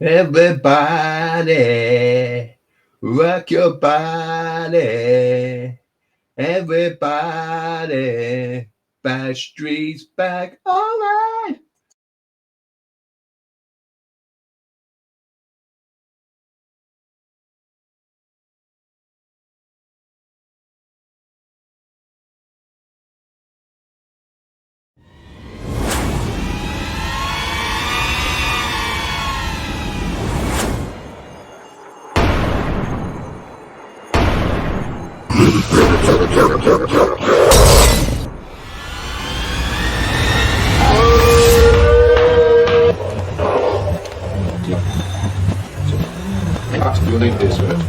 Everybody, rock your body. Everybody, back streets back. All right. You'll need this one.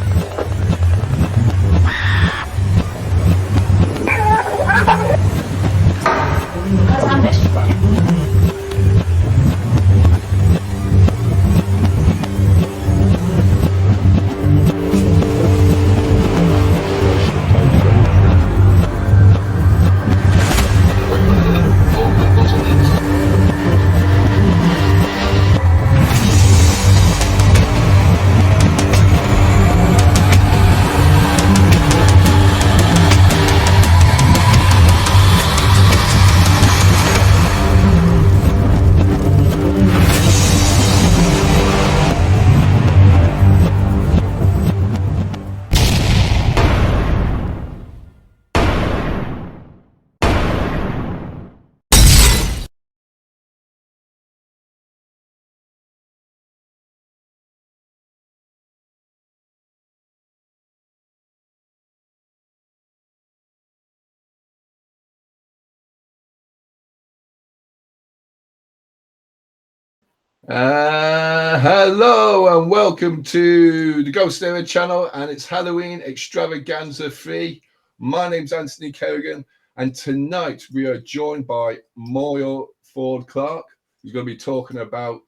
Hello and welcome to the GhostÉire Channel, and it's Halloween Extravaganza 3. My name's Anthony Kerrigan, and tonight we are joined by Moyle Ford Clark, who's going to be talking about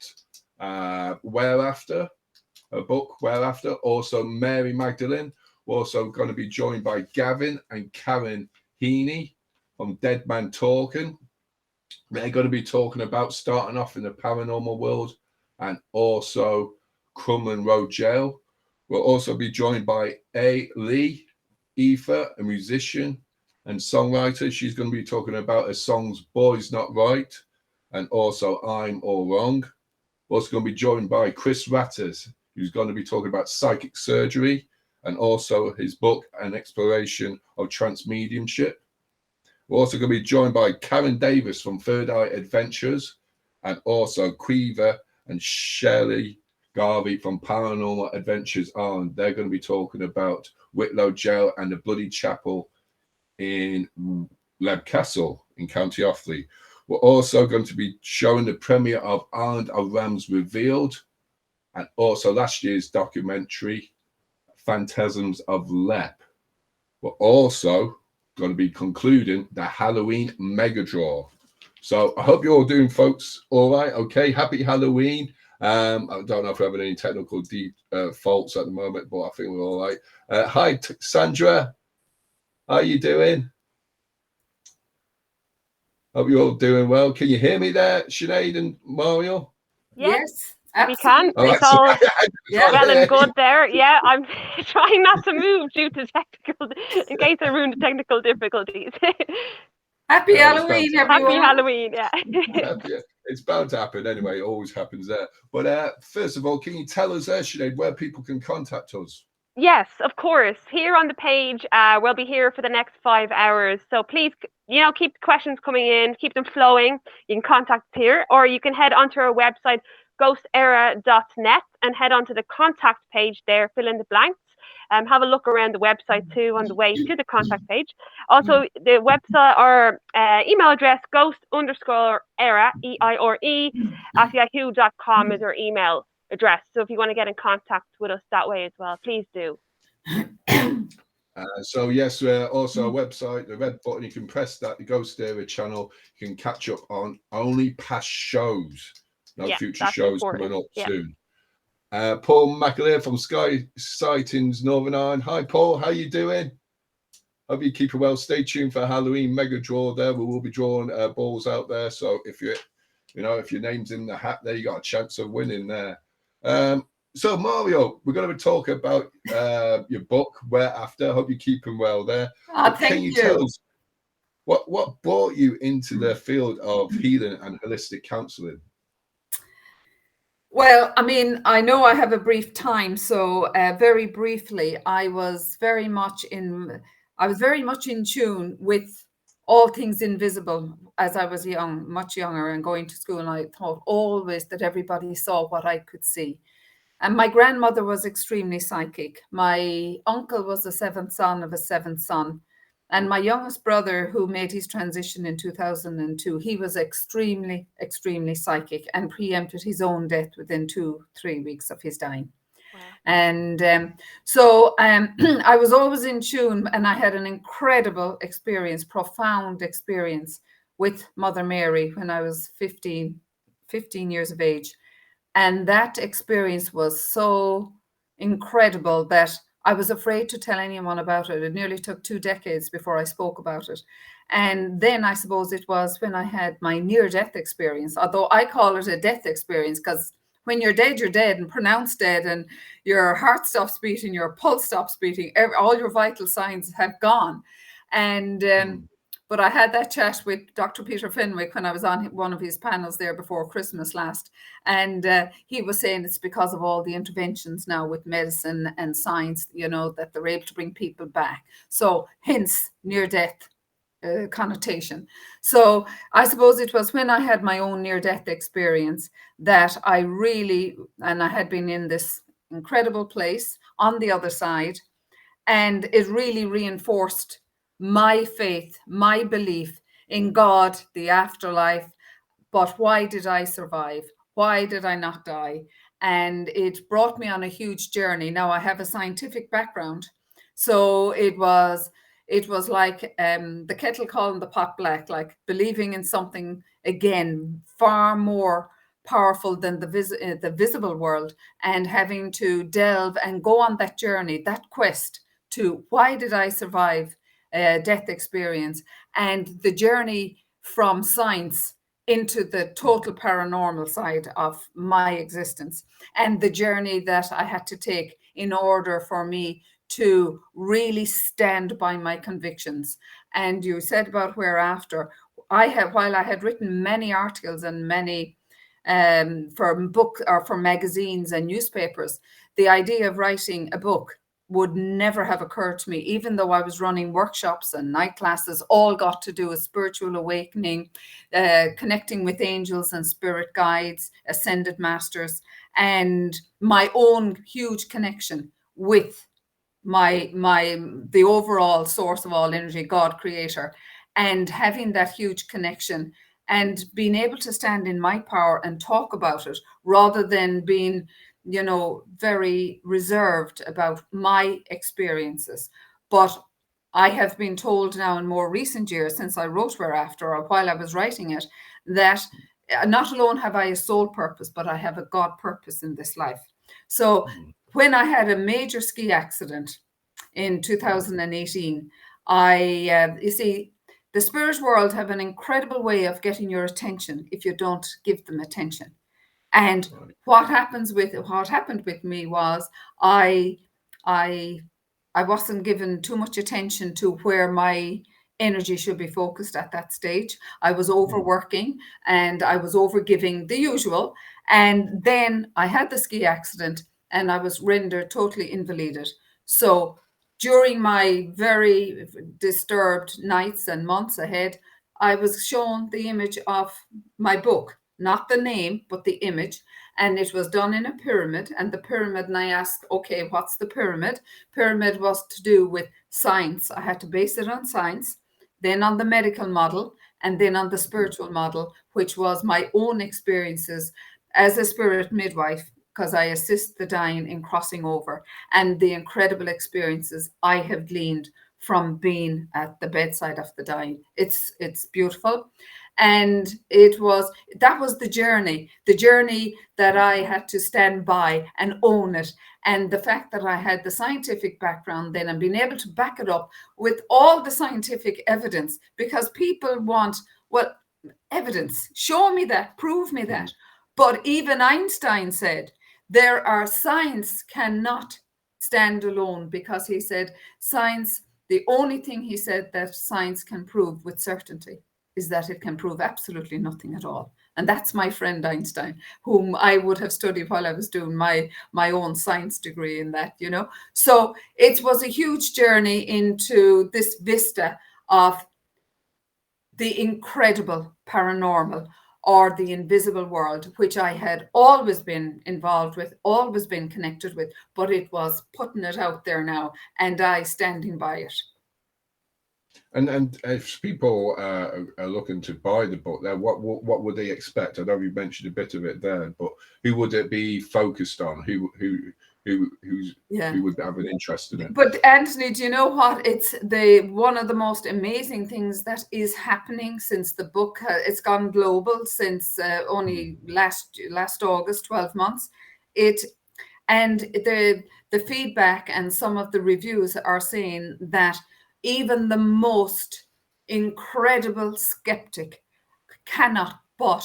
Whereafter, a book, Whereafter. Also, Mary Magdalene. We're also going to be joined by Gavin and Karen Heaney from Dead Man Talking. They're going to be talking about starting off in the paranormal world and also Crumlin Road Jail. We'll also be joined by A. Lee, Aoife, a musician and songwriter. She's going to be talking about her songs Boys Not Right and also I'm All Wrong. We're also going to be joined by Chris Ratters, who's going to be talking about psychic surgery and also his book, An Exploration of Trance Mediumship. We're also going to be joined by Karen Davis from Third Eye Adventures and also Quiver and Shelley Garvey from Paranormal Adventures On. They're going to be talking about Whitlow Jail and the Bloody Chapel in Leb Castle in County Offaly. We're also going to be showing the premiere of Island of Rams Re-Vealed and also last year's documentary, Phantasms of Leap. We're also going to be concluding the Halloween mega draw. So I hope you're all doing, folks, all right. Okay, happy Halloween. I don't know if we're having any technical faults at the moment, but I think we're all right. Hi, Sandra. How are you doing? Hope you're all doing well. Can you hear me there, Sinead and Mario? Yes, we can. Oh, It's all Yeah. well and good there. Yeah, I'm trying not to move due to technical, in case I ruin the technical difficulties. Happy Halloween, everyone. Happy Halloween, yeah. It's bound to happen anyway. It always happens there. But first of all, can you tell us, Sinead, where people can contact us? Yes, of course. Here on the page, we'll be here for the next 5 hours. So please, keep the questions coming in, keep them flowing. You can contact us here, or you can head onto our website, GhostÉire.net, and head onto the contact page there, fill in the blanks. Have a look around the website too on the way to the contact page. Also, the website or email address, ghost_era, EIRE, at yahoo.com is our email address. So if you want to get in contact with us that way as well, please do. So yes, also a website, the red button, you can press that, the GhostÉire Channel. You can catch up on only past shows. No future shows coming up soon. Paul McAleer from Sky Sightings Northern Ireland. Hi Paul, how you doing? Hope you keep it well. Stay tuned for Halloween mega draw there. We will be drawing balls out there. So if your name's in the hat there, you got a chance of winning there. So Mario, we're going to talk about your book, Whereafter. I hope you're keeping well there. Thank you tell us what brought you into the field of healing and holistic counseling? Well, I mean, I know I have a brief time, so very briefly, I was very much in tune with all things invisible as I was young, much younger, and going to school. And I thought always that everybody saw what I could see. And my grandmother was extremely psychic. My uncle was the seventh son of a seventh son. And my youngest brother, who made his transition in 2002, he was extremely, extremely psychic and preempted his own death within 2-3 weeks of his dying. Wow. And so I was always in tune, and I had an incredible experience, profound experience with Mother Mary when I was 15 years of age. And that experience was so incredible that I was afraid to tell anyone about it. It nearly took 2 decades before I spoke about it. And then I suppose it was when I had my near-death experience, although I call it a death experience because when you're dead and pronounced dead, and your heart stops beating, your pulse stops beating, all your vital signs have gone. And but I had that chat with Dr. Peter Fenwick when I was on one of his panels there before Christmas last. And he was saying it's because of all the interventions now with medicine and science, that they're able to bring people back. So hence near-death connotation. So I suppose it was when I had my own near-death experience that I really, and I had been in this incredible place on the other side, and it really reinforced my faith, my belief in God, the afterlife. But why did I survive? Why did I not die? And it brought me on a huge journey. Now I have a scientific background, so it was like the kettle calling the pot black, like believing in something again far more powerful than the visible world, and having to delve and go on that journey, that quest to why did I survive death experience, and the journey from science into the total paranormal side of my existence, and the journey that I had to take in order for me to really stand by my convictions. And you said about Whereafter, while I had written many articles and many for book or for magazines and newspapers, the idea of writing a book would never have occurred to me, even though I was running workshops and night classes, all got to do with spiritual awakening, connecting with angels and spirit guides, ascended masters, and my own huge connection with the overall source of all energy, God creator, and having that huge connection and being able to stand in my power and talk about it rather than being very reserved about my experiences. But I have been told now in more recent years, since I wrote Whereafter, or while I was writing it, that not alone have I a soul purpose, but I have a God purpose in this life. So when I had a major ski accident in 2018, you see, the spirit world have an incredible way of getting your attention if you don't give them attention. And what happened with me was I wasn't given too much attention to where my energy should be focused at that stage. I was overworking and I was overgiving, the usual. And then I had the ski accident and I was rendered totally invalided. So during my very disturbed nights and months ahead, I was shown the image of my book. Not the name, but the image. And it was done in a pyramid. And the pyramid, and I asked, okay, what's the pyramid? Pyramid was to do with science. I had to base it on science, then on the medical model, and then on the spiritual model, which was my own experiences as a spirit midwife, because I assist the dying in crossing over, and the incredible experiences I have gleaned from being at the bedside of the dying. It's beautiful. And that was the journey that I had to stand by and own it. And the fact that I had the scientific background then and being able to back it up with all the scientific evidence, because people want, well, evidence, show me that, prove me that. But even Einstein said Science cannot stand alone, because he said science, the only thing he said that science can prove with certainty is that it can prove absolutely nothing at all. And that's my friend Einstein, whom I would have studied while I was doing my own science degree in that, you know. So it was a huge journey into this vista of the incredible paranormal, or the invisible world, which I had always been involved with, always been connected with, but it was putting it out there now, and I standing by it. And if people are looking to buy the book, then what would they expect? I know you mentioned a bit of it there, but who would it be focused on? Who would have an interest in it? But Anthony, do you know what? It's one of the most amazing things that is happening since the book. It's gone global since only last August, 12 months. And the feedback and some of the reviews are saying that even the most incredible skeptic cannot but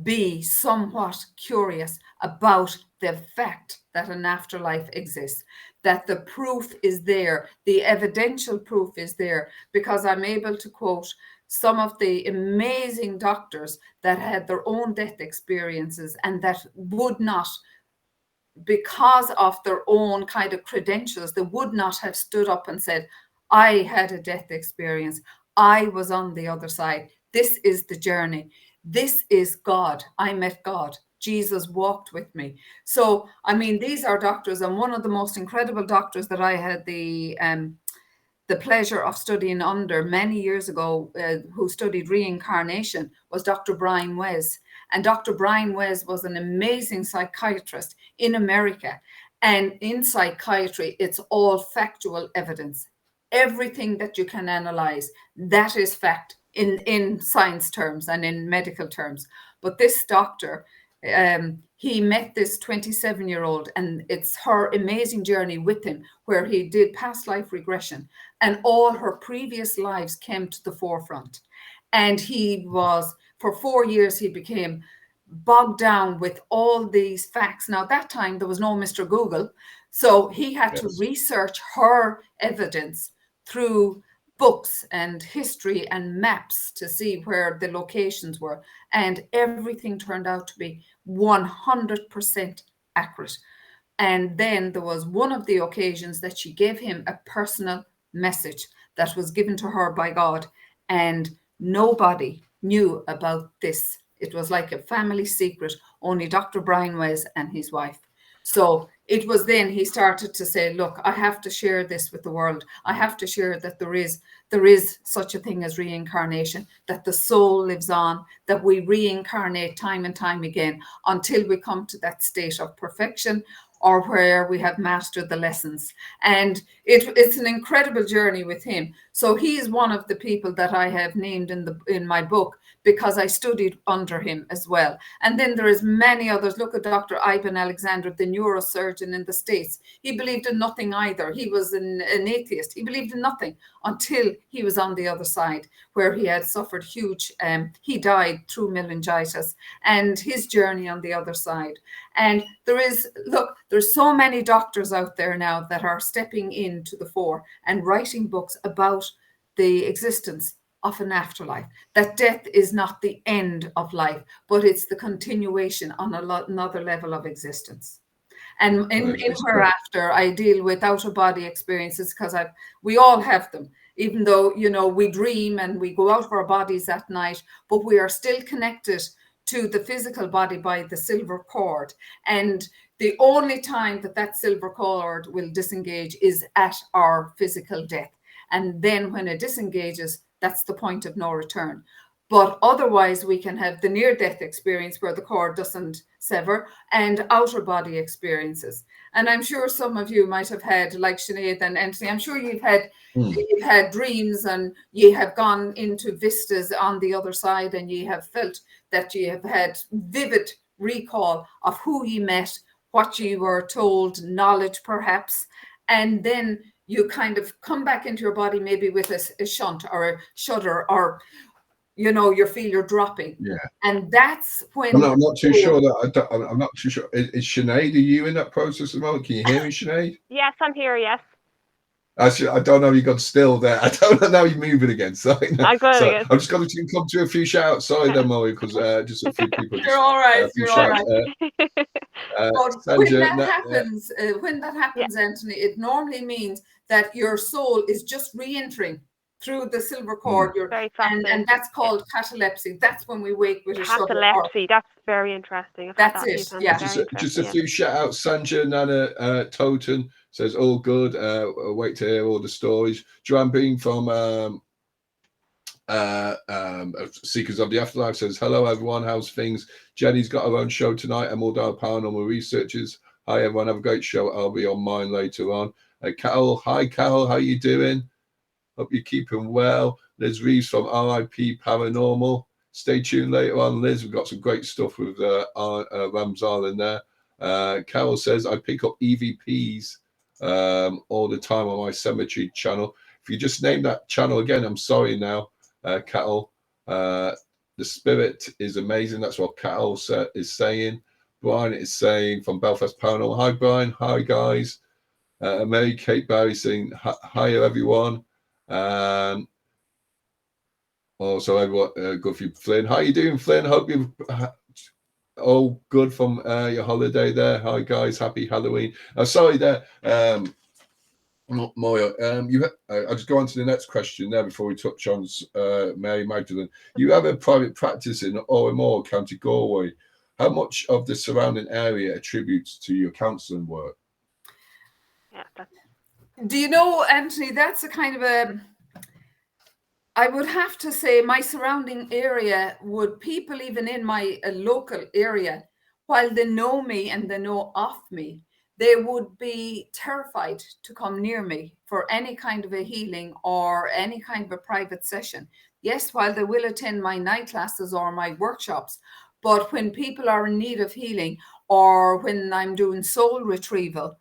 be somewhat curious about the fact that an afterlife exists, that the proof is there, the evidential proof is there, because I'm able to quote some of the amazing doctors that had their own death experiences, and that would not, because of their own kind of credentials, they would not have stood up and said, I had a death experience, I was on the other side, this is the journey, this is God, I met God, Jesus walked with me. So, I mean, these are doctors, and one of the most incredible doctors that I had the pleasure of studying under many years ago, who studied reincarnation, was Dr. Brian Wes. And Dr. Brian Wes was an amazing psychiatrist in America. And in psychiatry, it's all factual evidence. Everything that you can analyze, that is fact in science terms and in medical terms. But this doctor, he met this 27-year-old, and it's her amazing journey with him, where he did past life regression, and all her previous lives came to the forefront. And he was, for 4 years, he became bogged down with all these facts. Now, at that time, there was no Mr. Google, so he had to research her evidence through books and history and maps to see where the locations were. And everything turned out to be 100% accurate. And then there was one of the occasions that she gave him a personal message that was given to her by God, and nobody knew about this. It was like a family secret, only Dr. Brian Wes and his wife. So it was then he started to say, look, I have to share this with the world. I have to share that there is such a thing as reincarnation, that the soul lives on, that we reincarnate time and time again until we come to that state of perfection, or where we have mastered the lessons. And it's an incredible journey with him. So he is one of the people that I have named in my book, because I studied under him as well. And then there is many others. Look at Dr. Ivan Alexander, the neurosurgeon in the States. He believed in nothing either. He was an atheist. He believed in nothing until he was on the other side, where he had suffered huge, he died through meningitis, and his journey on the other side. And there's so many doctors out there now that are stepping into the fore and writing books about the existence of an afterlife, that death is not the end of life, but it's the continuation on another level of existence. And in Hereafter, I deal with out-of-body experiences, because we all have them, even though, you know, we dream and we go out of our bodies at night, but we are still connected to the physical body by the silver cord. And the only time that silver cord will disengage is at our physical death. And then when it disengages, that's the point of no return. But otherwise, we can have the near-death experience where the cord doesn't sever, and outer body experiences. And I'm sure some of you might have had, like Sinead and Anthony, I'm sure you've had dreams, and you have gone into vistas on the other side, and you have felt that you have had vivid recall of who you met, what you were told, knowledge perhaps, and then you kind of come back into your body maybe with a shunt or a shudder, or you know, you feel you're dropping. Yeah. And that's when I'm not too sure that I'm not too sure. Is Sinead, are you in that process as well? Can you hear me, Sinead? Yes, I'm here. Yes. Actually, I don't know. You got still there. I don't know. Now you're moving again. So, I'm good. so Again. I'm just going to come to a few shout outs. Sorry, then, Molly, because just a few people. You're all right. A few You're all shout right. But when that happens, Anthony, it normally means that your soul is just re-entering through the silver cord. Very fascinating. And that's called catalepsy. That's when we wake with a shudder. Catalepsy. That's very interesting. That's it. Yeah. Just a few shout outs. Sanja, Nana, Toten says all good. Wait to hear all the stories. Joanne Bean from Seekers of the Afterlife says, hello everyone, how's things? Jenny's got her own show tonight, Emerald Paranormal Researchers. Hi everyone, have a great show. I'll be on mine later on. Carol, hi Carol, how you doing? Hope you're keeping well. Liz Reeves from R.I.P. Paranormal. Stay tuned later on, Liz. We've got some great stuff with Rams in there. Carol says, I pick up EVPs all the time on my cemetery channel. If you just name that channel again, I'm sorry now, Carol. The spirit is amazing. That's what Carol is saying. Brian is saying from Belfast Paranormal. Hi, Brian. Hi, guys. Mary Kate Barry saying, hi, everyone. Also, everyone, good for you, Flynn. How you doing, Flynn? Hope you've all good from your holiday there. Hi, guys. Happy Halloween. Sorry there. Moya, I'll just go on to the next question there before we touch on Mary Magdalene. You have a private practice in Ormore, County Galway. How much of the surrounding area attributes to your counselling work? Yeah. Do you know, Anthony, that's a kind of I would have to say my surrounding area would, people even in my local area, while they know me and they know of me, they would be terrified to come near me for any kind of a healing or any kind of a private session. Yes, while they will attend my night classes or my workshops, but when people are in need of healing, or when I'm doing soul retrieval,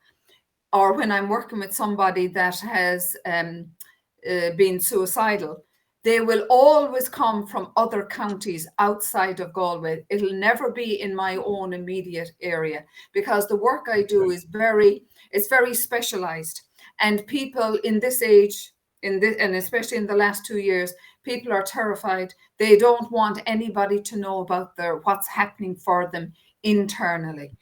or when I'm working with somebody that has been suicidal, they will always come from other counties outside of Galway. It'll never be in my own immediate area, because the work I do is very specialized. And people in this age, and especially in the last 2 years, people are terrified. They don't want anybody to know about what's happening for them internally.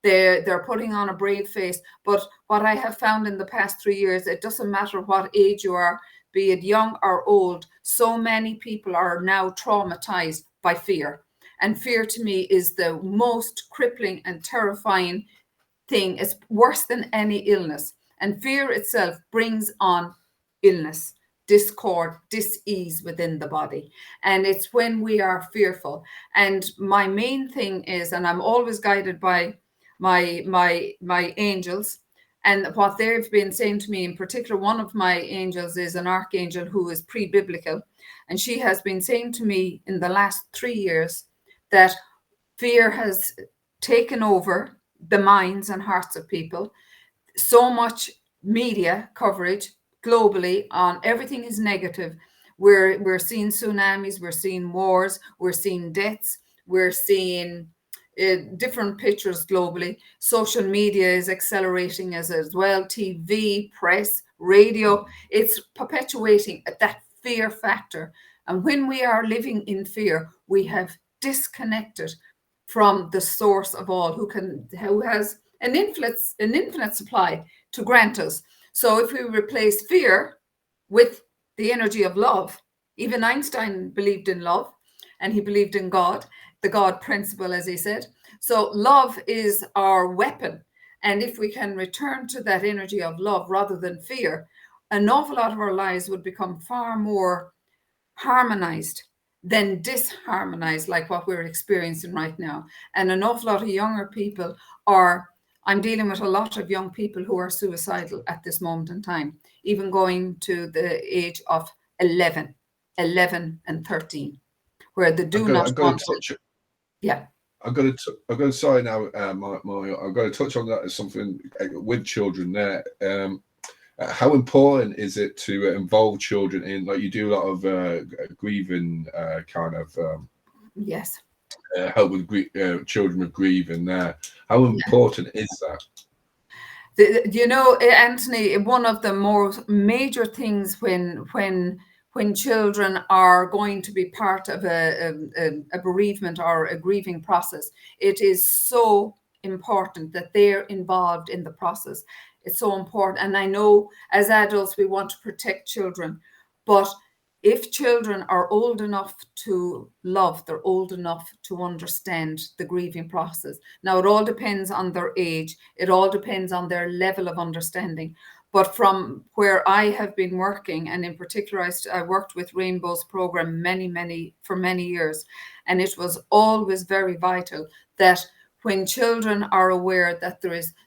They're putting on a brave face. But what I have found in the past 3 years, it doesn't matter what age you are, be it young or old, so many people are now traumatized by fear. And fear to me is the most crippling and terrifying thing. It's worse than any illness. And fear itself brings on illness, discord, dis-ease within the body. And it's when we are fearful. And my main thing is, and I'm always guided by my angels, and what they've been saying to me, in particular, one of my angels is an archangel who is pre-biblical. And she has been saying to me in the last 3 years that fear has taken over the minds and hearts of people. So much media coverage globally on everything is negative. We're seeing tsunamis, we're seeing wars, we're seeing deaths, we're seeing different pictures globally. Social media is accelerating as well. TV, press, radio, it's perpetuating that fear factor. And when we are living in fear, we have disconnected from the source of all, who has an infinite supply to grant us. So if we replace fear with the energy of love, even Einstein believed in love, and he believed in God, the God principle, as he said. So love is our weapon. And if we can return to that energy of love rather than fear, an awful lot of our lives would become far more harmonized than disharmonized, like what we're experiencing right now. And an awful lot of younger people I'm dealing with a lot of young people who are suicidal at this moment in time, even going to the age of 11 and 13, where they do not want to. Yeah. I'm going to sorry now, I've got to touch on that as something with children there. how important is it to involve children in, like you do a lot of grieving kind of Yes. help with children with grieving there. How important is that? You know, Anthony, one of the more major things when children are going to be part of a bereavement or a grieving process, it is so important that they're involved in the process. It's so important. And I know as adults, we want to protect children, but if children are old enough to love, they're old enough to understand the grieving process. Now, it all depends on their age. It all depends on their level of understanding. But from where I have been working, and in particular, I worked with Rainbow's program for many years, and it was always very vital that when children are aware that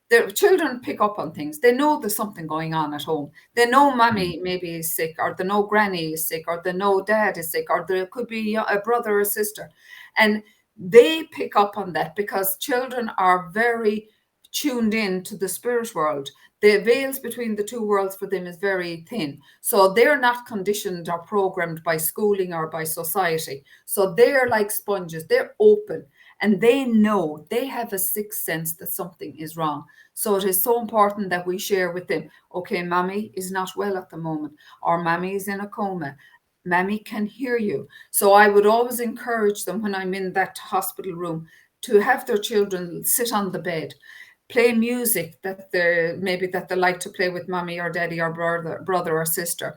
their children pick up on things. They know there's something going on at home. They know mommy maybe is sick, or they know granny is sick, or they know dad is sick, or there could be a brother or sister. And they pick up on that because children are very tuned in to the spirit world. The veils between the two worlds for them is very thin. So they're not conditioned or programmed by schooling or by society. So they're like sponges. They're open. And they know, they have a sixth sense that something is wrong. So it is so important that we share with them, okay, mommy is not well at the moment, or mommy is in a coma. Mommy can hear you. So I would always encourage them when I'm in that hospital room to have their children sit on the bed, play music that they like to play with mommy or daddy or brother or sister,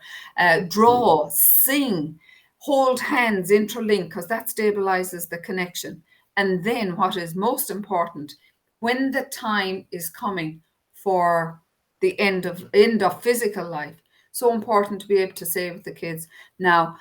draw, sing, hold hands, interlink, because that stabilizes the connection. And then what is most important, when the time is coming for the end of physical life, so important to be able to say with the kids, now,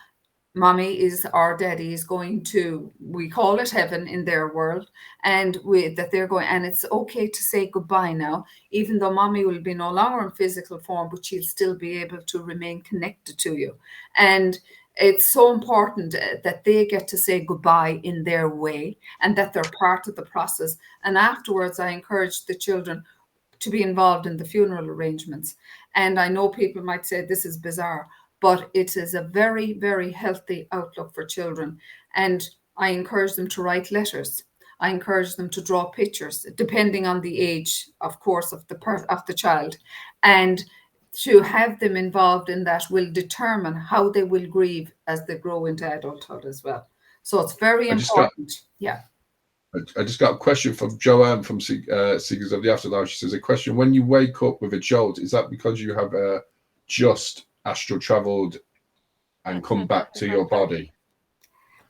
mommy is, or daddy is going to, we call it heaven in their world, and that they're going, and it's okay to say goodbye now, even though mommy will be no longer in physical form, but she'll still be able to remain connected to you. And it's so important that they get to say goodbye in their way and that they're part of the process. And afterwards, I encourage the children to be involved in the funeral arrangements. And I know people might say this is bizarre, but it is a very, very healthy outlook for children. And I encourage them to write letters. I encourage them to draw pictures, depending on the age, of course, of the child. And to have them involved in that will determine how they will grieve as they grow into adulthood as well. So it's very important. I just got a question from Joanne from Seekers of the Afterlife. She says, a question, when you wake up with a jolt, is that because you have just astral traveled and come back to your body?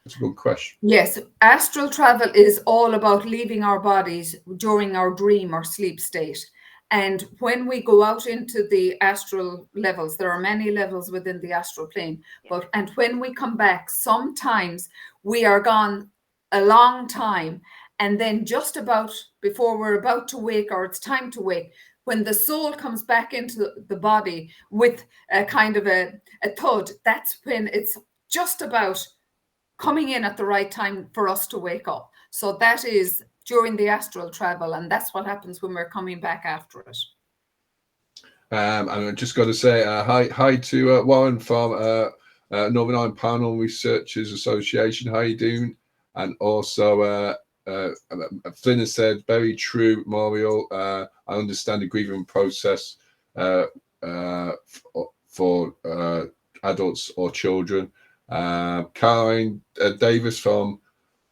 That's a good question. Yes, astral travel is all about leaving our bodies during our dream or sleep state. And when we go out into the astral levels, there are many levels within the astral plane. And when we come back, sometimes we are gone a long time. And then just about before we're about to wake, or it's time to wake, when the soul comes back into the body with a kind of a thud, that's when it's just about coming in at the right time for us to wake up. So that is during the astral travel, and that's what happens when we're coming back after it. And I just got to say hi to Warren from Northern Ireland Paranormal Researchers Association. How you doing? And also Flynn has said, very true, Mario. I understand the grieving process for adults or children. Caroline Davis from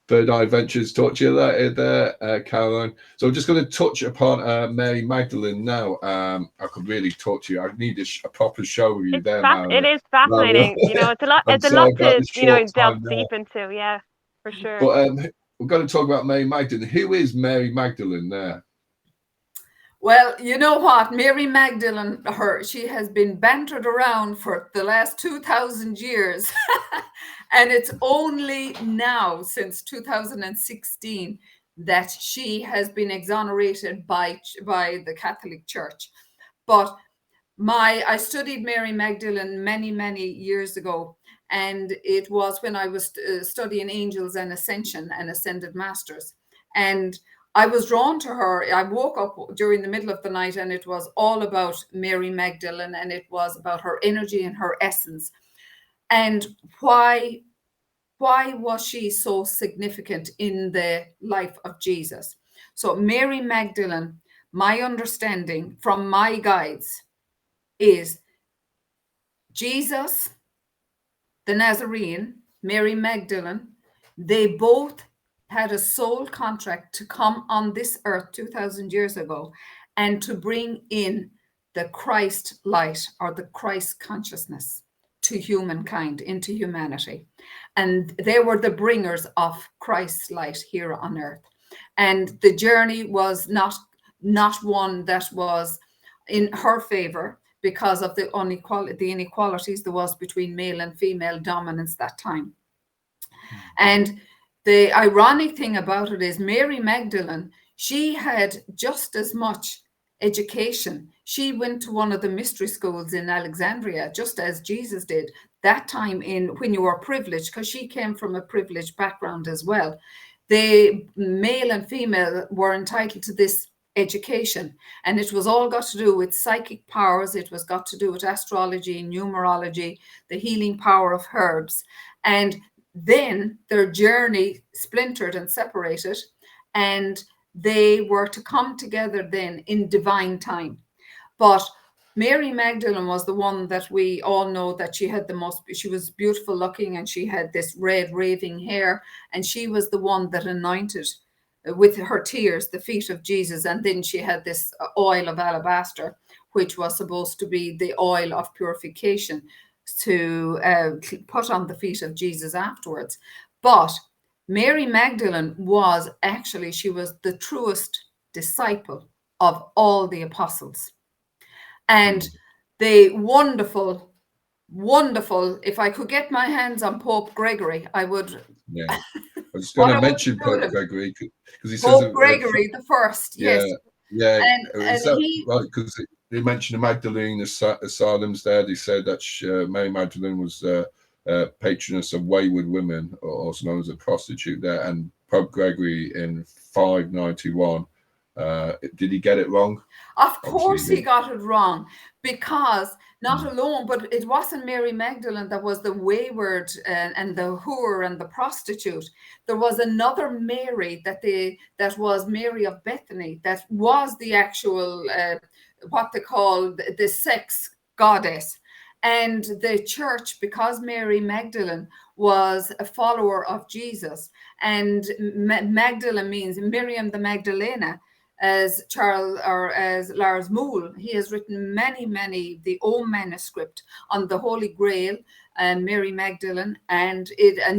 Third Eye Ventures, talk to you later there, Caroline. So I'm just going to touch upon Mary Magdalene now. I could really talk to you. I need a proper show with you there. It is fascinating. You know, it's a lot to delve deep into. Yeah, for sure. But we're going to talk about Mary Magdalene. Who is Mary Magdalene there? Well, you know what? Mary Magdalene, she has been bantered around for the last 2,000 years. And it's only now, since 2016, that she has been exonerated by the Catholic Church. But I studied Mary Magdalene many, many years ago. And it was when I was studying angels and ascension and ascended masters. And I was drawn to her. I woke up during the middle of the night and it was all about Mary Magdalene, and it was about her energy and her essence. And why was she so significant in the life of Jesus? So Mary Magdalene, my understanding from my guides is Jesus, the Nazarene, Mary Magdalene, they both had a soul contract to come on this earth 2,000 years ago and to bring in the Christ light, or the Christ consciousness, to humankind, into humanity. And they were the bringers of Christ's light here on earth. And the journey was not one that was in her favor, because of the inequalities there was between male and female dominance that time. And the ironic thing about it is Mary Magdalene, she had just as much education. She went to one of the mystery schools in Alexandria, just as Jesus did that time, in when you were privileged, because she came from a privileged background as well. The male and female were entitled to this education, and it was all got to do with psychic powers. It was got to do with astrology, numerology, the healing power of herbs. And then their journey splintered and separated, and they were to come together then in divine time. But Mary Magdalene was the one that we all know that she had the most, she was beautiful looking, and she had this red raving hair, and she was the one that anointed with her tears the feet of Jesus. And then she had this oil of alabaster, which was supposed to be the oil of purification to put on the feet of Jesus afterwards. But Mary Magdalene was actually, she was the truest disciple of all the apostles. And the wonderful, if I could get my hands on Pope Gregory, I would. Yeah, I was going to mention Pope Gregory, because he says Pope Gregory the First, yeah, yes. Yeah, and he, right? Because they mentioned the Magdalene asylums there. They said that Mary Magdalene was patroness of wayward women, or also known as a prostitute there. And Pope Gregory in 591, did he get it wrong? Of course he got it wrong, because not alone, but it wasn't Mary Magdalene that was the wayward and the whore and the prostitute. There was another Mary that was Mary of Bethany, that was the actual what they call the sex goddess. And the church, because Mary Magdalene was a follower of Jesus, and Magdalene means Miriam the Magdalena, as Charles, or as Lars Moule, he has written many, the old manuscript on the Holy Grail and Mary Magdalene and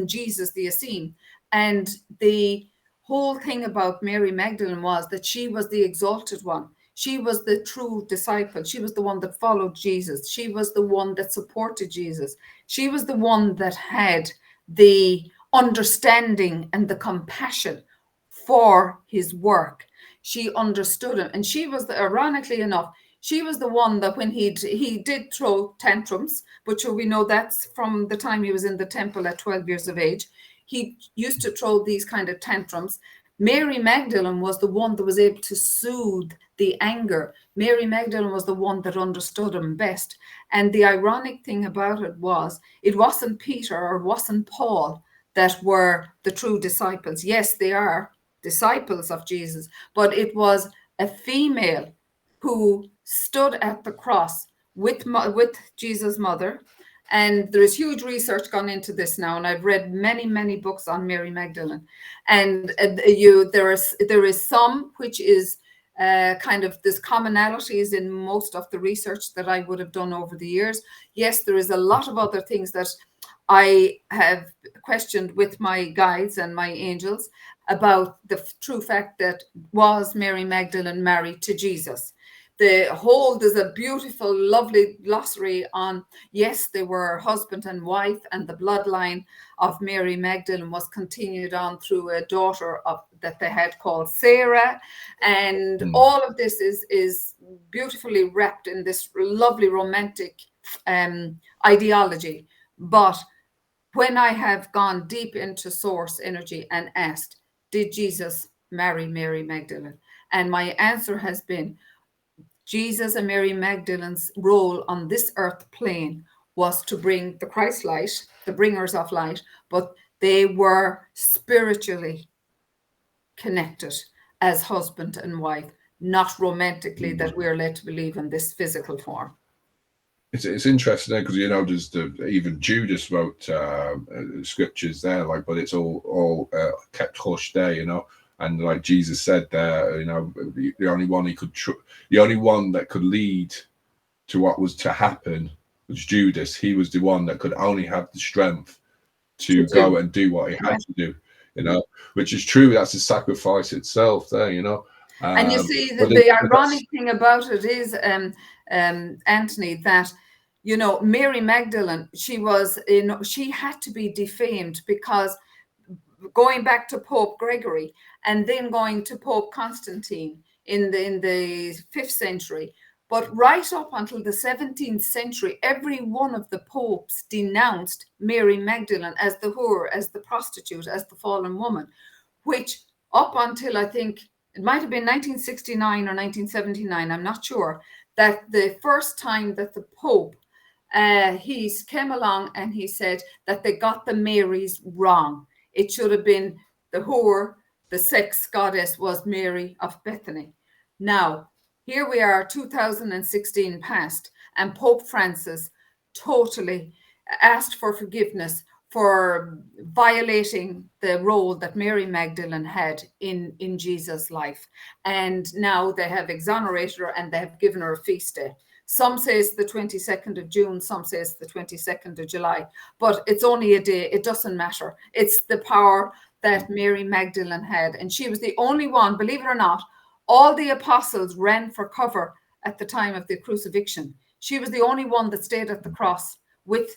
Jesus the Essene. And the whole thing about Mary Magdalene was that she was the exalted one. She was the true disciple. She was the one that followed Jesus. She was the one that supported Jesus. She was the one that had the understanding and the compassion for his work. She understood him, and she was, ironically enough, she was the one that when he did throw tantrums, but we know that's from the time he was in the temple at 12 years of age. He used to throw these kind of tantrums. Mary Magdalene was the one that was able to soothe the anger. Mary Magdalene was the one that understood him best. And the ironic thing about it was, it wasn't Peter or wasn't Paul that were the true disciples. Yes, they are disciples of Jesus, but it was a female who stood at the cross with Jesus' mother. And there is huge research gone into this now, and I've read many books on Mary Magdalene. And there is some which is kind of, there's commonalities in most of the research that I would have done over the years. Yes, there is a lot of other things that I have questioned with my guides and my angels about the true fact that was Mary Magdalene married to Jesus. There's a beautiful, lovely glossary on, yes, they were husband and wife, and the bloodline of Mary Magdalene was continued on through a daughter that they had called Sarah. And all of this is beautifully wrapped in this lovely romantic ideology. But when I have gone deep into source energy and asked, did Jesus marry Mary Magdalene? And my answer has been Jesus and Mary Magdalene's role on this earth plane was to bring the Christ light, the bringers of light, but they were spiritually connected as husband and wife, not romantically that we're led to believe in this physical form. It's interesting because there's even Judas wrote scriptures there, like, but it's all kept hush there, and like Jesus said there, the only one the only one that could lead to what was to happen was Judas. He was the one that could only have the strength to go and do what he had to do, which is true. That's a sacrifice itself there, And you see, the ironic thing about it is, Anthony, that Mary Magdalene, she had to be defamed because going back to Pope Gregory and then going to Pope Constantine in the 5th century, but right up until the 17th century, every one of the popes denounced Mary Magdalene as the whore, as the prostitute, as the fallen woman, which up until I think it might have been 1969 or 1979, I'm not sure, that the first time that the Pope, he came along and he said that they got the Marys wrong. It should have been the whore, the sex goddess was Mary of Bethany. Now, here we are, 2016 passed, and Pope Francis totally asked for forgiveness for violating the role that Mary Magdalene had in Jesus' life. And now they have exonerated her and they have given her a feast day. Some say it's the 22nd of June, some say it's the 22nd of July, but it's only a day, it doesn't matter. It's the power that Mary Magdalene had. And she was the only one, believe it or not, all the apostles ran for cover at the time of the crucifixion. She was the only one that stayed at the cross with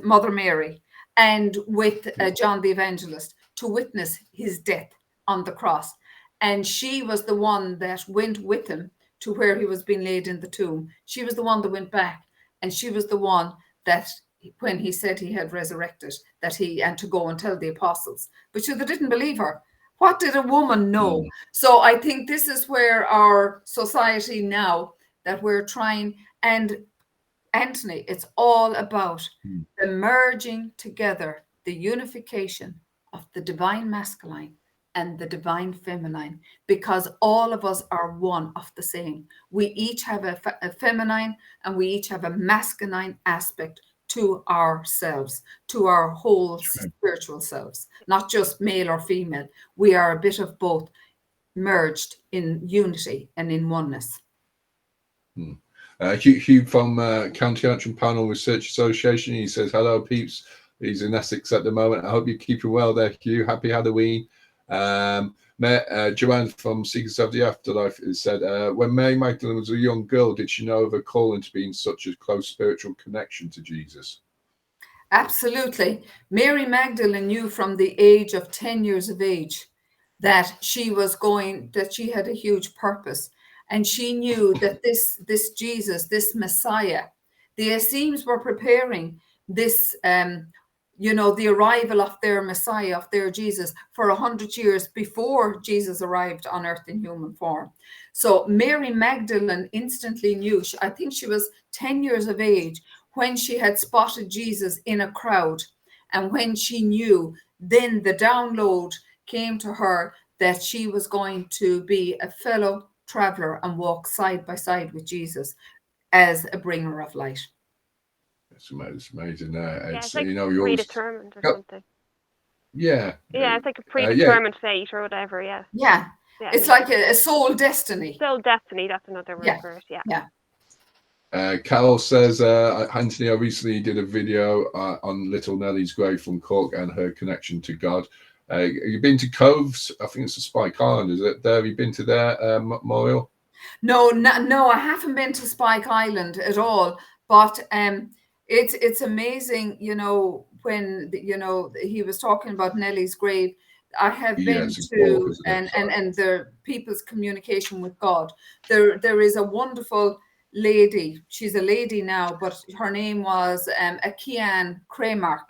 Mother Mary and with John the Evangelist to witness his death on the cross. And she was the one that went with him to where he was being laid in the tomb. She was the one that went back, and she was the one that when he said he had resurrected, and to go and tell the apostles, but they didn't believe her. What did a woman know? So I think this is where our society now, that we're trying, and Anthony, it's all about the merging together, the unification of the divine masculine and the divine feminine, because all of us are one of the same. We each have a feminine and we each have a masculine aspect to ourselves, to our whole spiritual selves, not just male or female. We are a bit of both merged in unity and in oneness. Hugh from County Antrim Panel Research Association, he says, hello peeps, he's in Essex at the moment. I hope you're keeping well there, Hugh. Happy Halloween. Joanne from Seekers of the Afterlife said, when Mary Magdalene was a young girl, did she know of her calling to be in such a close spiritual connection to Jesus? Absolutely. Mary Magdalene knew from the age of 10 years of age that she had a huge purpose. And she knew that this Jesus, this Messiah, the Essenes were preparing this, the arrival of their Messiah, of their Jesus, for 100 years before Jesus arrived on earth in human form. So Mary Magdalene instantly knew, I think she was 10 years of age when she had spotted Jesus in a crowd. And when she knew, then the download came to her that she was going to be a fellow traveler and walk side by side with Jesus as a bringer of light. It's amazing. It's like predetermined or something. Yeah, it's like a predetermined fate or whatever. Yeah. It's like a soul destiny. Soul destiny, that's another word for it. Carol says, Anthony, I recently did a video on Little Nellie's grave from Cork and her connection to God. You've been to Coves? I think it's a Spike Island, is it? Have you been to there, Muriel? No, I haven't been to Spike Island at all. But it's amazing, when he was talking about Nellie's grave. I have been to and the people's communication with God. There is a wonderful lady. She's a lady now, but her name was Akian Kramark.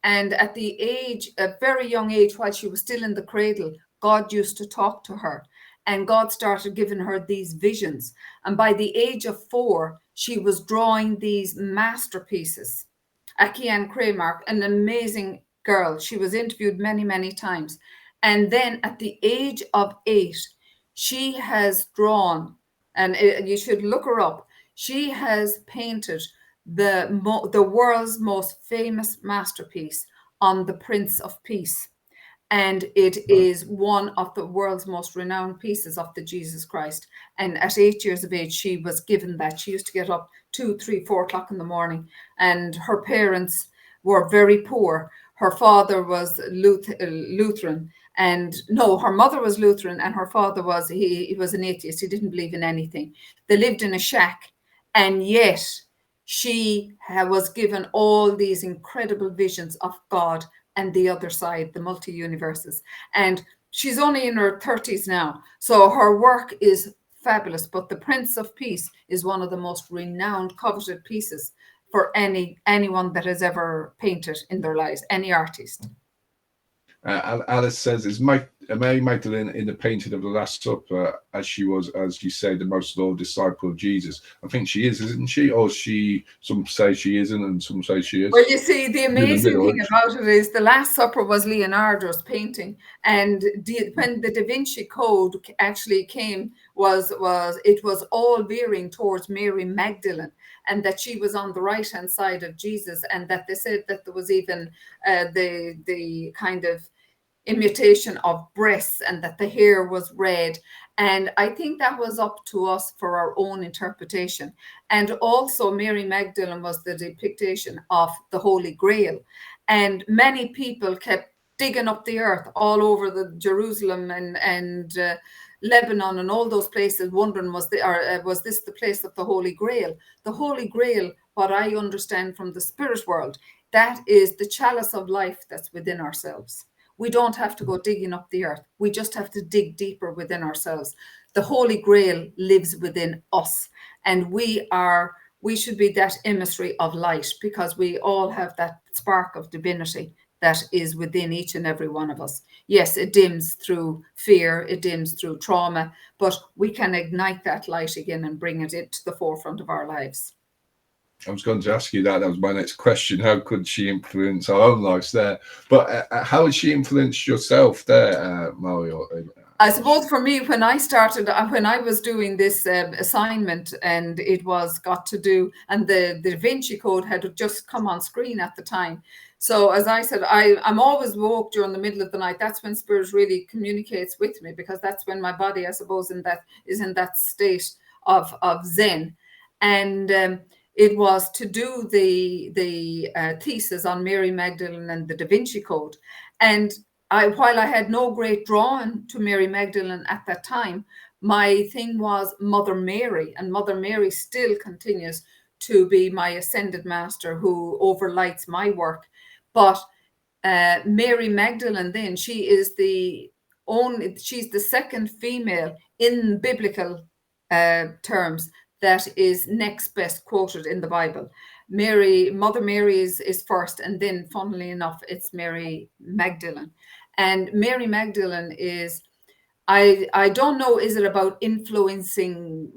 And at a very young age, while she was still in the cradle, God used to talk to her, and God started giving her these visions. And by the age of 4, she was drawing these masterpieces. Akiane Kramark, an amazing girl. She was interviewed many, many times. And then at the age of 8, she has drawn, and you should look her up. She has painted the world's most famous masterpiece on the Prince of Peace. And it is one of the world's most renowned pieces of the Jesus Christ. And at 8 years of age, she was given that. She used to get up 2, 3, 4 o'clock in the morning, and her parents were very poor. Her father was Lutheran, and no, her mother was Lutheran, and her father was, he was an atheist. He didn't believe in anything. They lived in a shack, and yet she was given all these incredible visions of God and the other side, the multi-universes. And she's only in her 30s now, so her work is fabulous. But the Prince of Peace is one of the most renowned, coveted pieces for anyone that has ever painted in their lives, any artist. Alice says, is Mary Magdalene in the painting of the Last Supper, as she was, as you say, the most loyal disciple of Jesus? I think she is, isn't she? Or some say she isn't, and some say she is. Well, you see, the amazing thing about it is the Last Supper was Leonardo's painting, and when the Da Vinci Code actually came, it was all veering towards Mary Magdalene, and that she was on the right hand side of Jesus, and that they said that there was even the kind of imitation of breasts, and that the hair was red. And I think that was up to us for our own interpretation. And also Mary Magdalene was the depiction of the Holy Grail, and many people kept digging up the earth all over the Jerusalem and Lebanon and all those places, wondering was this the place of the Holy Grail? The Holy Grail, what I understand from the spirit world, that is the chalice of life that's within ourselves. We don't have to go digging up the earth. We just have to dig deeper within ourselves. The Holy Grail lives within us, and we should be that emissary of light, because we all have that spark of divinity that is within each and every one of us. Yes, it dims through fear, it dims through trauma, but we can ignite that light again and bring it into the forefront of our lives. I was going to ask you that. That was my next question. How could she influence our own lives there? But how has she influenced yourself there, Mario? I suppose for me, when I was doing this assignment, and it was got to do, and the Da Vinci Code had just come on screen at the time. So as I said, I'm always woke during the middle of the night. That's when spirit really communicates with me, because that's when my body, I suppose, is in that state of Zen. And it was to do the thesis on Mary Magdalene and the Da Vinci Code. And while I had no great drawing to Mary Magdalene at that time, my thing was Mother Mary, and Mother Mary still continues to be my ascended master who overlights my work. But Mary Magdalene, then, she's the second female in biblical terms that is next best quoted in the Bible. Mother Mary is first, and then, funnily enough, it's Mary Magdalene. And Mary Magdalene is, I don't know, is it about influencing,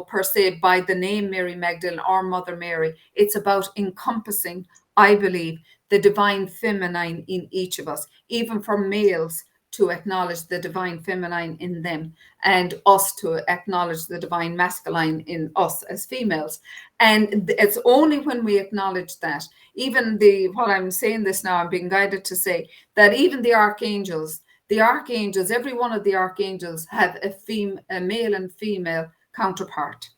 per se, by the name Mary Magdalene or Mother Mary? It's about encompassing, I believe, the divine feminine in each of us, even for males to acknowledge the divine feminine in them, and us to acknowledge the divine masculine in us as females. And it's only when we acknowledge that, even what I'm saying this now, I'm being guided to say that even the archangels, every one of the archangels have a male and female counterpart.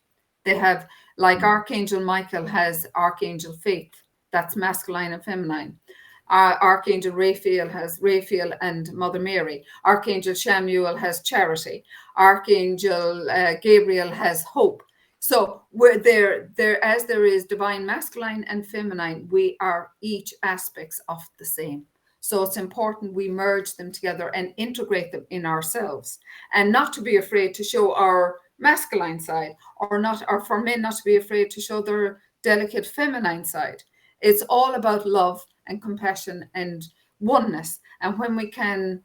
They have, like Archangel Michael has Archangel Faith, that's masculine and feminine. Archangel Raphael has Raphael and Mother Mary. Archangel Shamuel has Charity. Archangel Gabriel has Hope. So as there is divine masculine and feminine, we are each aspects of the same. So it's important we merge them together and integrate them in ourselves, and not to be afraid to show our masculine side, or for men not to be afraid to show their delicate feminine side. It's all about love and compassion and oneness. And when we can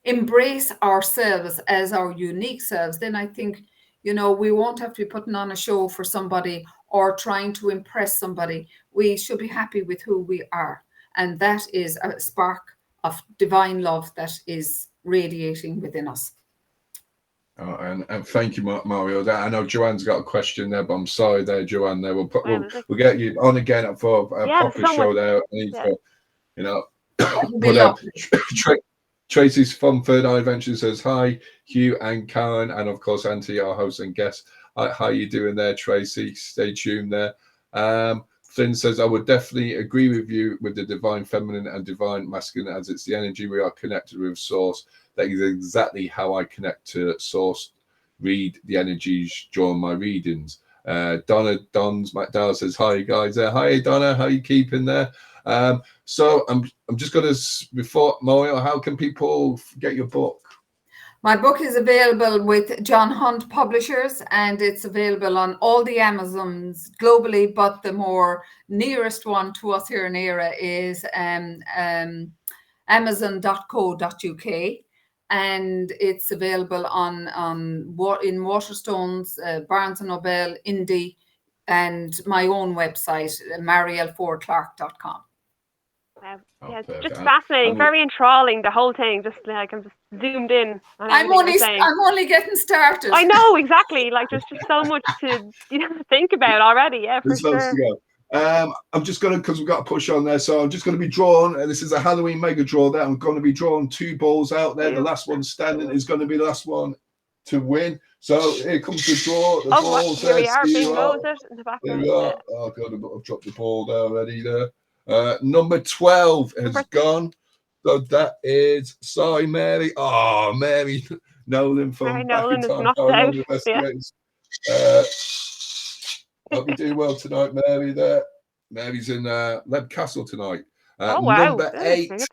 embrace ourselves as our unique selves, then I think, you know, we won't have to be putting on a show for somebody or trying to impress somebody. We should be happy with who we are. And that is a spark of divine love that is radiating within us. Oh, and thank you, Mario. I know Joanne's got a question there, but I'm sorry there, Joanne. There, we'll get you on again for a proper show there. For, you know, but Tracy's from Third Eye Adventure says hi, Hugh and Karen, and of course Auntie, our host and guest. How you doing there, Tracy? Stay tuned there. Flynn says, I would definitely agree with you with the divine feminine and divine masculine, as it's the energy we are connected with source. That is exactly how I connect to source, read the energies during my readings. Donna Dons McDowell says, hi guys there. Hi Donna, how you keeping there? So I'm just gonna, before Mario, how can people get your book? My book is available with John Hunt Publishers, and it's available on all the Amazons globally, but the more nearest one to us here in Éire is amazon.co.uk, and it's available in Waterstones, Barnes & Noble, Indie, and my own website, marielfordclark.com. Yeah, it's just fascinating, very enthralling, the whole thing. Just like I'm just zoomed in. I'm only getting started. I know, exactly. Like there's just so much to think about already. Yeah, for sure. I'm just gonna, because we've got to push on there, so I'm just gonna be drawn. This is a Halloween mega draw there. I'm going to be drawing 2 balls out there. The last one standing is going to be the last one to win. So here comes the draw. The balls here we there. are. Bingo, is it in the background? Here we are. Oh god, I've dropped the ball there already there. Number 12 has gone. So that is, sorry, Mary. Oh, Mary Nolan from Mary Back in Nolan Time. is knocked out. Hope you do well tonight, Mary. There, Mary's in Leb Castle tonight. Wow. Number 8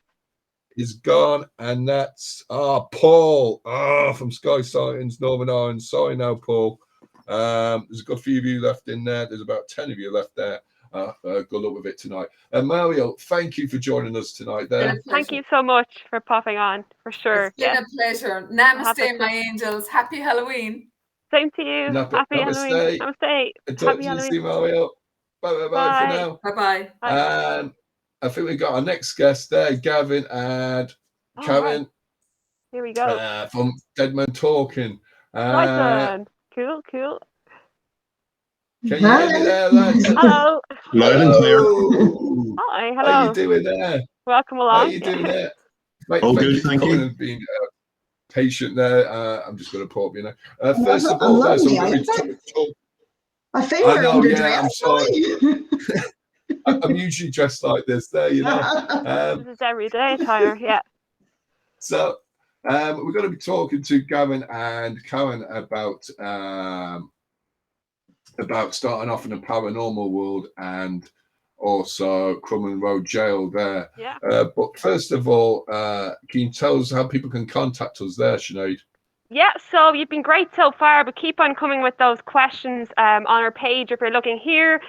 is gone, and that's Paul. From Sky Sightings, Northern Ireland. Sorry now, Paul. There's a good few of you left in there. There's about 10 of you left there. Good luck with it tonight. Mario, thank you for joining us tonight there. Thank you so much for popping on, for sure. It's been a pleasure. Namaste, my angels. Happy Halloween. Same to you. Happy Halloween. Namaste. Happy Halloween. Mario. Bye for now. Bye. And I think we got our next guest there, Gavin and Karen. Right. Here we go. From Dead Man Talking. Right then. Cool. Can you hear me there, lads? Hello. Loud and clear. Hi, hello. How you doing there? Welcome along. How you doing there? All good, thank you. And being patient there. I'm just going to pop you now. First of all, I think we're underdressed. I'm sorry. I'm usually dressed like this there, you know. This is everyday attire, yeah. So we're going to be talking to Gavin and Karen about starting off in the paranormal world and also Crumlin Road Jail there. Yeah. But first of all, can you tell us how people can contact us there, Sinead? Yeah, so you've been great so far, but keep on coming with those questions on our page if you're looking here.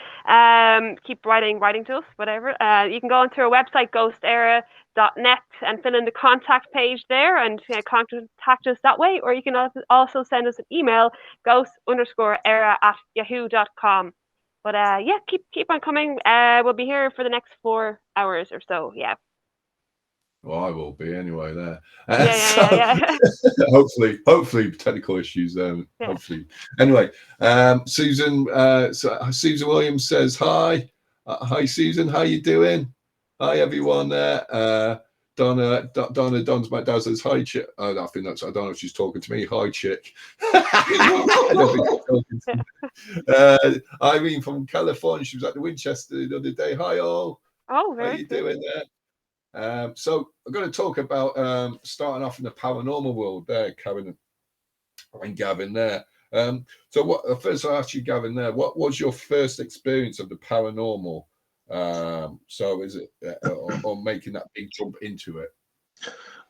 Keep writing to us, whatever. You can go onto our website, GhostÉire.net, and fill in the contact page there and contact us that way. Or you can also send us an email, ghost_éire@yahoo.com. But yeah, keep on coming. We'll be here for the next 4 hours or so. Yeah. Well, I will be anyway there. Yeah. hopefully technical issues there. Yeah. Hopefully. Anyway, Susan Williams says hi. Hi Susan, how you doing? Hi everyone there. Donna Dons McDowell says hi chick. I don't know if she's talking to me. Hi chick. I don't think she's talking to me. Irene from California, she was at the Winchester the other day. Hi all. Oh, very How you doing there? So I'm going to talk about starting off in the paranormal world there, Karen and Gavin there. So what? First, I'll ask you, Gavin there. What was your first experience of the paranormal? So is it or making that big jump into it?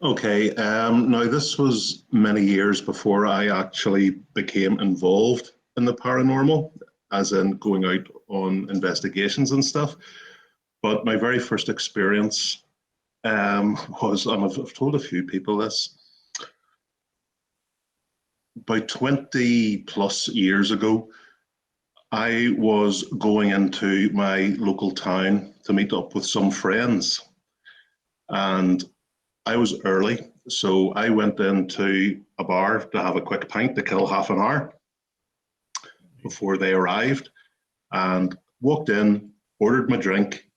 Okay. Now this was many years before I actually became involved in the paranormal, as in going out on investigations and stuff. But my very first experience was, and I've told a few people this, about 20 plus years ago, I was going into my local town to meet up with some friends. And I was early, so I went into a bar to have a quick pint to kill half an hour before they arrived, and walked in, ordered my drink,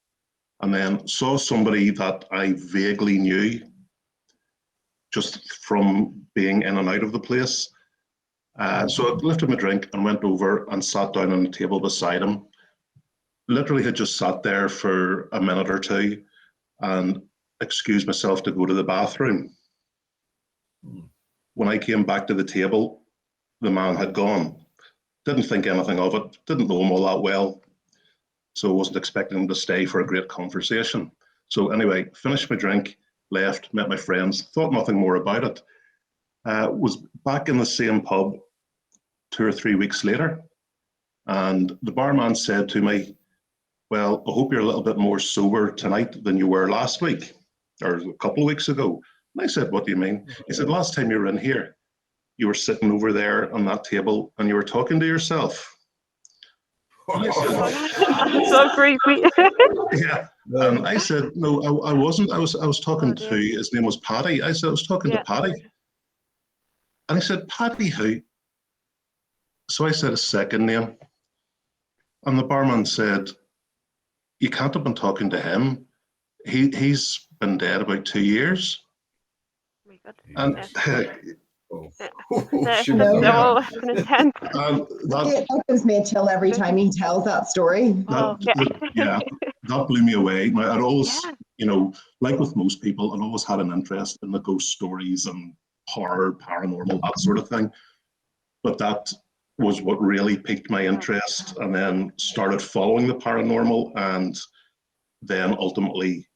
and then saw somebody that I vaguely knew just from being in and out of the place. So I lifted my drink and went over and sat down on the table beside him. Literally had just sat there for a minute or two and excused myself to go to the bathroom. When I came back to the table, the man had gone. Didn't think anything of it, didn't know him all that well, so wasn't expecting him to stay for a great conversation. So anyway, finished my drink, left, met my friends, thought nothing more about it. Was back in the same pub 2 or 3 weeks later, and the barman said to me, well, I hope you're a little bit more sober tonight than you were last week, or a couple of weeks ago. And I said, what do you mean? He said, last time you were in here, you were sitting over there on that table and you were talking to yourself. So creepy. Yeah. And I said, no, I wasn't. I was talking to, his name was Paddy. I said, I was talking to Paddy. And he said, Paddy who? So I said a second name. And the barman said, you can't have been talking to him. He's been dead about 2 years. Oh my God. And that gives me a chill every time he tells that story. That blew me away. Now, I'd always, you know, like with most people, I'd always had an interest in the ghost stories and horror, paranormal, that sort of thing. But that was what really piqued my interest, and then started following the paranormal, and then ultimately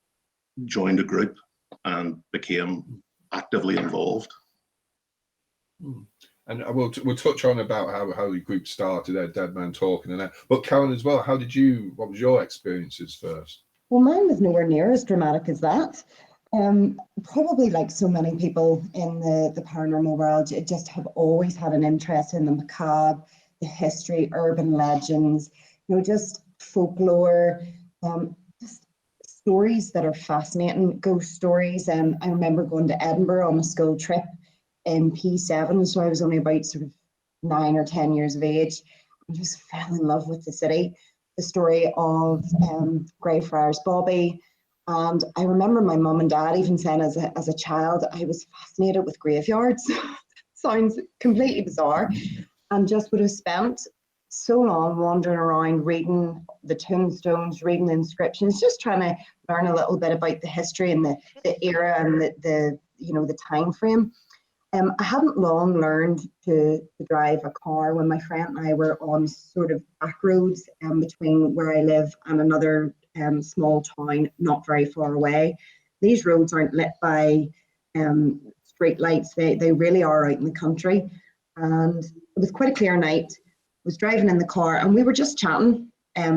joined a group and became actively involved. And we'll touch on about how the group started, Dead Man Talking and that. But Karen as well, what was your experiences first? Well, mine was nowhere near as dramatic as that. Probably like so many people in the paranormal world, I just have always had an interest in the macabre, the history, urban legends, you know, just folklore, just stories that are fascinating, ghost stories. I remember going to Edinburgh on a school trip in P7, so I was only about sort of 9 or 10 years of age. I just fell in love with the city, the story of Greyfriars Bobby. And I remember my mum and dad even saying as a child, I was fascinated with graveyards. Sounds completely bizarre. And just would have spent so long wandering around, reading the tombstones, reading the inscriptions, just trying to learn a little bit about the history and the era and the you know, the time frame. I hadn't long learned to drive a car when my friend and I were on sort of back roads between where I live and another small town not very far away. These roads aren't lit by street lights. They really are out in the country. And it was quite a clear night. I was driving in the car and we were just chatting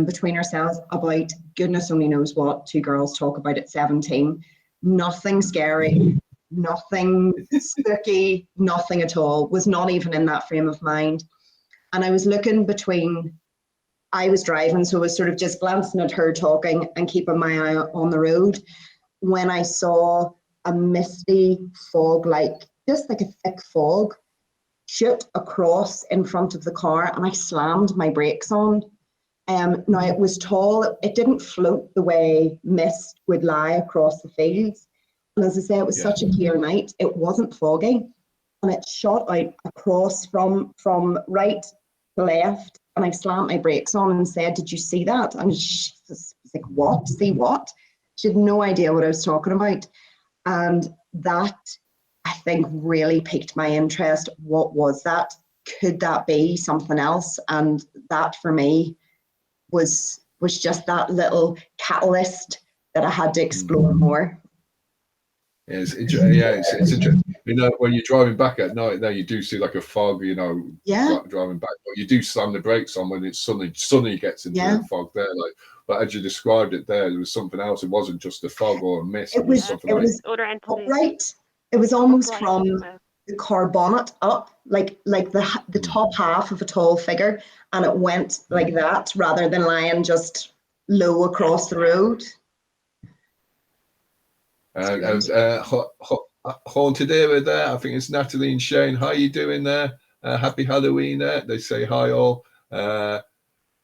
between ourselves about goodness only knows what two girls talk about at 17. Nothing scary. Nothing spooky, nothing at all, was not even in that frame of mind. And I was looking between, I was driving, so I was sort of just glancing at her talking and keeping my eye on the road when I saw a misty fog, just like a thick fog, shoot across in front of the car, and I slammed my brakes on. Now it was tall, it didn't float the way mist would lie across the fields. And as I say, it was such a clear night, it wasn't foggy, and it shot out across from right to left, and I slammed my brakes on and said, did you see that? And she was like, what? See what? She had no idea what I was talking about. And that, I think, really piqued my interest. What was that? Could that be something else? And that for me was just that little catalyst that I had to explore more. It's interesting. You know, when you're driving back at night, there you do see like a fog. You know, driving back, but you do slam the brakes on when it's suddenly gets into the fog there. Like, but as you described it, there was something else. It wasn't just a fog or a mist. It was something other entities. Right. It was almost from the car bonnet up, like the top half of a tall figure, and it went like that rather than lying just low across the road. Haunted Era there. I think it's Natalie and Shane. How you doing there? Happy Halloween there. They say hi all.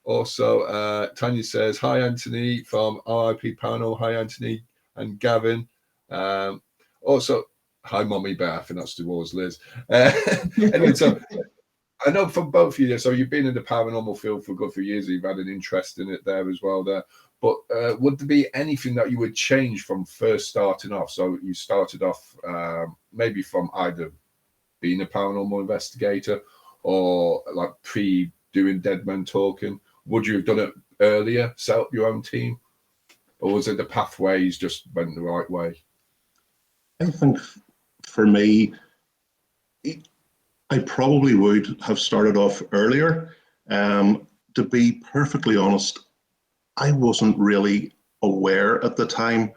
Also, Tanya says, hi, Anthony from R.I.P. Paranormal. Hi, Anthony and Gavin. Also, hi, Mommy Bear. I think that's towards Liz. Anyway, so I know from both of you, so you've been in the paranormal field for a good few years. You've had an interest in it there as well there. But would there be anything that you would change from first starting off? So you started off maybe from either being a paranormal investigator or like doing Dead Men Talking. Would you have done it earlier, set up your own team? Or was it the pathways just went the right way? I think for me, I probably would have started off earlier. To be perfectly honest, I wasn't really aware at the time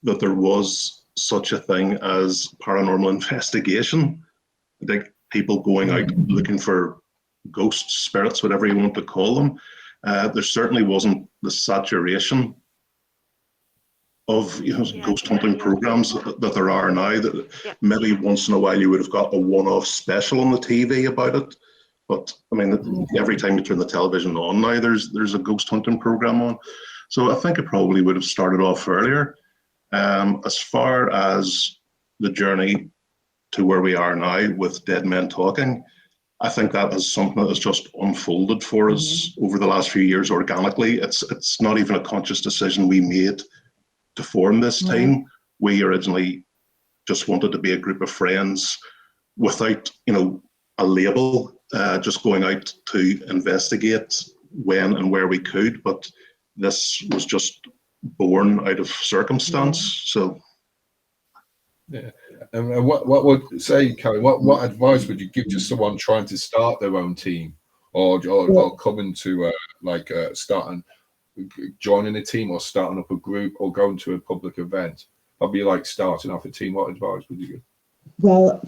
that there was such a thing as paranormal investigation. Like people going out looking for ghosts, spirits, whatever you want to call them. There certainly wasn't the saturation of ghost hunting programs that there are now. That maybe once in a while you would have got a one-off special on the TV about it, but I mean, every time you turn the television on now, there's a ghost hunting program on. So I think I probably would have started off earlier. As far as the journey to where we are now with Dead Men Talking, I think that is something that has just unfolded for us over the last few years organically. It's not even a conscious decision we made to form this team. We originally just wanted to be a group of friends without, a label, just going out to investigate when and where we could. But this was just born out of circumstance. So. Yeah, and what would say, Karen? What advice would you give to someone trying to start their own team, or coming to starting, joining a team, or starting up a group, or going to a public event? I'd be like starting off a team. What advice would you give? Well,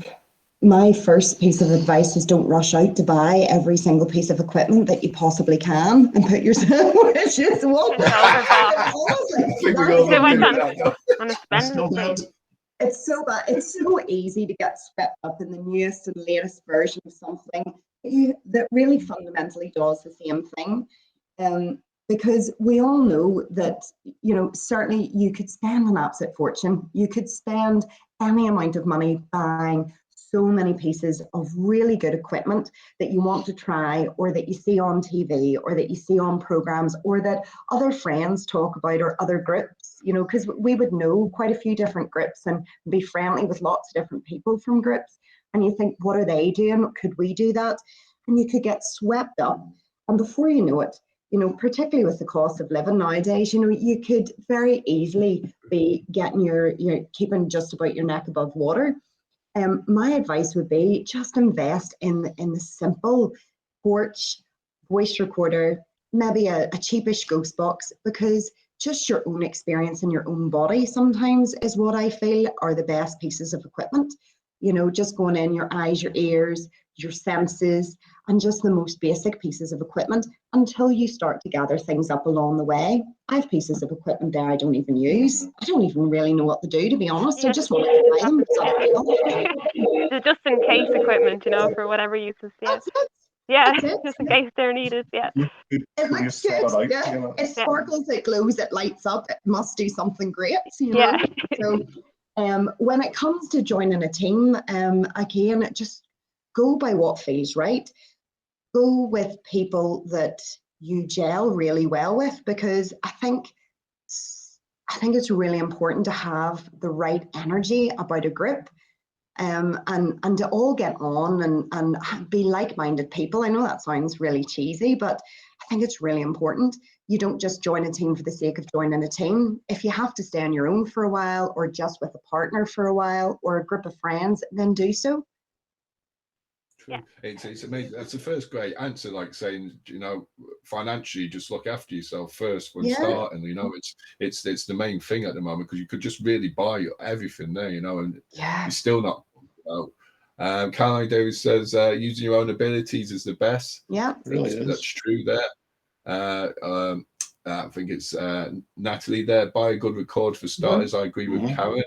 my first piece of advice is don't rush out to buy every single piece of equipment that you possibly can and put yourself, which is what It's so bad. It's so easy to get swept up in the newest and latest version of something that really fundamentally does the same thing. Because we all know that, certainly you could spend an absolute fortune. You could spend any amount of money buying so many pieces of really good equipment that you want to try, or that you see on TV, or that you see on programs, or that other friends talk about, or other groups, because we would know quite a few different groups and be friendly with lots of different people from groups. And you think, what are they doing? Could we do that? And you could get swept up. And before you know it, particularly with the cost of living nowadays, you could very easily be getting your keeping just about your neck above water. My advice would be just invest in the simple porch, voice recorder, maybe a cheapish ghost box, because just your own experience in your own body sometimes is what I feel are the best pieces of equipment. Just going in your eyes, your ears, your senses, and just the most basic pieces of equipment until you start to gather things up along the way. I have pieces of equipment there I don't even use. I don't even really know what to do, to be honest. I just want to buy them. The just in case equipment, for whatever uses. That's it. Yeah, just in case they're needed. Yeah. It looks good. Yeah. It sparkles, it glows, it lights up. It must do something great. Yeah. So when it comes to joining a team, again, just go by what feels right. Go with people that you gel really well with, because I think it's really important to have the right energy about a group, and to all get on and be like-minded people. I know that sounds really cheesy, but I think it's really important. You don't just join a team for the sake of joining a team. If you have to stay on your own for a while, or just with a partner for a while, or a group of friends, then do so. Yeah. It's amazing. That's the first great answer, like saying, financially just look after yourself first when starting. It's the main thing at the moment, because you could just really buy everything there, and you're still not Caroline Davis says using your own abilities is the best. Yeah, Really That's is. true there. I think it's Natalie there. Buy a good record for starters. I agree with Karen.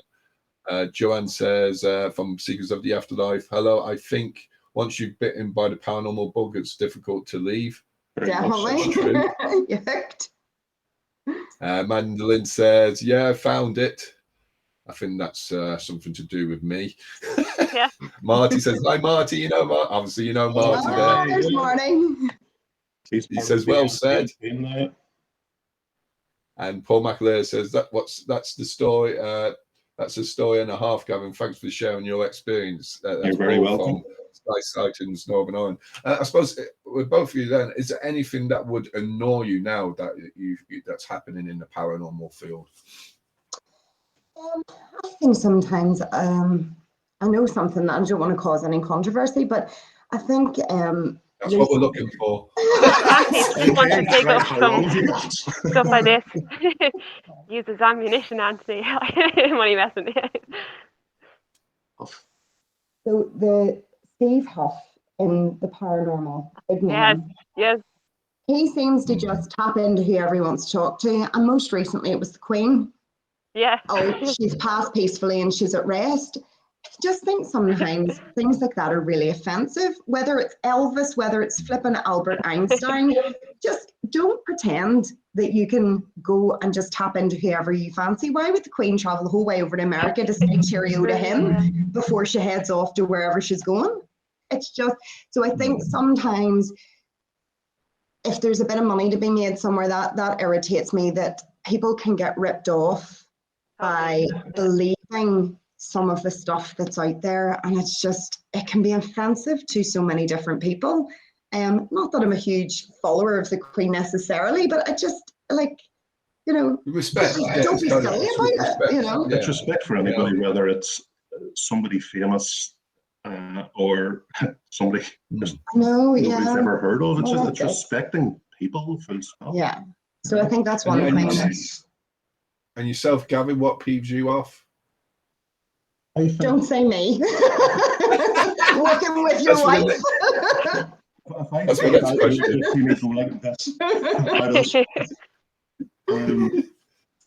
Joanne says from Seekers of the Afterlife, hello. I think once you've bitten by the paranormal bug, it's difficult to leave. definitely. True. You're hooked. Mandolin says, yeah, I found it. I think that's something to do with me. Yeah. Marty says, hi, Marty. You know, obviously, you know Marty there. There's Marty. He says, well said. And Paul McAleer says, that's the story. That's a story and a half, Gavin. Thanks for sharing your experience. You're very welcome. Sky Sightings, Northern Ireland. I suppose with both of you then, is there anything that would annoy you now that that's happening in the paranormal field? I think sometimes I know something that I don't want to cause any controversy, but I think that's what we're looking for. Anthony just wants to dig up some stuff like this. Use as ammunition, Anthony. I'm only messing. So the Steve Huff in the paranormal, big man. Yes. He seems to just tap into whoever he wants to talk to, and most recently it was the Queen. Yeah. Oh, she's passed peacefully and she's at rest. I just think sometimes things like that are really offensive, whether it's Elvis, whether it's flipping Albert Einstein. Just don't pretend that you can go and just tap into whoever you fancy. Why would the Queen travel the whole way over to America to say cheerio to him before she heads off to wherever she's going? It's just, so I think sometimes if there's a bit of money to be made somewhere, that irritates me, that people can get ripped off by believing some of the stuff that's out there, and it's just, it can be offensive to so many different people. Not that I'm a huge follower of the Queen necessarily, but I just respect. Don't be silly about it, It's respect for anybody, whether it's somebody famous or somebody nobody's ever heard of. It's respecting people. Yeah. So I think that's one thing. And yourself, Gavin, what peeves you off? Don't say me. Working with your wife. That's my next question.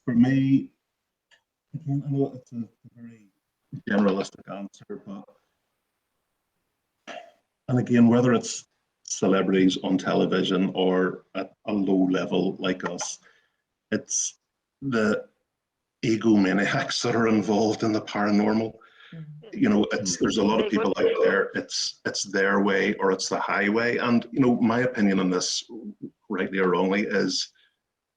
For me, again, I know it's a very generalistic answer, and again, whether it's celebrities on television or at a low level like us, it's the egomaniacs that are involved in the paranormal. There's a lot of people out there, it's their way or it's the highway. And my opinion on this, rightly or wrongly, is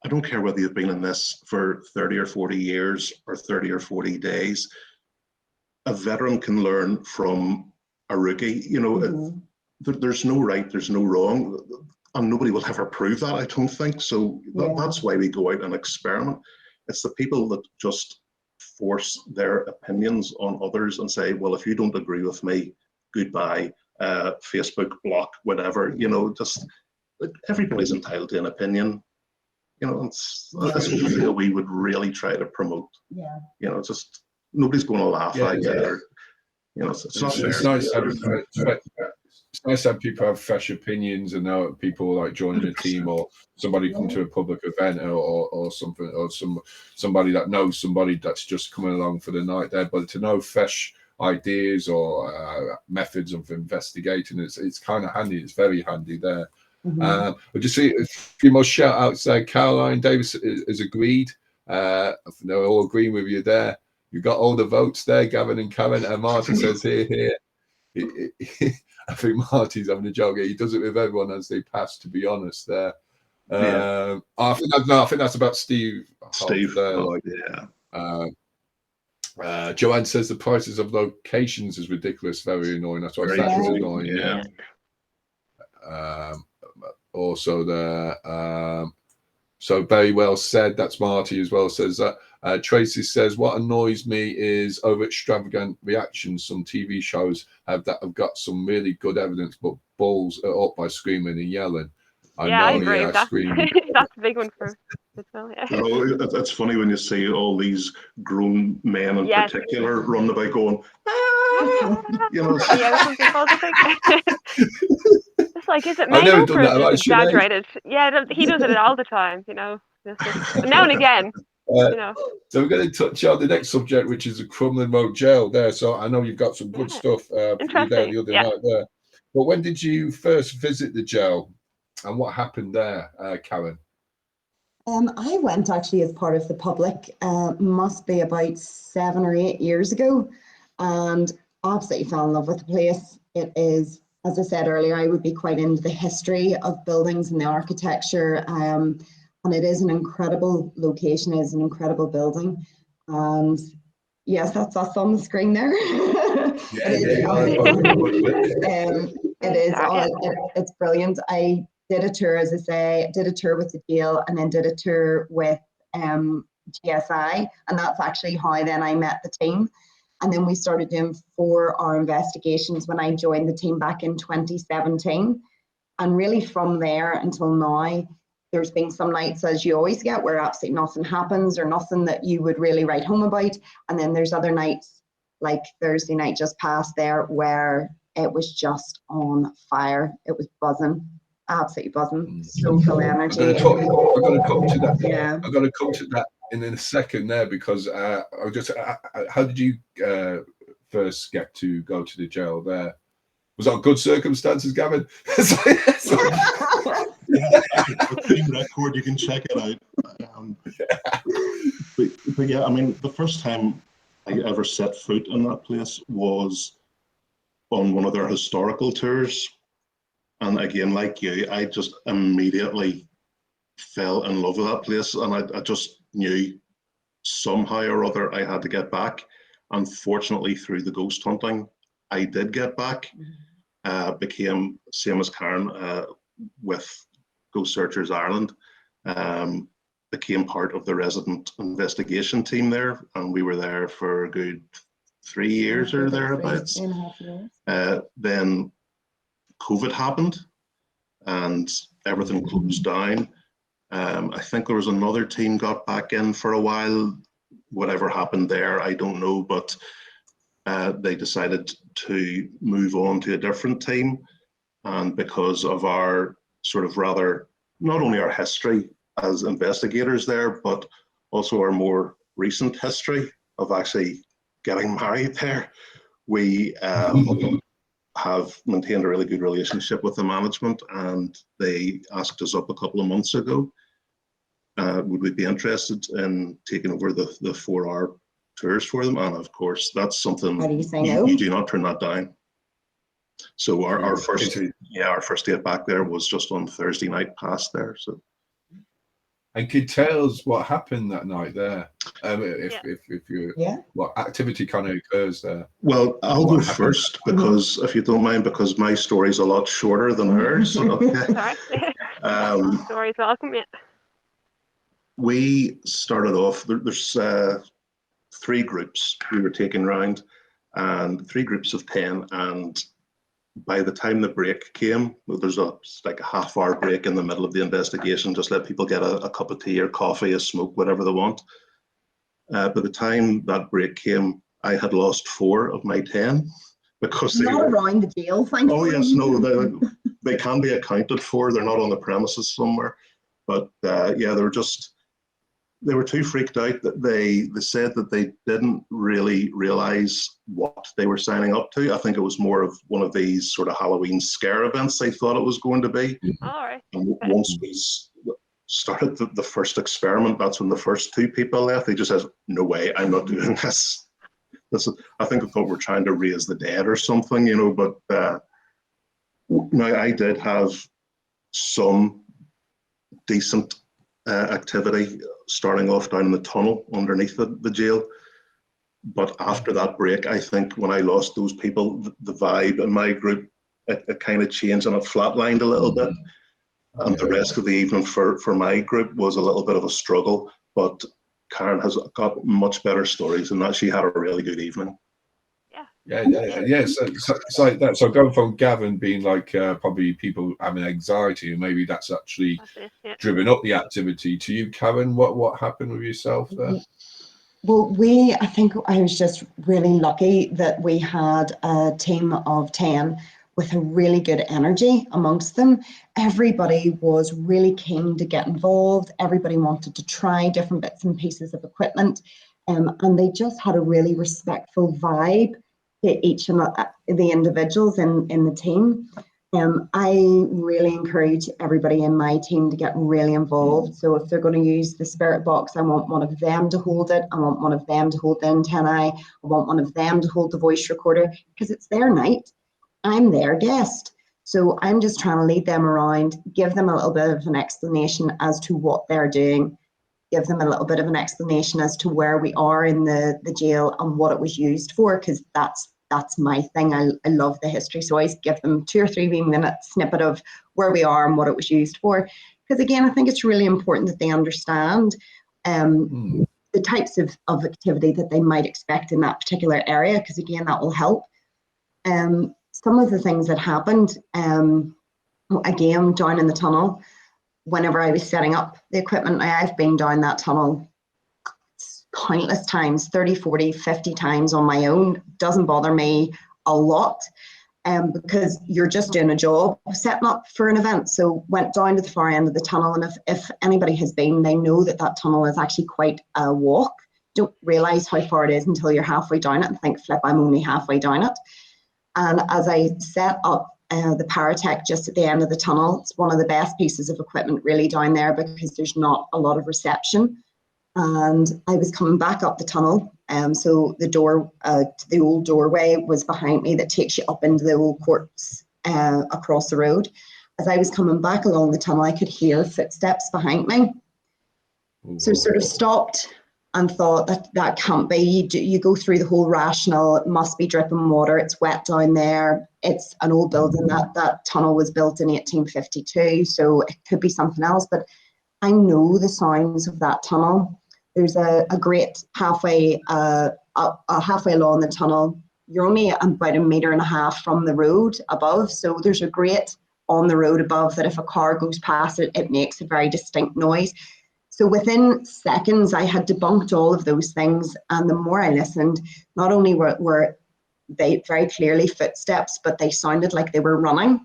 I don't care whether you've been in this for 30 or 40 years or 30 or 40 days. A veteran can learn from a rookie. There's no right, there's no wrong, and nobody will ever prove that, I don't think. So that's why we go out and experiment. It's the people that just force their opinions on others and say, well, if you don't agree with me, goodbye, Facebook, block, whatever. Just everybody's entitled to an opinion. That's what we would really try to promote. Just nobody's going to laugh at you. Or, it's not fair. It's nice to have people have fresh opinions and know people like joining a team or somebody come to a public event or something, or somebody that knows somebody that's just coming along for the night there. But to know fresh ideas or methods of investigating, it's kind of handy. It's very handy there. But just see a few more shout outs there. Caroline Davis is agreed. They're all agreeing with you there. You got all the votes there, Gavin and Karen. And Martin says here. I think Marty's having a joke. He does it with everyone as they pass, to be honest there. I think that's about Steve. Joanne says the prices of locations is ridiculous, very annoying. That's why that's annoying. Also so very well said. That's Marty as well, says that. Tracy says, what annoys me is over extravagant reactions. Some TV shows have got some really good evidence, but balls are up by screaming and yelling. I agree with that. That's a big one for Phil. It's funny when you see all these grown men in particular running about going, You know, Yeah, some people I think. It's like, is it I've made never up done or that, is it right, Sinead? exaggerated? Yeah, he does it all the time, you know. Now and again, you know. So we're going to touch on the next subject, which is the Crumlin Road Jail there. So I know you've got some good Yeah. stuff you there Interesting. the other Yeah. night there. But when did you first visit the jail and what happened there, Karen? I went actually as part of the public, must be about 7 or 8 years ago, and absolutely fell in love with the place. It is, as I said earlier, I would be quite into the history of buildings and the architecture, and it is an incredible location, it is an incredible building. And yes, that's us on the screen there. It's brilliant. I did a tour, as I say, did a tour with the jail and then did a tour with GSI, and that's actually how then I met the team. And then we started doing 4-hour investigations when I joined the team back in 2017. And really from there until now, there's been some nights, as you always get, where absolutely nothing happens or nothing that you would really write home about. And then there's other nights, like Thursday night just passed there, where it was just on fire. It was buzzing, absolutely buzzing. So full energy. I'm going to come to that. Yeah. I'm going to come to that in a second there, because how did you first get to go to the jail there? Was that good circumstances, Gavin? The team record, you can check it out. But yeah, I mean, the first time I ever set foot in that place was on one of their historical tours. And again, like you, I just immediately fell in love with that place, and I just knew somehow or other I had to get back. Unfortunately, through the ghost hunting, I did get back. Became, same as Karen, with Ghost Searchers Ireland, became part of the resident investigation team there, and we were there for a good 3 years or thereabouts. 3.5 years. Then COVID happened and everything closed down. I think there was another team got back in for a while. Whatever happened there, I don't know, but they decided to move on to a different team. And because of our sort of rather, not only our history as investigators there, but also our more recent history of actually getting married there, we have maintained a really good relationship with the management, and they asked us up a couple of months ago, would we be interested in taking over the 4-hour tours for them? And of course, that's something you do not turn that down. So our first date back there was just on Thursday night past there. So. And can you tell us what happened that night there? What activity kind of occurs there? Well, I'll go first, because if you don't mind, because my story is a lot shorter than hers. Okay. Stories welcome. Yeah. We started off. There's 3 groups we were taking round, and 3 groups of 10. And by the time the break came, there's like a half-hour break in the middle of the investigation, just let people get a cup of tea or coffee, a smoke, whatever they want. By the time that break came, I had lost 4 of my 10 because they were around the jail. Oh yes, no, they can be accounted for. They're not on the premises somewhere, but yeah, they were too freaked out that they said that they didn't really realize what they were signing up to. I think it was more of one of these sort of Halloween scare events they thought it was going to be. All right. And once we started the first experiment, that's when the first 2 people left. They just said, no way, I'm not doing this. I think they thought we're trying to raise the dead or something, you know, but now I did have some decent activity starting off down in the tunnel underneath the jail. But after that break, I think when I lost those people, the vibe in my group, it kind of changed and it flatlined a little bit. And the rest of the evening for my group was a little bit of a struggle. But Karen has got much better stories, and that she had a really good evening. Yeah. So like that. So going from Gavin being like probably people having anxiety, and maybe that's actually driven up the activity. To you, Karen, what happened with yourself there? Well, I think I was just really lucky that we had a team of 10 with a really good energy amongst them. Everybody was really keen to get involved. Everybody wanted to try different bits and pieces of equipment. And they just had a really respectful vibe to each of the individuals in the team. I really encourage everybody in my team to get really involved. So if they're going to use the spirit box, I want one of them to hold it. I want one of them to hold the antennae. I want one of them to hold the voice recorder, because it's their night. I'm their guest. So I'm just trying to lead them around, give them a little bit of an explanation as to what they're doing, give them a little bit of an explanation as to where we are in the jail and what it was used for, because that's my thing. I love the history. So I always give them 2 or 3 minute snippet of where we are and what it was used for. Because again, I think it's really important that they understand the types of activity that they might expect in that particular area, because again, that will help. Some of the things that happened, again, down in the tunnel, whenever I was setting up the equipment, I've been down that tunnel countless times, 30, 40, 50 times on my own. Doesn't bother me a lot, because you're just doing a job setting up for an event. So went down to the far end of the tunnel, and if anybody has been, they know that tunnel is actually quite a walk. Don't realise how far it is until you're halfway down it and think, flip, I'm only halfway down it. And as I set up the Paratech just at the end of the tunnel, it's one of the best pieces of equipment really down there, because there's not a lot of reception. And I was coming back up the tunnel, so the door to the old doorway was behind me that takes you up into the old courts across the road. As I was coming back along the tunnel, I could hear footsteps behind me. So sort of stopped and thought that can't be. You go through the whole rationale. It must be dripping water. It's wet down there. It's an old building. That tunnel was built in 1852, so it could be something else. But I know the sounds of that tunnel. There's a grate halfway along the tunnel. You're only about 1.5 meters from the road above, so there's a grate on the road above that if a car goes past it, it makes a very distinct noise. So within seconds, I had debunked all of those things. And the more I listened, not only were they very clearly footsteps, but they sounded like they were running.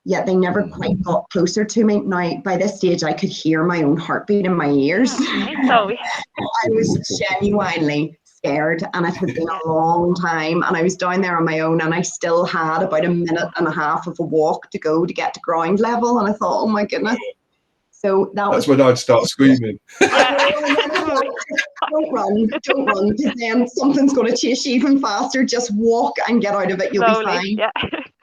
Yet they never quite got closer to me. Now, by this stage, I could hear my own heartbeat in my ears. Okay, so I was genuinely scared, and it had been a long time. And I was down there on my own, and I still had about 1.5 minutes of a walk to go to get to ground level. And I thought, oh my goodness. So that's when I'd start screaming. Don't run, because then something's going to chase you even faster. Just walk and get out of it. You'll be fine. Yeah.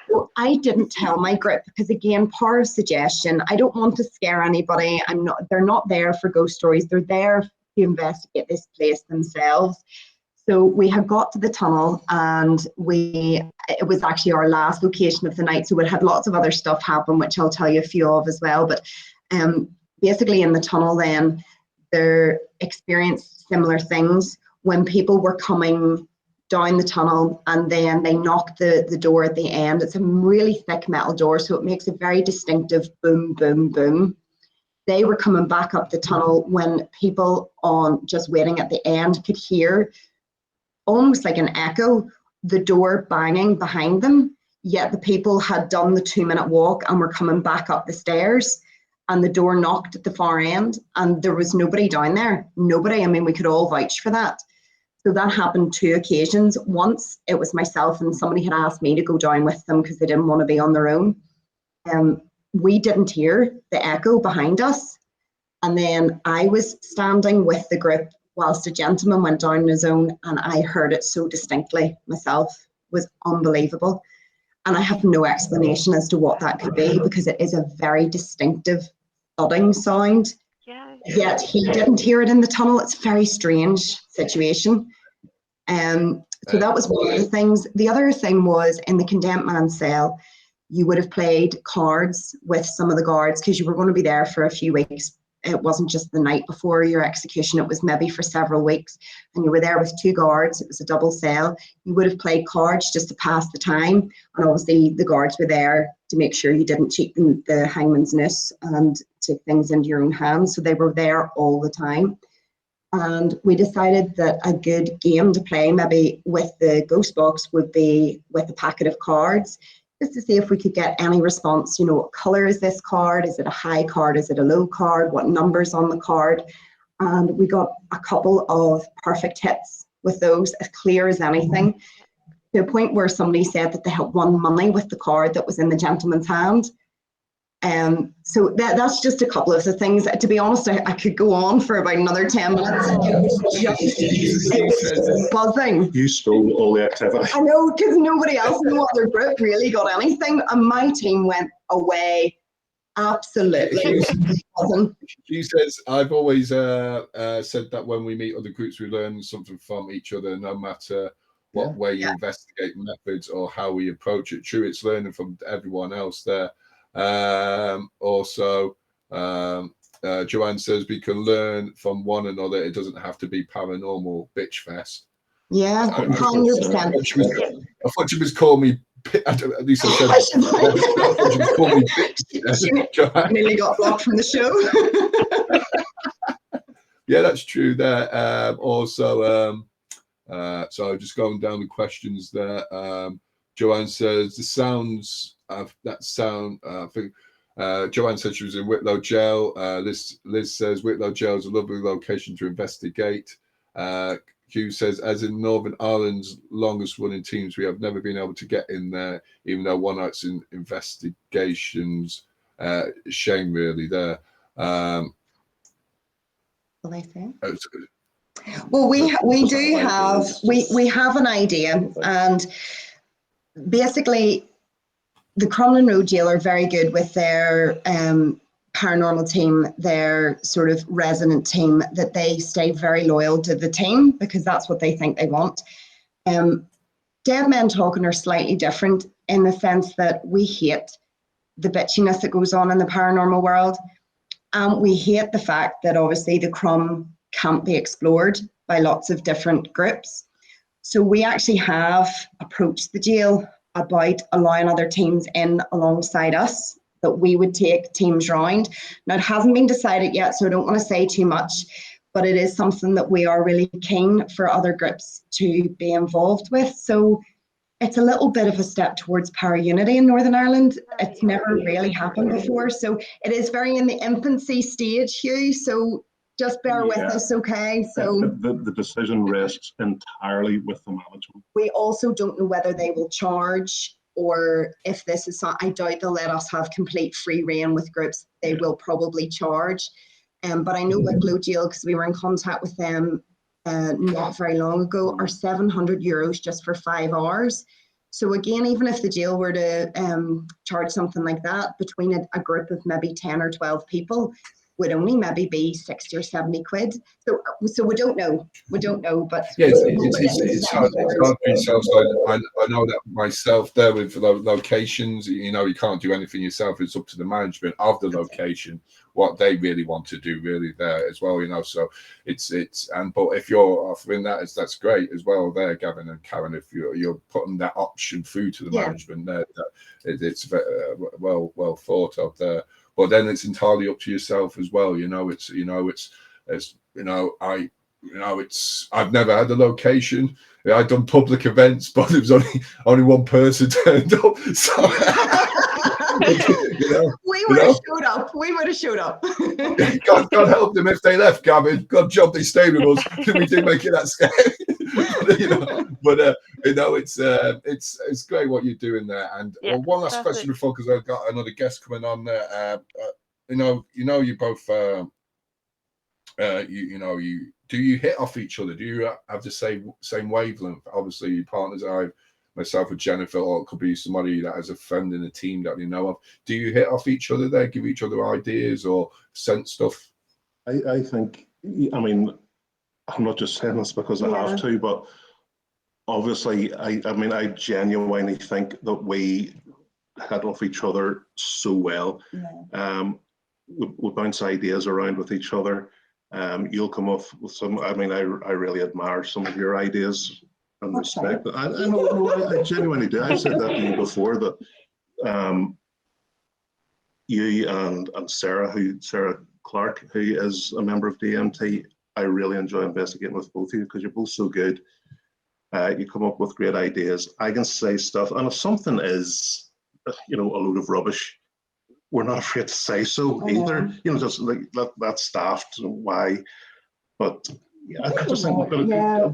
So I didn't tell my group because, again, power of suggestion. I don't want to scare anybody. They're not there for ghost stories. They're there to investigate this place themselves. So we had got to the tunnel, and it was actually our last location of the night. So it had lots of other stuff happen, which I'll tell you a few of as well. But basically in the tunnel then, they experienced similar things when people were coming down the tunnel, and then they knocked the door at the end. It's a really thick metal door, so it makes a very distinctive boom, boom, boom. They were coming back up the tunnel when people on just waiting at the end could hear almost like an echo, the door banging behind them, yet the people had done the 2-minute walk and were coming back up the stairs, and the door knocked at the far end, and there was nobody down there. Nobody. I mean, we could all vouch for that. So that happened 2 occasions. Once it was myself, and somebody had asked me to go down with them because they didn't want to be on their own. We didn't hear the echo behind us. And then I was standing with the group whilst a gentleman went down on his own, and I heard it so distinctly myself. It was unbelievable. And I have no explanation as to what that could be, because it is a very distinctive thudding sound. Yeah. Yet he didn't hear it in the tunnel. It's a very strange situation. So that was one of the things. The other thing was, in the condemned man cell, you would have played cards with some of the guards, because you were going to be there for a few weeks. It wasn't just the night before your execution, it was maybe for several weeks, and you were there with 2 guards. It was a double cell. You would have played cards just to pass the time, and obviously the guards were there to make sure you didn't cheat the hangman's noose and take things into your own hands. So they were there all the time. And we decided that a good game to play, maybe with the ghost box, would be with a packet of cards, just to see if we could get any response. You know, what color is this card? Is it a high card? Is it a low card? What number's on the card? And we got a couple of perfect hits with those, as clear as anything, to a point where somebody said that they had won money with the card that was in the gentleman's hand. So that's just a couple of the things. To be honest, I could go on for about another 10 minutes. It was buzzing. You stole all the activity. I know, because nobody else, no other group really got anything, and my team went away absolutely buzzing. She says, I've always said that when we meet other groups, we learn something from each other, no matter what way you investigate methods or how we approach it. True, it's learning from everyone else there. Also, Joanne says we can learn from one another. It doesn't have to be paranormal bitch fest. Yeah, 100%. I thought she was calling me. At least I said. I thought she was calling me bitch. She nearly got blocked from the show. Yeah, that's true. There. Also, so just going down the questions there. Joanne says the sounds. That sound, I think Joanne said she was in Whitlow Jail. Liz says Whitlow Jail is a lovely location to investigate. Hugh says, as in Northern Ireland's longest running teams, we have never been able to get in there, even though one night's in investigations. Shame, really, there. Will I say? Well, we do have, we have an idea, and basically, the Crumlin Road Jail are very good with their paranormal team, their sort of resident team, that they stay very loyal to the team because that's what they think they want. Dead Men Talking are slightly different in the sense that we hate the bitchiness that goes on in the paranormal world. We hate the fact that obviously the Crum can't be explored by lots of different groups. So we actually have approached the jail about allowing other teams in alongside us, that we would take teams round. Now, it hasn't been decided yet, so I don't want to say too much, but it is something that we are really keen for other groups to be involved with. So it's a little bit of a step towards para-unity in Northern Ireland. It's never really happened before. So it is very in the infancy stage, Hugh, so just bear with us, okay? So the decision rests entirely with the management. We also don't know whether they will charge, or if this is something, I doubt they'll let us have complete free reign with groups. They will probably charge. But I know with Blue Jail, because we were in contact with them not very long ago, are €700 just for 5 hours. So again, even if the jail were to charge something like that, between a group of maybe 10 or 12 people, would only maybe be 60 or 70 quid. So we don't know. We don't know, but yes, it's hard for yourself. So I know that myself there with locations. You know, you can't do anything yourself. It's up to the management of the location what they really want to do, really there as well. You know, so but if you're offering that, that's great as well there, Gavin and Karen. If you're putting that option through to the management there, it's well thought of there. But then it's entirely up to yourself as well. I've never had a location. I've done public events, but it was only one person turned up. So we would have showed up. We would have showed up. God help them if they left, Gavin. God job they stayed with us. We did make it that scary. It's great what you're doing there. And one last question before, because I've got another guest coming on there. You both. Do you hit off each other? Do you have the same wavelength? Obviously, your partners, myself with Jennifer, or it could be somebody that has a friend in a team that you know of. Do you hit off each other there? Give each other ideas or sense stuff? I think. I mean, I'm not just saying this because I have to, but obviously, I genuinely think that we hit off each other so well. Yeah. We bounce ideas around with each other. You'll come off with some. I really admire some of your ideas and respect. I genuinely do. I've said that to you before, that you and Sarah Clark, who is a member of DMT, I really enjoy investigating with both of you because you're both so good. You come up with great ideas. I can say stuff, and if something is, a load of rubbish, we're not afraid to say so either. Just like that's daft. Why? But yeah, I just think we've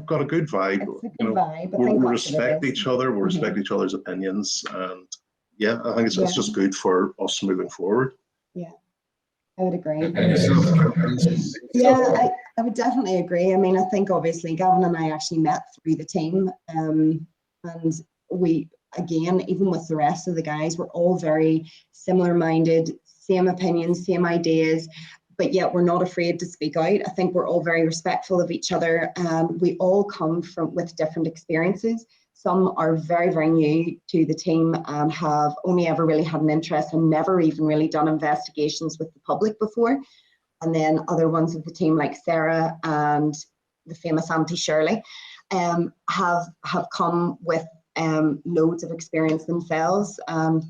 got a good vibe. It's a good vibe. We respect each other. We respect each other's opinions, and yeah, I think it's just good for us moving forward. Yeah, I would agree. And yourself, Yeah, I would definitely agree. I mean, I think obviously Gavin and I actually met through the team, and we, again, even with the rest of the guys, we're all very similar-minded, same opinions, same ideas, but yet we're not afraid to speak out. I think we're all very respectful of each other. We all come with different experiences. Some are very, very new to the team and have only ever really had an interest and never even really done investigations with the public before. And then other ones of the team, like Sarah and the famous Auntie Shirley, have come with loads of experience themselves,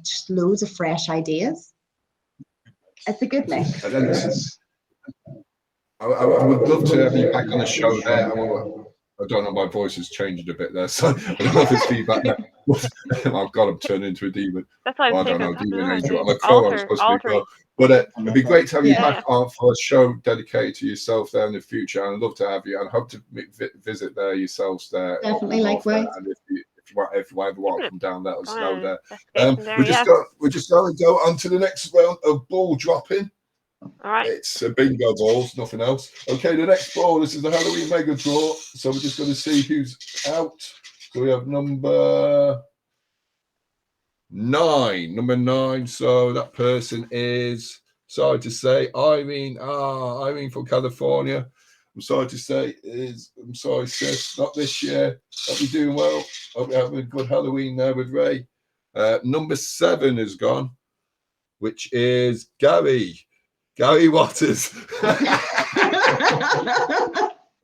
just loads of fresh ideas. It's a good mix. I would love to have you back on the show there. I don't know, my voice has changed a bit there, so I don't know if it's feedback now. Oh God, I'm turning into a demon. That's what I I'm don't thinking. know, demon angel. I'm a crow, I'm supposed to be a crow. But it'd be great to have you back on for a show dedicated to yourself there in the future. And I'd love to have you and hope to visit there yourselves there. Definitely, likewise. And if you ever want to come down, let us know there. We're just going to go on to the next round of ball dropping. All right. It's a bingo balls, nothing else. Okay, the next ball, this is the Halloween mega draw. So we're just going to see who's out. So we have number 9. Number 9. So that person is, sorry to say, Irene. Irene from California. I'm sorry to say, I'm sorry, sis, not this year. Hope you're doing well. Hope you're having a good Halloween there with Ray. Number 7 is gone, which is Gary Waters. I'm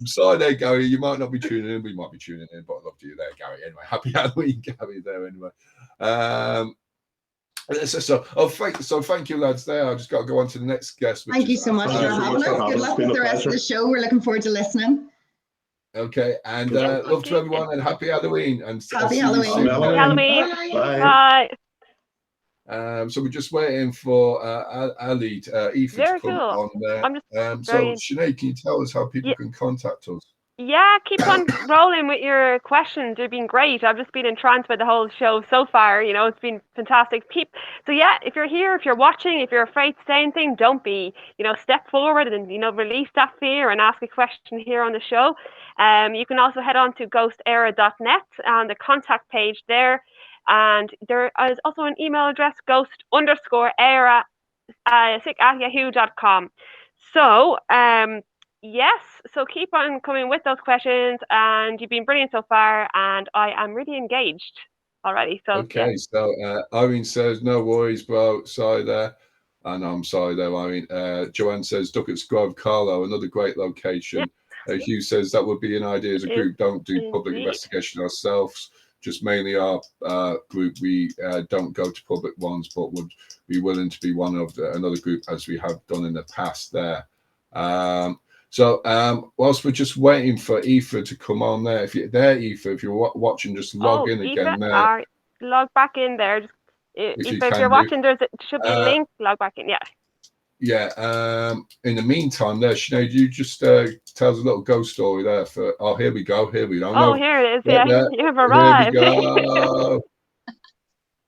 sorry there, Gary. You might not be tuning in. We might be tuning in, but I love you there, Gary. Anyway, happy Halloween, Gary, there anyway. So thank you, lads, there. I just got to go on to the next guest. Thank you so much for having us. Good luck with the rest of the show. We're looking forward to listening. Okay, and love to everyone, and happy Halloween. And happy Halloween. Happy Halloween. Bye. So we're just waiting for our lead, Aoife, to come on there. So Sinead, can you tell us how people can contact us? Yeah, keep on rolling with your questions. They've been great. I've just been entranced by the whole show so far. It's been fantastic. So yeah, if you're here, if you're watching, if you're afraid to say anything, don't be. Step forward and release that fear and ask a question here on the show. You can also head on to GhostÉire.net on the contact page there. And there is also an email address, ghost_éire@yahoo.com. So, yes, so keep on coming with those questions, and you've been brilliant so far, and I am really engaged already. So okay, so Irene says, no worries, bro. Sorry there. And I'm sorry there, Irene. Joanne says, Duckett's Grove, Carlo, another great location. Yeah. Hugh says, that would be an idea as a group. Don't do public investigation ourselves. Just mainly our group. We don't go to public ones, but would be willing to be one of another group as we have done in the past there. So whilst we're just waiting for Aoife to come on there, if you're there, Aoife, if you're watching, just log in again there. Log back in there. Just, if you're watching, there should be a link. Log back in, Yeah. In the meantime, there, Sinead, you just tell us a little ghost story there. Here we go. Oh, no, here it is. Yeah, you have arrived. Here we go.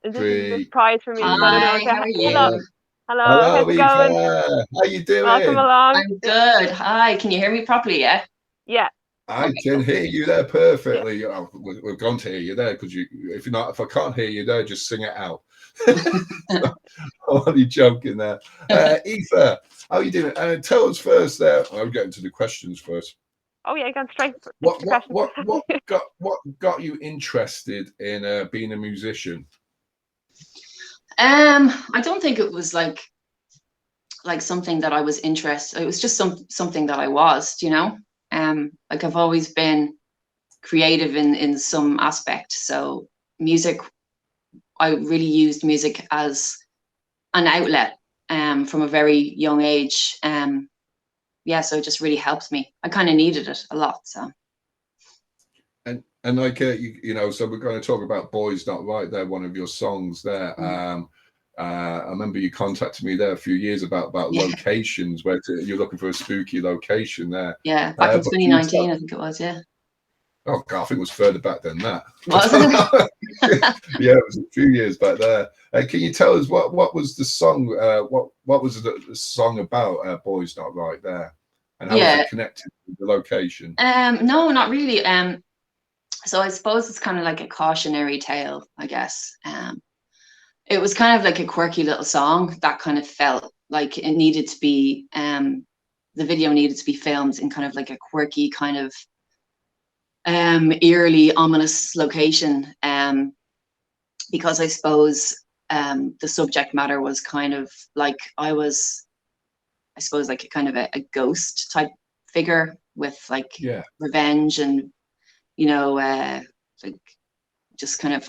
This is a prize for me. Hi, how are you? Hello, how's it going? How you doing? Welcome along. I'm good. Hi, can you hear me properly? Yeah. Yeah. I can hear you there perfectly. Yeah. Oh, we're going to hear you there because if I can't hear you there, just sing it out. I'm only joking there. Aoife, how are you doing? Tell us first there. I'm getting to the questions first. Oh yeah, going straight. What got you interested in being a musician? I don't think it was like something that I was interested. It was just something that I was, like I've always been creative in some aspect. So music, I really used music as an outlet from a very young age. yeah, so it just really helped me. I kind of needed it a lot. So. And like you know, so we're going to talk about Boys Not Right there, one of your songs there. I remember you contacted me there a few years about locations where you're looking for a spooky location there. Yeah, back in 2019, I think it was. Yeah. Oh God, I think it was further back than that. Was it? Yeah, it was a few years back there. Can you tell us what was the song? What was the song about? Boys Not Right there, and how was it connected to the location? No, not really. So I suppose it's kind of like a cautionary tale, I guess. It was kind of like a quirky little song that kind of felt like it needed to be. The video needed to be filmed in kind of like a quirky kind of eerily ominous location, because I suppose the subject matter was kind of like I suppose like a kind of a ghost type figure with like revenge and like just kind of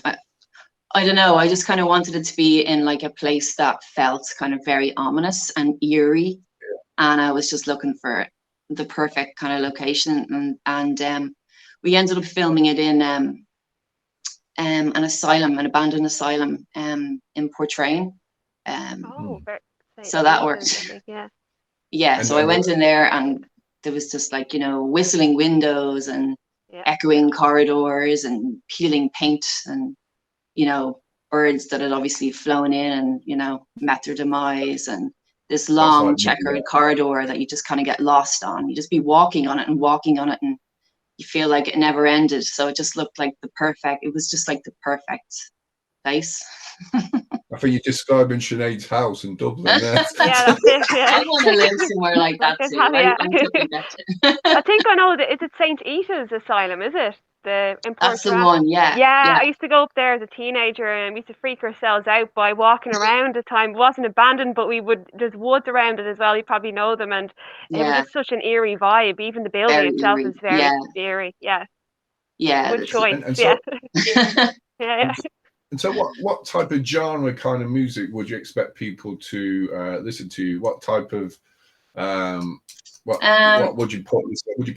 I don't know, I just kind of wanted it to be in like a place that felt kind of very ominous and eerie, and I was just looking for the perfect kind of location, and we ended up filming it in an asylum, an abandoned asylum in Portrane. So that worked. Yeah, so I went in there and there was just like, whistling windows and echoing corridors and peeling paint and, birds that had obviously flown in and, met their demise, and this long checkered corridor that you just kind of get lost on. You just be walking on it and you feel like it never ended. So it just looked like it was just like the perfect place. I think you're describing Sinead's house in Dublin there. Yeah, that's it. Yeah. I want to live somewhere like that too. I'm totally that. I think I know that. Is it St. Ita's Asylum? Is it That's the one? Yeah. Yeah. I used to go up there as a teenager, and we used to freak ourselves out by walking around. At the time, it wasn't abandoned, but there's woods around it as well. You probably know them, and it was just such an eerie vibe. Even the building itself is very eerie. Yeah. Yeah. Good choice. And so, yeah. And so what type of genre kind of music would you expect people to listen to? What type of what would you put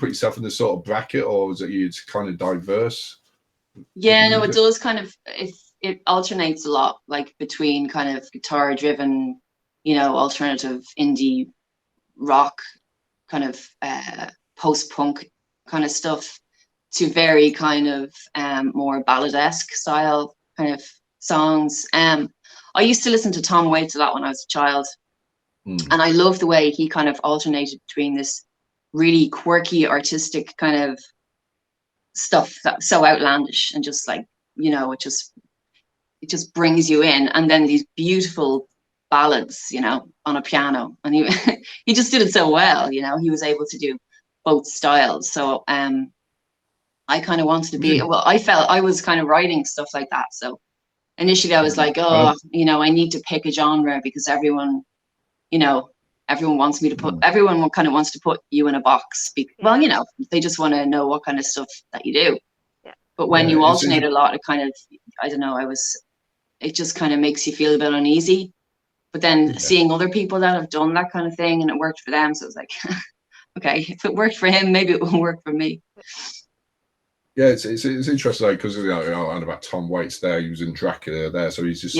yourself in the sort of bracket, or is it kind of diverse? Yeah, no, it does kind of it alternates a lot, like between kind of guitar driven, alternative indie rock kind of post-punk kind of stuff to very kind of more balladesque style kind of songs. I used to listen to Tom Waits a lot when I was a child, and I love the way he kind of alternated between this really quirky artistic kind of stuff that's so outlandish and just like, it just brings you in, and then these beautiful ballads, on a piano, and he just did it so well. He was able to do both styles. So I kind of wanted to be, I felt I was kind of writing stuff like that. So initially I was like, I need to pick a genre because everyone wants me to everyone kind of wants to put you in a box. Well, they just want to know what kind of stuff that you do. Yeah. But when you alternate a lot, it kind of, I don't know, it just kind of makes you feel a bit uneasy. But then seeing other people that have done that kind of thing and it worked for them. So it's like, okay, if it worked for him, maybe it will work for me. Yeah, it's interesting because on about Tom Waits there, he was in Dracula there, so he's just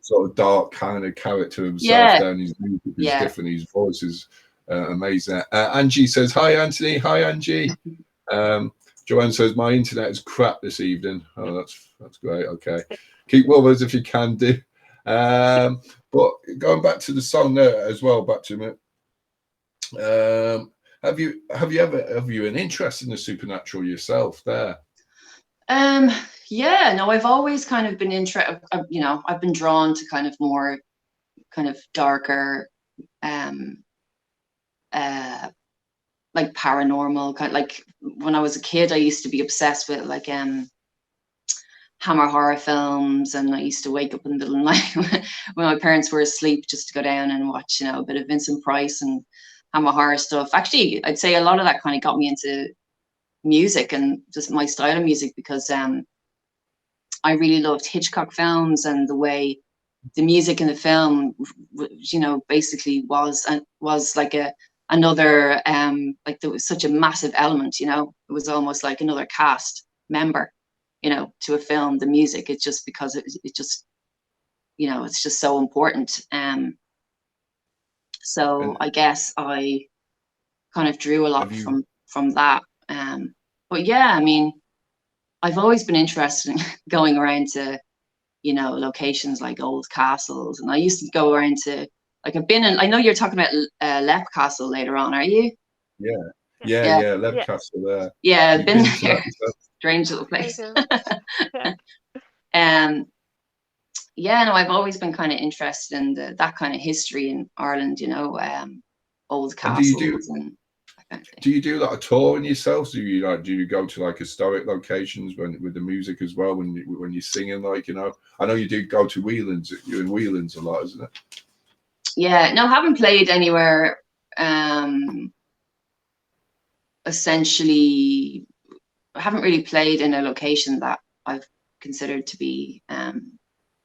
sort of dark kind of character himself there, and his music is different, his voice is amazing. Angie says, hi Anthony, hi Angie. Joanne says, my internet is crap this evening. Oh, that's great. Okay, keep with us if you can do. But going back to the song there as well, back to it. Have you an interest in the supernatural yourself there? Yeah, no, I've always kind of been interested. I've been drawn to kind of more kind of darker, like paranormal kind of, like when I was a kid, I used to be obsessed with like Hammer horror films, and I used to wake up in the middle of the night when my parents were asleep just to go down and watch, a bit of Vincent Price and Hammer horror stuff. Actually, I'd say a lot of that kind of got me into music and just my style of music, because I really loved Hitchcock films and the way the music in the film, basically was like a another, like there was such a massive element, you know, it was almost like another cast member, you know, to a film, the music. It's just because it just, you know, it's just so important. So I guess I kind of drew a lot from that. But yeah, I mean, I've always been interested in going around to, you know, locations like old castles. And I used to go around to, like, I've been in, I know you're talking about Leap Castle later on, are you? Yeah, Leap Castle there. Yeah, You've been been to there. that, Strange little place. Yeah. Yeah, no, I've always been kind of interested in that kind of history in Ireland, you know, old castles and that kind of thing. Do you do like a touring yourselves? Do you go to like historic locations with the music as well when you're singing, like, you know? I know you do go to Whelan's. You're in Whelan's a lot, isn't it? Yeah, no, haven't played anywhere. Essentially, I haven't really played in a location that I've considered to be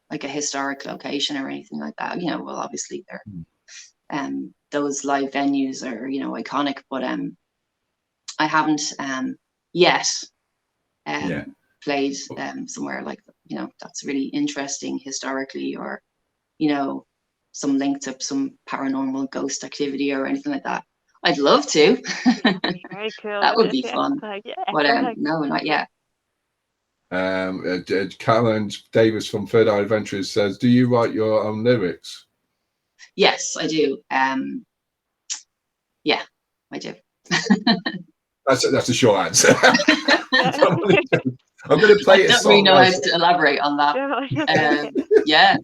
like a historic location or anything like that. You know, well, obviously they're those live venues are, you know, iconic, but I haven't yet played somewhere like, you know, that's really interesting historically, or, you know, some link to some paranormal ghost activity or anything like that. I'd love to. Very cool. That would be fun. Like, But no, not yet. Karen Davis from Third Eye Adventures says, do you write your own lyrics? Yes, I do. Yeah, I do. That's a short answer. I'm going to play I don't really know how to elaborate on that. Yeah,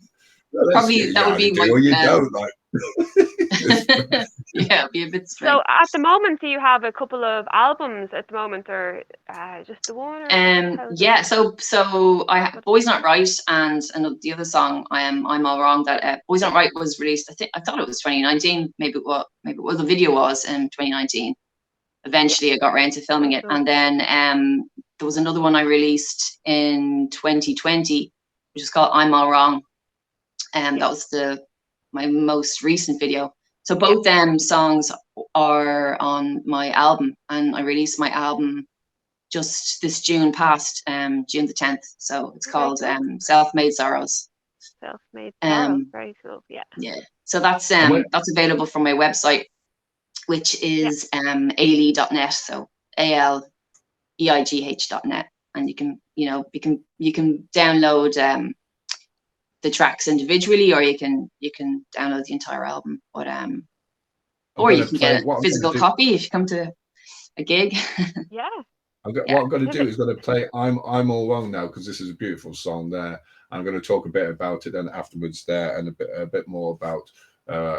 probably that would be my. Or you don't, like. Yeah, it'd be a bit strange. So at the moment, do you have a couple of albums at the moment, or just the one? Yeah, so I have Boys Not Right, and the other song, I'm All Wrong, that Boys Not Right was released, I thought it was 2019, maybe it was, the video was in 2019. Eventually I got around to filming it, and then there was another one I released in 2020, which is called I'm All Wrong, and that was my most recent video. So both them songs are on my album, and I released my album just this June past, June the 10th. So it's called Self-Made Sorrows. Self-Made Sorrows, very cool. Yeah. Yeah. So that's available from my website, which is ailey.net. So ALEIGH.net, and you can download the tracks individually, or you can download the entire album. But or you can get a physical copy if you come to a gig. Yeah. What I'm going to do is going to play I'm All Wrong now, because this is a beautiful song there. I'm going to talk a bit about it, and afterwards there, and a bit more about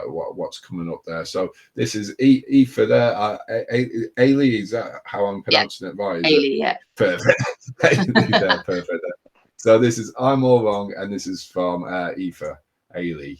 what's coming up there. So this is Aoife there. Ailey, is that how I'm pronouncing it right? Ailey, yeah. Perfect. Ailey there, perfect. So this is I'm All Wrong, and this is from Aoife, Ailey.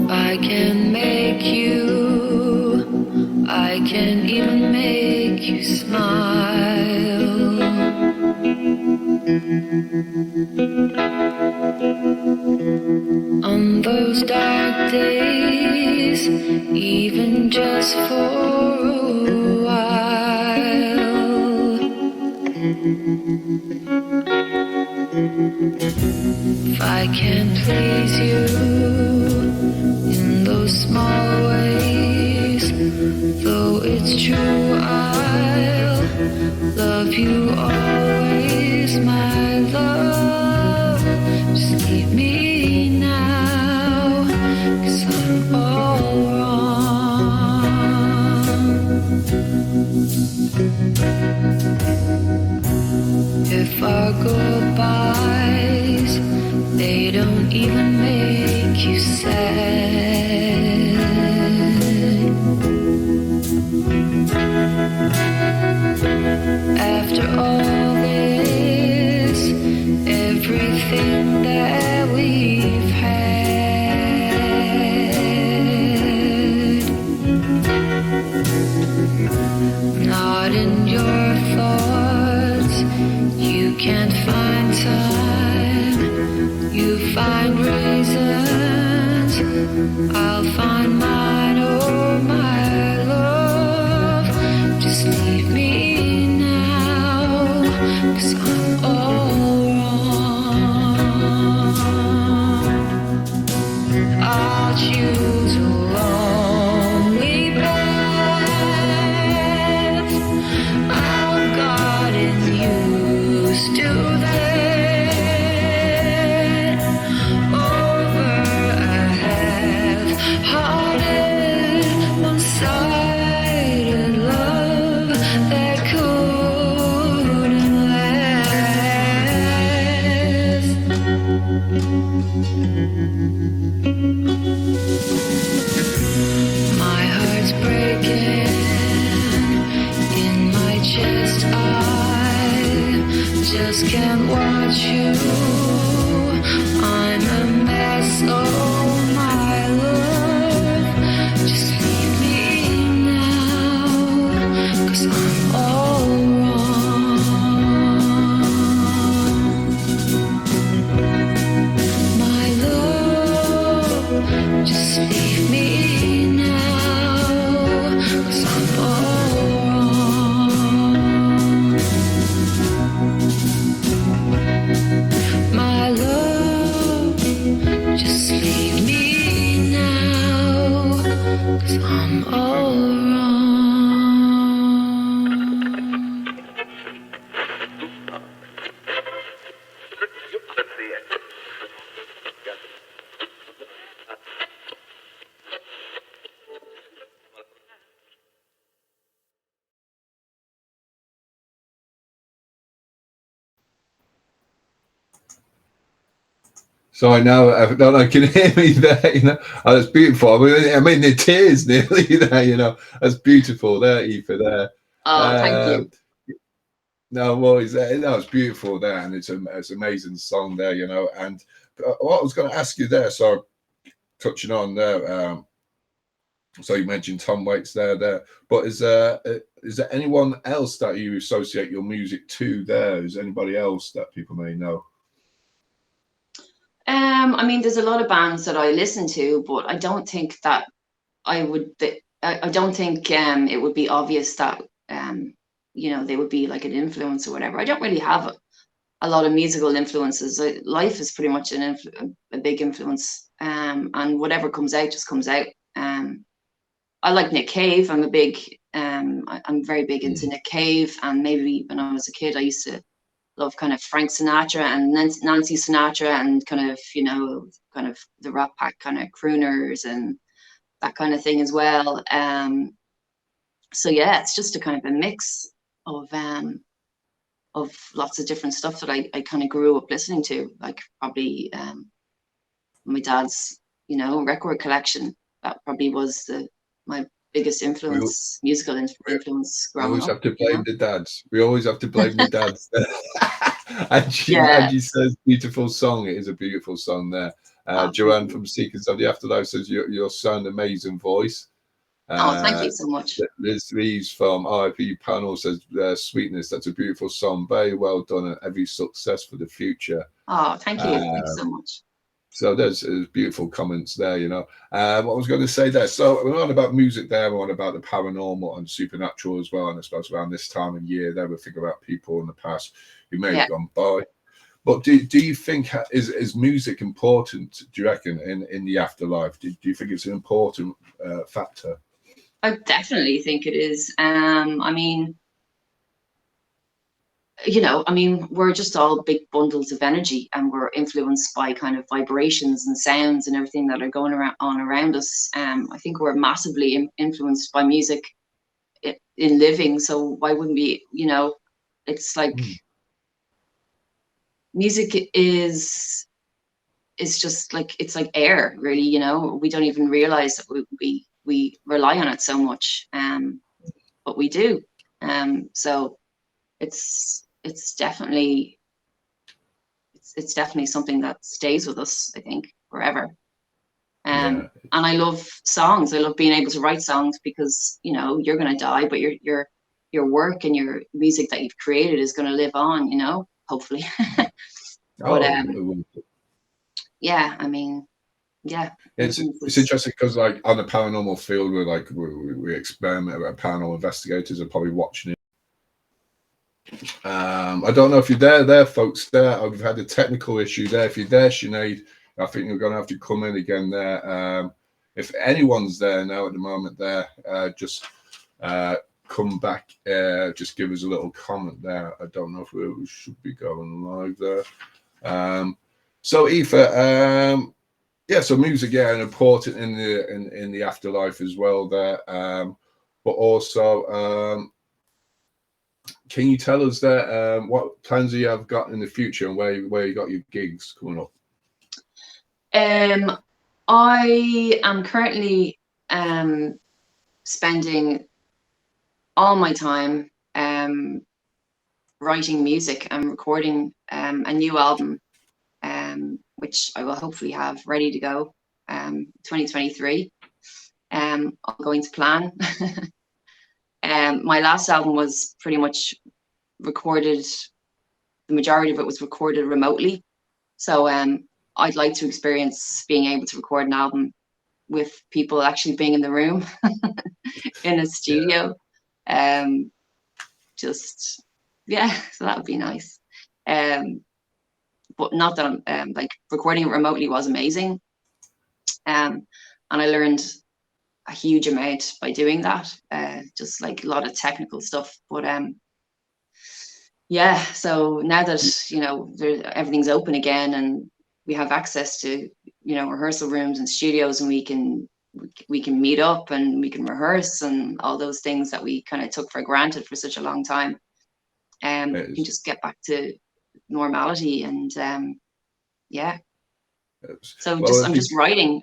I can make you, I can even make you smile. On those dark days, even just for a while. If I can please you in those small ways, though it's true I'll love you always, my love. Just leave me now, 'cause I'm all wrong. even make you sad. After all this, everything that we've had, not in your thoughts, you can't find time, you find reasons, I'll find mine, oh my love, just leave me now, 'cause I'm all wrong. I'll choose a lonely path, I'm guarding used to that, over a half-hearted, one-sided love that couldn't last. My heart's breaking in my chest, I just can't watch you, I'm a mess, oh my love, just leave me now, 'cause I'm all wrong. My love, just leave me now, 'cause I'm all wrong. My love, just leave me now, 'cause I'm all wrong. So I know, I don't know, can you hear me there? You know, oh, that's beautiful. I'm in the tears nearly there, you know. That's beautiful there, Aoife, there. Oh, thank you. No, well, it's beautiful there, and it's an amazing song there, you know. And what I was going to ask you there, so touching on there, so you mentioned Tom Waits there, but is there anyone else that you associate your music to there? Is anybody else that people may know? I mean, there's a lot of bands that I listen to, but I don't think that I would. I don't think it would be obvious that you know, they would be like an influence or whatever. I don't really have a lot of musical influences. Life is pretty much a big influence, and whatever comes out just comes out. I like Nick Cave. I'm very big into Nick Cave, and maybe when I was a kid, I used to love kind of Frank Sinatra and Nancy Sinatra, and kind of, you know, kind of the Rat Pack kind of crooners and that kind of thing as well. So yeah, it's just a kind of a mix of lots of different stuff that I kind of grew up listening to, like probably my dad's, you know, record collection. That probably was my biggest influence, musical influence growing up. We always have to blame, you know? the dads. We always have to blame the dads. Angie says, beautiful song. It is a beautiful song there. Joanne from Seekers of the Afterlife says, your son, amazing voice. Thank you so much. Liz Reeves from R.I.P panel says, Sweetness, that's a beautiful song. Very well done, and every success for the future. Oh, thank you. Thank you so much. So there's beautiful comments there, you know. What I was going to say there, so we're on about music there, we're on about the paranormal and supernatural as well, and I suppose around this time of year there, we're thinking about people in the past who may have gone by. But do you think, is music important, do you reckon, in the afterlife? Do you think it's an important factor? I definitely think it is. I mean, you know, I mean, we're just all big bundles of energy, and we're influenced by kind of vibrations and sounds and everything that are going on around us. I think we're massively influenced by music in living. So why wouldn't we, you know, it's like music is is just like, it's like air, really, you know. We don't even realize that we rely on it so much, but we do. So it's definitely something that stays with us, I think, forever. And I love songs. I love being able to write songs, because, you know, you're going to die, but your work and your music that you've created is going to live on, you know, hopefully. But yeah, I mean, yeah. It's interesting because, like, on the paranormal field, we experiment with paranormal investigators are probably watching it. I don't know if you're there, folks. I've had a technical issue there. If you're there, Sinead, I think you're going to have to come in again there. If anyone's there now at the moment, there, just come back. Just give us a little comment there. I don't know if we should be going live there. So Aoife, yeah, so music, yeah, and important in the afterlife as well there. But also, can you tell us that what plans you have got in the future, and where you got your gigs coming up? I am currently spending all my time writing music and recording a new album, which I will hopefully have ready to go 2023. I'm going to plan. My last album was pretty much recorded, the majority of it was recorded remotely. So I'd like to experience being able to record an album with people actually being in the room in a studio. Just, yeah, so that would be nice. But not that I'm like, recording it remotely was amazing. And I learned a huge amount by doing that, just like a lot of technical stuff. But yeah, so now that, you know, everything's open again and we have access to, you know, rehearsal rooms and studios, and we can meet up and we can rehearse and all those things that we kind of took for granted for such a long time. We can just get back to normality, and yeah. So I'm just writing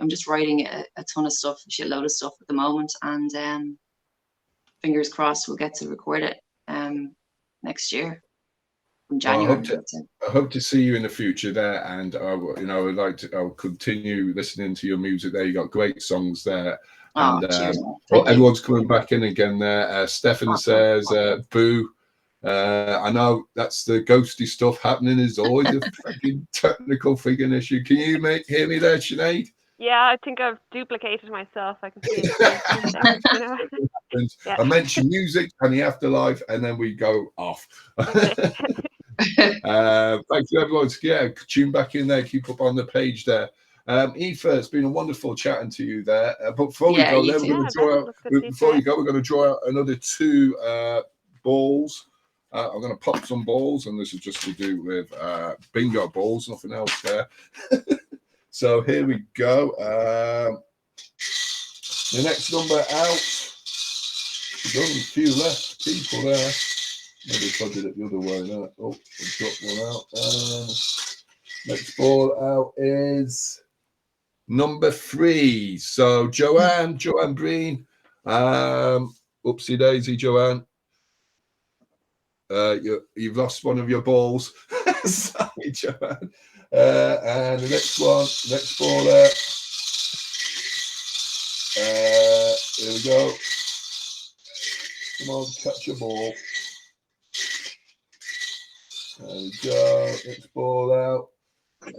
a ton of stuff, a shitload of stuff at the moment, and fingers crossed we'll get to record it next year in January. Well, I hope to see you in the future there, and you know, I'll continue listening to your music there. You got great songs there. And cheers, well, everyone's coming back in again there. Stefan says, boo. I know that's the ghosty stuff happening. Is always a fucking technical freaking issue. Can you hear me there, Sinead? Yeah, I think I've duplicated myself. I can see it there, you know? Yeah. I mentioned music and the afterlife, and then we go off. Thank you, everyone. Yeah, tune back in there. Keep up on the page there. Aoife, it's been a wonderful chatting to you there. But before we go, there, we're going to draw out. Before you go, we're going to draw out another 2 balls. I'm going to pop some balls, and this is just to do with bingo balls, nothing else there. So here we go. The next number out. There's only a few left people there. Maybe if I did it the other way. No. Oh, I dropped one out. Next ball out is number 3. So Joanne Breen. Oopsie daisy, Joanne. You've lost one of your balls. Sorry, Joanne. And the next ball there. Here we go. Come on, catch a ball. There we go. Next ball out.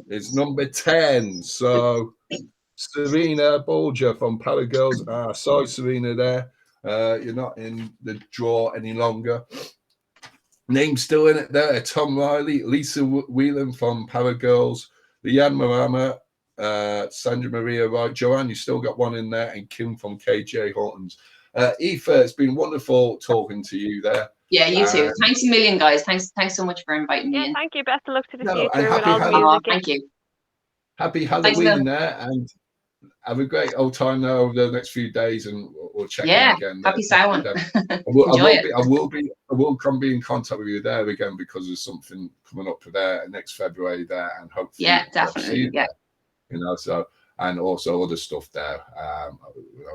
It's number 10. So Serena Bolger from Paragirls. Sorry, Serena there. You're not in the draw any longer. Name still in it there. Tom Riley, Lisa Whelan from Paragirls, Leanne Marama, Sandra Maria Wright, Joanne, you still got one in there, and Kim from KJ Hortons. Aoife, it's been wonderful talking to you there. Yeah, you too. Thanks a million, guys. Thanks so much for inviting me in. Thank you. Best of luck to the future with all the music. Thank you. Happy Halloween there, and have a great old time now over the next few days, and we'll check in again. Happy Samhain. I will be in contact with you there again, because there's something coming up there next February there, and hopefully definitely. you know. So, and also other stuff there.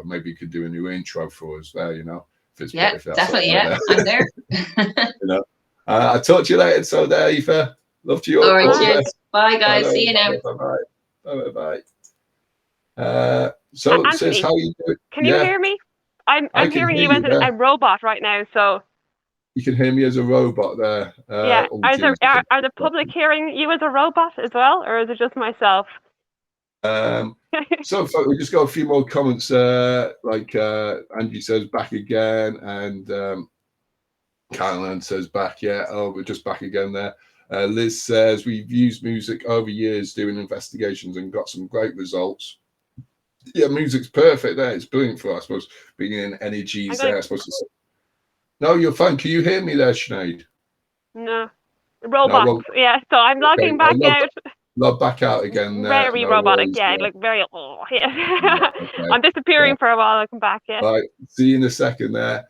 Maybe you could do a new intro for us there, you know. If that's definitely. Yeah, I'm there. You know, I'll talk to you later. So there, Aoife. Love to you. All right, cheers. Bye, guys. See you now. Bye. So, Anthony, sis, how you doing? Can you hear me? I'm hearing you as a robot right now. So you can hear me as a robot there. Yeah. Are the public hearing you as a robot as well, or is it just myself? So we just got a few more comments. Like Angie says, back again, and Caroline says back. Yeah. Oh, we're just back again there. Liz says we've used music over years doing investigations and got some great results. Yeah, music's perfect there. It's brilliant for us. I suppose being in energies there. I suppose. No, you're fine. Can you hear me there, Sinead? No. Robots. No, well, yeah. So I'm logging back out. Log back out again. Very robotic. Yeah. Like very. Oh, yeah. Okay. I'm disappearing for a while. I'll come back. Yeah. All right. See you in a second there.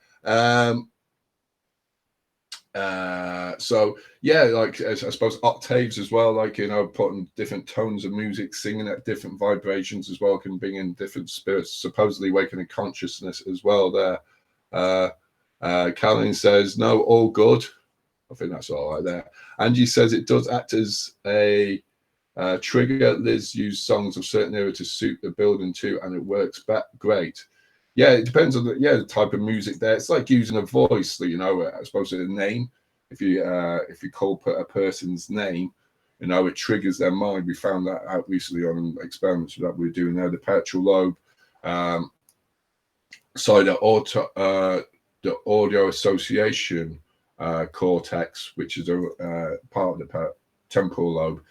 So yeah, like I suppose octaves as well, like, you know, putting different tones of music, singing at different vibrations as well, can bring in different spirits, supposedly waking a consciousness as well there. Caroline says no, all good. I think that's all right there. Angie says it does act as a trigger. Liz used songs of certain era to suit the building too, and it works back great. Yeah, it depends on the type of music there. It's like using a voice, you know, I suppose a name. If you call a person's name, you know, it triggers their mind. We found that out recently on experiments that we're doing there. The parietal lobe, the audio association cortex, which is a part of the temporal lobe.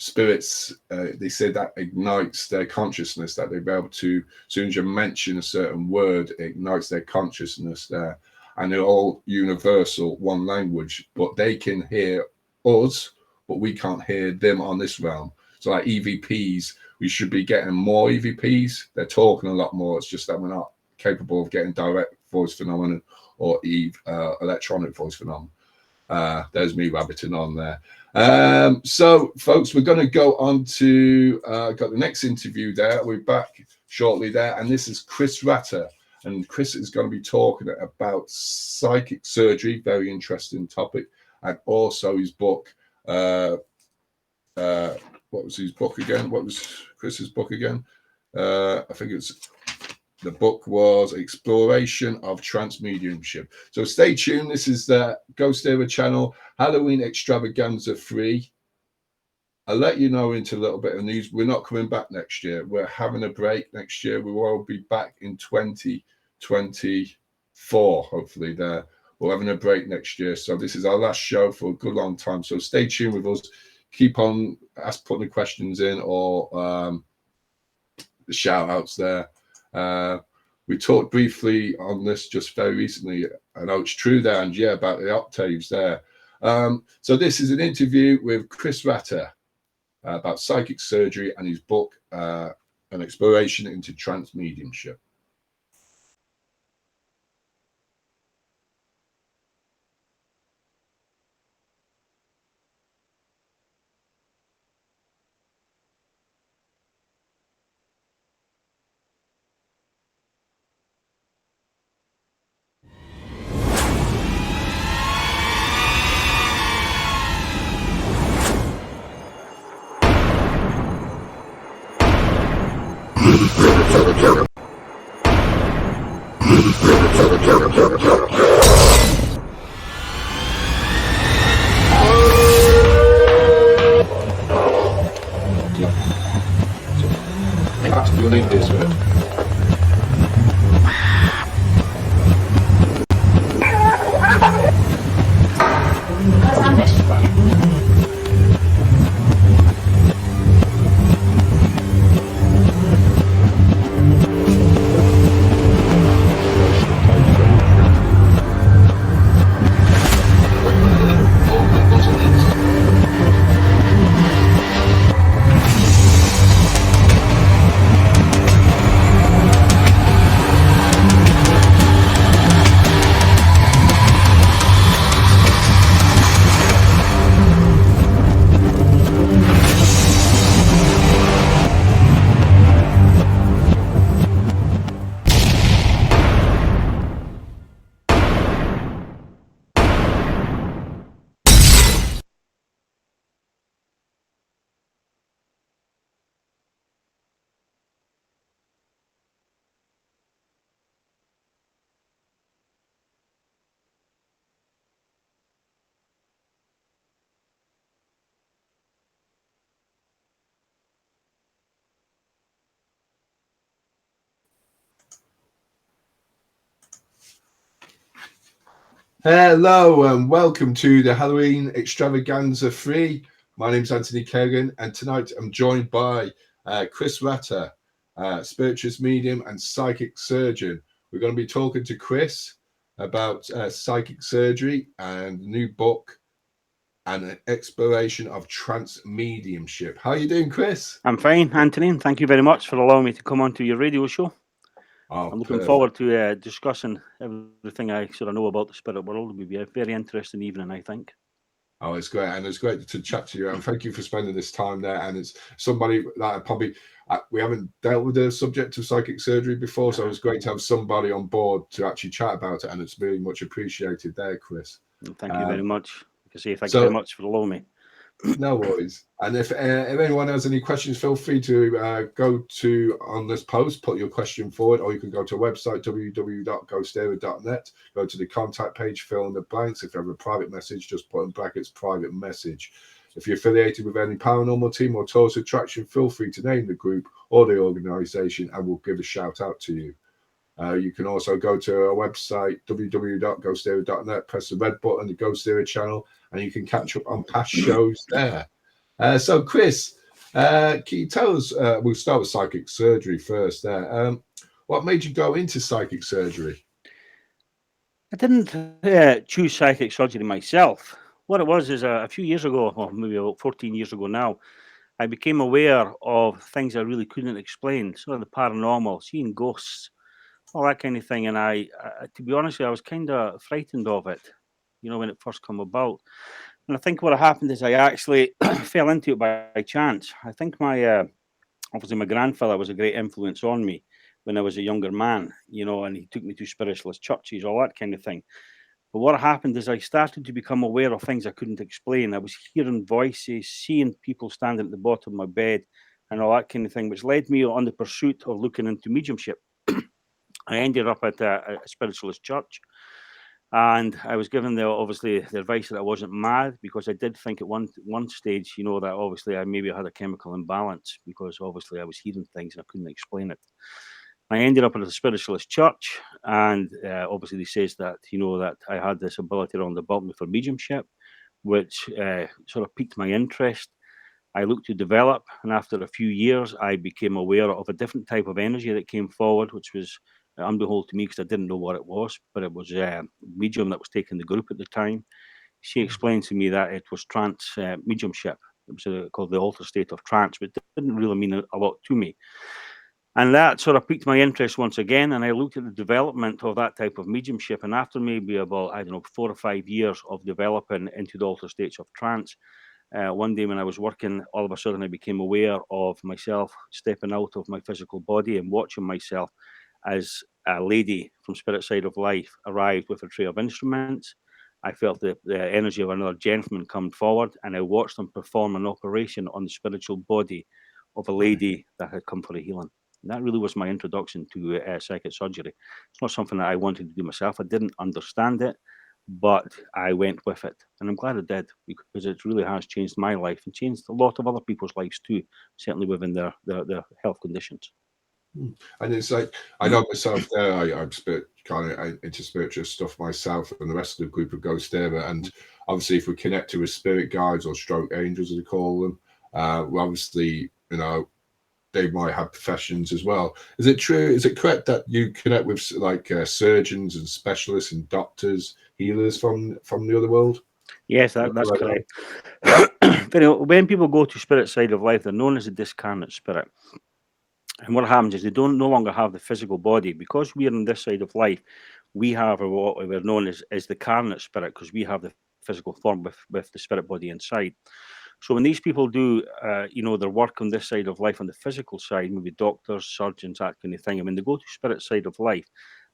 Spirits, they say that ignites their consciousness, that they'll be able to, as soon as you mention a certain word, it ignites their consciousness there. And they're all universal, one language, but they can hear us, but we can't hear them on this realm. So like EVPs, we should be getting more EVPs. They're talking a lot more. It's just that we're not capable of getting direct voice phenomenon or electronic voice phenomenon. There's me rabbiting on there. So folks, we're going to go on to got the next interview there. We're back shortly there, and this is Chris Ratter, and Chris is going to be talking about psychic surgery, very interesting topic, and also his book. What was his book again? What was Chris's book again? I think the book was Exploration of Trance Mediumship. So stay tuned. This is the GhostÉire Channel, Halloween Extravaganza 3. I'll let you know into a little bit of news. We're not coming back next year. We're having a break next year. We will be back in 2024, hopefully there. We're having a break next year. So this is our last show for a good long time. So stay tuned with us. Keep on putting the questions in, or the shout outs there. We talked briefly on this just very recently. I know it's true there, and yeah, about the octaves there. So this is an interview with Chris Ratter about psychic surgery and his book, An Exploration into Trance Mediumship. Hello and welcome to the Halloween Extravaganza 3. My name's Anthony Kerrigan, and tonight I'm joined by Chris Ratter, spiritualist medium and psychic surgeon. We're going to be talking to Chris about psychic surgery and a new book and an exploration of trance mediumship. How are you doing, Chris? I'm fine, Anthony, and thank you very much for allowing me to come onto your radio show. Oh, I'm looking perfect. forward to discussing everything I sort of know about the spirit world. It will be a very interesting evening, I think. Oh, it's great, and it's great to chat to you, and thank you for spending this time there. And it's somebody that we haven't dealt with the subject of psychic surgery before, so it's great to have somebody on board to actually chat about it, and it's very much appreciated there, Chris. And thank you very much. Like I say, thank you so- very much for allowing me. No worries. And if anyone has any questions, feel free to go to on this post, put your question forward, or you can go to our website, www.GhostÉire.net, go to the contact page, fill in the blanks. If you have a private message, just put in brackets private message. If you're affiliated with any paranormal team or tourist attraction, feel free to name the group or the organization, and we'll give a shout out to you. You can also go to our website, www.GhostÉire.net, press the red button, the GhostÉire channel, and you can catch up on past shows there. So, Chris, can you tell us, we'll start with psychic surgery first there. What made you go into psychic surgery? I didn't choose psychic surgery myself. What it was is a few years ago, or maybe about 14 years ago now, I became aware of things I really couldn't explain, sort of the paranormal, seeing ghosts, all that kind of thing. And I to be honest with you, I was kind of frightened of it, when it first came about. And I think what happened is I actually fell into it by chance. I think obviously my grandfather was a great influence on me when I was a younger man, and he took me to spiritualist churches, all that kind of thing. But what happened is I started to become aware of things I couldn't explain. I was hearing voices, seeing people standing at the bottom of my bed, and all that kind of thing, which led me on the pursuit of looking into mediumship. I ended up at a spiritualist church, and I was given obviously the advice that I wasn't mad, because I did think at one stage, that obviously I maybe had a chemical imbalance, because obviously I was hearing things and I couldn't explain it. I ended up at a spiritualist church, and obviously they says that that I had this ability around the bottom for mediumship, which sort of piqued my interest. I looked to develop, and after a few years, I became aware of a different type of energy that came forward, which was unbehold to me, because I didn't know what it was, but it was a medium that was taking the group at the time. She explained to me that it was trance mediumship. It was called the altered state of trance, but it didn't really mean a lot to me. And that sort of piqued my interest once again, and I looked at the development of that type of mediumship. And after maybe about, 4 or 5 years of developing into the altered states of trance, one day when I was working, all of a sudden I became aware of myself stepping out of my physical body and watching myself as a lady from Spirit Side of Life arrived with a tray of instruments. I felt the energy of another gentleman come forward, and I watched them perform an operation on the spiritual body of a lady that had come for a healing. And that really was my introduction to psychic surgery. It's not something that I wanted to do myself. I didn't understand it, but I went with it. And I'm glad I did, because it really has changed my life and changed a lot of other people's lives too, certainly within their health conditions. And it's like, I know myself there, I'm kind of into spiritual stuff myself, and the rest of the group of GhostÉire. And obviously, if we connect to with spirit guides or stroke angels, as we call them, well, obviously, they might have professions as well. Is it true? Is it correct that you connect with surgeons and specialists and doctors, healers from the other world? Yes, that's correct. When people go to Spirit Side of Life, they're known as a discarnate spirit. And what happens is they no longer have the physical body. Because we're on this side of life, we have what we're known as the carnate spirit, because we have the physical form with the spirit body inside. So when these people do, their work on this side of life, on the physical side, maybe doctors, surgeons, that kind of thing, and when they go to Spirit Side of Life,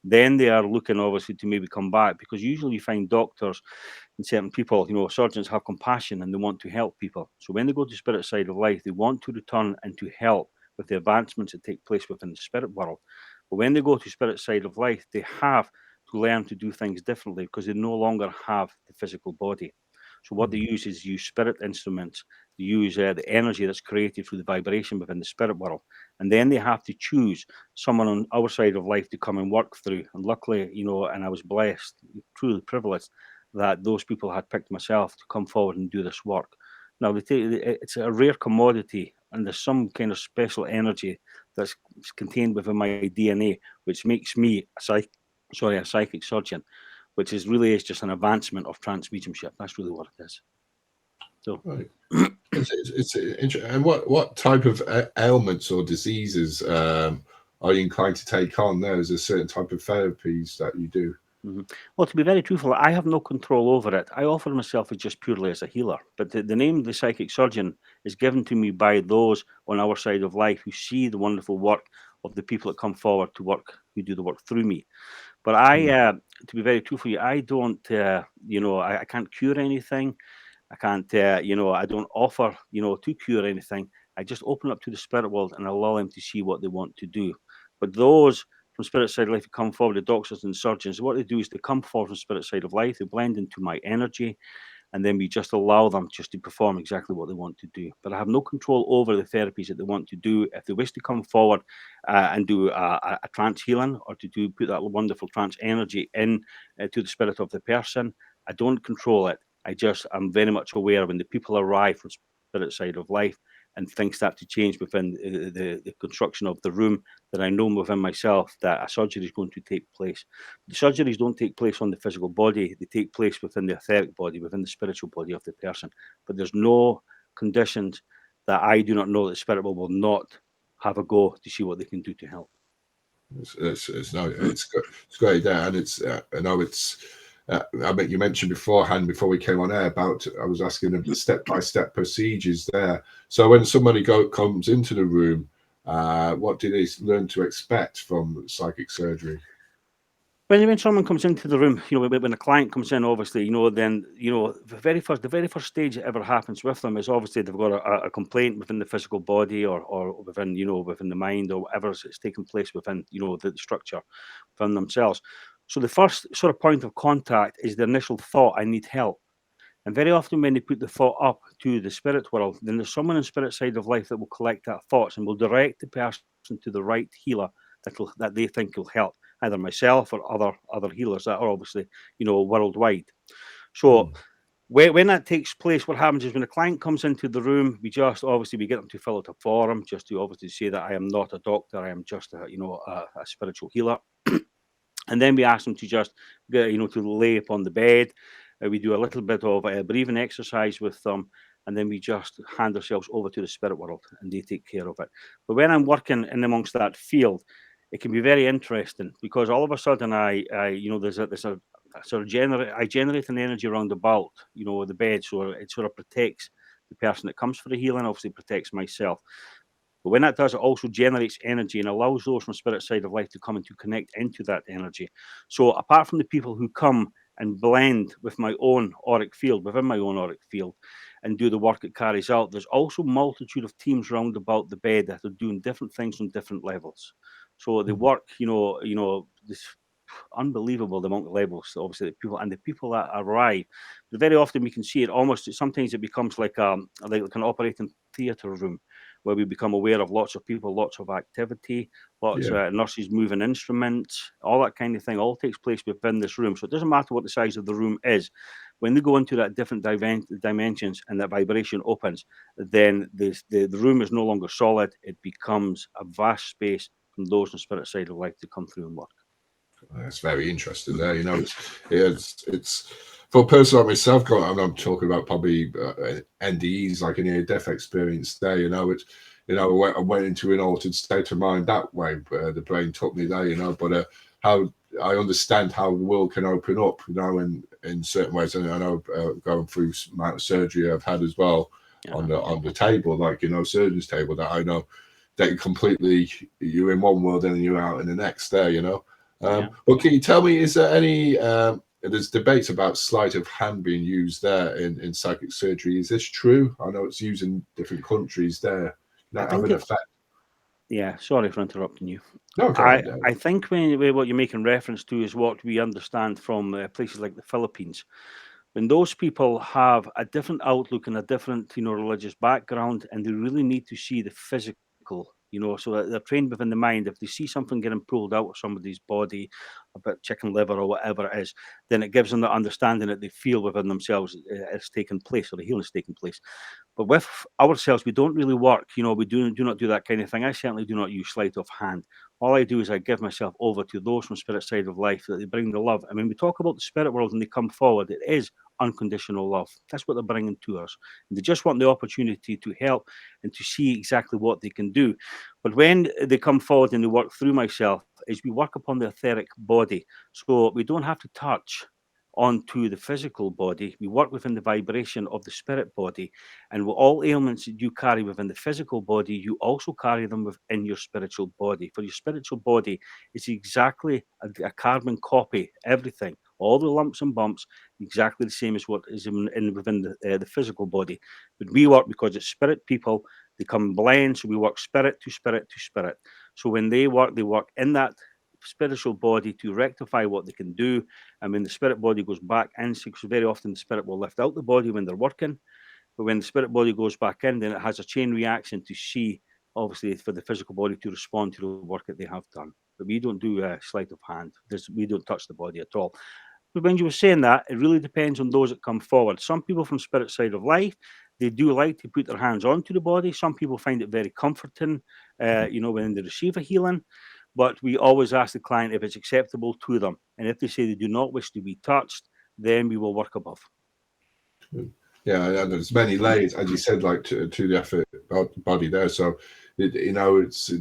then they are looking obviously to maybe come back, because usually you find doctors and certain people, surgeons have compassion and they want to help people. So when they go to Spirit Side of Life, they want to return and to help with the advancements that take place within the spirit world. But when they go to Spirit Side of Life, they have to learn to do things differently, because they no longer have the physical body. So what they use is spirit instruments. They use the energy that's created through the vibration within the spirit world. And then they have to choose someone on our side of life to come and work through. And luckily, and I was blessed, truly privileged, that those people had picked myself to come forward and do this work. Now, it's a rare commodity, and there's some kind of special energy that's contained within my DNA, which makes me a psychic surgeon, which is just an advancement of trance mediumship. That's really what it is. So, right. It's interesting. And what type of ailments or diseases are you inclined to take on? There's a certain type of therapies that you do. Well, to be very truthful, I have no control over it. I offer myself just purely as a healer. But the name of the psychic surgeon is given to me by those on our side of life who see the wonderful work of the people that come forward to work, who do the work through me. But to be very truthful, I don't, I can't cure anything. I can't, I don't offer, to cure anything. I just open up to the spirit world and allow them to see what they want to do. But those from spirit side of life who come forward, the doctors and surgeons, what they do is they come forward from spirit side of life, they blend into my energy, and then we just allow them just to perform exactly what they want to do. But I have no control over the therapies that they want to do. If they wish to come forward and do a trance healing, or to put that wonderful trance energy in to the spirit of the person, I don't control it. I'm very much aware when the people arrive from spirit side of life and things start to change within the construction of the room, that I know within myself that a surgery is going to take place. The surgeries don't take place on the physical body, they take place within the etheric body, within the spiritual body of the person. But there's no conditions that I do not know that spirit will not have a go to see what they can do to help. It's great there, and I know it's. I mean, you mentioned beforehand, before we came on air, about I was asking them the step-by-step procedures there. So when somebody comes into the room, what do they learn to expect from psychic surgery? When someone comes into the room, when a client comes in, obviously, then the very first stage that ever happens with them is obviously they've got a complaint within the physical body, or within within the mind, or whatever is taking place within the structure within themselves. So the first sort of point of contact is the initial thought, I need help. And very often when they put the thought up to the spirit world, then there's someone in the spirit side of life that will collect that thoughts and will direct the person to the right healer that they think will help, either myself or other healers that are obviously, worldwide. So when that takes place, what happens is when a client comes into the room, we get them to fill out a form, just to obviously say that I am not a doctor, I am just a spiritual healer. And then we ask them to just to lay upon the bed. We do a little bit of a breathing exercise with them, and then we just hand ourselves over to the spirit world, and they take care of it. But when I'm working in amongst that field, it can be very interesting, because all of a sudden I generate an energy around about the bed, so it sort of protects the person that comes for the healing, obviously protects myself. But when that does, it also generates energy and allows those from spirit side of life to come and to connect into that energy. So apart from the people who come and blend with my own auric field, within my own auric field, and do the work it carries out, there's also a multitude of teams round about the bed that are doing different things on different levels. So they work, this unbelievable the amount of levels, obviously, the people that arrive. But very often we can see it almost. Sometimes it becomes like an operating theatre room, where we become aware of lots of people, lots of activity, lots of nurses moving instruments, all that kind of thing. All takes place within this room. So it doesn't matter what the size of the room is. When they go into that different dimensions and that vibration opens, then the room is no longer solid. It becomes a vast space from those on the spirit side of life to come through and work. That's very interesting there. It's for a person like myself, I'm talking about probably NDEs, like a near-death experience there. I went into an altered state of mind that way. The brain took me there, but how I understand how the world can open up, in certain ways. And I know going through some amount of surgery I've had as well on the table, like, surgeon's table, that I know that completely, you're in one world and you're out in the next there, But can you tell me, is there any there's debates about sleight of hand being used there in psychic surgery? Is this true? I know it's used in different countries there. That have an effect. Yeah, sorry for interrupting you. No, I think what you're making reference to is what we understand from places like the Philippines, when those people have a different outlook and a different, religious background, and they really need to see the physical, so that they're trained within the mind. If they see something getting pulled out of somebody's body, a bit chicken liver or whatever it is, then it gives them the understanding that they feel within themselves it's taken place, or the healing has taken place. But with ourselves, we don't really work. We do not do that kind of thing. I certainly do not use sleight of hand. All I do is I give myself over to those from Spirit Side of Life, that they bring the love. And when we talk about the spirit world and they come forward, it is unconditional love. That's what they're bringing to us. And they just want the opportunity to help and to see exactly what they can do. But when they come forward and they work through myself, is we work upon the etheric body. So we don't have to touch onto the physical body. We work within the vibration of the spirit body, and with all ailments that you carry within the physical body, you also carry them within your spiritual body. For your spiritual body, it's exactly a carbon copy, everything, all the lumps and bumps, exactly the same as what is within the physical body. But we work, because it's spirit people, they come blend, so we work spirit to spirit to spirit. So when they work in that spiritual body to rectify what they can do. And when the spirit body goes back in, because very often the spirit will lift out the body when they're working, but when the spirit body goes back in, then it has a chain reaction to see, obviously, for the physical body to respond to the work that they have done. But we don't do sleight of hand. We don't touch the body at all. But when you were saying that, it really depends on those that come forward. Some people from Spirit Side of Life, they do like to put their hands onto the body. Some people find it very comforting, when they receive a healing. But we always ask the client if it's acceptable to them. And if they say they do not wish to be touched, then we will work above. Yeah, and there's many layers, as you said, like to the effort body there. So, it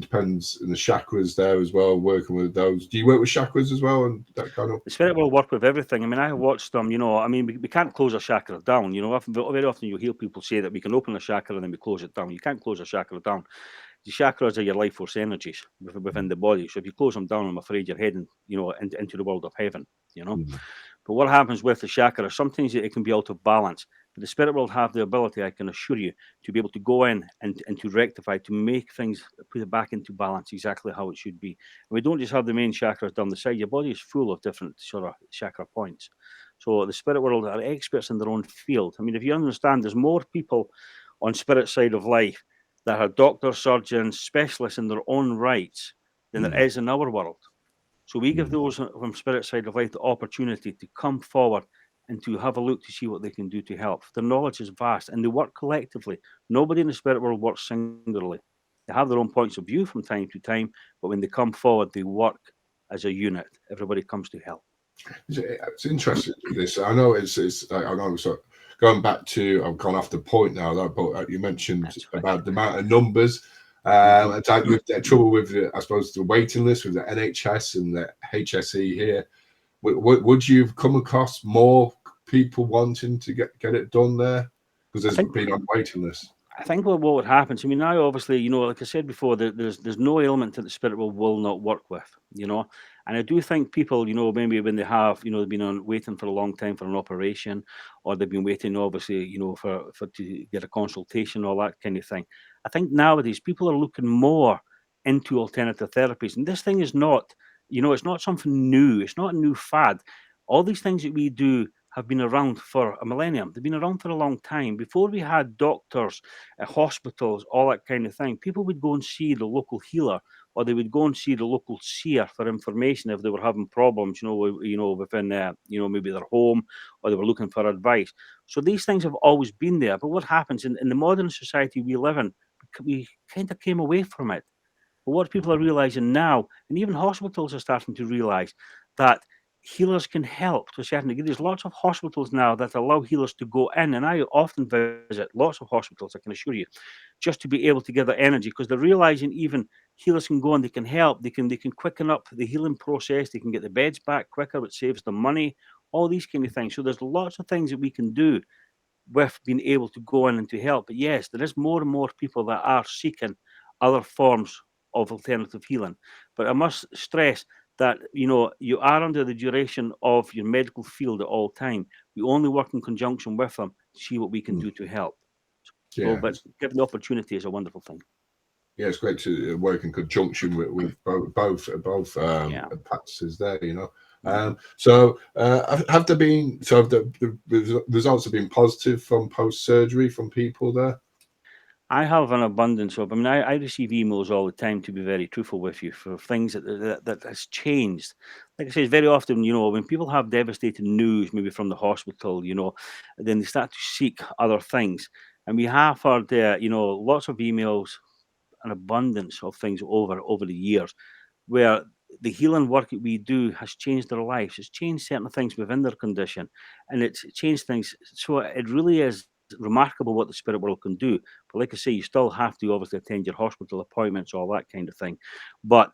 depends. And the chakras there as well, working with those. Do you work with chakras as well and that kind of? The spirit will work with everything. I mean, I have watched them, we can't close a chakra down. Very often you hear people say that we can open a chakra and then we close it down. You can't close a chakra down. The chakras are your life force energies within the body. So if you close them down, I'm afraid you're heading, into the world of heaven, But what happens with the chakra, sometimes it can be out of balance. But the spirit world have the ability, I can assure you, to be able to go in and to rectify, to make things, put it back into balance exactly how it should be. And we don't just have the main chakras down the side. Your body is full of different sort of chakra points. So the spirit world are experts in their own field. I mean, if you understand, there's more people on Spirit Side of Life that are doctors, surgeons, specialists in their own rights than there is in our world. So we give those from Spirit Side of Life the opportunity to come forward and to have a look to see what they can do to help. Their knowledge is vast and they work collectively. Nobody in the spirit world works singularly. They have their own points of view from time to time, but when they come forward, they work as a unit. Everybody comes to help. It's interesting, this. I know it's I know, so going back to, I've gone off the point now, but you mentioned about the amount of numbers. With trouble with, I suppose, the waiting list with the NHS and the HSE here. Would you come across more people wanting to get it done there? Because there's been on waiting list. I think what would happen, I mean, now obviously, like I said before, there's no ailment that the spirit world will not work with, And I do think people, maybe when they have, they've been waiting for a long time for an operation, or they've been waiting, obviously, for to get a consultation, all that kind of thing. I think nowadays people are looking more into alternative therapies, and this thing is not, it's not something new. It's not a new fad. All these things that we do have been around for a millennium. They've been around for a long time. Before we had doctors, hospitals, all that kind of thing, people would go and see the local healer, or they would go and see the local seer for information if they were having problems, within, maybe their home, or they were looking for advice. So these things have always been there. But what happens in the modern society we live in, we kind of came away from it. But what people are realizing now, and even hospitals are starting to realize, that healers can help to a certain degree. There's lots of hospitals now that allow healers to go in, and I often visit lots of hospitals, I can assure you, just to be able to give their energy, because they're realizing even healers can go and they can help. They can quicken up the healing process. They can get the beds back quicker, which saves them money. All these kind of things. So there's lots of things that we can do with being able to go in and to help. But yes, there is more and more people that are seeking other forms of alternative healing. But I must stress that you are under the duration of your medical field at all time. We only work in conjunction with them to see what we can do to help. So, but given the opportunity is a wonderful thing. Yeah, it's great to work in conjunction with both practices there. Have there been the results have been positive from post-surgery from people there? I have an abundance of. I mean, I receive emails all the time, to be very truthful with you, for things that has changed. Like I say, very often, when people have devastating news, maybe from the hospital, then they start to seek other things. And we have heard, lots of emails, an abundance of things over the years, where the healing work that we do has changed their lives. It's changed certain things within their condition, and it's changed things. So it really is remarkable what the spirit world can do. But like I say, you still have to obviously attend your hospital appointments, all that kind of thing. But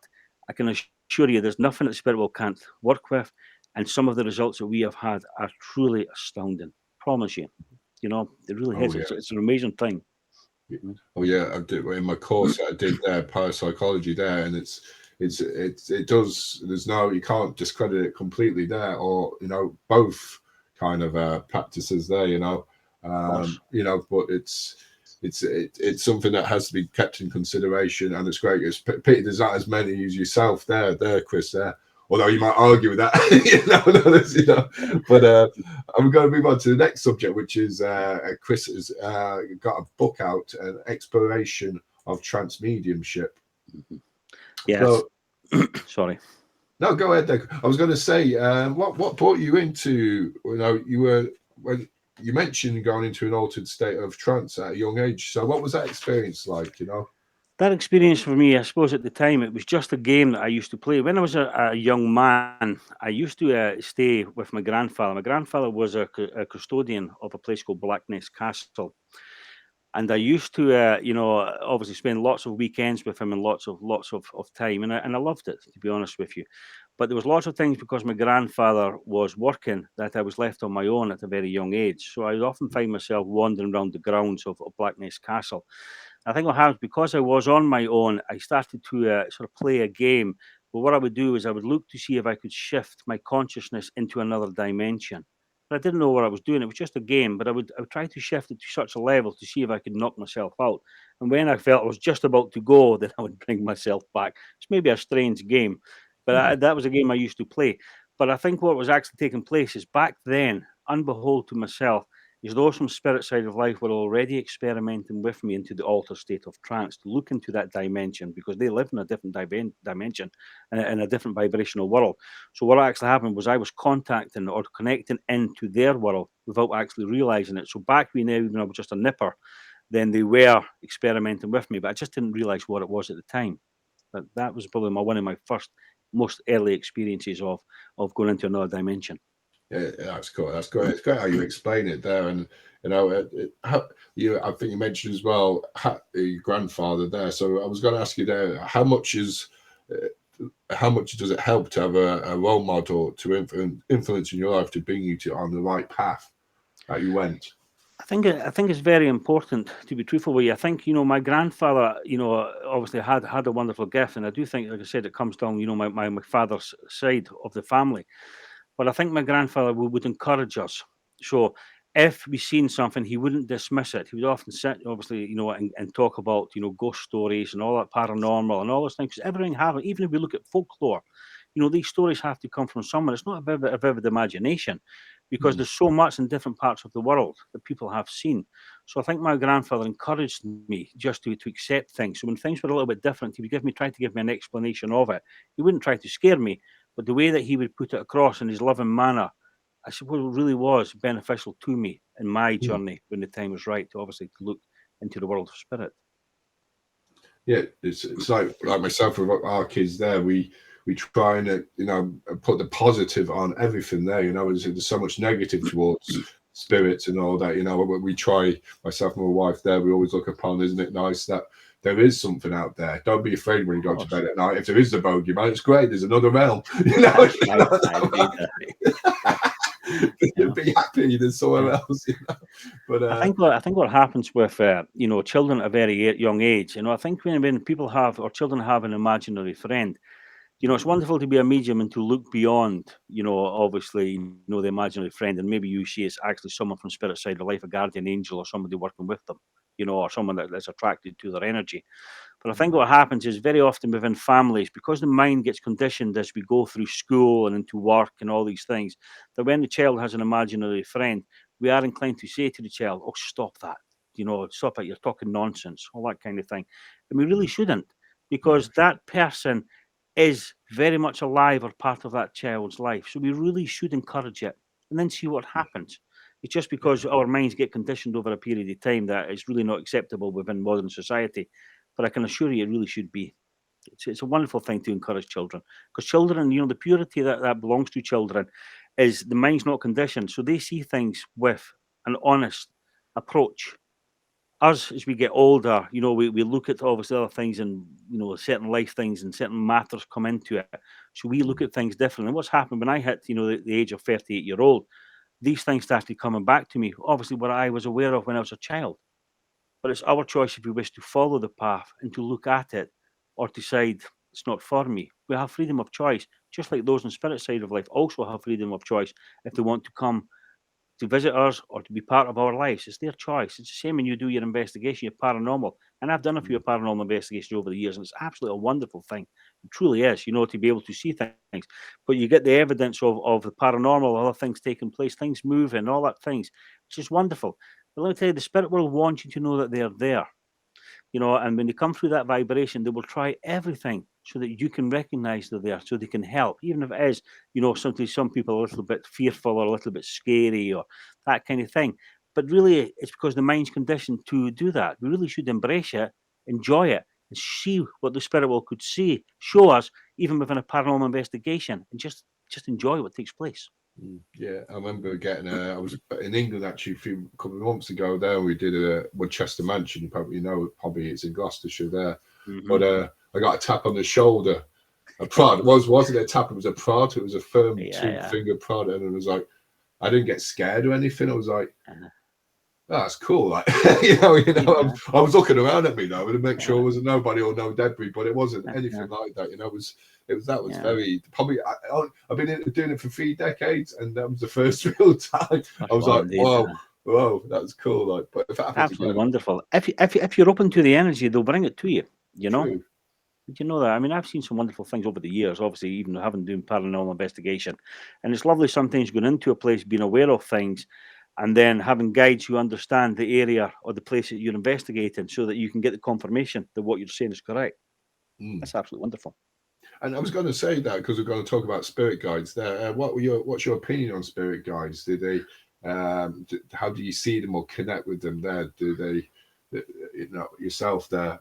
I can assure you, there's nothing that the spirit world can't work with, and some of the results that we have had are truly astounding. Promise you, it really Oh, is. yeah. It's an amazing thing. Oh yeah, I did in my course. I did parapsychology there, and it does. There's no, you can't discredit it completely there, or both kind of practices there. But it's something that has to be kept in consideration, and it's great. It's pity there's not as many as yourself there, Chris. There, although you might argue with that, But I'm going to move on to the next subject, which is Chris has got a book out, an exploration of transmediumship. Yes. So, sorry. No, go ahead, Dave. I was going to say, what brought you into? When you mentioned going into an altered state of trance at a young age. So, what was that experience like? That experience for me, I suppose at the time, it was just a game that I used to play. When I was a young man, I used to stay with my grandfather. My grandfather was a custodian of a place called Blackness Castle. And I used to, obviously spend lots of weekends with him and lots of time. And I loved it, to be honest with you. But there was lots of things, because my grandfather was working, that I was left on my own at a very young age. So I would often find myself wandering around the grounds of Blackness Castle. I think what happened, because I was on my own, I started to sort of play a game. But what I would do is I would look to see if I could shift my consciousness into another dimension. But I didn't know what I was doing. It was just a game, but I would try to shift it to such a level to see if I could knock myself out. And when I felt I was just about to go, then I would bring myself back. It's maybe a strange game, but that was a game I used to play. But I think what was actually taking place is, back then, unbehold to myself, is those from spirit side of life were already experimenting with me into the altered state of trance to look into that dimension, because they live in a different dimension, in a different vibrational world. So what actually happened was I was contacting or connecting into their world without actually realizing it. So back when I was just a nipper, then they were experimenting with me, but I just didn't realize what it was at the time. But that was probably one of my first, most early experiences of going into another dimension. Yeah, that's cool. That's great. It's great how you explain it there, and I think you mentioned as well your grandfather there. So I was going to ask you there, how much does it help to have a role model to influence in your life to bring you on the right path that you went? I think it's very important, to be truthful with you. I think, my grandfather, obviously had a wonderful gift, and I do think, like I said, it comes down, my father's side of the family. But I think my grandfather would encourage us. So if we seen something, he wouldn't dismiss it. He would often sit, obviously, and talk about, ghost stories and all that paranormal and all those things. 'Cause everything happens. Even if we look at folklore, these stories have to come from somewhere. It's not a vivid imagination, because there's so much in different parts of the world that people have seen. So I think my grandfather encouraged me just to accept things. So when things were a little bit different, he would try to give me an explanation of it. He wouldn't try to scare me, but the way that he would put it across in his loving manner, I suppose, really was beneficial to me in my journey when the time was right to look into the world of spirit. Yeah, it's like myself with our kids there. We try and put the positive on everything there. There's so much negative towards spirits and all that. We try, myself and my wife there, we always look upon, isn't it nice that there is something out there. Don't be afraid when you go to bed at night. If there is a bogey man, it's great. There's another realm. Be happy. There's someone else. But I think what happens with children at a very young age. I think when people have, or children have, an imaginary friend, it's wonderful to be a medium and to look beyond, obviously, the imaginary friend, and maybe you see it's actually someone from spirit side of life, a guardian angel, or somebody working with them, or someone that's attracted to their energy. But I think what happens is very often within families, because the mind gets conditioned as we go through school and into work and all these things, that when the child has an imaginary friend, we are inclined to say to the child, "Oh, stop that. Stop it. You're talking nonsense," all that kind of thing. And we really shouldn't, because that person is very much alive or part of that child's life. So we really should encourage it and then see what happens. It's just because our minds get conditioned over a period of time that it's really not acceptable within modern society. But I can assure you, it really should be. It's a wonderful thing to encourage children, because children, the purity that belongs to children is the mind's not conditioned. So they see things with an honest approach. Us, as we get older, we look at obviously other things and, certain life things and certain matters come into it. So we look at things differently. And what's happened when I hit, the age of 38-year-old, these things started coming back to me. Obviously, what I was aware of when I was a child. But it's our choice if we wish to follow the path and to look at it, or decide it's not for me. We have freedom of choice, just like those on the spirit side of life also have freedom of choice if they want to come to visit us or to be part of our lives. It's their choice. It's the same when you do your investigation, your paranormal. And I've done a few paranormal investigations over the years, and it's absolutely a wonderful thing. It truly is, to be able to see things. But you get the evidence of the paranormal, other things taking place, things moving, all that things, which is wonderful. But let me tell you, the spirit world wants you to know that they're there. And when they come through that vibration, they will try everything so that you can recognize they're there, so they can help, even if it is, sometimes some people are a little bit fearful or a little bit scary or that kind of thing. But really, it's because the mind's conditioned to do that. We really should embrace it, enjoy it, and see what the spirit world could show us, even within a paranormal investigation, and just enjoy what takes place. Yeah, I remember I was in England actually a couple of months ago. There we did a Woodchester Mansion. You probably it's in Gloucestershire there. Mhm. But I got a tap on the shoulder. A prod wasn't a tap. It was a prod. It was a firm two-finger prod, and it was like I didn't get scared or anything. I was like, oh, that's cool. Like I was looking around at me though to make sure there was nobody or no debris, but it wasn't anything like that. It was very probably. I've been doing it for 3 decades, and that was the first real time. I was like, whoa, that's cool. Like, but if it happens absolutely again, wonderful. If you're open to the energy, they'll bring it to you. True. Did you know that? I mean, I've seen some wonderful things over the years, obviously, even having done paranormal investigation. And it's lovely sometimes going into a place, being aware of things, and then having guides who understand the area or the place that you're investigating, so that you can get the confirmation that what you're saying is correct. That's absolutely wonderful. And I was going to say that because we're going to talk about spirit guides there. What's your opinion on spirit guides? Do they, how do you see them or connect with them there? Do they, yourself there?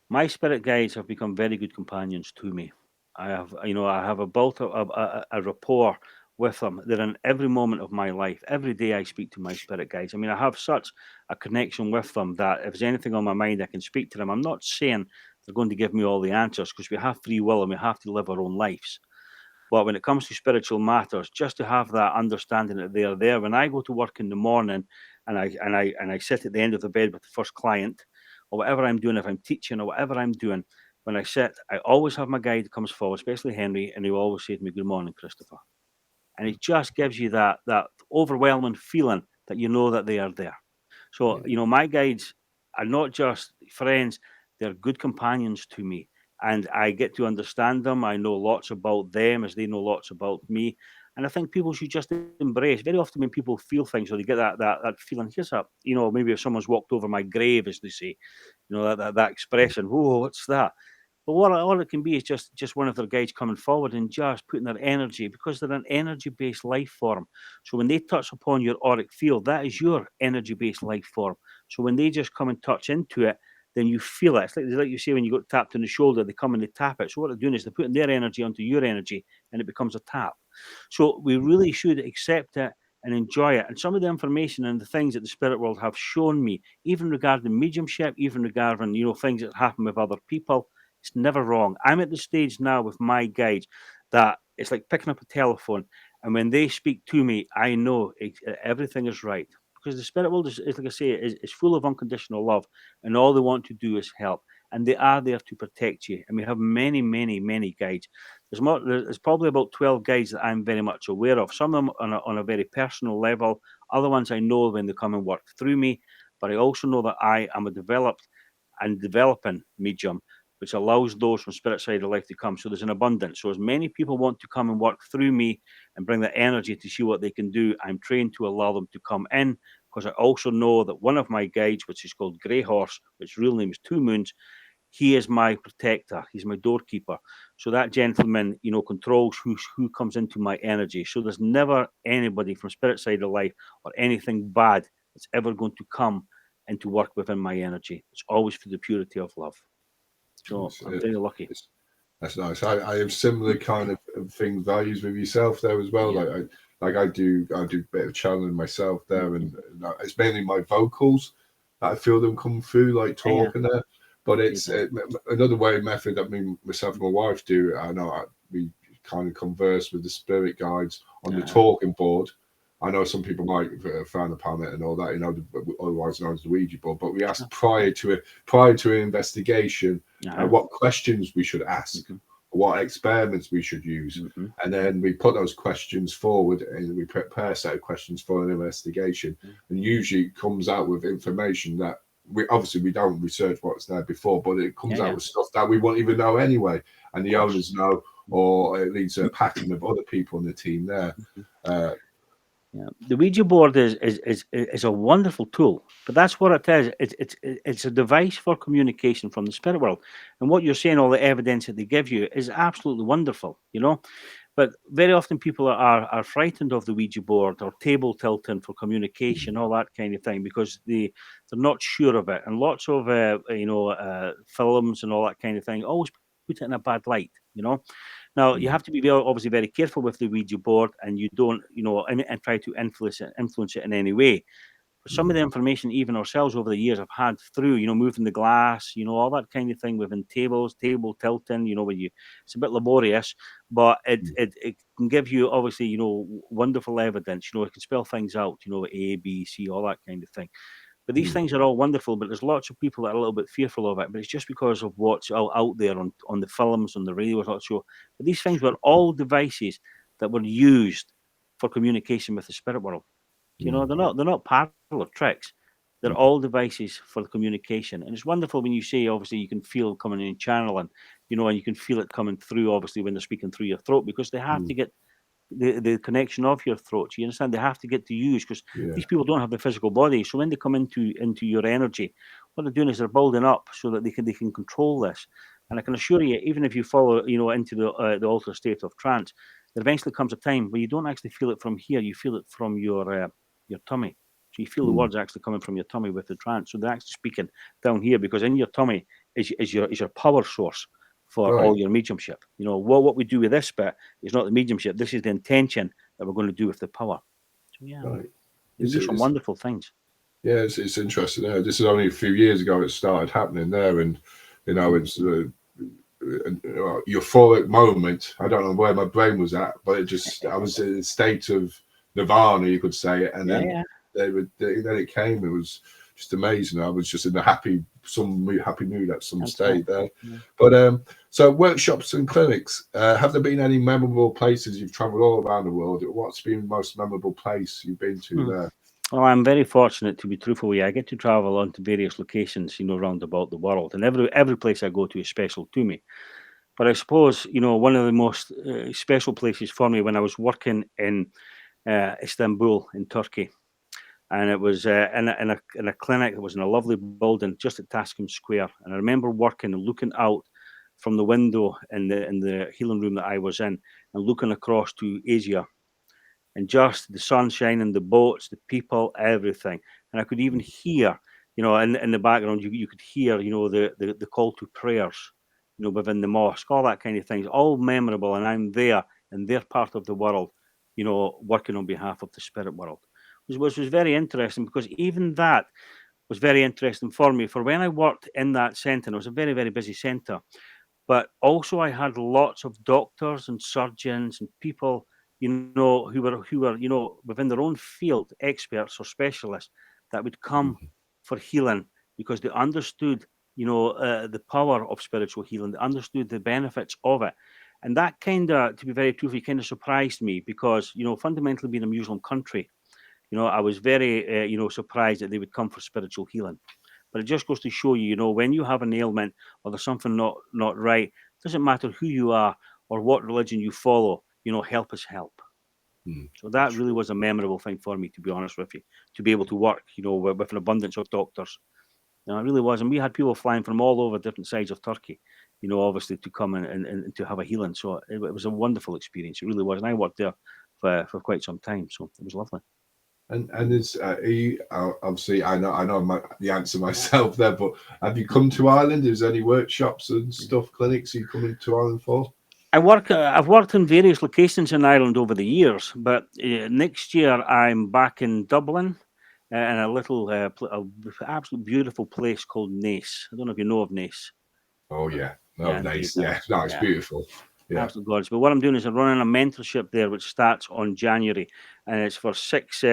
My spirit guides have become very good companions to me. I have built a rapport with them. They're in every moment of my life. Every day I speak to my spirit guides. I mean, I have such a connection with them that if there's anything on my mind, I can speak to them. I'm not saying they're going to give me all the answers, because we have free will and we have to live our own lives. But when it comes to spiritual matters, just to have that understanding that they are there. When I go to work in the morning and I sit at the end of the bed with the first client, or whatever I'm doing, if I'm teaching or whatever I'm doing, when I sit, I always have my guide that comes forward, especially Henry, and he will always say to me, "Good morning, Christopher." And it just gives you that overwhelming feeling that you know that they are there. So, my guides are not just friends, they're good companions to me. And I get to understand them. I know lots about them as they know lots about me. And I think people should just embrace. Very often when people feel things, or they get that feeling, here's up, maybe if someone's walked over my grave, as they say, that expression, whoa, what's that? But all it can be is just one of their guides coming forward and just putting their energy, because they're an energy-based life form. So when they touch upon your auric field, that is your energy-based life form. So when they just come and touch into it, then you feel it. It's like you say when you got tapped on the shoulder, they come and they tap it. So what they're doing is they're putting their energy onto your energy, and it becomes a tap. So we really should accept it and enjoy it. And some of the information and the things that the spirit world have shown me, even regarding mediumship, even regarding things that happen with other people, it's never wrong. I'm at the stage now with my guides that it's like picking up a telephone, and when they speak to me, I know everything is right. Because the spirit world is like I say, is full of unconditional love, and all they want to do is help, and they are there to protect you. And we have many, many, many guides. There's probably about 12 guides that I'm very much aware of. Some of them on a very personal level. Other ones I know when they come and work through me. But I also know that I am a developed and developing medium, which allows those from spirit side of life to come. So there's an abundance. So as many people want to come and work through me and bring that energy to see what they can do, I'm trained to allow them to come in, because I also know that one of my guides, which is called Grey Horse, which real name is Two Moons, he is my protector. He's my doorkeeper. So that gentleman, controls who comes into my energy. So there's never anybody from spirit side of life or anything bad that's ever going to come and to work within my energy. It's always for the purity of love. So I'm very lucky. That's nice. I have similar kind of thing, values with yourself there as well. Yeah. I do a bit of channeling myself there, and it's mainly my vocals that I feel them come through, like talking there. But it's another method that myself and my wife do. I know we kind of converse with the spirit guides on the talking board. I know some people might frown upon it and all that, otherwise known as the Ouija board. But we ask prior to an investigation what questions we should ask, what experiments we should use, and then we put those questions forward and we prepare a set of questions for an investigation. And usually it comes out with information that we don't research what's there before, but it comes out with stuff that we won't even know anyway, and the owners know, or it leads to a pattern of other people in the team there. The Ouija board is a wonderful tool, but that's what it is. It's a device for communication from the spirit world, and what you're saying, all the evidence that they give you, is absolutely wonderful. But very often people are frightened of the Ouija board or table tilting for communication, all that kind of thing, because they're not sure of it. And lots of films and all that kind of thing always put it in a bad light. Now you have to be obviously very careful with the Ouija board, and you don't and try to influence it in any way. But some of the information, even ourselves over the years, have had through, moving the glass, all that kind of thing within table tilting, when it's a bit laborious, but it can give you obviously, wonderful evidence, it can spell things out, A, B, C, all that kind of thing. But these things are all wonderful, but there's lots of people that are a little bit fearful of it, but it's just because of what's out there on the films, on the radio, so. But these things were all devices that were used for communication with the spirit world. They're not parlor tricks. They're all devices for the communication. And it's wonderful when you say, obviously, you can feel coming in channeling, and you can feel it coming through, obviously, when they're speaking through your throat, because they have to get the connection of your throat. You understand? They have to get to use, because these people don't have the physical body. So when they come into your energy, what they're doing is they're building up so that they can control this. And I can assure you, even if you follow, into the altered state of trance, there eventually comes a time where you don't actually feel it from here. You feel it from your tummy. So you feel the words actually coming from your tummy with the trance. So they're actually speaking down here, because in your tummy is your power source for all your mediumship. What we do with this bit is not the mediumship. This is the intention that we're going to do with the power. So they do some wonderful things. Yeah, it's interesting. This is only a few years ago it started happening there, and it's euphoric moment. I don't know where my brain was at, but I was in a state of nirvana, you could say, and then then it came. It was just amazing. I was just in a happy mood at some stage there. But so workshops and clinics, have there been any memorable places you've traveled all around the world? What's been the most memorable place you've been to there? Well, I'm very fortunate, to be truthful with you. I get to travel on to various locations, around about the world, and every place I go to is special to me. But I suppose, one of the most special places for me, when I was working in Istanbul in Turkey, and it was in a clinic. It was in a lovely building just at Taskim Square, and I remember working and looking out from the window in the healing room that I was in, and looking across to Asia, and just the sunshine and the boats, the people, everything. And I could even hear, in the background, you could hear, the call to prayers, within the mosque, all that kind of things, all memorable. And I'm there in their part of the world, working on behalf of the spirit world, which was very interesting, because even that was very interesting for me. For when I worked in that centre, it was a very, very busy centre, but also I had lots of doctors and surgeons and people, who were, within their own field, experts or specialists, that would come for healing, because they understood, the power of spiritual healing. They understood the benefits of it. And that to be very truthful, kind of surprised me, because, fundamentally being a Muslim country, I was very, surprised that they would come for spiritual healing. But it just goes to show you, you know, when you have an ailment or there's something not right, it doesn't matter who you are or what religion you follow, you know, help is help. So that really was a memorable thing for me, to be honest with you, to be able to work, you know, with an abundance of doctors. You know, it really was. And we had people flying from all over different sides of Turkey, you know, obviously to come and to have a healing. So it was a wonderful experience. It really was. And I worked there for quite some time. So it was lovely. And is obviously I know the answer myself there, but have you come to Ireland? Is there any workshops and stuff, clinics you coming to Ireland for? I've worked in various locations in Ireland over the years, but next year I'm back in Dublin in a little absolutely beautiful place called Naas. I don't know if you know of Naas. Oh yeah, Yeah, nice. indeed, Yeah, no, it's yeah. beautiful. Yeah, Absolute gorgeous. But what I'm doing is I'm running a mentorship there, which starts on January, and it's for 6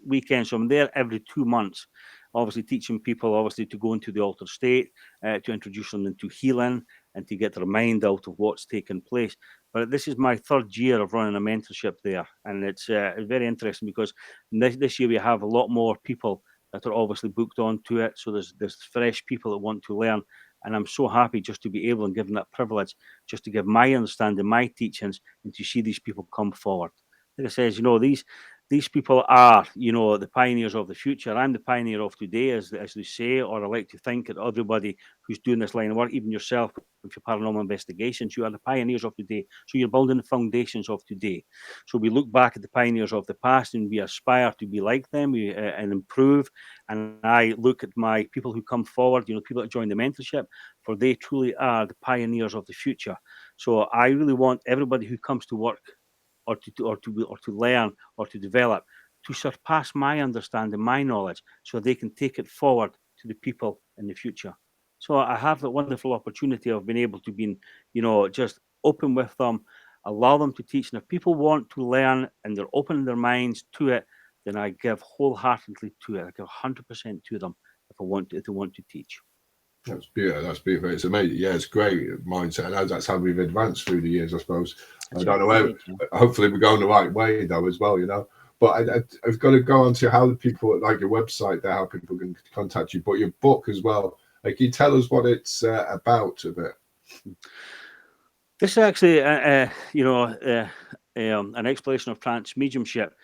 weekends. So I'm there every 2 months, obviously teaching people, obviously, to go into the altered state, to introduce them into healing, and to get their mind out of what's taken place. But this is my 3rd year of running a mentorship there, and it's very interesting because this year we have a lot more people that are obviously booked onto it. So there's fresh people that want to learn. And I'm so happy just to be able and given that privilege just to give my understanding, my teachings, and to see these people come forward. Like I says, you know, these people are, you know, the pioneers of the future. I'm the pioneer of today, as they say, or I like to think that everybody who's doing this line of work, even yourself with your paranormal investigations, you are the pioneers of today. So you're building the foundations of today. So we look back at the pioneers of the past and we aspire to be like them and improve. And I look at my people who come forward, you know, people that join the mentorship, for they truly are the pioneers of the future. So I really want everybody who comes to work or to learn or to develop to surpass my understanding, my knowledge, so they can take it forward to the people in the future. So I have the wonderful opportunity of being able to be, you know, just open with them, allow them to teach. And if people want to learn and they're opening their minds to it, then I give wholeheartedly to it. I give 100% to them if they want to teach. That's beautiful. That's beautiful. It's amazing. Yeah, it's great mindset. And that's how we've advanced through the years, I suppose. I don't know where. Hopefully, we're going the right way though, as well. You know. But I've got to go on to how the people like your website there, how people can contact you, but your book as well. Like, can you tell us what it's about a bit? This is actually, you know, an exploration of trance mediumship.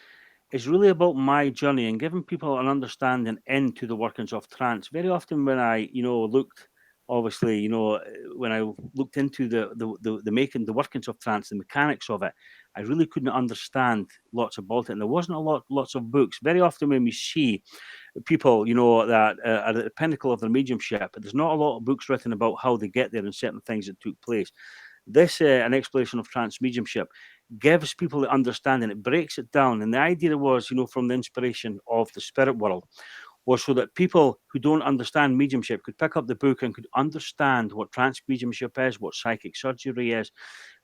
It's really about my journey and giving people an understanding into the workings of trance. Very often when I, you know, looked, obviously, you know, when I looked into the workings of trance, the mechanics of it, I really couldn't understand lots about it. And there wasn't lots of books. Very often when we see people, you know, that are at the pinnacle of their mediumship, there's not a lot of books written about how they get there and certain things that took place. This, an exploration of trance mediumship, gives people the understanding. It breaks it down. And the idea was, you know, from the inspiration of the spirit world, was so that people who don't understand mediumship could pick up the book and could understand what trance mediumship is, what psychic surgery is,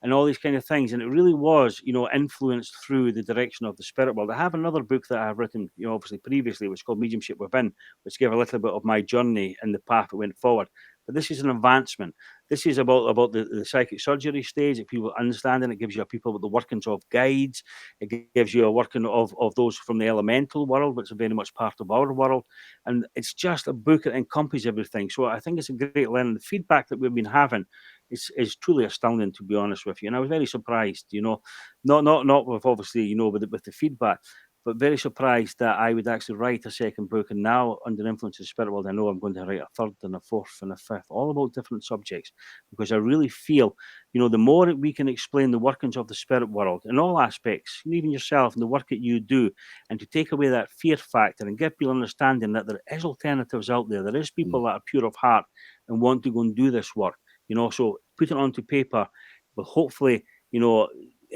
and all these kind of things. And it really was, you know, influenced through the direction of the spirit world. I have another book that I've written, you know, obviously previously, which is called Mediumship Within, which gave a little bit of my journey and the path that went forward. But this is an advancement. This is about the psychic surgery stage. If people understand, and it gives you people with the workings of guides. It gives you a working of those from the elemental world, which is very much part of our world. And it's just a book that encompasses everything. So I think it's a great learning. The feedback that we've been having is truly astounding, to be honest with you. And I was very surprised, you know, not with obviously, you know, with the feedback, but very surprised that I would actually write a second book. And now, under the influence of the spirit world, I know I'm going to write a 3rd and a 4th and a 5th, all about different subjects, because I really feel, you know, the more we can explain the workings of the spirit world in all aspects, even yourself and the work that you do, and to take away that fear factor and give people understanding that there is alternatives out there. There is people that are pure of heart and want to go and do this work, you know, so put it onto paper, but hopefully, you know,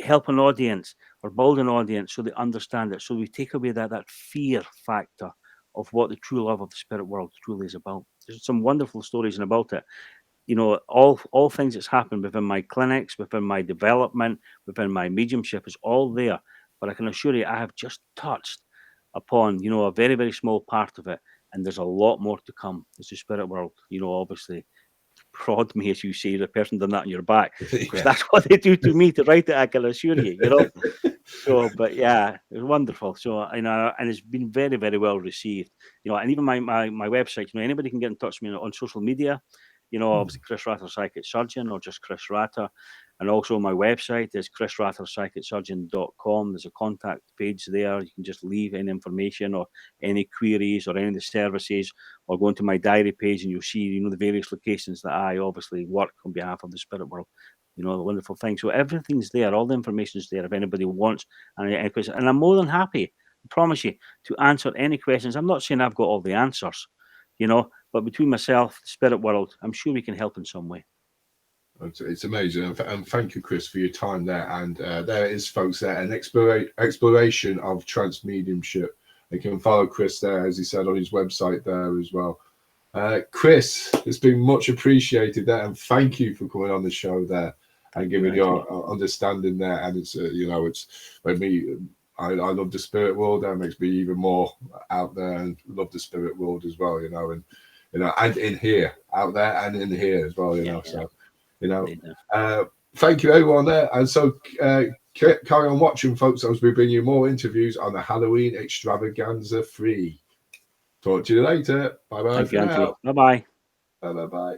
help an audience or build an audience so they understand it. So we take away that fear factor of what the true love of the spirit world truly is about. There's some wonderful stories about it. You know, all things that's happened within my clinics, within my development, within my mediumship is all there. But I can assure you, I have just touched upon, you know, a very, very small part of it. And there's a lot more to come. It's the spirit world, you know, obviously prod me, as you say, the person done that on your back, because that's what they do to me to write it, I can assure you, you know. So, but yeah, it was wonderful. So, you know, and it's been very, very well received. You know, and even my website, you know, anybody can get in touch with me on social media. You know, obviously Chris Rather Psychic Surgeon or just Chris Rather. And also my website is chrisratherpsychicsurgeon.com. There's a contact page there. You can just leave any information or any queries or any of the services, or go into my diary page and you'll see, you know, the various locations that I obviously work on behalf of the spirit world. You know, the wonderful thing. So everything's there. All the information's there if anybody wants any questions. And I'm more than happy, I promise you, to answer any questions. I'm not saying I've got all the answers, you know, but between myself, the spirit world, I'm sure we can help in some way. It's amazing, and thank you, Chris, for your time there. And there is, folks, there an exploration of trance mediumship. You can follow Chris there, as he said, on his website there as well. Chris, it's been much appreciated there, and thank you for coming on the show there and giving your understanding there. And it's you know, it's when me, I love the spirit world. That makes me even more out there and love the spirit world as well. You know, and and in here, out there, and in here as well. You know, so. You know, thank you everyone there, and so carry on watching, folks, as we bring you more interviews on the Halloween Extravaganza 3. Talk to you later. Bye bye for now. Bye bye. Bye bye.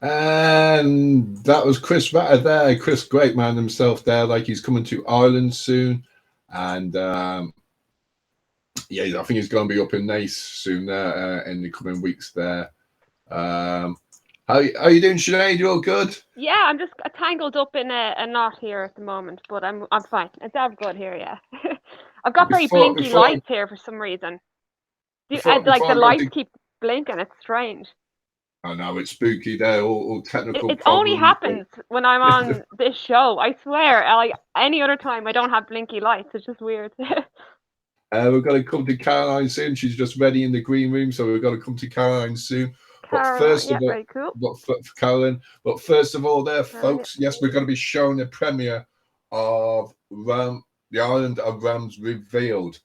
And that was Chris Ratter there. Chris, great man himself there. Like, he's coming to Ireland soon, and yeah, I think he's going to be up in Nice soon there in the coming weeks there. How you doing, Sinead? You all good? Yeah, I'm just tangled up in a knot here at the moment, but I'm fine. It's all good here, yeah. I've got very blinky lights here for some reason. The lights keep blinking. It's strange. I know, it's spooky there, all technical It only happens when I'm on this show. I swear, like any other time, I don't have blinky lights. It's just weird. We're going to come to Caroline soon. She's just ready in the green room, so we're going to come to Caroline soon. But first of all, very cool. Caroline. But first of all, there, folks, yes, we're going to be showing the premiere of the Island of Rams Re-Vealed.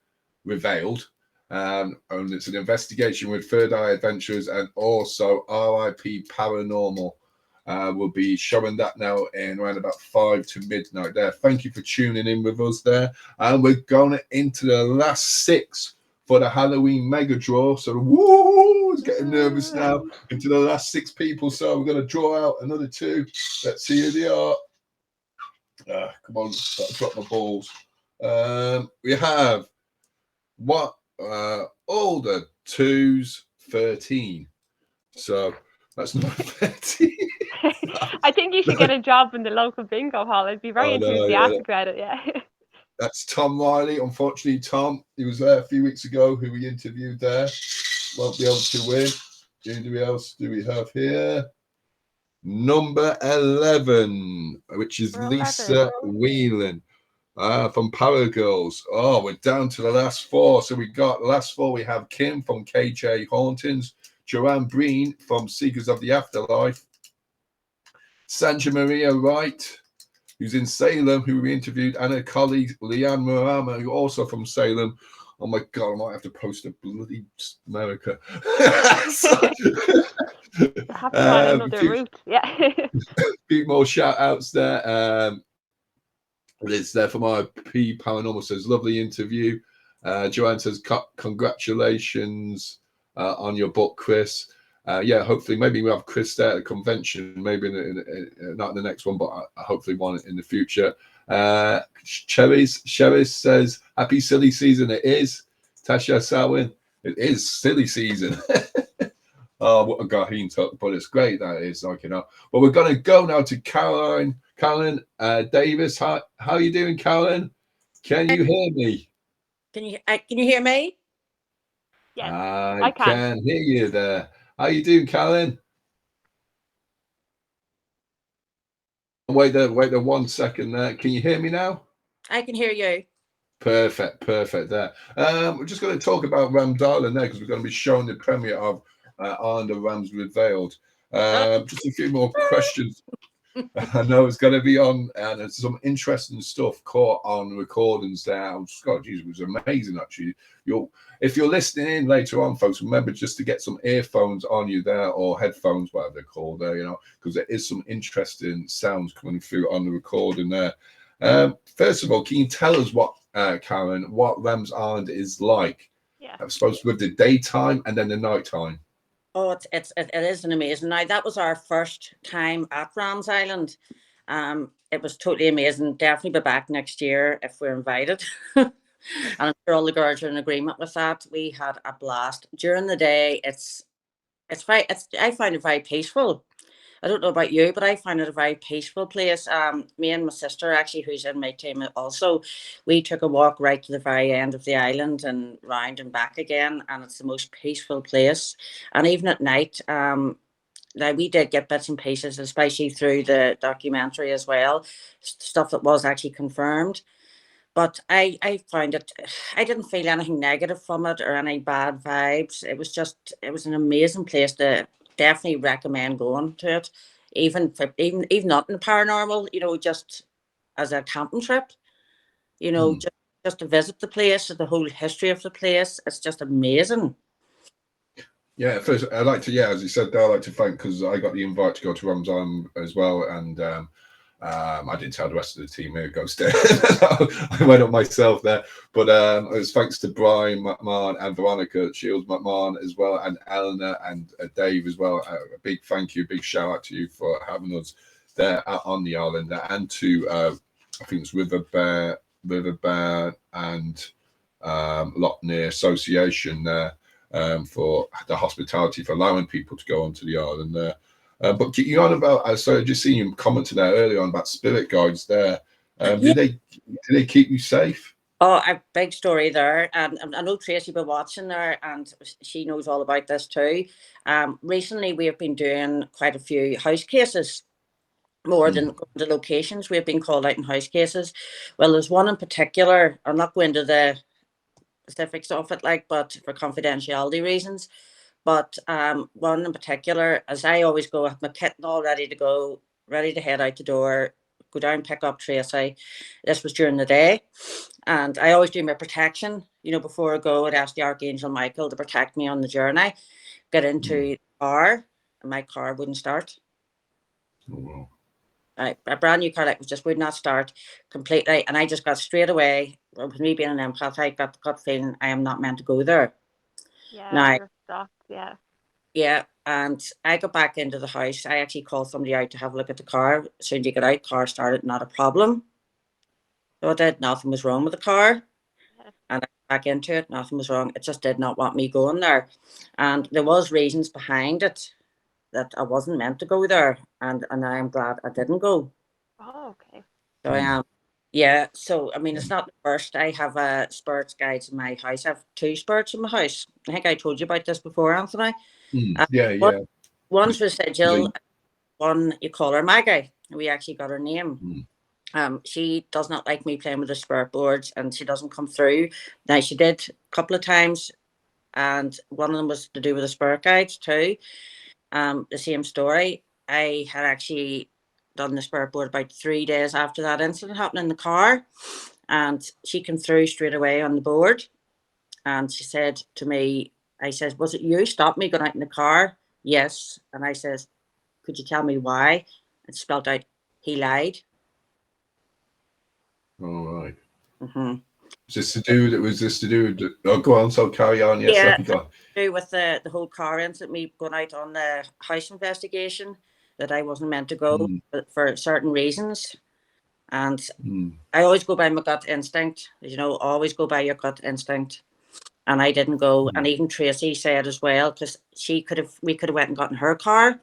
And it's an investigation with Third Eye Adventurers and also R.I.P. Paranormal. We'll be showing that now in around about 5 to midnight there. Thank you for tuning in with us there. And we're going into the last 6 for the Halloween mega draw. So, woo, it's getting nervous now. Into the last 6 people. So we're going to draw out another 2. Let's see who they are. Come on, drop my balls. We have all the 2s, 13. So that's not 13. I think you should get a job in the local bingo hall. I'd be very enthusiastic about it, yeah. That's Tom Riley. Unfortunately, Tom, he was there a few weeks ago, who we interviewed there. Won't be able to win. Who else do we have here? Number 11, which is Lisa Whelan from Power Girls. Oh, we're down to the last 4. So we got the last 4. We have Kim from KJ Hauntings, Joanne Breen from Seekers of the Afterlife, Sandra Maria Wright, who's in Salem, who we interviewed, and her colleague Leanne Murama, who also from Salem. Oh my God, I might have to post a bloody America. I have to find another route. Yeah. A few more shout outs there. It's there from R.I.P. Paranormal says, lovely interview. Joanne says, congratulations on your book, Chris. Yeah, hopefully, maybe we'll have Chris there at the convention, maybe not in the next one, but hopefully one in the future. Cheris says, happy silly season. It is. Tasha Sawin, it is silly season. Oh, what a Gahin talk, but it's great that is, like, you know. But we're going to go now to Caroline Davis. How are you doing, Caroline? Can you hear me? Can you hear me? Yes, I can hear you there. How you doing, Caroline? Wait there 1 second there. Can you hear me now? I can hear you. Perfect there. We're just going to talk about Ramdarla there because we're going to be showing the premiere of Island of Rams Re-Vealed. Just a few more questions. I know it's going to be on, and there's some interesting stuff caught on recordings there. God, geez, it was amazing actually. If you're listening in later on, folks, remember just to get some earphones on you there, or headphones, whatever they're called there, you know, because there is some interesting sounds coming through on the recording there. First of all, can you tell us what, Karen, what Rams Island is like? Yeah. I suppose with the daytime and then the nighttime. Oh, it is an amazing. Now that was our first time at Rams Island. It was totally amazing. Definitely be back next year if we're invited. And I'm sure all the girls are in agreement with that. We had a blast during the day. I find it very peaceful. I don't know about you, but I find it a very peaceful place. Me and my sister, actually, who's in my team also, we took a walk right to the very end of the island and round and back again, and it's the most peaceful place. And even at night, now we did get bits and pieces, especially through the documentary as well, stuff that was actually confirmed. But I found it, I didn't feel anything negative from it or any bad vibes. It was an amazing place to definitely recommend going to it, even not in paranormal, you know, just as a camping trip, you know, just to visit the place, the whole history of the place. It's just amazing. Yeah, first I'd like to, as you said there, I'd like to thank, because I got the invite to go to Rams Island as well, and I didn't tell the rest of the team who goes there. I went up myself there, but it was thanks to Brian McMahon and Veronica Shields McMahon as well, and Eleanor and Dave as well. A big thank you, big shout out to you for having us there on the island there, and to I think it's Riverbear and Lochner Association there. For the hospitality, for allowing people to go onto the island there. But you on about, so just seeing you commented there earlier on about spirit guides there. Did they keep you safe? Oh, a big story there. And I know Tracy been watching there, and she knows all about this too. Recently, we have been doing quite a few house cases, more than the locations. We've been called out in house cases. Well, there's one in particular. I'm not going to the specifics of it, but for confidentiality reasons. But one in particular, as I always go, I have my kit and all ready to go, ready to head out the door, go down, pick up Tracy. This was during the day. And I always do my protection, you know, before I go. I'd ask the Archangel Michael to protect me on the journey. Get into the car, and my car wouldn't start. Oh, wow. A brand new car that just would not start completely, and I just got straight away, with me being an empath, I got the gut feeling I am not meant to go there. Yeah, you're stuck. Yeah, and I got back into the house. I actually called somebody out to have a look at the car. As soon as you get out, car started, not a problem. So I did, nothing was wrong with the car. And I got back into it, nothing was wrong. It just did not want me going there. And there was reasons behind it that I wasn't meant to go there, and I am glad I didn't go. Oh, okay. So I am, yeah. So I mean, it's not the first. I have spirits guides in my house. I have 2 spirits in my house. I think I told you about this before, Anthony. One's residual. One you call her Maggie. We actually got her name. She does not like me playing with the spirit boards, and she doesn't come through. Now she did a couple of times, and one of them was to do with the spirit guides too. The same story. I had actually done the spirit board about 3 days after that incident happened in the car, and she came through straight away on the board, and she said to me, I says, was it you stopped me going out in the car? Yes. And I says, could you tell me why? And spelled out, he lied. All right. Was this to do with oh, go on, so carry on. Yes, yeah, to do with the whole car incident, me going out on the house investigation, that I wasn't meant to go for certain reasons. And I always go by my gut instinct, you know, always go by your gut instinct. And I didn't go. And even Tracy said as well, because we could have went and gotten her car,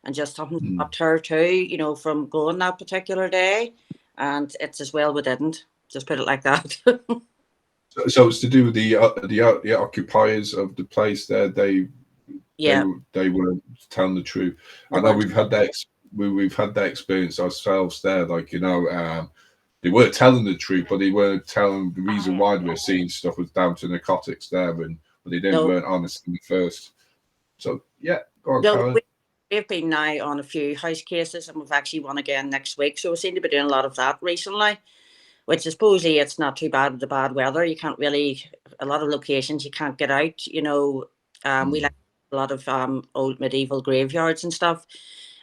and just something stopped her too, you know, from going that particular day. And it's as well we didn't. Just put it like that. So it's to do with the occupiers of the place there. They weren't telling the truth. I know we've had that experience ourselves there. Like, you know, they weren't telling the truth, but they weren't telling the reason why they were seeing stuff was down to narcotics there, but they weren't honest in the first. So yeah, go on, Karen. we've been now on a few house cases, and we've actually one again next week. So we seem to be doing a lot of that recently, which is supposedly it's not too bad with the bad weather. You can't really, a lot of locations you can't get out. You know, we like a lot of old medieval graveyards and stuff,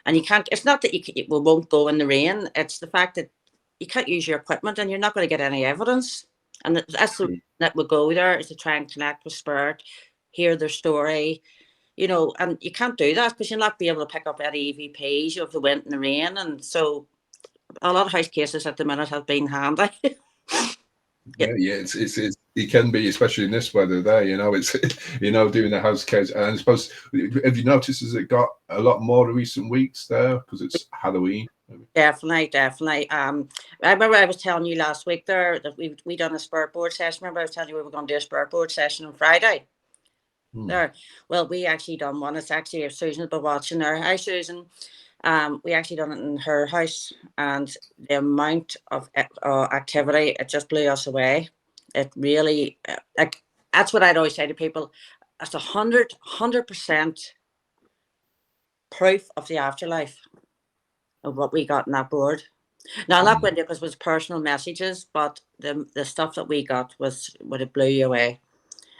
and you can't. It's not that we won't go in the rain. It's the fact that you can't use your equipment, and you're not going to get any evidence. And that's the that we go there, is to try and connect with spirit, hear their story. You know, and you can't do that because you'll not be able to pick up any EVPs of the wind and the rain. And so a lot of house cases at the minute have been handy. Yeah, it's it can be, especially in this weather there, you know, it's, you know, doing the house case. And I suppose, have you noticed, has it got a lot more in recent weeks there because it's Halloween? Definitely. I remember I was telling you last week there that we done a spirit board session. Remember I was telling you we were going to do a spirit board session on Friday. There. Well, we actually done one. It's actually, if Susan's been watching there. Hi, Susan. We actually done it in her house, and the amount of activity, it just blew us away. It really, like, that's what I'd always say to people. That's 100% proof of the afterlife of what we got in that board. Now, I'm not going to, because it was personal messages, but the stuff that we got would have blew you away.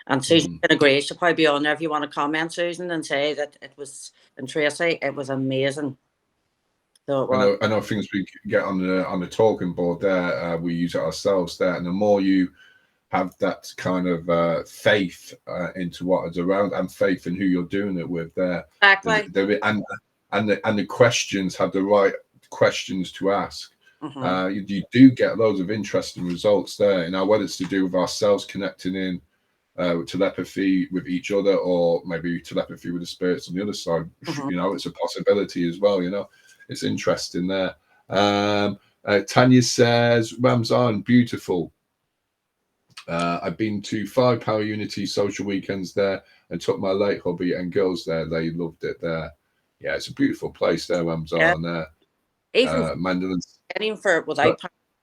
And Susan can agree. She'll probably be on there if you want to comment, Susan, and say that it was, and Tracy, it was amazing. So it was. I know things we get on the talking board there, we use it ourselves there, and the more you have that kind of faith into what is around, and faith in who you're doing it with there, exactly. And the questions, have the right questions to ask. You do get loads of interesting results there. You know, whether it's to do with ourselves connecting in telepathy with each other, or maybe telepathy with the spirits on the other side. You know, it's a possibility as well. You know, it's interesting there. Tanya says, Rams Island, beautiful. I've been to 5 Power Unity social weekends there and took my late hubby and girls there. They loved it there. Yeah, it's a beautiful place there, Rams Island there. Even for without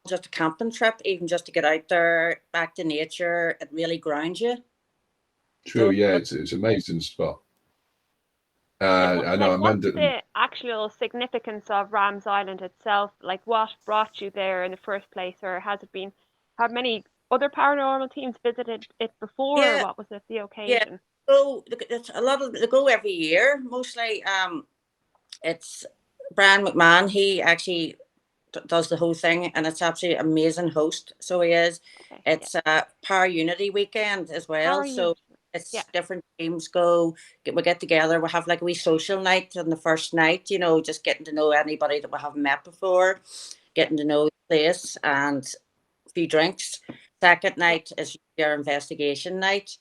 just a camping trip, even just to get out there, back to nature, it really grounds you. True, yeah, it's an amazing spot. I know, what's the actual significance of Rams Island itself? Like, what brought you there in the first place, or have many other paranormal teams visited it before? Or what was it, the occasion? So it's a lot of they go every year. Mostly, it's Brian McMahon. He actually does the whole thing, and it's absolutely amazing host. So he is. It's a Power Unity weekend as well. So it's different teams we get together. We have like a wee social night on the first night, you know, just getting to know anybody that we haven't met before, getting to know the place, and a few drinks. Second night is your investigation night,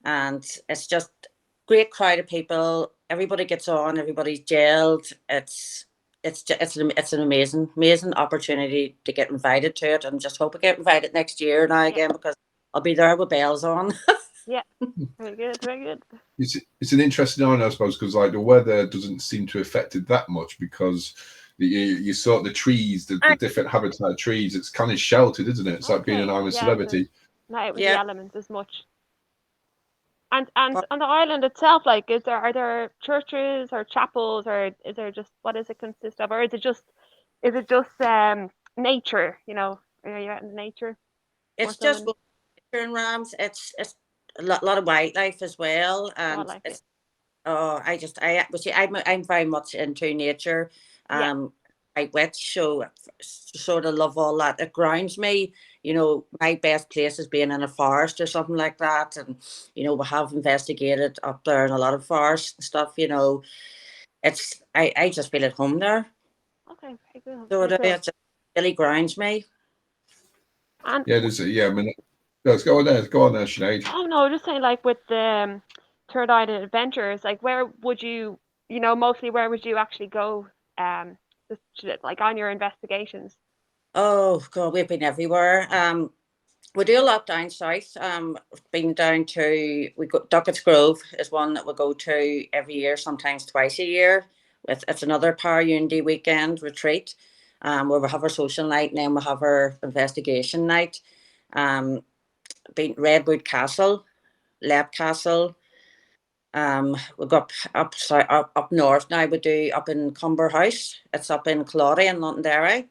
and it's just great crowd of people. Everybody gets on, everybody's gelled. It's an amazing opportunity to get invited to it, and just hope I get invited next year now again, because I'll be there with bells on. Yeah, very good. It's an interesting one, I suppose, because like the weather doesn't seem to affect it that much, because you saw the trees, the different habitat trees. It's kind of sheltered, isn't it? It's like being an island celebrity. Not with the elements as much. And on the island itself, like, are there churches or chapels, or is there just, what does it consist of, or is it just nature? You know, are you out in nature? It's just nature in Rams. It's a lot of wildlife as well, and it's I'm very much into nature. I witch, so sort of love all that. It grounds me. You know, my best place is being in a forest or something like that. And, you know, we have investigated up there in a lot of forests and stuff, you know. I just feel at home there. Okay, very good. So it just really grounds me. And I mean, let's go on there, Sinead. Oh no, just saying, like, with the Third Island Adventures, like, where would you, mostly where would you actually go, like, on your investigations? Oh God, we've been everywhere. We do a lot down south. Been down to, Duckett's Grove is one that we go to every year, sometimes twice a year. It's another Power Unity weekend retreat, where we have our social night, and then we have our investigation night. Been Redwood Castle, Lep Castle, We go up north now. We do up in Cumber House. It's up in Claudy in Londonderry.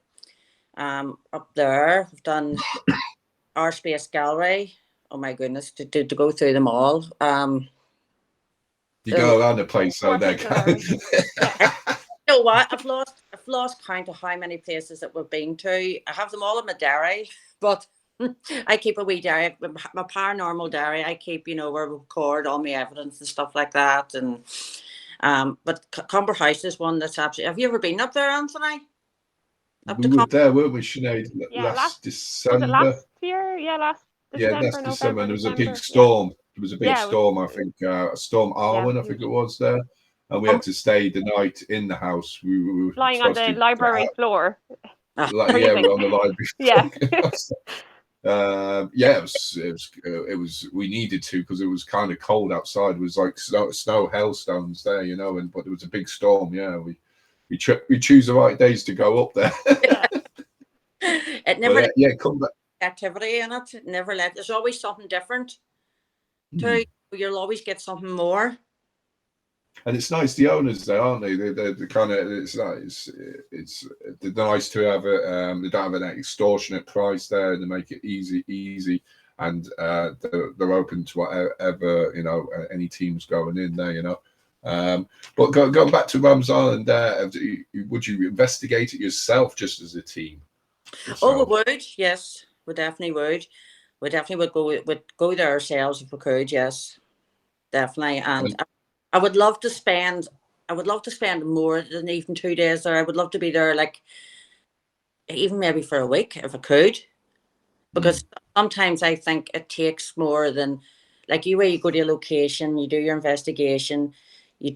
Up there, we've done our Space Gallery. Oh my goodness, to go through them all. You go around the place, so there. You know what? I've lost count of how many places that we've been to. I have them all in my diary, but I keep a wee diary, my paranormal diary. I keep, where we record all my evidence and stuff like that. And but Cumber House is one that's absolutely. Have you ever been up there, Anthony? We were there, weren't we, Sinead? Last December. Was it last year? Yeah, last December. Last December. November, And there was a December. big storm. There was a big Yeah, storm, I think. Storm Arwen, I think it was there. And we had to stay the night in the house. We were lying on the library floor. We're on the library floor. It was. We needed to because it was kind of cold outside. It was like snow hailstones there, but it was a big storm. Yeah, we choose the right days to go up there. It never come back. Activity in it. Never let. There's always something different. You'll always get something more. And it's nice, the owners there, aren't they? They're kind of it's nice to have it. They don't have an extortionate price there. They make it easy, and they're open to whatever any teams going in there. But going back to Rams Island, there, would you investigate it yourself, just as a team? Oh, we would. Yes, we definitely would. We definitely would go there ourselves if we could. Yes, definitely. And I would love to spend more than even 2 days there. I would love to be there, like even maybe for a week if I could, because sometimes I think it takes more than like where you go to a location, you do your investigation, you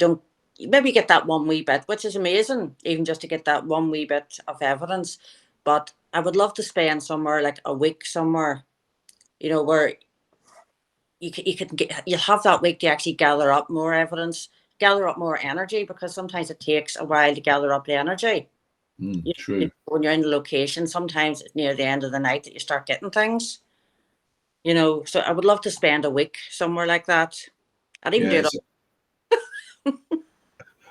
maybe get that one wee bit, which is amazing, even just to get that one wee bit of evidence. But I would love to spend somewhere like a week somewhere, where you'll have that week to actually gather up more evidence, gather up more energy, because sometimes it takes a while to gather up the energy. True. When you're in the location, sometimes it's near the end of the night that you start getting things. So I would love to spend a week somewhere like that. I'd even do it.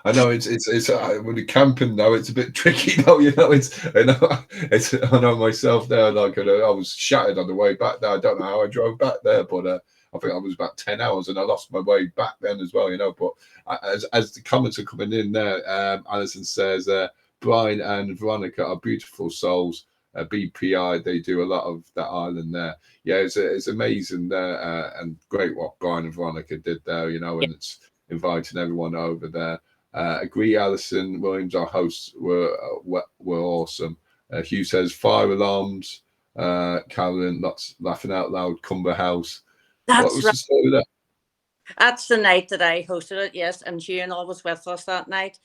I know it's with the camping though, it's a bit tricky though. I know myself there. Like I was shattered on the way back there. I don't know how I drove back there, but I think I was about 10 hours and I lost my way back then as well. But as the comments are coming in there, Alison says Brian and Veronica are beautiful souls. BPI, they do a lot of that island there. Yeah, it's amazing there and great what Brian and Veronica did there. And it's inviting everyone over there. Agree, Alison Williams, our hosts were awesome. Hugh says fire alarms. Carolyn, lots laughing out loud. Cumber House. What was the story there? That's the night that I hosted it, yes, and June was with us that night.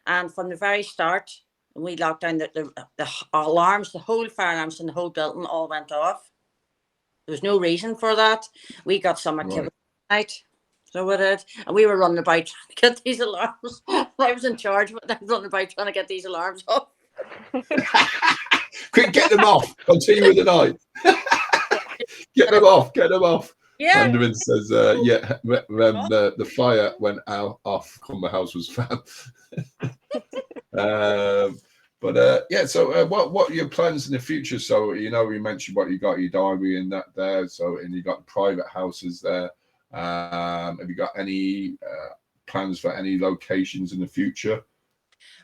And from the very start, we locked down the alarms, the whole fire alarms in the whole building all went off. There was no reason for that. We got some activity that night. So we did, and we were running about trying to get these alarms. I was in charge, but I was running about trying to get these alarms off. Quick, get them off. Continue with the night. Get them off. Yeah. Mandarin says, when the fire went off, Cumber House was found. So what are your plans in the future? So, you mentioned what you got your diary in that there. So, and you got private houses there. Have you got any plans for any locations in the future?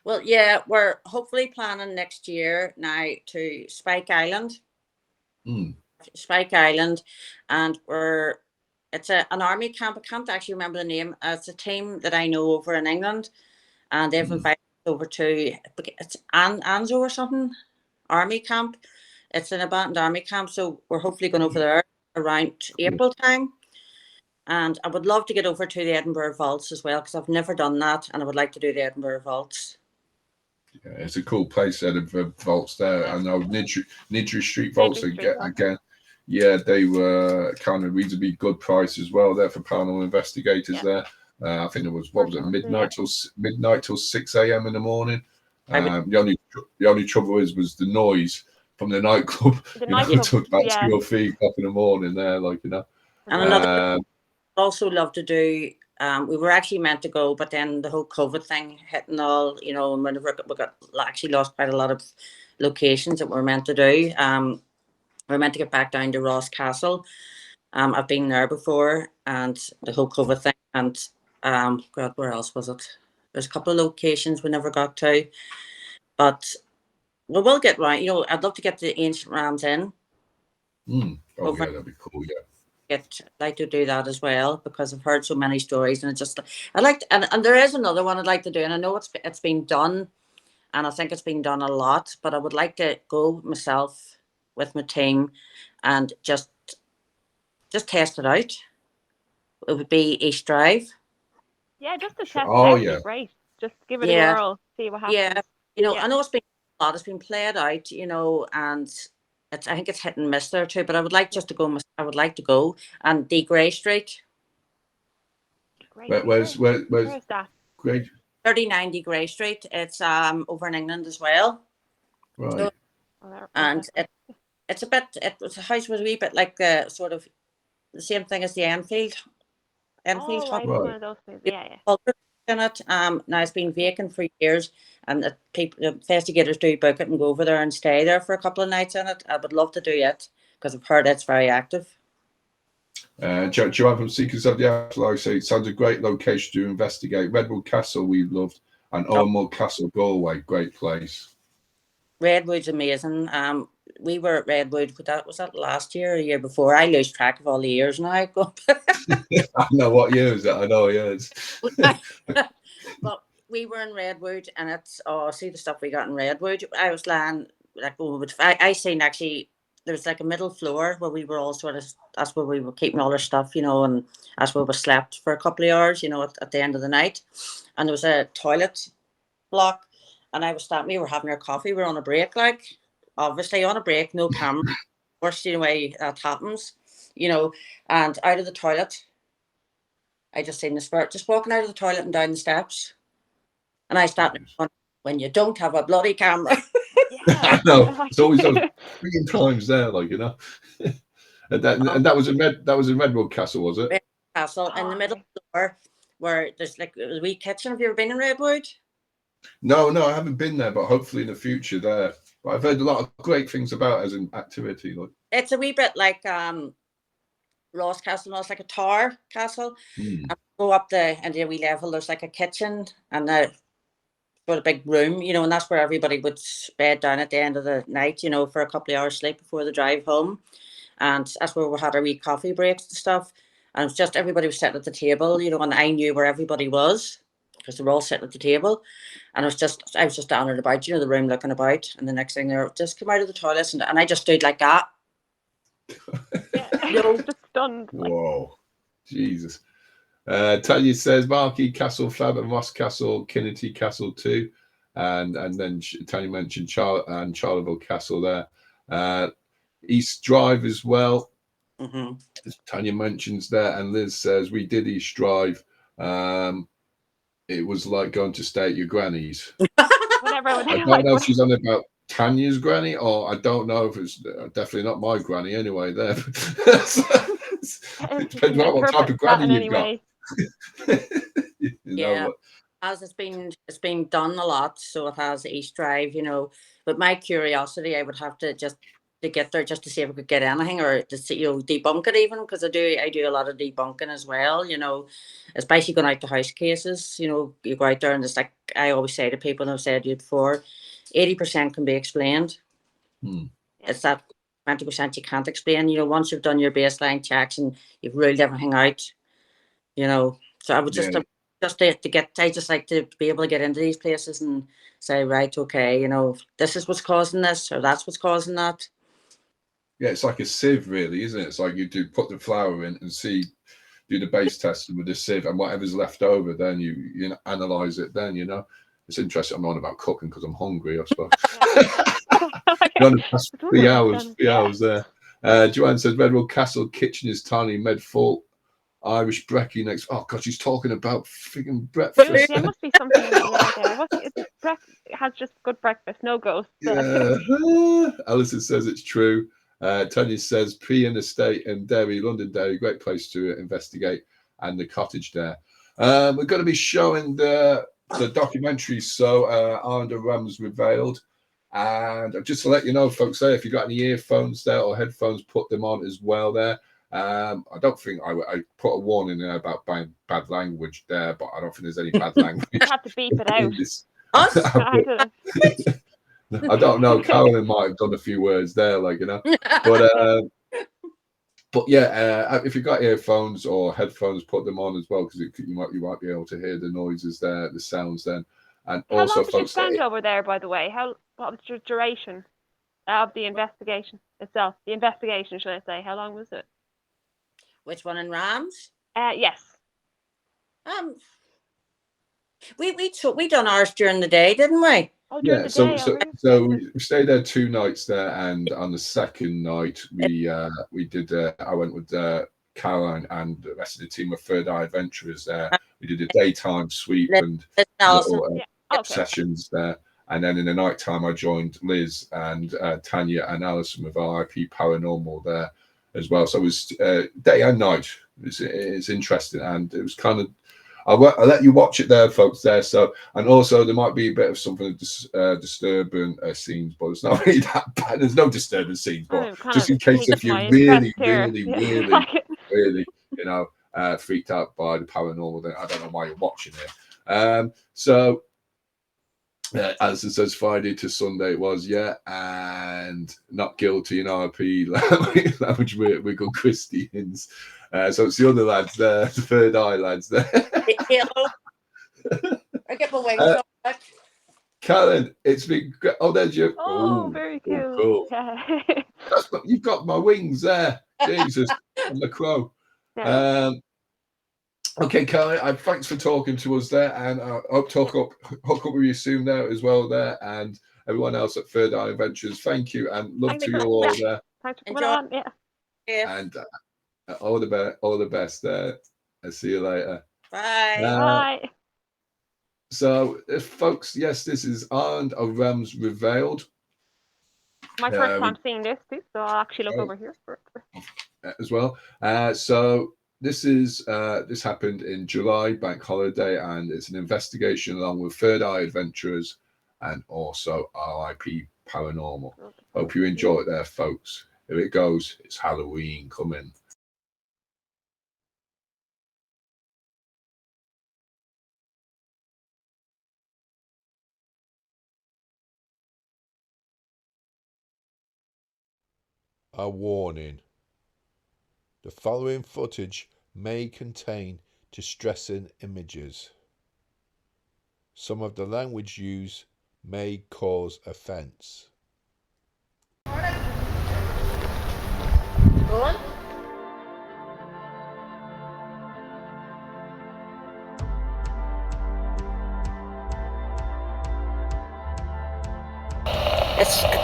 Well, yeah, we're hopefully planning next year now to Spike Island. Spike Island, and it's an army camp. I can't actually remember the name. It's a team that I know over in England, and they've invited us over to it's Anzo or something army camp. It's an abandoned army camp, so we're hopefully going over there around April time. And I would love to get over to the Edinburgh Vaults as well, because I've never done that, and I would like to do the Edinburgh Vaults. Yeah, it's a cool place, Edinburgh Vaults there. I know Nidri Street Vaults again. Yeah, they were kind of reasonably good price as well there for paranormal investigators there. I think it was midnight till 6 a.m. in the morning. The only trouble was the noise from the nightclub. It took about 2 or 3 o'clock in the morning there, And also love to do. We were actually meant to go, but then the whole COVID thing hit and all, you know, and whenever we got actually lost quite a lot of locations that we were meant to do. We were meant to get back down to Ross Castle. I've been there before, and the whole COVID thing, and God, where else was it? There's a couple of locations we never got to, but we will get right. You know, I'd love to get the Ancient Rams in. Oh Over- yeah, that'd be cool. Yeah. I'd like to do that as well, because I've heard so many stories, and I like, and there is another one I'd like to do, and I know it's been done, and I think it's been done a lot, but I would like to go myself with my team and just test it out. It would be East Drive. Yeah, just to Sure. test Oh, it out would yeah. be great. Just give it a Yeah. whirl, see what happens. Yeah, you know, Yeah. I know it's been a lot. It's been played out, you know, and I think it's hit and miss there too. But I would like just to go. I would like to go and the Grey Street, Great. Where's Where's that? great? 3090 Grey Street. It's over in England as well, Right. So- Oh, that- and it's a bit. The house was a wee bit like the sort of the same thing as the Enfield Oh, hut. right, Right. one of those things. Yeah, yeah. Culture in it. Now it's been vacant for years, and the investigators do book it and go over there and stay there for a couple of nights in it. I would love to do it because I've heard it's very active. Joanne from Seekers of the Outlaw say it sounds a great location to investigate. Redwood Castle we loved, and Owenmore Castle Galway, great place. Redwood's amazing. We were at Redwood, but was that last year or the year before? I lose track of all the years now. I know what year is that. I know, yes. But we were in Redwood, and it's see the stuff we got in Redwood. I was lying like I seen actually there was like a middle floor where we were all sort of, that's where we were keeping all our stuff, you know, and that's where we slept for a couple of hours, you know, at the end of the night. And there was a toilet block, and I was standing, we were having our coffee, we were on a break, like obviously on a break, no camera, worst way that happens, you know, and out of the toilet, I just seen the spirit just walking out of the toilet and down the steps. And I started when you don't have a bloody camera. I know. It's always those freaking times there, like, you know. and that was in Redwood Castle, was it? Redwood Castle in the middle floor where there's like a wee kitchen. Have you ever been in Redwood? No, I haven't been there, but hopefully in the future there. But I've heard a lot of great things about it as an activity. Like, it's a wee bit like Ross Castle, no, it's like a tower castle. And go up into a wee level, there's like a kitchen and a sort of big room, you know, and that's where everybody would bed down at the end of the night, you know, for a couple of hours sleep before the drive home. And that's where we had our wee coffee breaks and stuff. And it was just everybody was sitting at the table, you know, and I knew where everybody was because they were all sitting at the table. And I was just standing about, you know, the room looking about. And the next thing they just come out of the toilets and I just stood like that. You know, just stunned. Whoa, Jesus. Tanya says Marquee Castle, Flab and Moss Castle, Kinnity Castle too. And then Tanya mentioned Charleville Castle there. East Drive as well. Tanya mentions there, and Liz says we did East Drive. It was like going to stay at your granny's. Whatever. I don't know if she's on about Tanya's granny, or I don't know if it's definitely not my granny anyway. There, it depends on what type of granny you've got. Yeah, as it's been done a lot, so it has East Drive, you know. But my curiosity, I would have to get there just to see if I could get anything, or to see, you know, debunk it even, because I do a lot of debunking as well, you know, especially going out to house cases. You know, you go out there and it's like I always say to people, and I've said to you before, 80% can be explained. It's that 20% you can't explain. You know, once you've done your baseline checks and you've ruled everything out, you know. So I would just I just like to be able to get into these places and say, right, okay, you know, this is what's causing this, or that's what's causing that. Yeah, it's like a sieve, really, isn't it? It's like you do put the flour in and do the base test with the sieve, and whatever's left over, then you analyze it. Then, you know, it's interesting. I'm on about cooking because I'm hungry, I suppose. The past 3 hours there. Joanne says Redwood Castle kitchen is tiny. Medford Irish brekkie next. Oh God, she's talking about freaking breakfast. There must be something in the air there. It has just good breakfast, no ghosts. Yeah. Alison says it's true. Tanya says P and Estate and Derry, London Derry, great place to investigate. and the cottage there. We're going to be showing the documentary, so Island of Rams Re-Vealed. And just to let you know, folks, there, if you've got any earphones there or headphones, put them on as well there. I don't think I put a warning there about bad language there, but I don't think there's any bad language. You have to beep it out. I don't know. Carolyn might have done a few words there, like, you know. But yeah, if you've got earphones or headphones, put them on as well, because you might be able to hear the noises there, the sounds then. And How also, long did you folks, spend over there, by the way? What was your duration of the investigation itself? The investigation, should I say? How long was it? Which one in Rams? Yes. We done ours during the day, didn't we? Oh, during the day. So we stayed there 2 nights there, and on the second night we did. I went with Caroline and the rest of the team of Third Eye Adventurers there. We did a daytime sweep and little sessions there, and then in the night time I joined Liz and Tanya and Alison with R.I.P Paranormal there as well. So it was day and night. It's interesting, and it was kind of. I'll let you watch it there, folks. There, so, and also there might be a bit of something disturbing scenes, but it's not really that bad. There's no disturbing scenes, but just in case if you're really, you know, freaked out by the paranormal, then I don't know why you're watching it. So, as it says, Friday to Sunday it was, yeah, and not guilty in R.I.P. language wiggle Christians. So it's the other lads there, the Third Eye lads there. I get my wings on back. Karen, it's been great. Oh, there's you. Oh, very cool. Cool. You've got my wings there. Jesus, I'm the crow. Yeah. Okay, Karen, thanks for talking to us there, and I hope to hook up with you soon there as well there, and everyone else at Third Eye Adventures. Thank you, and love to you all there. Thanks for coming on. Yeah. And all the best there. I'll see you later. Bye. Bye. So, folks, yes, this is Island of Rams Re-Vealed. My first time seeing this too, so I'll actually look over here for it as well. So this happened in July, bank holiday, and it's an investigation along with Third Eye Adventurers and also R.I.P Paranormal. Hope you enjoy it there, folks. Here it goes. It's Halloween coming. A warning. The following footage may contain distressing images. Some of the language used may cause offence. Go on.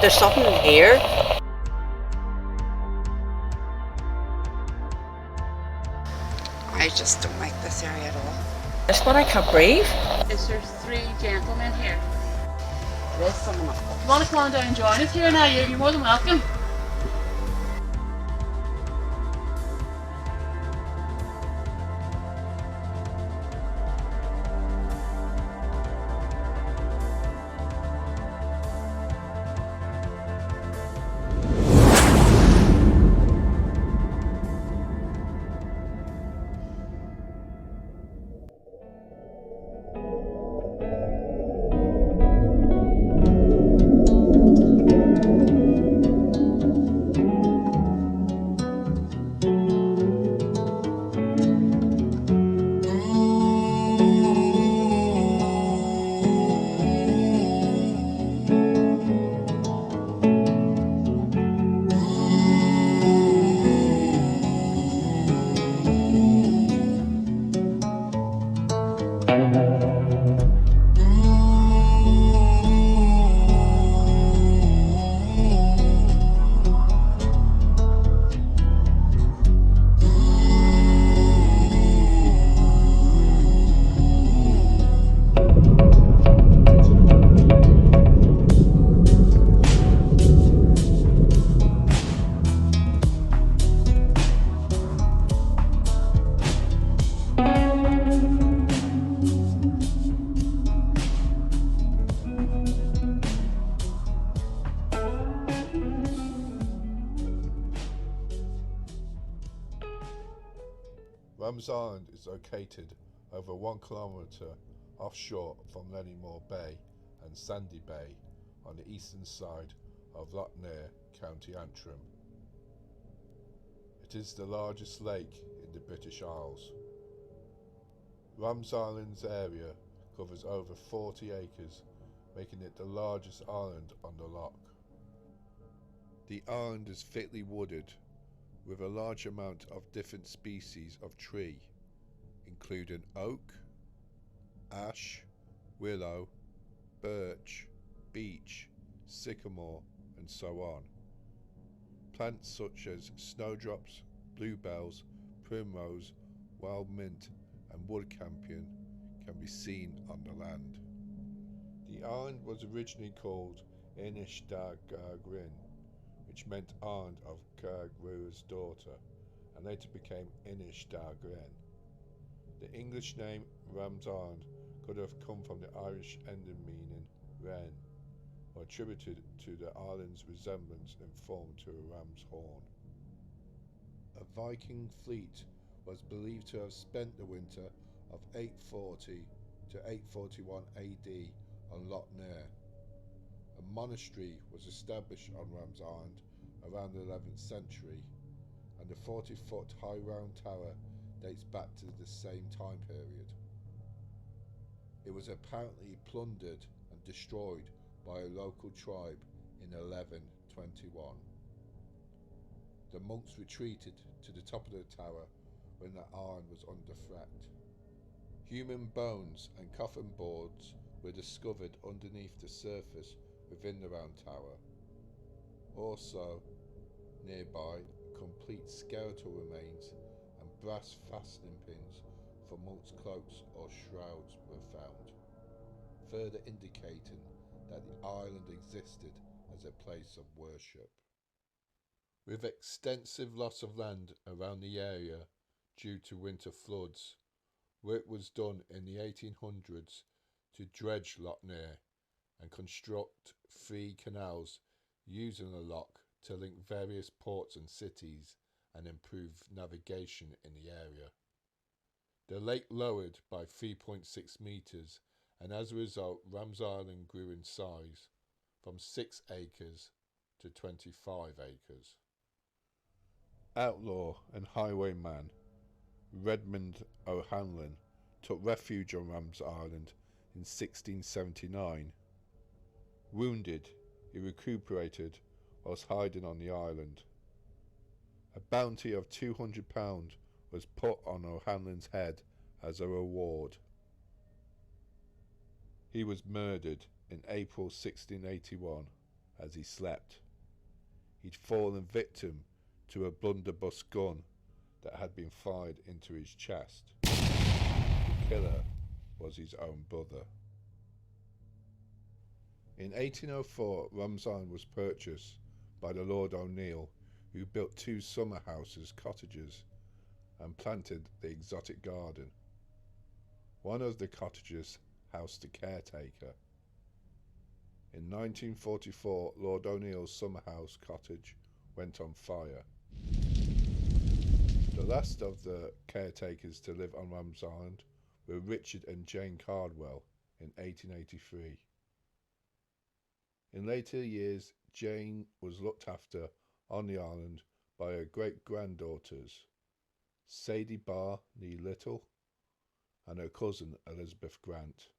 There's something in here. I just don't like this area at all. This one I can't breathe. Is there 3 gentlemen here? There's someone up. If you want to come on down and join us here now, you're more than welcome. Rams Island is located over 1 kilometre offshore from Leonmore Bay and Sandy Bay on the eastern side of Lough, County Antrim. It is the largest lake in the British Isles. Rams Island's area covers over 40 acres, making it the largest island on the loch. The island is thickly wooded, with a large amount of different species of tree, including oak, ash, willow, birch, beech, sycamore, and so on. Plants such as snowdrops, bluebells, primrose, wild mint, and wood campion can be seen on the land. The island was originally called Inish da Grin, which meant Island of Gargrua's daughter, and later became Inish da Gren. The English name Rams Island could have come from the Irish ending meaning wren, or attributed to the island's resemblance in form to a ram's horn. A Viking fleet was believed to have spent the winter of 840 to 841 AD on Lough. A monastery was established on Rams Island around the 11th century, and the 40-foot high round tower dates back to the same time period. It was apparently plundered and destroyed by a local tribe in 1121. The monks retreated to the top of the tower when the island was under threat. Human bones and coffin boards were discovered underneath the surface within the round tower. Also, nearby, complete skeletal remains and brass fastening pins for monks' cloaks or shrouds were found, further indicating that the island existed as a place of worship. With extensive loss of land around the area due to winter floods, work was done in the 1800s to dredge Lough and construct 3 canals using the loch to link various ports and cities and improve navigation in the area. The lake lowered by 3.6 metres, and as a result Rams Island grew in size from 6 acres to 25 acres. Outlaw and highwayman Redmond O'Hanlon took refuge on Rams Island in 1679. Wounded, he recuperated whilst hiding on the island. A bounty of £200 was put on O'Hanlon's head as a reward. He was murdered in April 1681 as he slept. He'd fallen victim to a blunderbuss gun that had been fired into his chest. The killer was his own brother. In 1804, Rams Island was purchased by the Lord O'Neill, who built 2 summer houses, cottages, and planted the exotic garden. One of the cottages housed the caretaker. In 1944, Lord O'Neill's summer house cottage went on fire. The last of the caretakers to live on Rams Island were Richard and Jane Cardwell in 1883. In later years, Jane was looked after on the island by her great-granddaughters, Sadie Barr nee Little and her cousin Elizabeth Grant.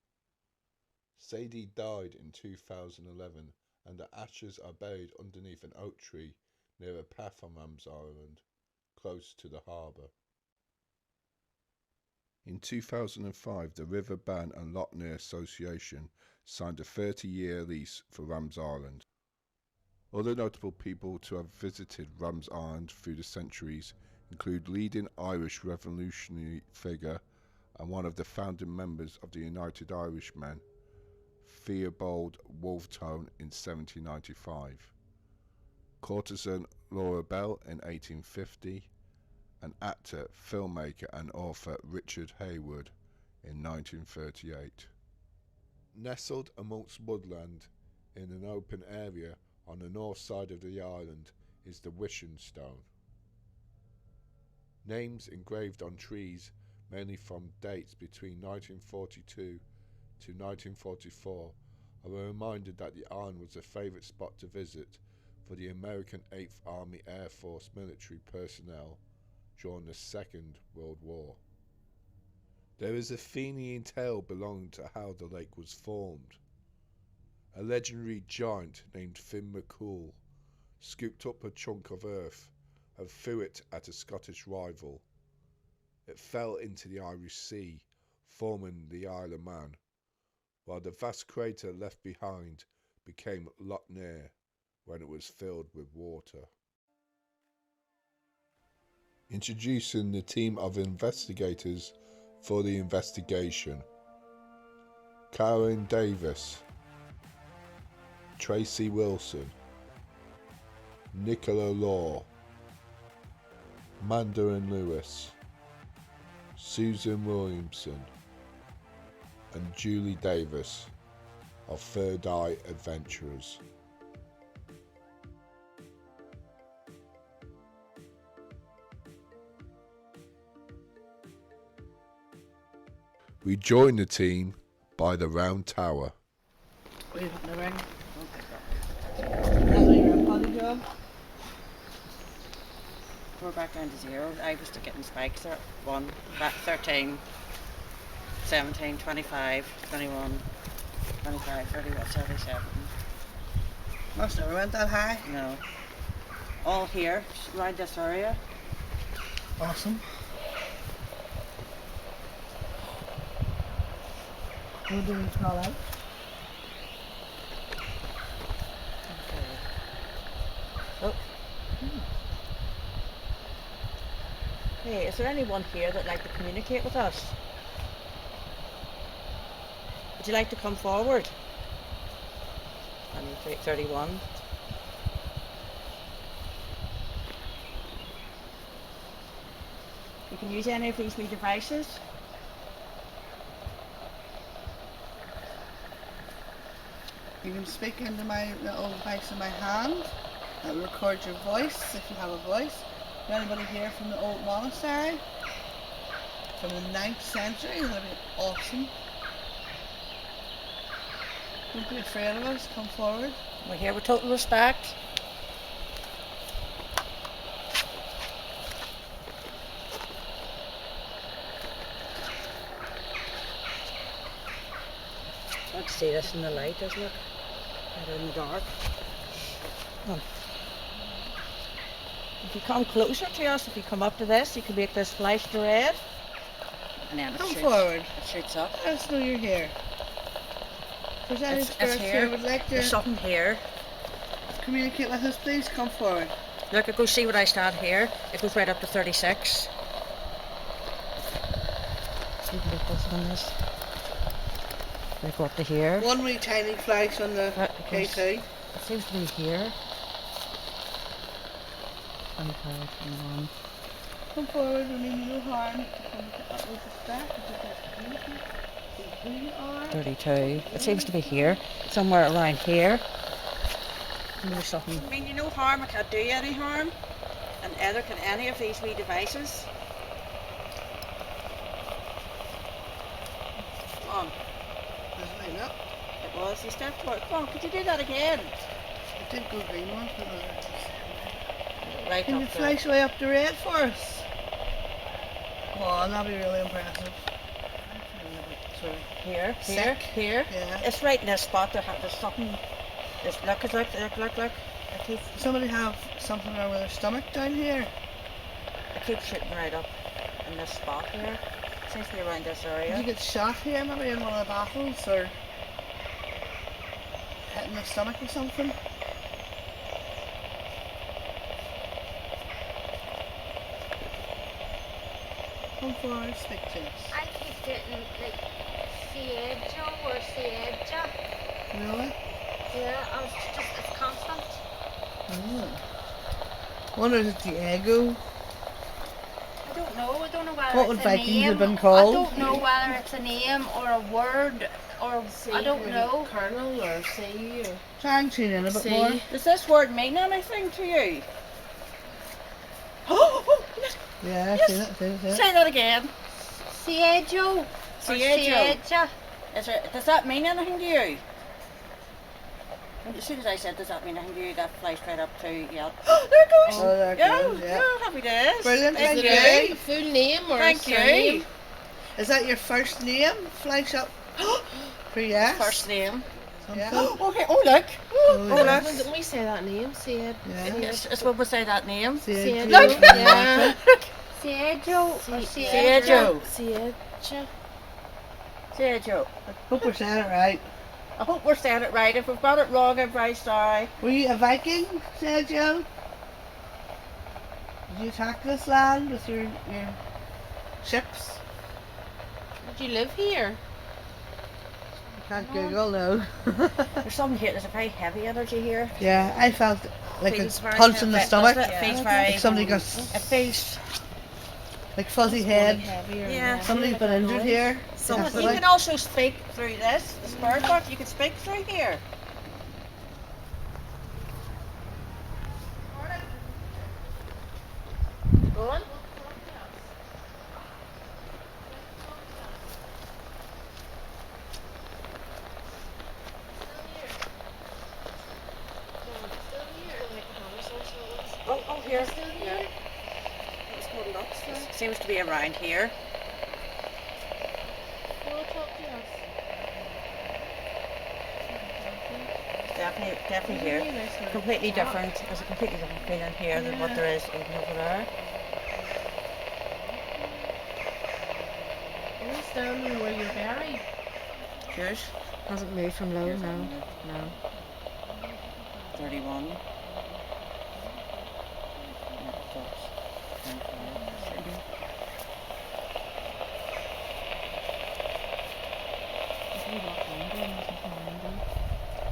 Sadie died in 2011, and her ashes are buried underneath an oak tree near a path on Rams Island, close to the harbour. In 2005, the River Bann and Lough Association signed a 30-year lease for Rams Island. Other notable people to have visited Rams Island through the centuries include leading Irish revolutionary figure and one of the founding members of the United Irishmen, Theobald Wolfetone in 1795, courtesan Laura Bell in 1850, and actor, filmmaker and author Richard Hayward in 1938. Nestled amongst woodland in an open area on the north side of the island is the Wishing Stone. Names engraved on trees, mainly from dates between 1942 to 1944, are a reminder that the island was a favourite spot to visit for the American 8th Army Air Force military personnel during the Second World War. There is a Fenian tale belonging to how the lake was formed. A legendary giant named Finn McCool scooped up a chunk of earth and threw it at a Scottish rival. It fell into the Irish Sea, forming the Isle of Man, while the vast crater left behind became Loch Ness when it was filled with water. Introducing the team of investigators for the investigation: Karen Davis, Tracy Wilson, Nicola Law, Mandarin Lewis, Susan Williamson, and Julie Davis of Third Eye Adventurers. We joined the team by the Round Tower. Wait, the ring. That's your body job. We're back down to 0. I was getting spikes there. 1, back 13, 17, 25, 21, 25, 31, 37. Must never went that high. No. All here, around this area. Awesome. We'll do it all out. Oh. Hey, is there anyone here that'd like to communicate with us? Would you like to come forward? 31. You can use any of these wee devices. You can speak into my little device in my hand. It'll record your voice if you have a voice. Is there anybody here from the old monastery? From the 9th century? That'd be awesome. Don't be afraid of us, come forward. We're here with total respect. Hard to see this in the light, isn't it? Better in the dark. Come on. If you come closer to us, if you come up to this, you can make this flash to red. And then Come forward. It shoots up. Let us know you're here. If there's any spirits here would like There's to something here. communicate with us, please come forward. Look, go see what I stand here. It goes right up to 36. You can get this on this. We go up to here. One wee tiny flash on the KT. It seems to be here. 25, 21. Come forward, we mean no harm. Come up with the staff, if you guys communicate, see who you are. 32. It seems to be here. Somewhere around here. Maybe something. I mean, you no harm, it can't do you any harm. And either can any of these wee devices. Come on. Does it light up? It was. You stepped forward. Come on, could you do that again? It did go green once, but Right can you up there. flash way up the red for us? Oh, that'd be really impressive. Here, Sick. here, here. Yeah. It's right in this spot. There's something. Look. It Somebody have something wrong with their stomach down here? keeps shooting right up in this spot here. Seems to be around this area. Did you get shot here maybe in one of the battles or hit in the stomach or something? Come forward, speak to us. I keep getting like Siejo or Sieja. Really? Yeah, it's constant. Wonder is it Diego? I don't know whether What would it's a Vikings name. have been called? I don't know whether it's a name or a word or I don't know. Colonel or C or Try and tune in a bit C. more. Does this word mean anything to you? Yeah, Yes. see that, see that. Say that again. Siejo. Siejo. Sieja. Does that mean anything to you? As soon as I said, does that mean anything to you, that flashed right up to, yeah. There it goes. Oh, there it goes, yeah. Happy days. Brilliant, Thank thank you. you. A full name or Thank a you. surname? Is that your first name? Flash up. For yes. First name. Yeah. Okay, oh look. Oh, yeah. look. Didn't we say that name? Sied. Yeah. It's what we say that name. Siejo. Look. Yeah. Siejo or Siejo. Sieja. Siejo. Hope we're saying it right. I hope we're saying it right. If we've got it wrong, I'm very sorry. Were you a Viking, Sergio? Did you attack this land with your ships? Did you live here? Can't Google, no. There's something here. There's a very heavy energy here. Yeah, I felt like Feels a very punch in the heavy, stomach. doesn't it? It feels very. Like somebody got It feels. like fuzzy head. Yeah. Somebody's been injured here. So you definitely. can also speak through this. The spirit box. You can speak through here. Go on. Oh, here. Yeah. Seems to be around here. Definitely here. Completely different. There's a completely different feeling here than what there is even over there. Are we standing where you're buried? Yours? Hasn't moved from low, no. No. 31.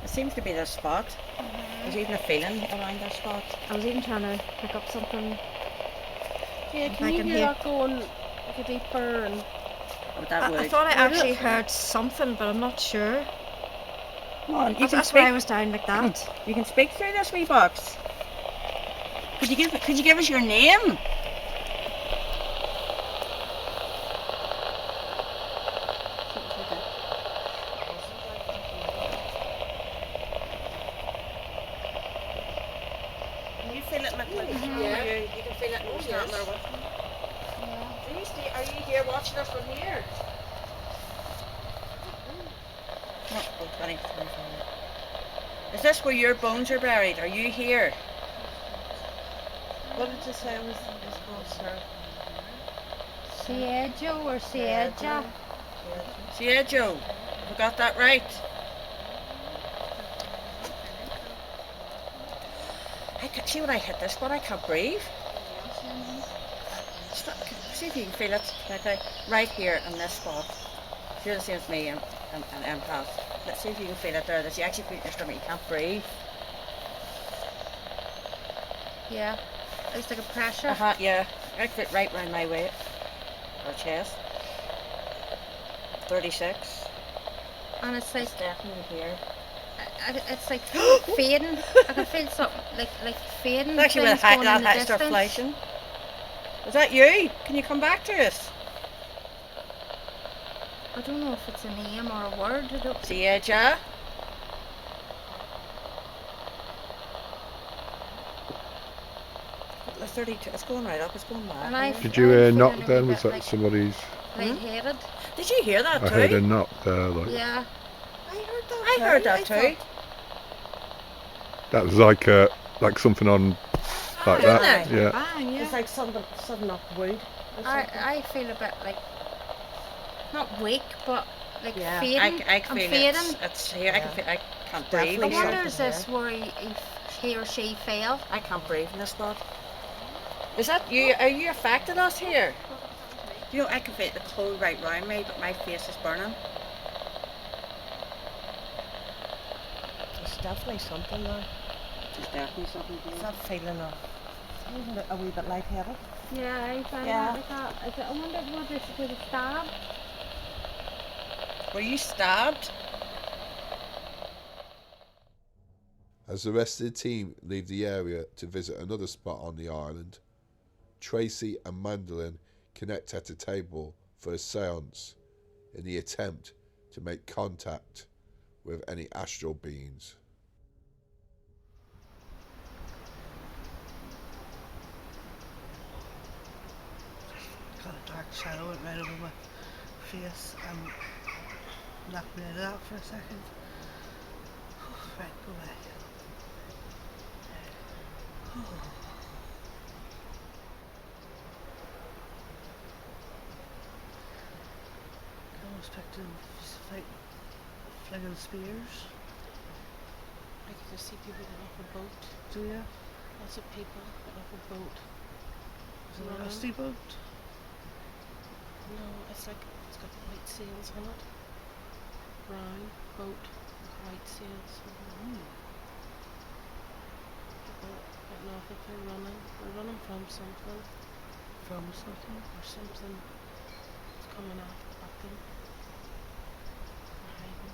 It seems to be this spot. There's even a feeling around this spot. I was even trying to pick up something. Yeah, If can I you can hear hear- that going like a deeper and... Oh, that I would. thought I actually heard something, but I'm not sure. Come on, you can That's speak. why I was down like that. You can speak through this wee box. Could you give us your name? Can you feel it like Yeah. you can feel it in your stomach. Are you here watching us from here? Oh, 20. Is this where your bones are buried? Are you here? What did you say was called, sir? Siejo or Sieja? Yeah, Joe. Have I got that right? See when I hit this one, I can't breathe. See if you can feel it. Right here in this spot. You're the same as me and empath. Let's see if you can feel it there. That you actually feel it in your stomach. You can't breathe. Yeah. It's like a pressure. Yeah. I feel it right round my waist or chest. 36. And it's like, It's definitely here. it's like fading. I can feel something like fading. It's actually things when going that in the height start distance. flashing. Is that you? Can you come back to us? I don't know if it's a name or a word. I don't See ya, Ja? The 32. It's going right up. It's going And back. Did you hear I'm knock feeling a then? wee Was bit that like somebody's? lightheaded. Did you hear that I too? heard a knock there. Like Yeah. I heard that too. that was like something on like Isn't that. it? Yeah. Bang, yeah. It's like sudden up wood. I feel a bit like, not weak, but like Yeah, fading. I I'm feel fading. it's here. I can feel. I can't Definitely breathe. I wonder something is this where he or she fell? I can't breathe in this spot. Is that you? Are you affected us here? You know, I can feel the cold right round me, but my face is burning. There's definitely something there. There's definitely something It's here. that feeling of a wee bit lightheaded. Yeah, I found Yeah. that like that. I wonder what this was a stab. Were you stabbed? As the rest of the team leave the area to visit another spot on the island, Tracy and Mandolin connect at a table for a seance in the attempt to make contact with any astral beings. Got a dark shadow went right over my face and knocked me out of that for a second. Right, go away. I was expecting to fight flinging spears. I can just see people getting off a boat. Do you? Lots of people getting off a boat. Is it a rusty boat? No, it's like it's got white sails on it. Brown boat with white sails. People getting off it, they're running. They're running from something. From something? Or something that's coming at them. They're hiding.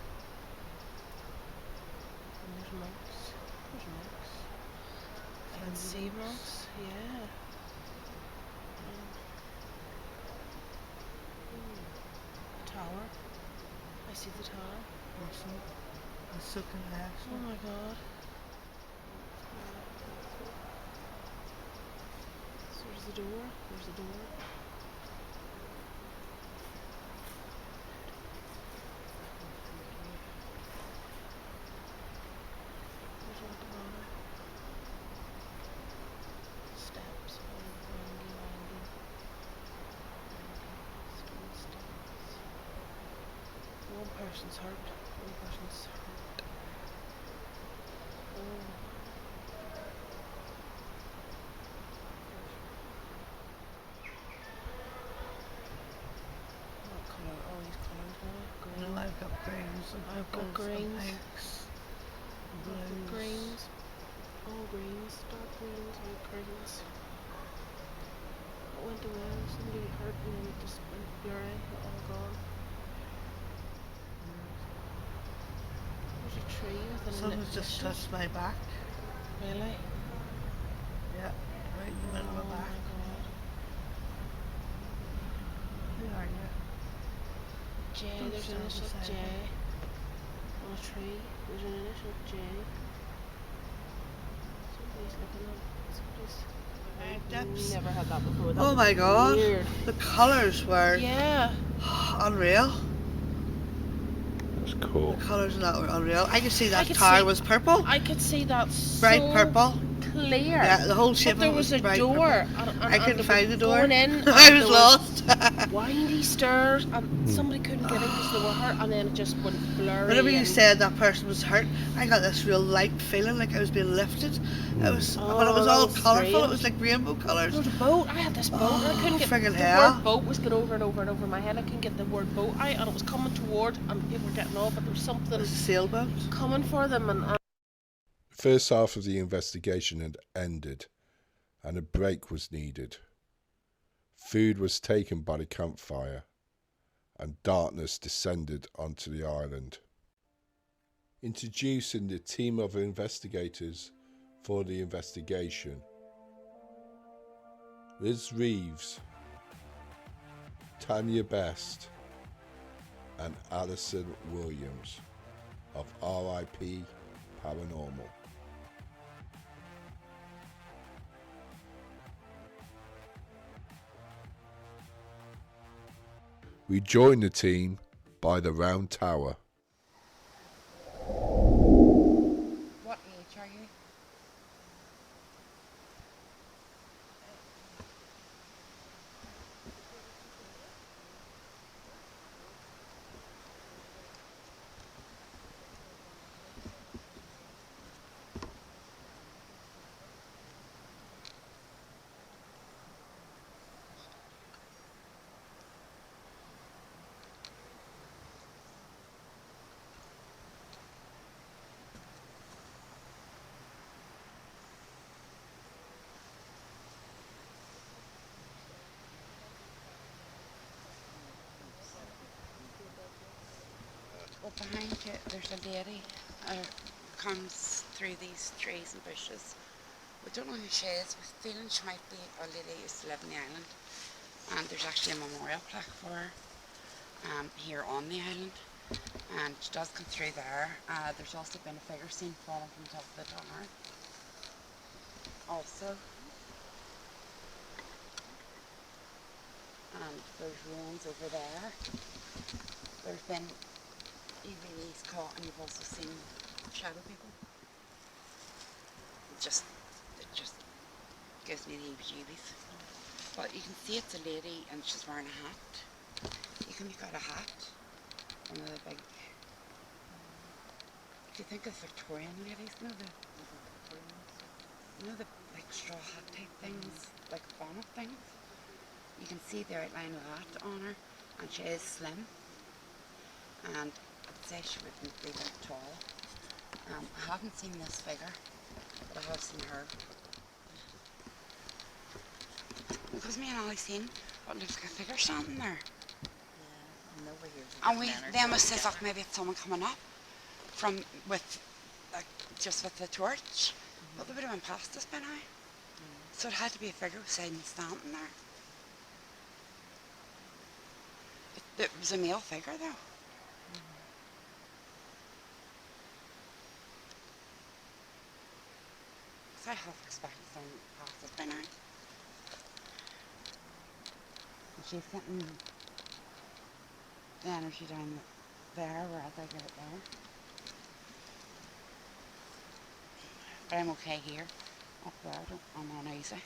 And there's monks. There's monks. I can see monks, yeah. Tower. I see the tower. Awesome. The silken hair. Oh my god. So there's the door. There's the door. There's one at the bottom. Steps. Windy. Stone steps. One person's hurt. One person's hurt. Oh. What colour? All these colours now. Green. No, I've got greens and I've got greens. pinks. I've got greens. All greens. Dark greens. Light greens. It went away. Somebody hurt and then it just went blurry. All gone. There's a tree with an Someone's just touched my back. Really? Yeah, right in the middle of my back. Who are you? J, Don't there's an stand initial beside J me. on a tree. There's an initial J. Somebody's looking up. Depths. Never had that before. That Oh was my god. weird. The colours were Yeah. unreal. That's cool. The colours in that were unreal. I could see I that could tower see- was purple. I could see that Bright so purple. clear. Yeah, the whole shape But there of it was a bright door. purple. And I couldn't find the door. Going in, I and was there lost. windy stairs, and somebody couldn't get in because they were hurt, and then it just went blurry. Whenever you and- said that person was hurt, I got this real light feeling like I was being lifted. It was, but it was that all was colourful. It strange. was like rainbow colours. There was a boat. I had this boat. and I couldn't get friggin' the hell. word boat was going over and over and over my head. I couldn't get the word boat out, and it was coming toward, and people were getting off, but there was something A sailboat. coming for them, and The first half of the investigation had ended, and a break was needed. Food was taken by the campfire, and darkness descended onto the island. Introducing the team of investigators for the investigation: Liz Reeves, Tanya Best, and Alison Williams of R.I.P. Paranormal. We joined the team by the round tower. What age are you? Well, behind you, there's a lady comes through these trees and bushes We don't know who she is. We're feeling she might be a lady who used to live on the island. And there's actually a memorial plaque for her here on the island. And she does come through there. There's also been a figure seen falling from the top of the tower. Also. And there's ruins over there. There's been EVs caught, and you've also seen shadow people. It just gives me the heebie-jeebies. But you can see it's a lady and she's wearing a hat. You can make out a hat. One of the big, if you think of Victorian ladies, you know the big straw hat type things, like bonnet things? You can see the outline of that on her, and she is slim. And I'd say she wouldn't be that tall. I haven't seen this figure, but I have seen her. Because me and Ollie seen what looks like a figure standing there. And we then we says, like, maybe it's someone coming up from with, like, just with the torch. But they would have been past us by now. So it had to be a figure standing there. It was a male figure though. So I half expected someone past us by now. And she's getting the energy down there, whereas I get it there. But I'm okay here. Up there, I'm uneasy.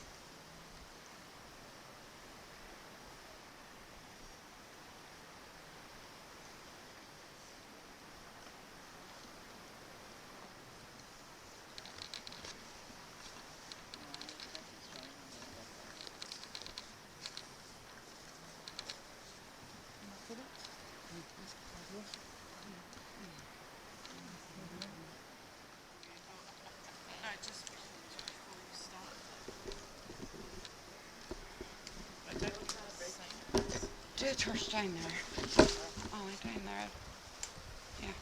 Do a torch down there. Oh, down there. Yeah.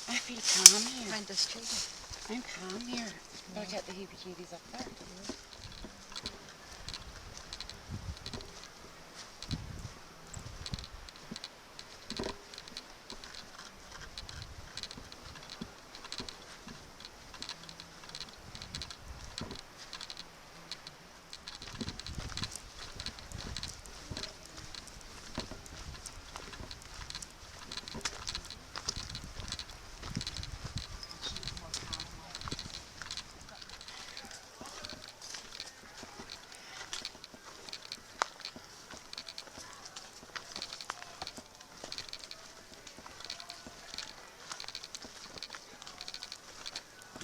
I feel calm here. I'm calm here, but I get the heebie-jeebies up there.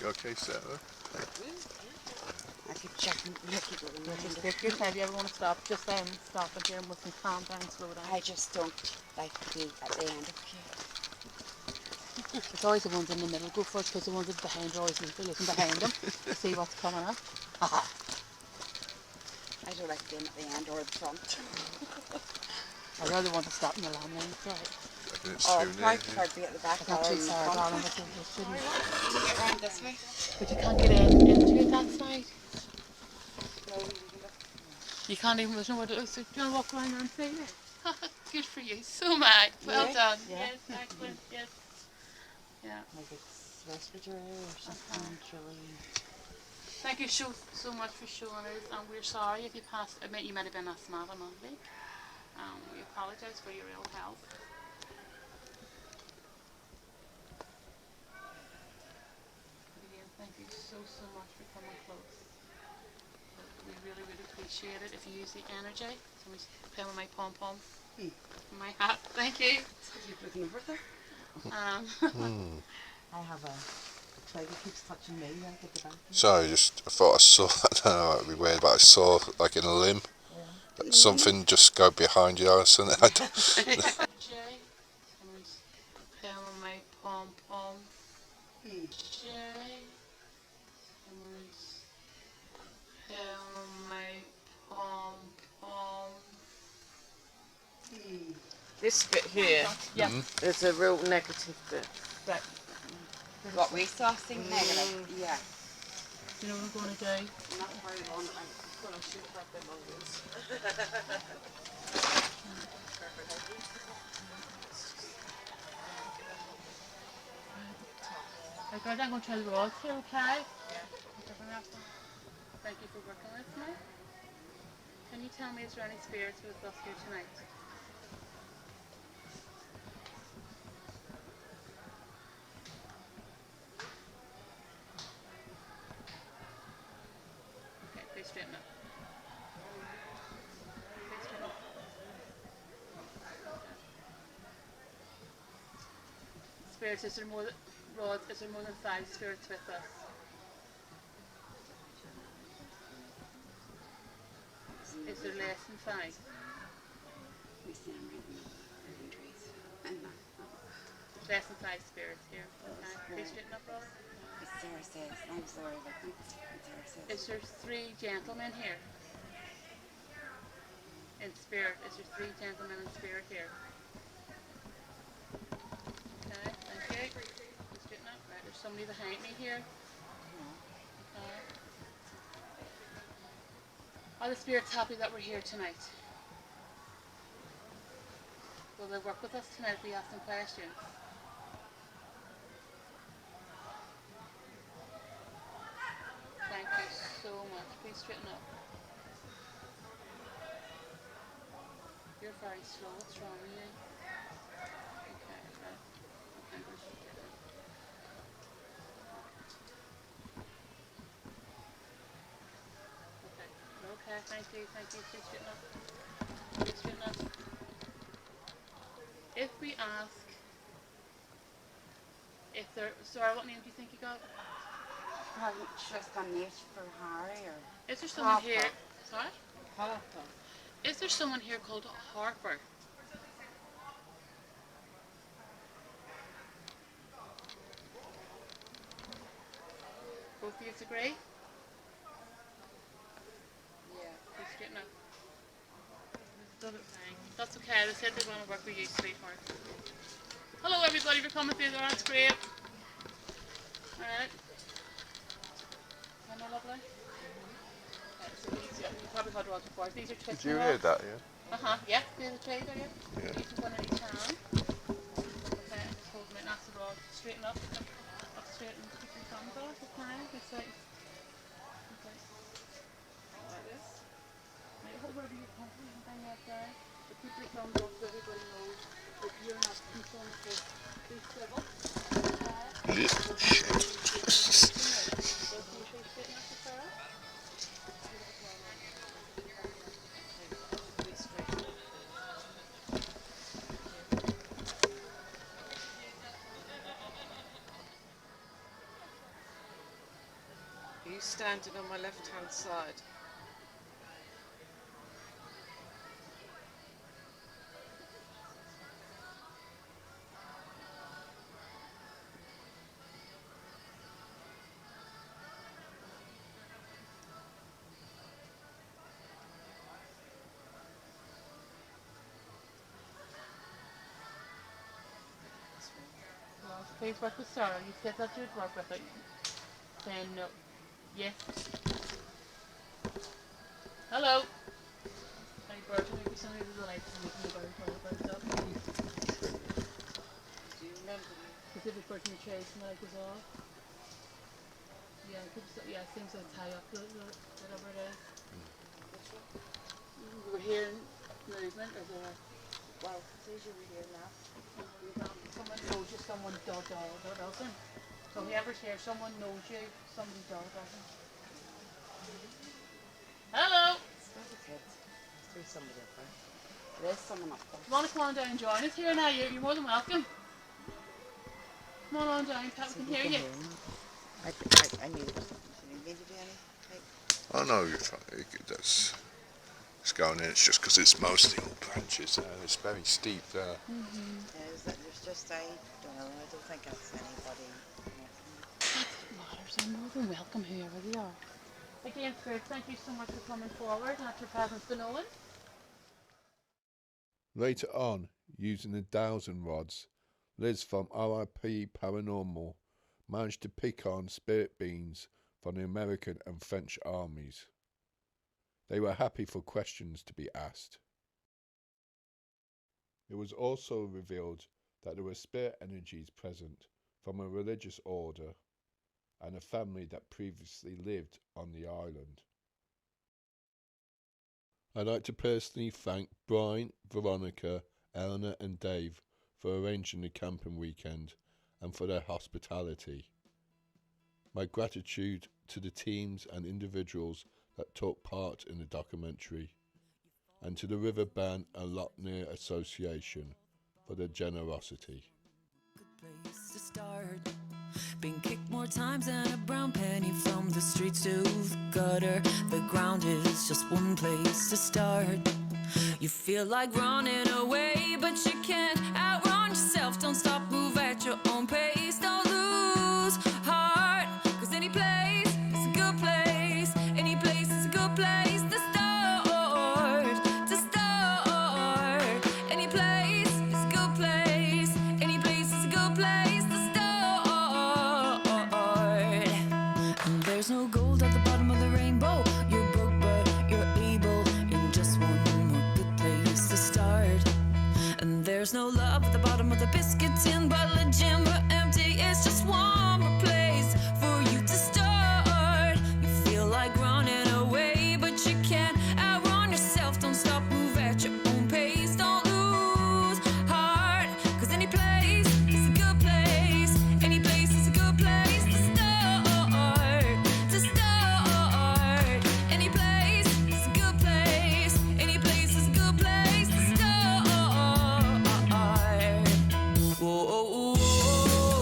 You okay, Sarah? I keep checking. Just take your time. If you ever want to stop, just stop it here and we can calm down, slow down. I just don't like to be at the end of the queue. It's always the ones in the middle go first, because the ones behind are always looking behind them to see what's coming up. I don't like being at the end or the front. I'd rather want to stop in the long lane, right? It's Oh, too near, quite hard to be at the back. It's not too far, darling, but you shouldn't. Can you get round this way? But you can't get into it that side. You can't even, there's nowhere to look, so do you want to walk around and see it? Good for you, so much. Well done. Yeah. Yes, excellent, yes. Yeah. Like it's respiratory or something, really. Thank you so much for showing us, and we're sorry if you passed, I mean, you might have been asthmatic, maybe. We apologise for your ill health. Again, thank you so much for coming close. We really appreciate it if you use the energy. So I'm just playing with my pom-pom. My hat, thank you. Keep looking over there. I have a twig that keeps touching me right at the back. Sorry, I thought I saw, I don't know how it'd be weird, but I saw like in a limb. Yeah. Something just go behind you, Alison. J. Someone's playing on my pom pom. J. Someone's playing on my pom pom. This bit here is a real negative bit. Right. What resourcing negative? Yeah. Do you know what I'm going to do? Not very long. I'm going to shoot like them onions. Right, guys, I'm going to try the rods here, okay? Yeah. Thank you for working with me. Can you tell me, is there any spirits with us here tonight? Okay, please straighten up. Please straighten up. Spirits, is there more than, rods, is there more than 5 spirits with us? Is there less than 5? There's less than 5 spirits here. Okay, please straighten up, Rod. Sarah says, I'm sorry, but Sarah says. Is there 3 gentlemen here? In spirit, is there 3 gentlemen in spirit here? Okay, thank you. Please straighten up. Right, there's somebody behind me here. Okay. Are the spirits happy that we're here tonight? Will they work with us tonight if we ask them questions? Thank you so much. Please straighten up. You're very slow. What's wrong with you? Okay, right. Okay, good. Okay, thank you, please straighten up. Please straighten up. If we ask, if there, sorry, what name do you think you got? Just a niche for Harry or? Is there someone here, sorry? Harper. Is there someone here called Harper? Both of you agree? Yeah. Please straighten up. That's okay, they said they want to work with you, sweetheart. Hello everybody for coming through there, that's great. Alright. Am I lovely? So these, you probably heard rods before. These are twisting Did you rods. hear that, yeah? Yeah, these are tray there, yeah? Yeah. Each one in each hand. Okay, just hold them in, that's the rod. Straighten up. Up straight and keep your thumbs off, okay? It's like, okay. Like this. Now hold whatever you're comfortable and bring that down. But keep your thumbs off so everybody knows that you're not controlling the big civil. Okay? Are you standing on my left hand side? Please work with Sarah. You said that you'd work with her. Saying no. Yes. Hello. Any birds? Maybe somebody with the lights and making the birds all about stuff. Do you remember me? Specific bird in the chase and the light goes off. Yeah, yeah, it seems to tie up whatever it is. We were hearing movement as a. Well, it says you were here now. Someone knows you, someone doesn't. So whoever's here, someone knows you, somebody doesn't. Hello! There's a kid. There's somebody up there. There's someone up there. If you want to come on down and join us here now, you're more than welcome. Come on down, Pat, we can hear you. I need something. Do you need me to do anything? Oh no, you're fine. That's. It's going in. It's just because it's mostly all branches there. It's very steep there. There's just, I don't know, I don't think it's anybody. That's what matters. They're more than welcome, whoever they are. Again, Spirit, thank you so much for coming forward and your presence to Nolan. Later on, using the dowsing rods, Liz from R.I.P. Paranormal managed to pick on spirit beings from the American and French armies. They were happy for questions to be asked. It was also revealed that there were spirit energies present from a religious order and a family that previously lived on the island. I'd like to personally thank Brian, Veronica, Eleanor and Dave for arranging the camping weekend and for their hospitality. My gratitude to the teams and individuals that took part in the documentary, and to the Riverbend and Locknear Association for their generosity. Place to start. Been kicked more times than a brown penny, from the streets to the gutter. The ground is just one place to start. You feel like running away, but you can't outrun yourself. Don't stop, move at your own pace. Don't lose heart, 'cause any place is a good place. Any place is a good place to start. To start. Any place is a good place. Any place is a good place to start. And there's no gold at the bottom of the rainbow. You're broke, but you're able. In just one more good place to start. And there's no love at the bottom of the biscuit tin, but legit but empty. It's just one more place for you to start. You feel like running away, but you can't outrun yourself. Don't stop, move at your own pace. Don't lose heart, 'cause any place is a good place. Any place is a good place to start. To start. Any place is a good place. Any place is a good place to start. Whoa, whoa, whoa, whoa, whoa,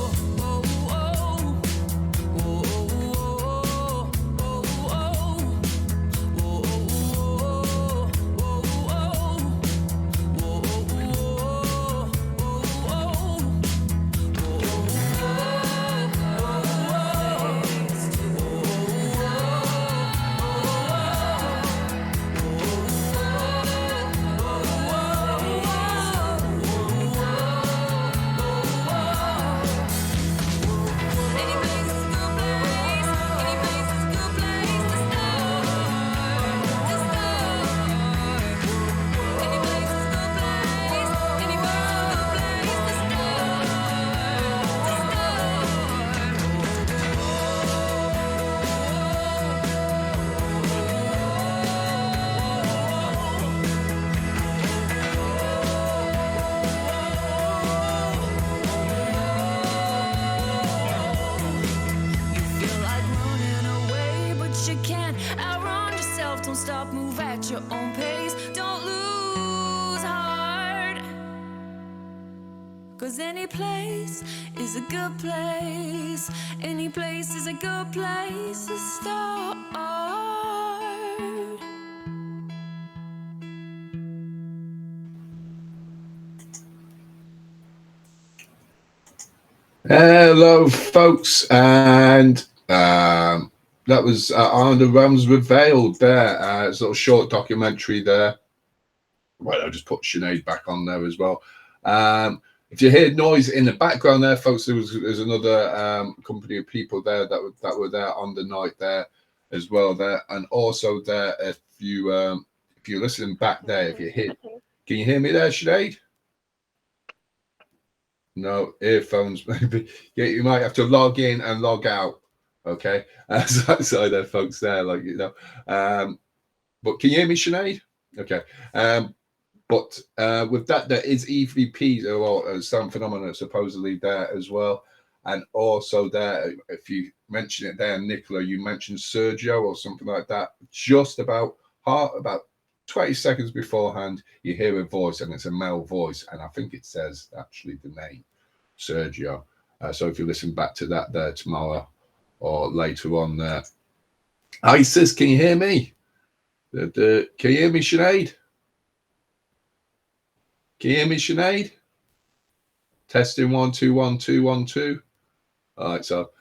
feel like running away, but you can't outrun yourself. Don't stop, move at your own pace. Don't lose heart, 'cause any place is a good place. Any place is a good place to start. Hello, folks, and that was Island of Rams Re-Vealed there. It's a little short documentary there. Well, I'll just put Sinead back on there as well. If you hear noise in the background there, folks, there's another company of people there that were there on the night there as well there, and also there if you're listening back there, if you hear, can you hear me there, Sinead? No, earphones maybe. Yeah, you might have to log in and log out. Okay, so there, folks. There, like you know. But can you hear me, Sinead? Okay. But with that, there is EVPs or sound phenomena supposedly there as well, and also there, if you mention it there, Nicola, you mentioned Sergio or something like that. Just about 20 seconds beforehand, you hear a voice, and it's a male voice, and I think it says actually the name Sergio. So if you listen back to that there tomorrow or later on there. Isis, can you hear me? Can you hear me, Sinead? Can you hear me, Sinead? Testing 1 2 1 2 1 2. All right, so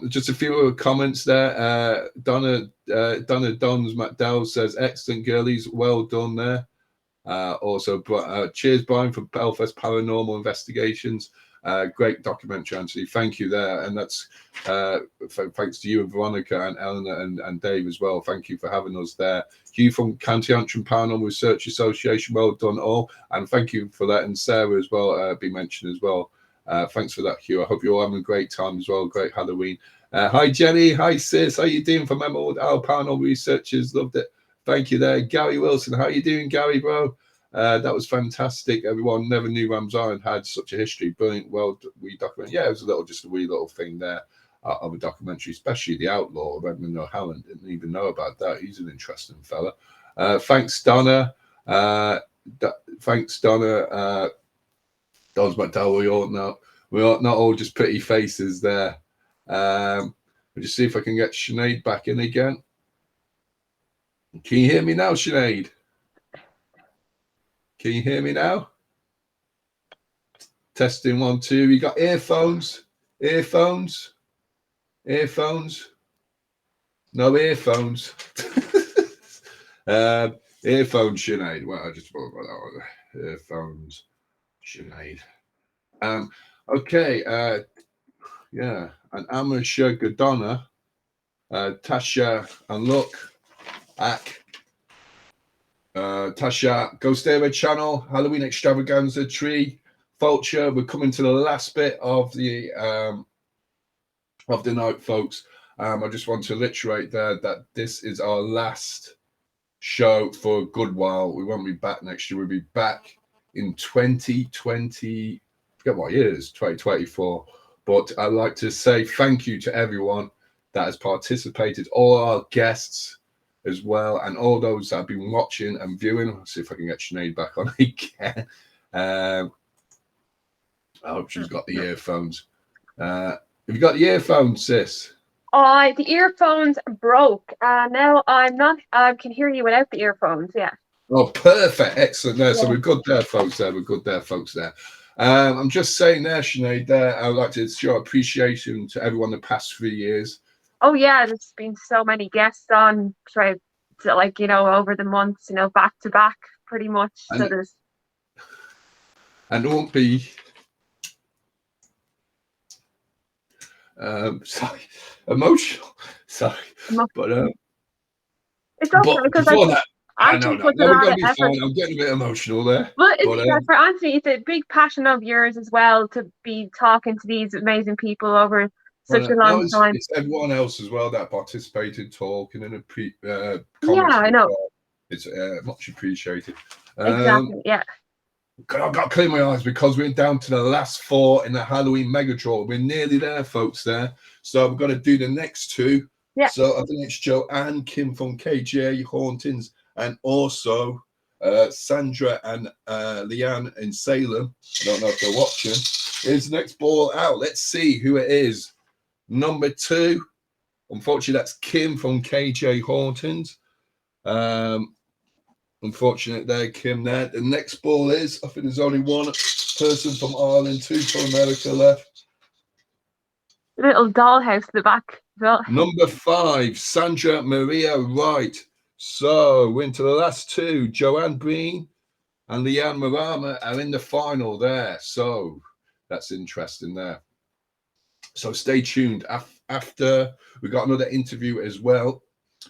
just a few other comments there. Donna Dons McDowell says, excellent girlies, well done there. Also, cheers, Brian, for Belfast Paranormal Investigations. Great documentary, Anthony. Thank you there. And that's thanks to you and Veronica and Eleanor and Dave as well. Thank you for having us there. Hugh from County Antrim Paranormal Research Association. Well done, all. And thank you for that. And Sarah as well, be mentioned as well. Thanks for that, Hugh. I hope you're all having a great time as well. Great Halloween. Hi, Jenny. Hi, sis. How you doing from our Paranormal Researchers? Loved it. Thank you there. Gary Wilson. How you doing, Gary, bro? That was fantastic. Everyone never knew Rams Island had such a history. Brilliant. Well, we documented. Yeah, it was just a wee little thing there of a documentary, especially the outlaw, Redmond O'Hanlon. Didn't even know about that. He's an interesting fella. Thanks, Donna. Thanks, Donna. Dons McDowell, we are not all just pretty faces there. We'll just see if I can get Sinead back in again. Can you hear me now, Sinead? Can you hear me now? Testing 1 2. You got earphones? Earphones? Earphones? No earphones. Earphones, Sinead. Well, I just thought about that one. Earphones, Sinead. Okay. Yeah. And Amasha Gadonna, Tasha, and look. Tasha, GhostÉire Channel, Halloween Extravaganza, Tree, Vulture. We're coming to the last bit of the night, folks. I just want to reiterate there that this is our last show for a good while. We won't be back next year. We'll be back in 2020. I forget what year it is, 2024. But I'd like to say thank you to everyone that has participated, all our guests as well, and all those that have been watching and viewing. Let's see if I can get Sinead back on again. I hope she's got the earphones. Have you got the earphones, sis? The earphones broke. Now I can hear you without the earphones. Yeah. Oh, perfect. Excellent. There. Yeah. So we're good there, folks. We're good there, folks. There. I'm just saying there, Sinead, there, I would like to show appreciation to everyone the past 3 years. Oh yeah, there's been so many guests on throughout, like, over the months, back to back, pretty much. So there's. And it won't be. Sorry, emotional. Sorry, but it's okay because Anthony puts a lot of effort. I'm getting a bit emotional there. Well, for Anthony, it's a big passion of yours as well to be talking to these amazing people over such a long time. It's everyone else as well that participated, talking and comments. Yeah, I know. It's much appreciated. Exactly. Yeah. I've got to clear my eyes because we're down to the last 4 in the Halloween mega draw. We're nearly there, folks. There, so we're going to do the next 2. Yeah. So I think it's Joanne Kim from KGA Hauntings, and also Sandra and Leanne in Salem. I don't know if they're watching. Here's the next ball out. Let's see who it is. Number 2. Unfortunately, that's Kim from KJ Hauntings. Unfortunate there, Kim there. The next ball is, I think there's only one person from Ireland, 2 from America left. Little dollhouse in the back as well. Number 5, Sandra Maria Wright. So we're into the last 2. Joanne Breen and Leanne Marama are in the final there. So that's interesting there. So stay tuned. After we got another interview as well.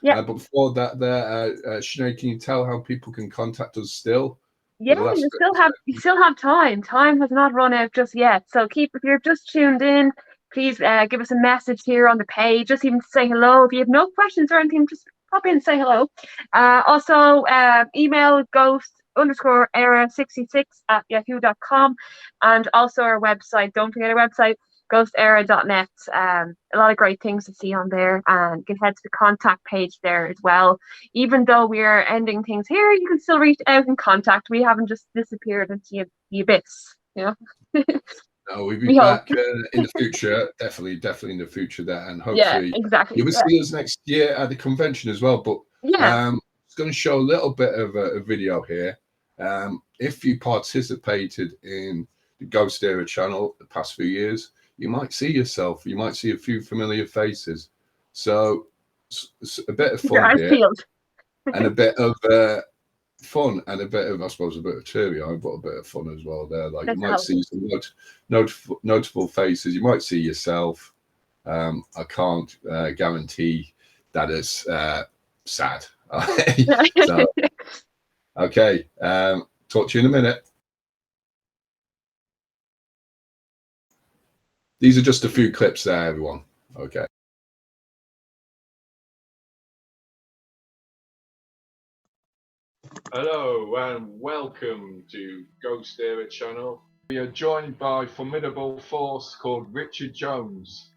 Yeah. But before that, Sinead, can you tell how people can contact us still? Yeah, you still have time. Time has not run out just yet. So if you're just tuned in, please give us a message here on the page. Just even say hello. If you have no questions or anything, just pop in and say hello. Also, email ghost_era66@yahoo.com, and also our website. Don't forget our website, GhostÉire.net. A lot of great things to see on there, and you can head to the contact page there as well. Even though we are ending things here, you can still reach out and contact. We haven't just disappeared into the abyss, No, we'll be back in the future. Definitely in the future there, and hopefully, exactly. You will see us next year at the convention as well. But just going to show a little bit of a video here. If you participated in the GhostÉire channel the past few years, you might see yourself. You might see a few familiar faces. So it's a bit of fun here, and a bit of fun, and a bit of, I suppose, a bit of teary-eyed, but a bit of fun as well there. Like, you might see some notable faces. You might see yourself. I can't guarantee that it's sad. So, okay, talk to you in a minute. These are just a few clips there, everyone. Okay. Hello and welcome to GhostÉire Channel. We are joined by a formidable force called Richard Jones.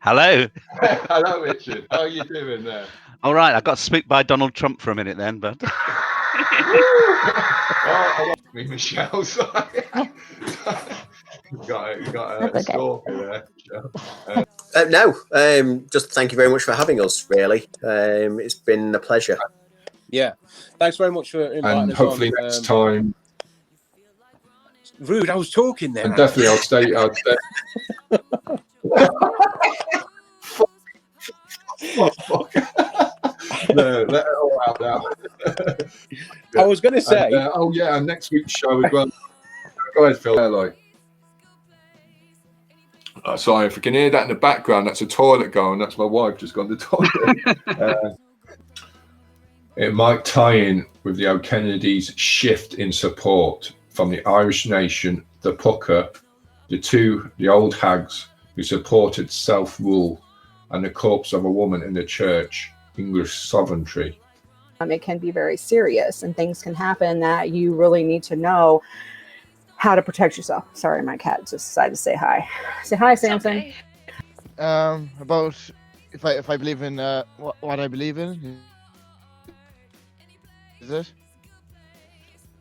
Hello. Hello, Richard. How are you doing there? All right, I got spooked by Donald Trump for a minute then, but. Oh, me, Michelle. Sorry. you got a stalker there. No, just thank you very much for having us, really. It's been a pleasure. Yeah, thanks very much for inviting And us hopefully on. next time. Rude, I was talking there. And definitely, I'll stay. Fuck. No, let it all out now. I was going to say. And, oh yeah, and next week's show as well. Go ahead, Phil. Hello. Sorry, if you can hear that in the background, that's a toilet going. That's my wife just gone to the toilet. It might tie in with the O'Kennedy's shift in support from the Irish nation, the Pucker, the old hags who supported self-rule, and the corpse of a woman in the church, English sovereignty. It can be very serious, and things can happen that you really need to know how to protect yourself. Sorry, my cat just decided to say hi. Say hi, Samson. About if I believe in what I believe in. Is it?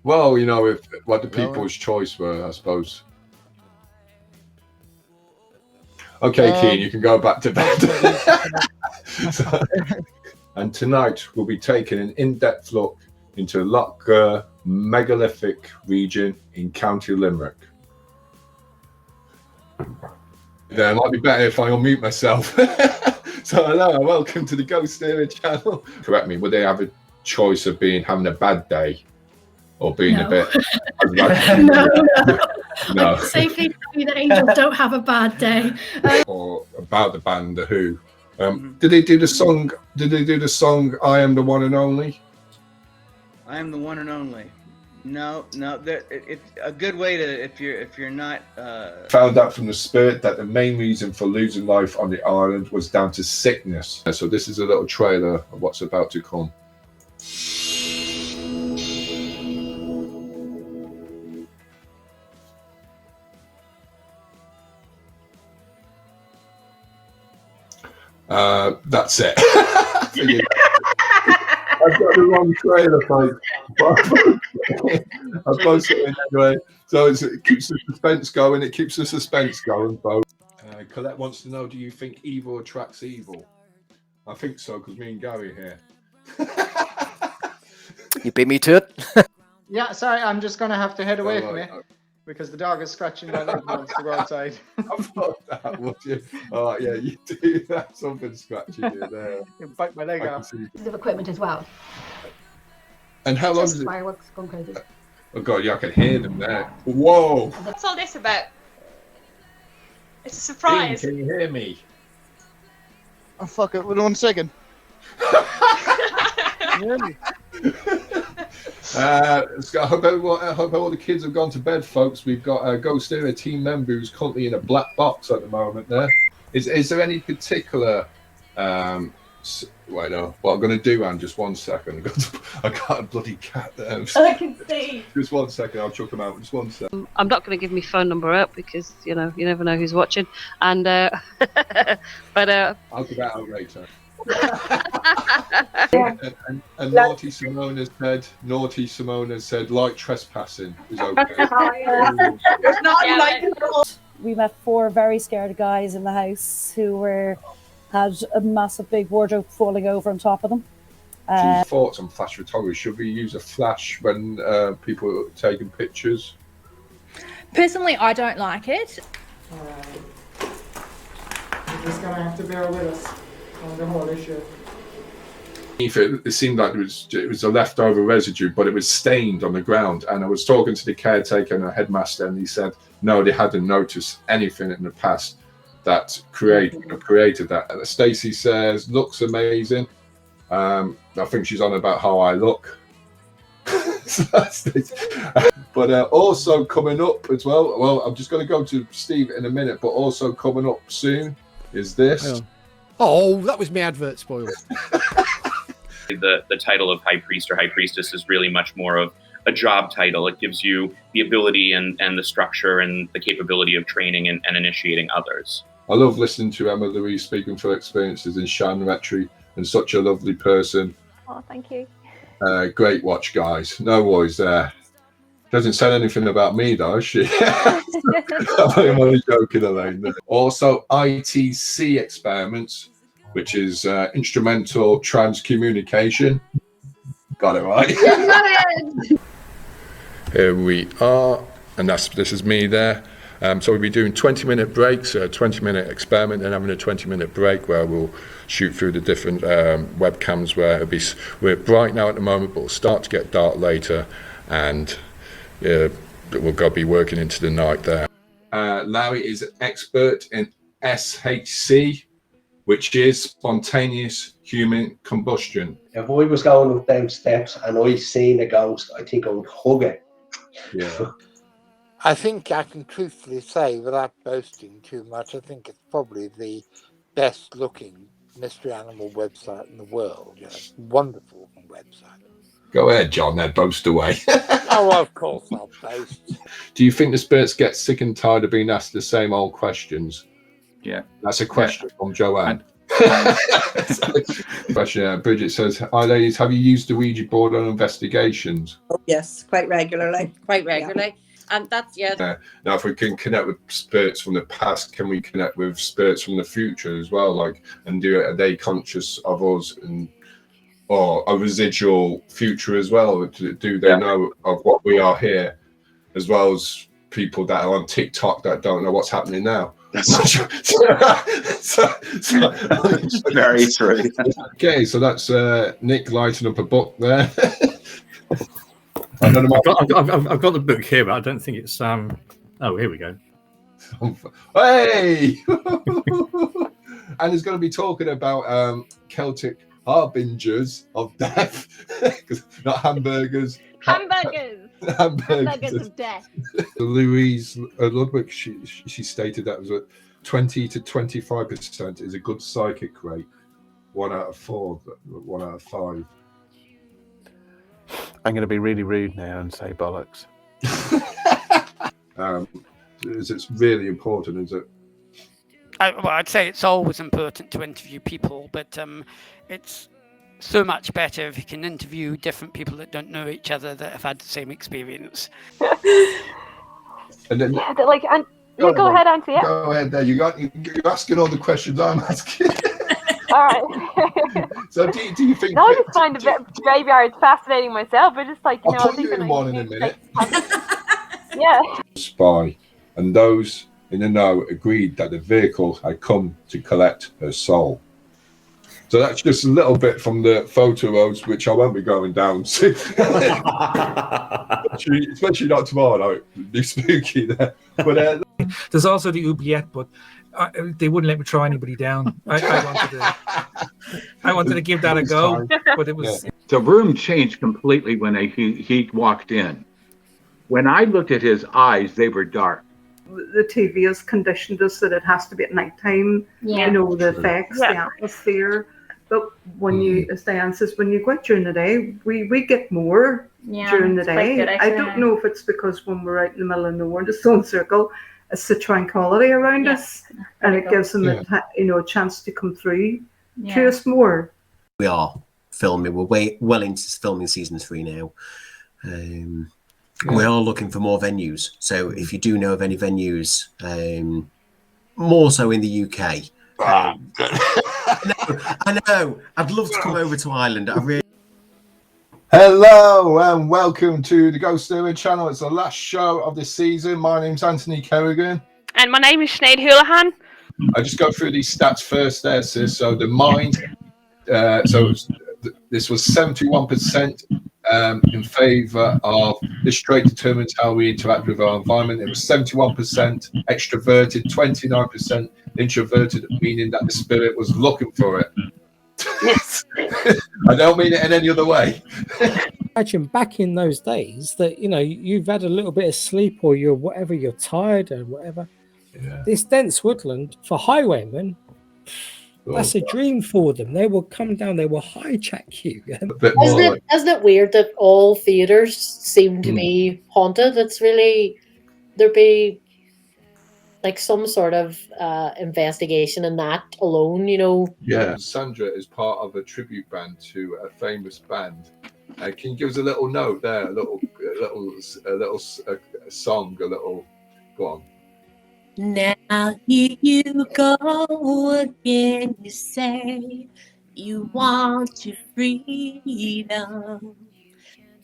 Well, you know, what the people's choice were, I suppose. Okay, Keane, you can go back to bed. And tonight we'll be taking an in-depth look into Lochgar megalithic region in County Limerick. Yeah, it might be better if I unmute myself. So hello, welcome to the GhostÉire channel. Correct me, would they have a choice of having a bad day or being a bit no. Safely tell you that angels don't have a bad day. Or about the band The Who. Did they do the song I Am the One and Only? I am the one and only. No, it's a good way to if you're not Found out from the spirit that the main reason for losing life on the island was down to sickness. So this is a little trailer of what's about to come. That's it. I've got the wrong trailer, folks. I posted it anyway. So it keeps the suspense going. It keeps the suspense going, folks. Colette wants to know, do you think evil attracts evil? I think so, because me and Gary are here. You beat me to it. Yeah, sorry, I'm just going to have to head away from you. Because the dog is scratching my leg and wants to go outside. I thought that, would you? Oh, yeah, you do that. Something scratching you there. You bite my leg off. Of equipment as well. And how long Just is it? fireworks going crazy. Oh, God, yeah, I can hear them there. Whoa. What's all this about? It's a surprise. Ian, can you hear me? Oh, fuck it. Wait 1 second. Can you hear me? I hope all the kids have gone to bed, folks. We've got a GhostÉire team member who's currently in a black box at the moment there. Is there any particular wait, no, what I'm going to do, Anne, just 1 second. I got a bloody cat there. I can see. Just 1 second, I'll chuck them out. Just 1 second. I'm not going to give my phone number up because, you know, you never know who's watching. And but I'll give that out later. and Naughty Simone has said light trespassing is okay. It's not like we met 4 very scared guys in the house who had a massive big wardrobe falling over on top of them. Thoughts on flash photography? Should we use a flash when people are taking pictures? Personally, I don't like it. Alright. You're just gonna have to bear with us on the whole issue. It seemed like it was a leftover residue, but it was stained on the ground. And I was talking to the caretaker and the headmaster, and he said no, they hadn't noticed anything in the past that created that. Stacey says looks amazing. I think she's on about how I look. But also coming up as well. Well, I'm just going to go to Steve in a minute, but also coming up soon is this. Oh, that was my advert spoiled. The title of High Priest or High Priestess is really much more of a job title. It gives you the ability and the structure and the capability of training and initiating others. I love listening to Emma Louise speaking for experiences in Shan Retry, and such a lovely person. Oh, thank you. Great watch, guys. No worries there. Doesn't say anything about me though, she. I'm only joking, Elaine. Also, ITC experiments, which is instrumental transcommunication. Got it right. Here we are, and this is me there. So we'll be doing 20-minute breaks, a 20-minute experiment, and having a 20-minute break where we'll shoot through the different webcams. Where we're bright now at the moment, but it'll start to get dark later, and we'll be working into the night there. Larry is an expert in SHC, which is spontaneous human combustion. If I was going up them steps and I seen a ghost, I think I would hug it. Yeah. I think I can truthfully say, without boasting too much, I think it's probably the best looking mystery animal website in the world. You know, wonderful website. Go ahead, John, then boast away. Oh, of course I'll boast. Do you think the spirits get sick and tired of being asked the same old questions? Yeah. That's a question from Joanne. Question, Bridget says, hi ladies, have you used the Ouija board on investigations? Oh, yes, quite regularly. Quite regularly. And that's, Now, if we can connect with spirits from the past, can we connect with spirits from the future as well? Like, and are they conscious of us or a residual future as well? Do they know of what we are here, as well as people that are on TikTok that don't know what's happening now? Very true. Okay, so that's Nick lighting up a book there. I've got the book here, but I don't think it's oh, here we go. Hey. And he's going to be talking about Celtic harbingers of death. Not hamburgers. Hamburgers of death. Louise Ludwig, she stated that was 20 to 25% is a good psychic rate. 1 out of 4, 1 out of 5. I'm going to be really rude now and say bollocks. It's really important, is it? Well, I'd say it's always important to interview people, but it's so much better if you can interview different people that don't know each other that have had the same experience. And then, go ahead, Auntie. Yeah. Go ahead there. You're asking all the questions I'm asking. All right. So do you think... No, I just find the graveyard fascinating myself. I just like, I'll put you in one in a minute. Yeah. Spy, and those in the know agreed that the vehicle had come to collect her soul. So that's just a little bit from the photo roads, which I won't be going down to. especially not tomorrow night. It'd be spooky there. But there's also the oubliette, but they wouldn't let me throw anybody down. I wanted to give that a go, but it was... The room changed completely when he walked in. When I looked at his eyes, they were dark. The TV has conditioned us that it has to be at night time. Yeah. You know, the effects, the atmosphere. But when as Diane says, when you go out during the day, we get more during the day. I don't know if it's because when we're out in the middle of nowhere, the stone circle, it's the tranquility around us, and it gives them a chance to come through to us more. We are filming. We're well into filming season 3 now. We are looking for more venues. So if you do know of any venues, more so in the UK. I know. I'd love to come over to Ireland. Hello and welcome to the GhostÉire Channel. It's the last show of this season. My name's Anthony Kerrigan. And my name is Sinead Houlihan. I just go through these stats first there, sis. So the mind, this was 71% in favour of this trait determines how we interact with our environment. It was 71% extroverted, 29% introverted, meaning that the spirit was looking for it. I don't mean it in any other way. Imagine back in those days that, you know, you've had a little bit of sleep or you're tired or whatever. Yeah. This dense woodland for highwaymen, that's a dream for them. They will come down, they will hijack you. Isn't it weird that all theatres seem to be haunted? It's really, there'd be like some sort of investigation in that alone, you know. Yeah. Sandra is part of a tribute band to a famous band. Can you give us a little note there, a little song, a little, go on. Now here you go again, you say you want your freedom.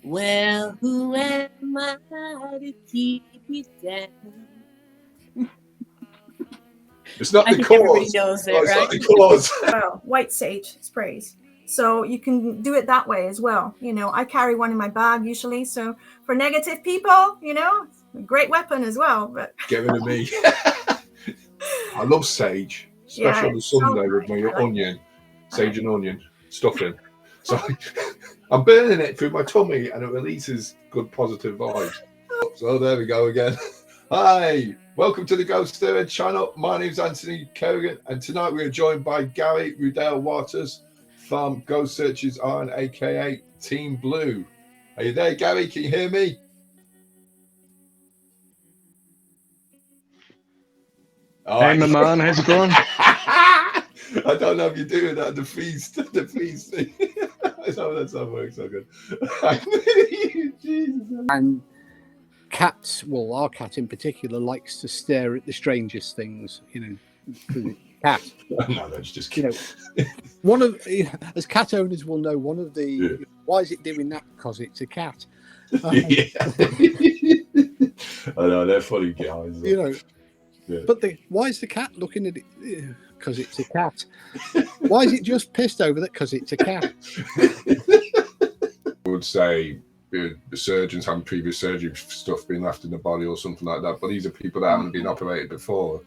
Well, who am I to keep you down? It's not I the think everybody cause. knows it, No, it's right? not the cause. Well, white sage sprays. So you can do it that way as well. You know, I carry one in my bag usually. So for negative people, you know, it's a great weapon as well. But Get rid of me. I love sage, especially on the Sunday with my onion, sage and onion stuffing. So I'm burning it through my tummy and it releases good positive vibes. So there we go again. Hi, welcome to the GhostÉire Channel. My name's Anthony Kerrigan and tonight we are joined by Gary Rudell Waters from Ghost Searchers Iron, aka Team Blue. Are you there, Gary? Can you hear me? Hey, my man, how's it going? I don't know if you're doing that, the feast thing. I know that's not working so good. And cats, well, our cat in particular, likes to stare at the strangest things, you know, because it's a cat. No, that's just, you know, one of, as cat owners will know, one of the, why is it doing that? Because it's a cat. I know, they're funny guys. You know, yeah. But why is the cat looking at it? Because it's a cat. Why is it just pissed over that? Because it's a cat. I would say the surgeons having previous surgery stuff being left in the body or something like that, but these are people that haven't been operated before.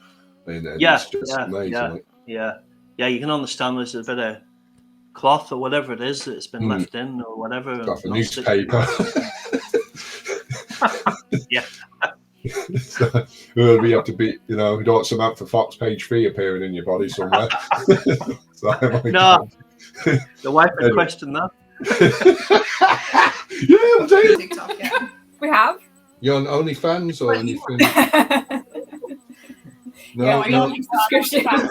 And it's just amazing. Yeah. You can understand there's a bit of cloth or whatever it is that's been left in or whatever. Off a newspaper. Yeah. So, we have to be, you know, we don't want some out for Fox Page 3 appearing in your body somewhere. So, no, the wife would question that. Yeah, I'm saying. TikTok, yeah. We have. You're on OnlyFans or anything? No, no. Subscription. I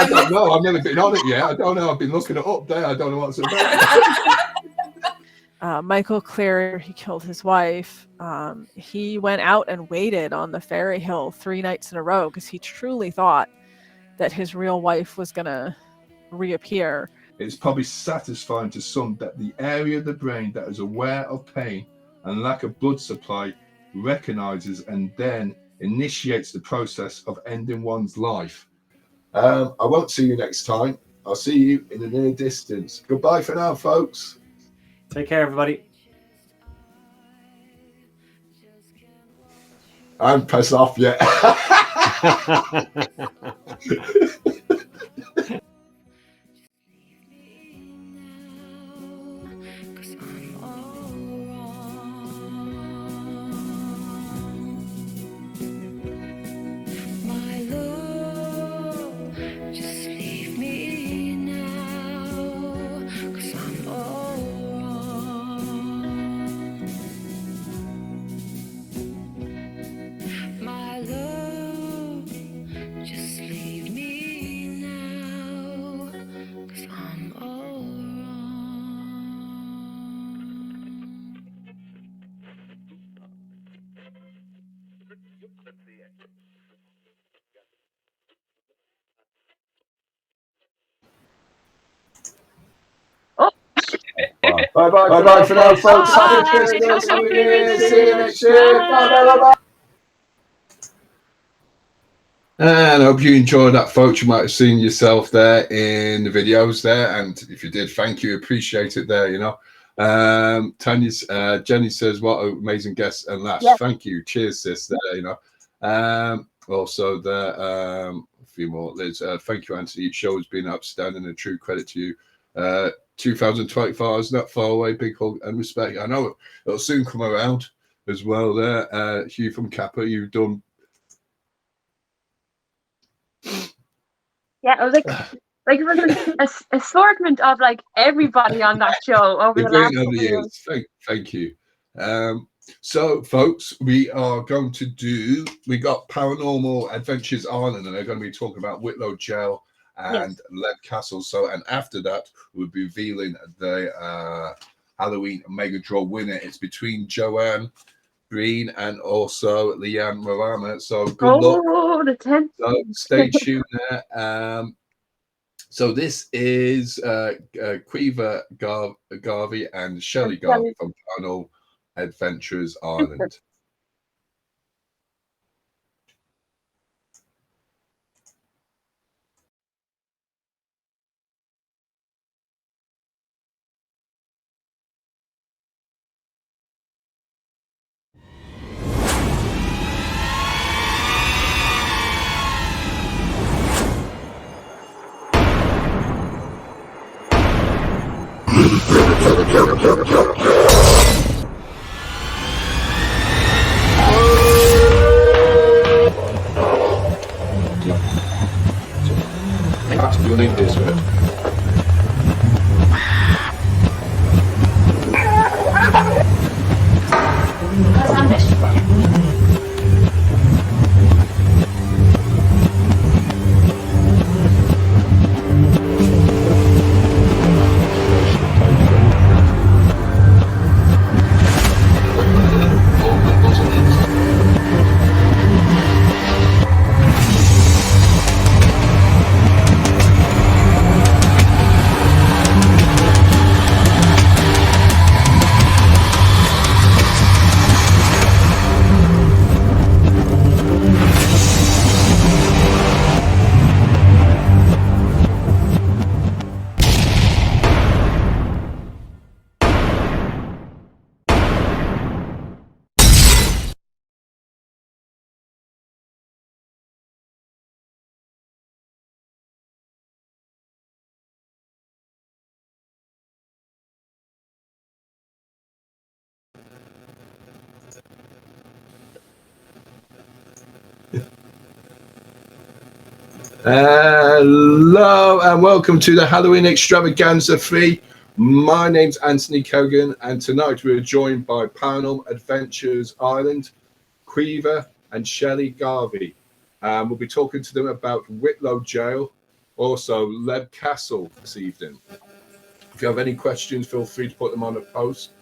don't know. I've never been on it yet. I don't know. I've been looking it up there. I don't know what's about. Michael Clear, he killed his wife. He went out and waited on the ferry hill 3 nights in a row because he truly thought that his real wife was going to reappear. It's probably satisfying to some that the area of the brain that is aware of pain and lack of blood supply recognizes and then initiates the process of ending one's life. I won't see you next time. I'll see you in the near distance. Goodbye for now, folks. Take care, everybody. I'm pressed off yet. My love, just leave me Bye for now, folks. Happy Christmas. Happy New Year. See you next year. Bye. And I hope you enjoyed that, folks. You might have seen yourself there in the videos there, and if you did, thank you, appreciate it there. Jenny says, "What an amazing guest and laughs." Yes. Thank you, cheers, sis. There, also there, a few more. Liz, thank you, Anthony. Each show has been outstanding, and a true credit to you. 2024 is not far away. Big hug and respect. I know it'll soon come around as well. There, Hugh from Kappa, you've done. Yeah, it was an assortment of everybody on that show over the last couple of years. Thank you. So, folks, we got Paranormal Adventures Island, and they're going to be talking about Whitlow Jail and Lead Castle. So, and after that, we'll be revealing the Halloween Mega Draw winner. It's between Joanne Green and also Leanne Marama. So, good luck. The 10th. So, stay tuned there. So this is Quiva Garvey and Shelley Garvey from Paranormal Adventures Island. You'll need this, right? Hello and welcome to the Halloween Extravaganza 3. My name's Anthony Kogan, and tonight we're joined by Paranormal Adventures Island, Quiva and Shelley Garvey. We'll be talking to them about Whitlow Jail, also Lead Castle this evening. If you have any questions, feel free to put them on a post.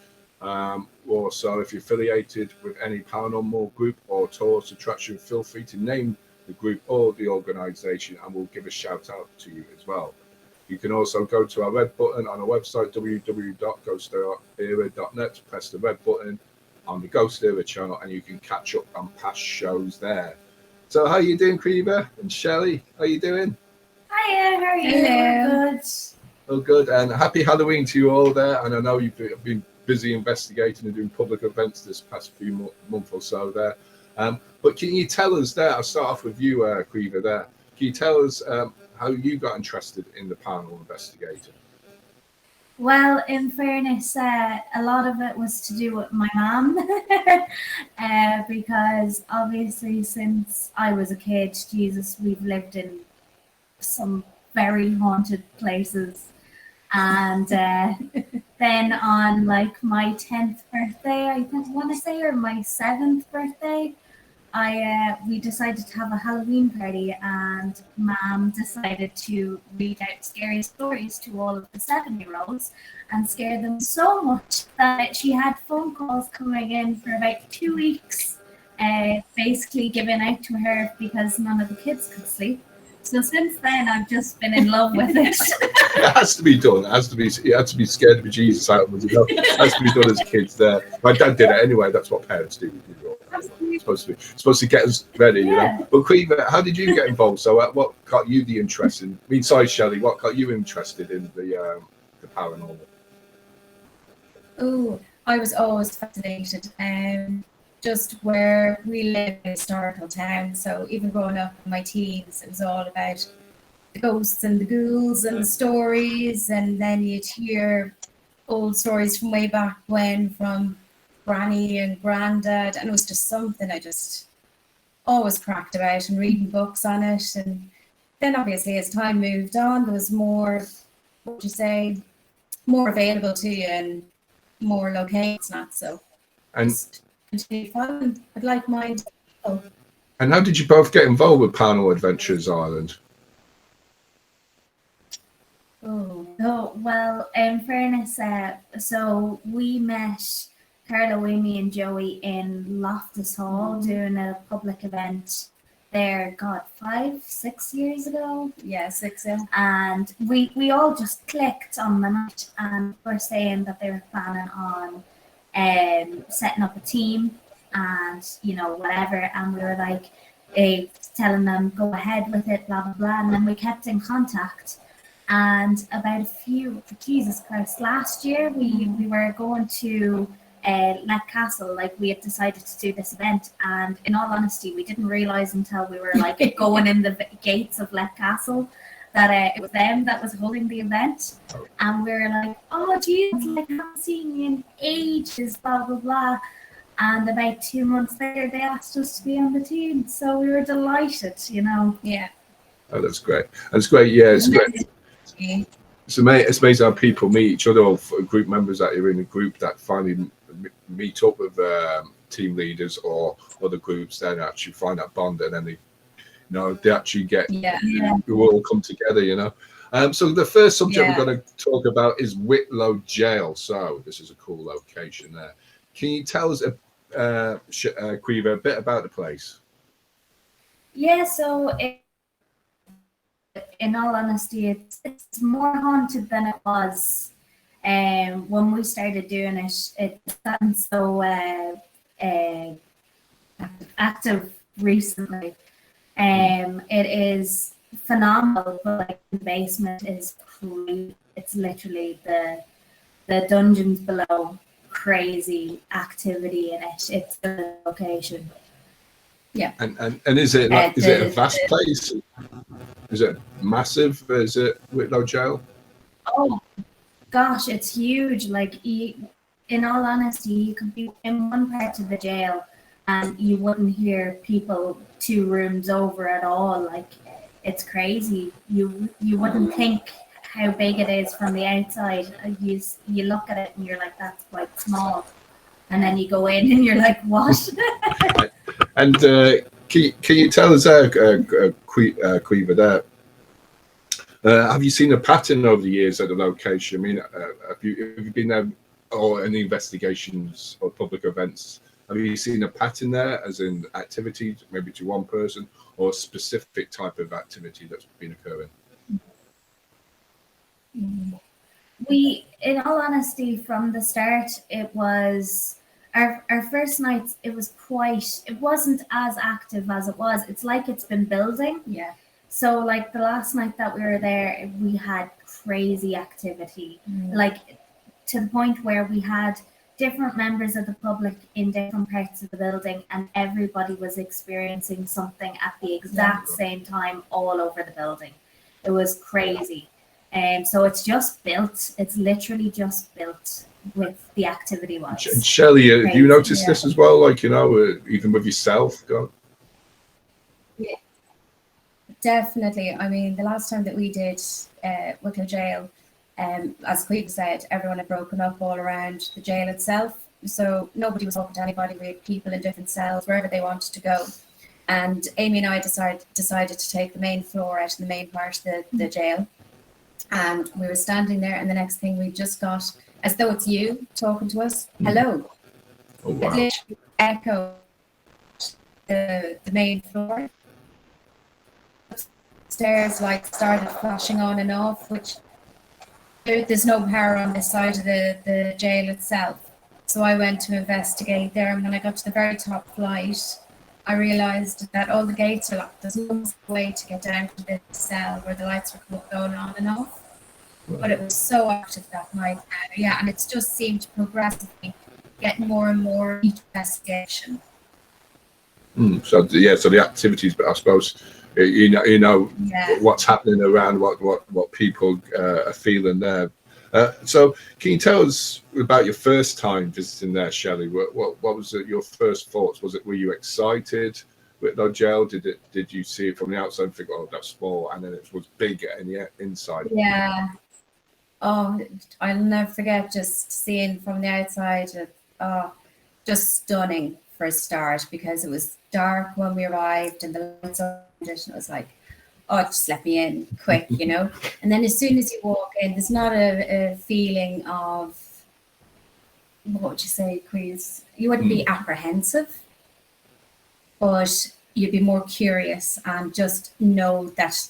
Also, if you're affiliated with any paranormal group or tourist attraction, feel free to name the group or the organization, and we'll give a shout out to you as well. You can also go to our red button on our website, www.GhostÉire.net, press the red button on the GhostÉire channel, and you can catch up on past shows there. So how are you doing, Quiva and Shelley? How are you doing? Hiya, how are you? Hello. Good. Oh, good. And happy Halloween to you all there. And I know you've been busy investigating and doing public events this past few month or so there. But can you tell us there, I'll start off with you, Quiva there. Can you tell us how you got interested in the paranormal investigator? Well, in fairness, a lot of it was to do with my mum, because obviously since I was a kid, Jesus, we've lived in some very haunted places. And then on like my 10th birthday, I want to say, or my 7th birthday, we decided to have a Halloween party, and Mom decided to read out scary stories to all of the 7-year-olds and scare them so much that she had phone calls coming in for about 2 weeks, basically giving out to her because none of the kids could sleep. So since then, I've just been in love with it. It has to be done. It has to be scared to be Jesus out of us. You know? It has to be done as kids. There, my dad did it anyway. That's what parents do. It's supposed to get us ready, you know. But Quiver, how did you get involved? So, what got you the interest in? I mean, sorry, Shelley, what got you interested in the paranormal? Oh, I was always fascinated. Just where we live in a historical town, so even growing up in my teens, it was all about the ghosts and the ghouls and the stories, and then you'd hear old stories from way back when, from Granny and Grandad, and it was just something I just always cracked about and reading books on it. And then obviously as time moved on, there was more, what would you say, more available to you and more locations, not so. And Continue following. I'd like mine. And how did you both get involved with Paranormal Adventures Ireland? Oh, well, in fairness, so we met Carla, Amy, and Joey in Loftus Hall doing a public event there, God, 5-6 years ago. Yeah, 6 years. And we all just clicked on the night, and were saying that they were planning on setting up a team and, you know, whatever. And we were like, telling them, go ahead with it, blah, blah, blah. And then we kept in contact. And about Jesus Christ, last year we were going to Let Castle, like we had decided to do this event, and in all honesty we didn't realize until we were like going in the gates of Let Castle that it was them that was holding the event, and we were like, oh Jesus, like I haven't seen you in ages, blah blah blah. And about 2 months later they asked us to be on the team, so we were delighted, you know. Yeah. Oh, that's great. That's great. Yeah, it's great. It's amazing how people meet each other, or group members that are in a group that finally meet up with team leaders or other groups, then actually find that bond, and then they actually get we all come together, you know. So the first subject we're going to talk about is Whitlow Jail. So this is a cool location there. Can you tell us, Quiver, a bit about the place? Yeah, so in all honesty, it's more haunted than it was when we started doing it. It's gotten so active recently. It is phenomenal, but like the basement is crazy. It's literally the dungeons below, crazy activity in it. It's the location. Yeah. And is it like, is it a vast place? Is it massive? Is it Whitlow Jail? Oh gosh, it's huge. Like, in all honesty, you could be in one part of the jail and you wouldn't hear people 2 rooms over at all. Like, it's crazy. You wouldn't think how big it is from the outside. You look at it and you're like, that's quite small. And then you go in and you're like, what? And can you tell us, Quiver, there, have you seen a pattern over the years at the location? I mean, have you been there, or any investigations or public events? Have you seen a pattern there, as in activity, maybe to one person, or a specific type of activity that's been occurring? We, in all honesty, from the start, it was our first nights. It wasn't as active as it was. It's like it's been building. Yeah. So like the last night that we were there, we had crazy activity, like to the point where we had different members of the public in different parts of the building, and everybody was experiencing something at the exact same time all over the building. It was crazy. So it's just built. It's literally just built with the activity wise. And Shelley, do you notice this as well? Like, you know, even with yourself? Yeah, definitely. I mean, the last time that we did Wicklow Jail, as Queen said, everyone had broken up all around the jail itself. So nobody was talking to anybody. We had people in different cells, wherever they wanted to go. And Amy and I decided to take the main floor out in the main part of the jail. And we were standing there, and the next thing we just got, as though it's you talking to us, hello. Oh, wow. It literally echoed the main floor. Stairs like started flashing on and off, which there's no power on this side of the jail itself. So I went to investigate there, and when I got to the very top flight, I realised that all the gates are locked. There's no way to get down to the cell where the lights were going on and off. But it was so active that night. Yeah, and it's just seemed to progressively get more and more each investigation. So the activities, but I suppose you know what's happening around, what people are feeling there. So can you tell us about your first time visiting there, Shelley? What was your first thoughts? Were you excited with the jail? Did you see it from the outside and think, oh, that's small, and then it was bigger in the inside? Yeah. Oh, I'll never forget just seeing from the outside. Just stunning for a start, because it was dark when we arrived and the lights on, and it was like, oh, just let me in quick, you know. And then as soon as you walk in, there's not a feeling of, what would you say, Quiz? You wouldn't be apprehensive, but you'd be more curious and just know that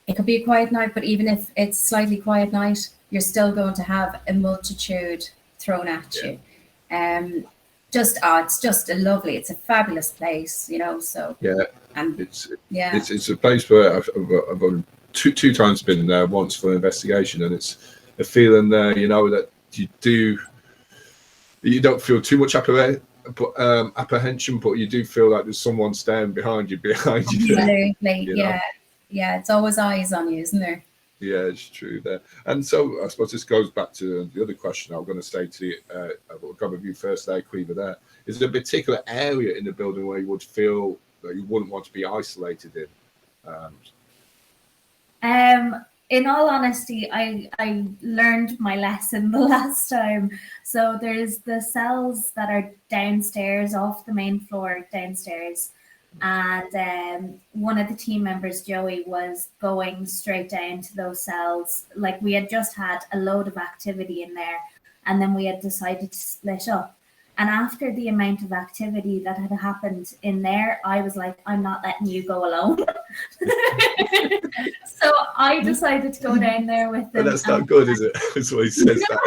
it could be a quiet night, but even if it's slightly quiet night, you're still going to have a multitude thrown at you. It's just it's a fabulous place, you know. So and it's a place where I've two times been there, once for an investigation, and it's a feeling there, you know, that you don't feel too much apprehension, but you do feel like there's someone standing behind you. Absolutely, you know? Yeah, it's always eyes on you, isn't there? Yeah, it's true there. And so I suppose this goes back to the other question I was going to say to you, I'll come with you first there, Quiver, there. Is there a particular area in the building where you would feel that you wouldn't want to be isolated in? In all honesty, I learned my lesson the last time. So there's the cells that are downstairs, off the main floor downstairs. And one of the team members, Joey, was going straight down to those cells. Like, we had just had a load of activity in there, and then we had decided to split up. And after the amount of activity that had happened in there, I was like, I'm not letting you go alone. So I decided to go down there with them. But that's not good, is it? That's what he says that.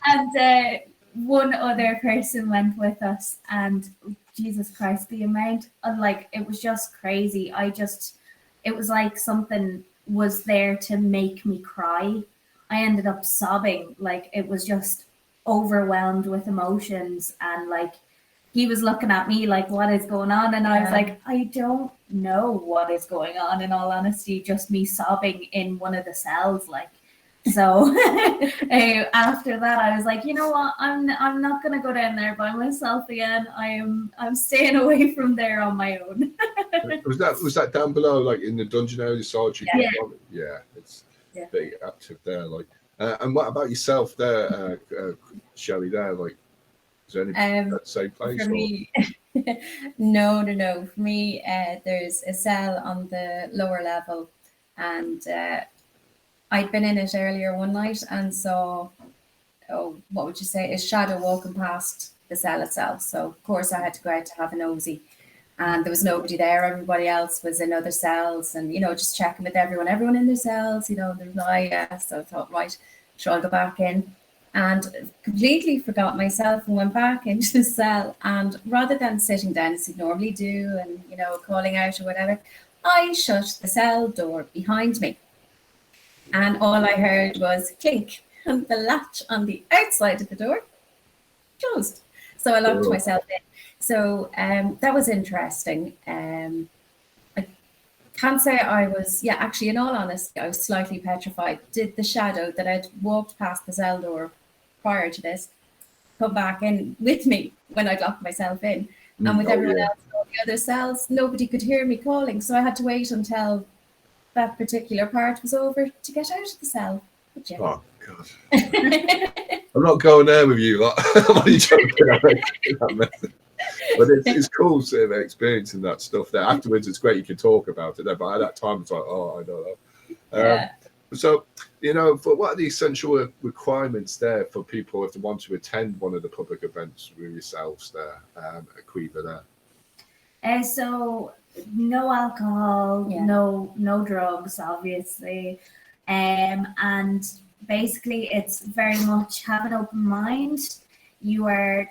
And one other person went with us, and Jesus Christ, the amount of, like, it was just crazy. It was like something was there to make me cry. I ended up sobbing. Like, it was just overwhelmed with emotions, and like, he was looking at me like, what is going on? And I was like, I don't know what is going on, in all honesty, just me sobbing in one of the cells. Like, so after that, I was like, you know what, I'm not gonna go down there by myself again. I'm staying away from there on my own. was that down below, like in the dungeon area, the solitary? It's very active there. Like, and what about yourself there, Shelley? There, like, is there any that same place? For me, no. For me, there's a cell on the lower level, and I'd been in it earlier one night and saw, what would you say, a shadow walking past the cell itself. So of course I had to go out to have a nosy, and there was nobody there. Everybody else was in other cells, and, you know, just checking with everyone in their cells, you know. There's so I thought, right, sure, I'll go back in, and completely forgot myself and went back into the cell. And rather than sitting down as you normally do and, you know, calling out or whatever, I shut the cell door behind me. And all I heard was clink, and the latch on the outside of the door closed. So I locked myself in. So that was interesting. I can't say I was, actually, in all honesty, I was slightly petrified. Did the shadow that I'd walked past the cell door prior to this come back in with me when I'd locked myself in? And with everyone else in all the other cells, nobody could hear me calling. So I had to wait until that particular part was over to get out of the cell. But oh God! I'm not going there with you. Like, I'm only joking. But it's cool sort of experiencing that stuff there. Afterwards, it's great you can talk about it there. But at that time, it's like, oh, I don't know. So, you know, but what are the essential requirements there for people if they want to attend one of the public events with yourselves there, at Quiver there? So no alcohol, no drugs, obviously. And basically it's very much have an open mind. You are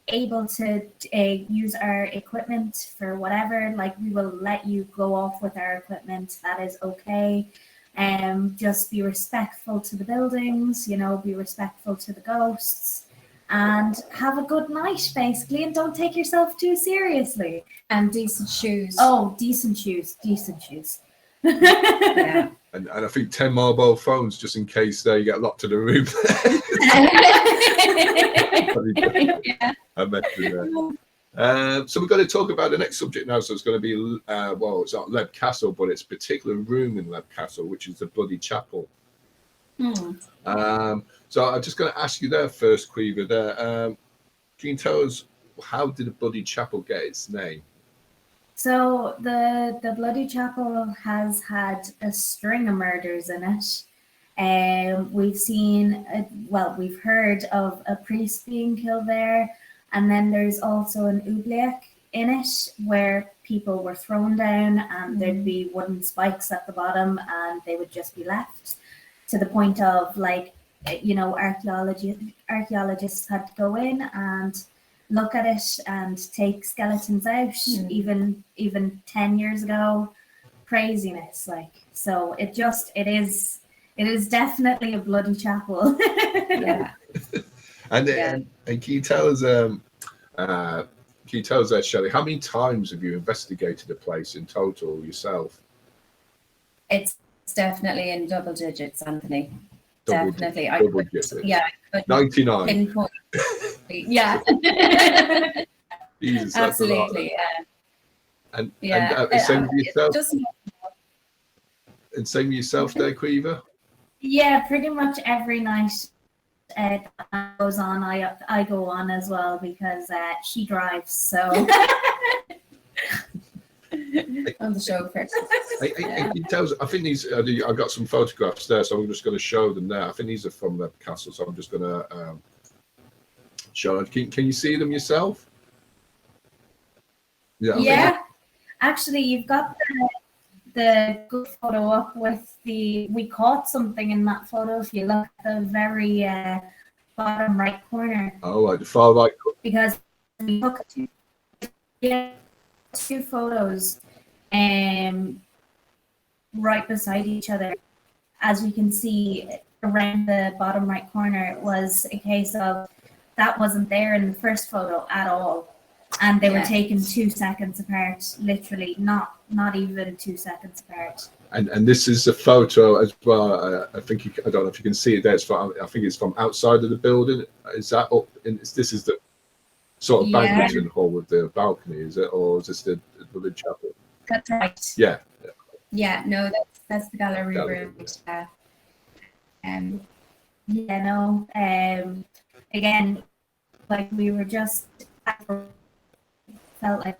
able to use our equipment for whatever, like we will let you go off with our equipment, that is okay. Just be respectful to the buildings, you know, be respectful to the ghosts, and have a good night basically, and don't take yourself too seriously. And decent shoes. Oh, decent shoes. Yeah. And I think 10 mobile phones just in case they get locked in the room. Yeah. I mentioned that. So we're going to talk about the next subject now. So it's going to be, well, it's not Leap Castle, but it's a particular room in Leap Castle, which is the Bloody Chapel. So I'm just going to ask you there first, Quiver. There, can you tell us how did the Bloody Chapel get its name? So the Bloody Chapel has had a string of murders in it. We've seen, we've heard of a priest being killed there, and then there's also an oubliette in it where people were thrown down and there'd be wooden spikes at the bottom and they would just be left, to the point of, like, you know, archaeologists had to go in and look at it and take skeletons out, even 10 years ago. Craziness, like. So it is definitely a bloody chapel. Yeah. And can you tell us, Shelley, how many times have you investigated a place in total yourself? It's definitely in double digits, Anthony. Definitely. Double digits. Yeah. 99. Pinpoint. Yeah. Jesus, absolutely. And yeah. same with yourself. And same with yourself there, Quiver? Yeah, pretty much every night that goes on, I go on as well, because she drives, so. On the show first. I think these, I got some photographs there, so I'm just going to show them there. I think these are from the castle, so I'm just going to show them. Can you see them yourself? Yeah. Actually, you've got the good photo up with we caught something in that photo. If you look at the very bottom right corner. Oh, like the far right. Because we took two photos right beside each other. As we can see, around the bottom right corner was a case of that wasn't there in the first photo at all. And they were taken 2 seconds apart, literally, not even 2 seconds apart. And this is a photo as well. I think I don't know if you can see it there. I think it's from outside of the building. Is that up? This is the sort of banqueting hall with the balcony, is it, or is this the Bloody Chapel? That's right. Yeah. Yeah. No, that's the gallery room. Again, like we were just. Felt like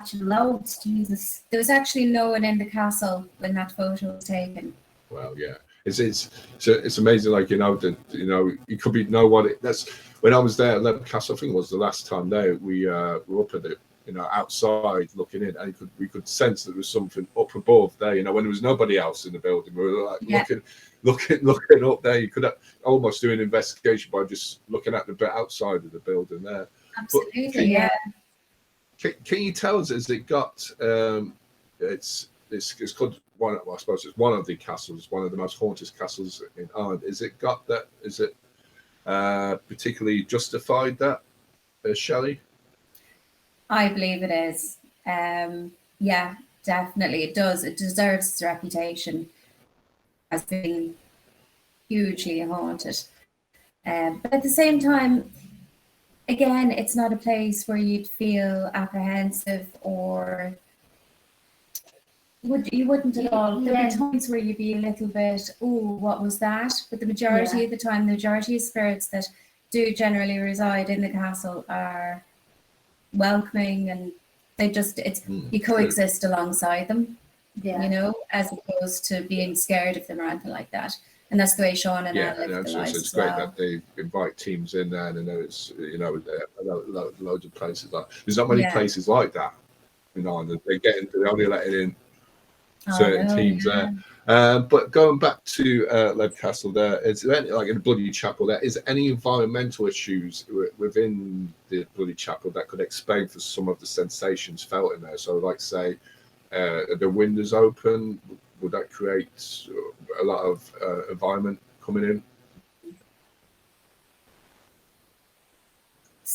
watching loads. Jesus, there was actually no one in the castle when that photo was taken. Well, yeah, it's amazing. Like, you could be that's when I was there at Leap Castle. I think it was the last time there. We were up at it, outside looking in, and we could sense there was something up above there. When there was nobody else in the building, we were like looking up there. You could almost do an investigation by just looking at the bit outside of the building there. Absolutely, Can you tell us, has it got, it's called one, I suppose it's one of the castles, one of the most haunted castles in Ireland. Is it particularly justified that, Shelley? I believe it is. Yeah, definitely it does. It deserves its reputation as being hugely haunted. But at the same time, again, it's not a place where you'd feel apprehensive, or you wouldn't at all. There are times where you'd be a little bit, oh, what was that? But the majority of the time, the majority of spirits that do generally reside in the castle are welcoming, and they just you coexist alongside them, as opposed to being scared of them or anything like that. And that's the way Sean and I live their lives. It's great that they invite teams in there, and I know it's loads of places like there's not many places like that in Ireland. They're only letting in certain teams there. But going back to Lead Castle, is there any, like in the Bloody Chapel, is there any environmental issues within the Bloody Chapel that could explain for some of the sensations felt in there? So, like, say, the windows open, would that create a lot of environment coming in?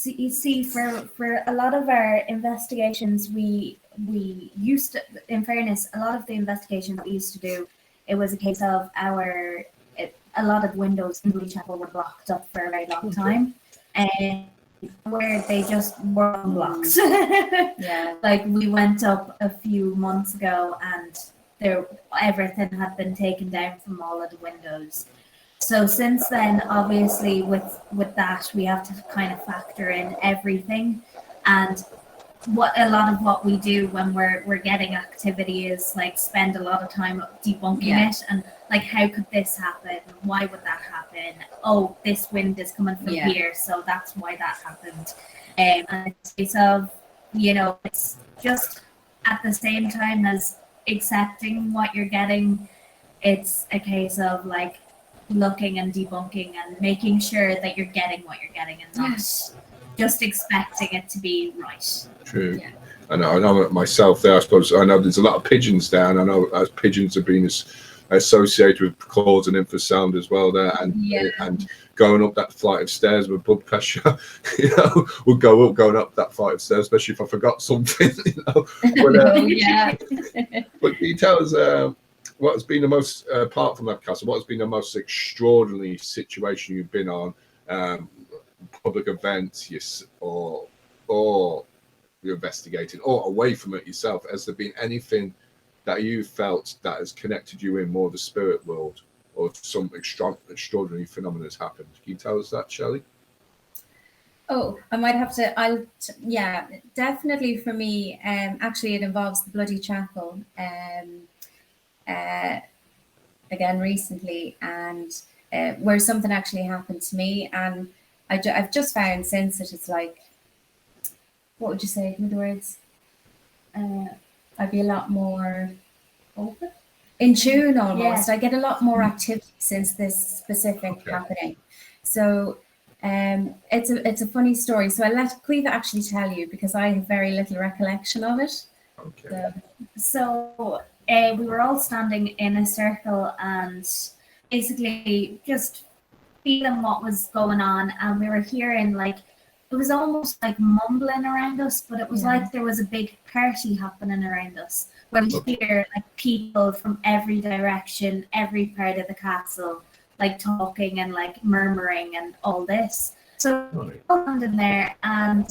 You see, for a lot of our investigations, we used to, in fairness, a lot of the investigations we used to do, it was a case of a lot of windows in Bloody Chapel were blocked up for a very long time, and where they just were unblocked. Yeah, like we went up a few months ago, and everything had been taken down from all of the windows. So since then, obviously, with that, we have to kind of factor in everything, and a lot of what we do when we're getting activity is like spend a lot of time debunking it, and like, how could this happen? Why would that happen? Oh, this wind is coming from here, so that's why that happened. And it's a case of, it's just at the same time as accepting what you're getting, it's a case of like looking and debunking and making sure that you're getting what you're getting and not just expecting it to be right. True. Yeah. I know myself there, I suppose. I know there's a lot of pigeons there, and I know as pigeons have been associated with causing infrasound as well there, and going up that flight of stairs with blood pressure, would go up going up that flight of stairs, especially if I forgot something, But, but can you tell us what has been the most, apart from that castle, what has been the most extraordinary situation you've been on, public events, or you're investigating, or away from it yourself? Has there been anything that you felt that has connected you in more the spirit world, or some extraordinary phenomenon has happened? Can you tell us that, Shelley? Oh, I might have to. Yeah, definitely for me. Actually, it involves the Bloody Chapel. Again recently, and where something actually happened to me, and I've just found since that it's like, what would you say with the words? I'd be a lot more open, in tune almost. I get a lot more activity since this specific happening. So it's a funny story. So I'll let Caoimhe actually tell you, because I have very little recollection of it. Okay. So we were all standing in a circle and basically just feeling what was going on, and we were hearing like, it was almost like mumbling around us, but it was like there was a big party happening around us, where we hear like people from every direction, every part of the castle, like talking and like murmuring and all this. So we're all standing there, and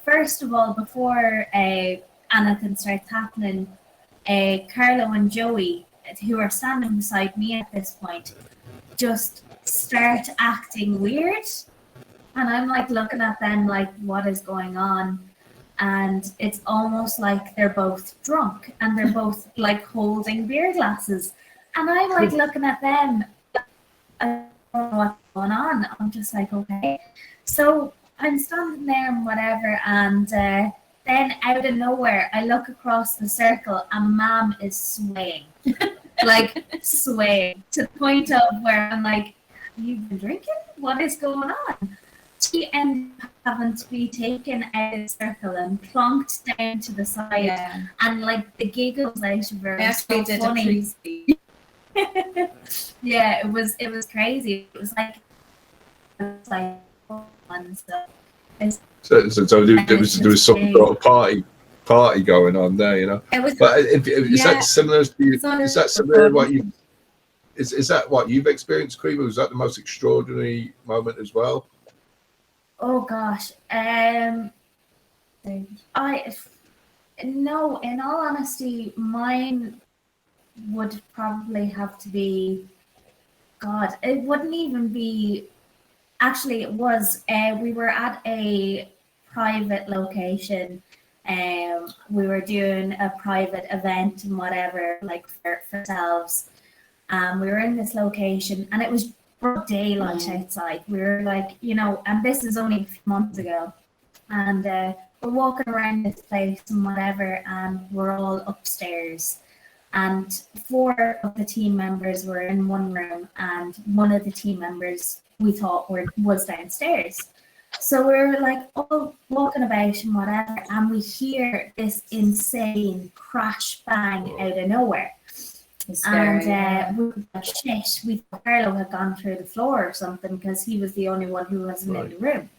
first of all, before anything starts happening, Carlo and Joey, who are standing beside me at this point, just start acting weird. And I'm like looking at them like, what is going on? And it's almost like they're both drunk, and they're both like holding beer glasses. And I'm like looking at them, I don't know what's going on. I'm just like, okay. So I'm standing there and whatever, and then out of nowhere, I look across the circle, and Mom is swaying, like swaying, to the point of where I'm like, you've been drinking? What is going on? She ended up having to be taken out of the circle and plonked down to the side, and like the giggles out of her was so funny. Yeah, it was crazy. It was like and stuff. So there was some sort of party going on there, It was, but is that similar to you? Is that similar to what you? Is that what you've experienced, Caoimhe? Was that the most extraordinary moment as well? Oh gosh, no. In all honesty, mine would probably have to be. God, it wouldn't even be. Actually, it was. We were at a private location. We were doing a private event and whatever, like for ourselves. We were in this location, and it was broad daylight outside. We were like, and this is only a few months ago, and we're walking around this place and whatever, and we're all upstairs, and 4 of the team members were in one room, and one of the team members we thought was downstairs. So we were like all walking about and whatever, and we hear this insane crash bang out of nowhere. And we were like, shit, we thought Carlo had gone through the floor or something, because he was the only one who wasn't in the room.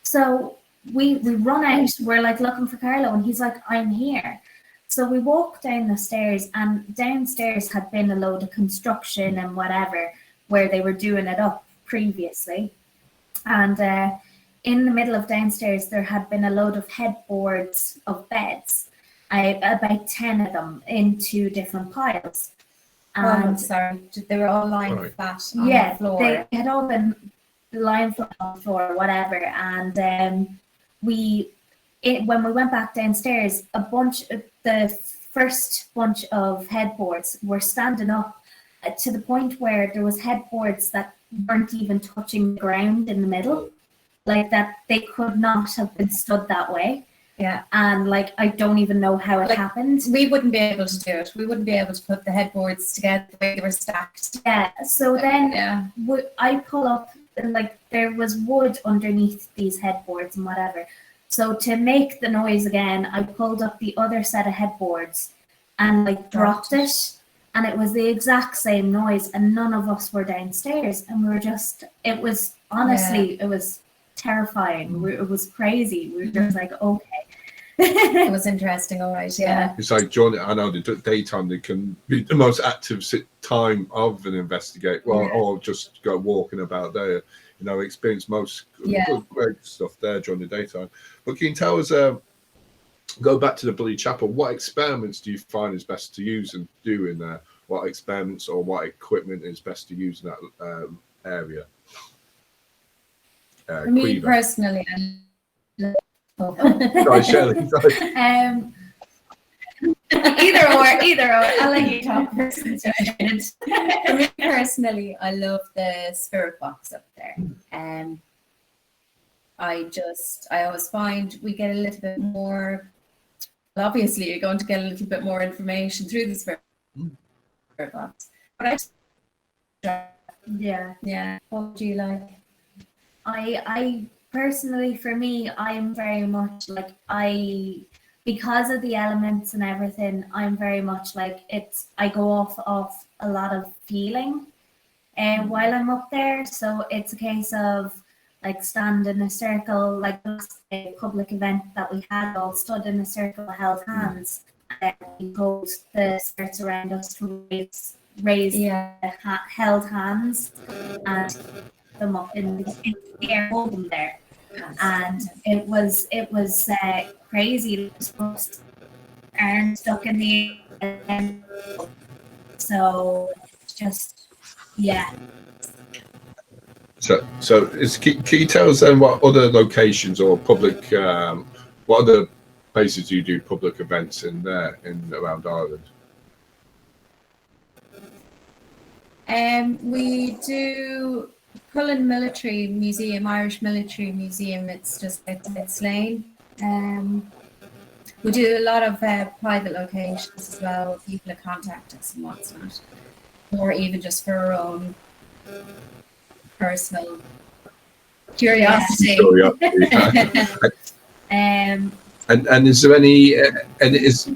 So we run out, we're like looking for Carlo, and he's like, I'm here. So we walked down the stairs, and downstairs had been a load of construction and whatever, where they were doing it up previously. And in the middle of downstairs, there had been a load of headboards of beds, about 10 of them, in 2 different piles. And they were all lying flat on the floor. They had all been lying flat on the floor, whatever. And when we went back downstairs, the first bunch of headboards were standing up to the point where there was headboards that weren't even touching the ground in the middle, like that they could not have been stood that way. Yeah. And like, I don't even know how it happened. We wouldn't be able to do it. We wouldn't be able to put the headboards together the way they were stacked. Yeah. So then I pull up, like there was wood underneath these headboards and whatever. So to make the noise again, I pulled up the other set of headboards and like dropped it. And it was the exact same noise, and none of us were downstairs. And we were just, it was honestly, it was terrifying. It was crazy. We were just like, okay. It was interesting, all right. Yeah. It's like, John, I know the daytime, they can be the most active time of an investigate, or just go walking about there. You know, experience most great stuff there during the daytime. But can you tell us, go back to the Bloody Chapel, what experiments do you find is best to use and do in there? What experiments or what equipment is best to use in that area? For me personally, Sorry, Shirley. Either or. I'll let you talk first. For me personally, I love the spirit box up there. I always find we get a little bit more. Well, obviously, you're going to get a little bit more information through the spirit box. But yeah. What do you like? I personally, for me, I'm very much like because of the elements and everything, I'm very much like I go off a lot of feeling while I'm up there. So it's a case of like stand in a circle, like the public event that we had, all stood in a circle, held hands, and we pulled the skirts around us to raise held hands and them up in the air, hold them there. And it was crazy. Arm stuck in the air. So just So can you tell us then what other locations or public, what other places do you do public events in there around Ireland? We do Cullen Military Museum, Irish Military Museum. It's just at Slane. We do a lot of private locations as well. People that contact us and what's not, or even just for our own personal curiosity. And is there any? And is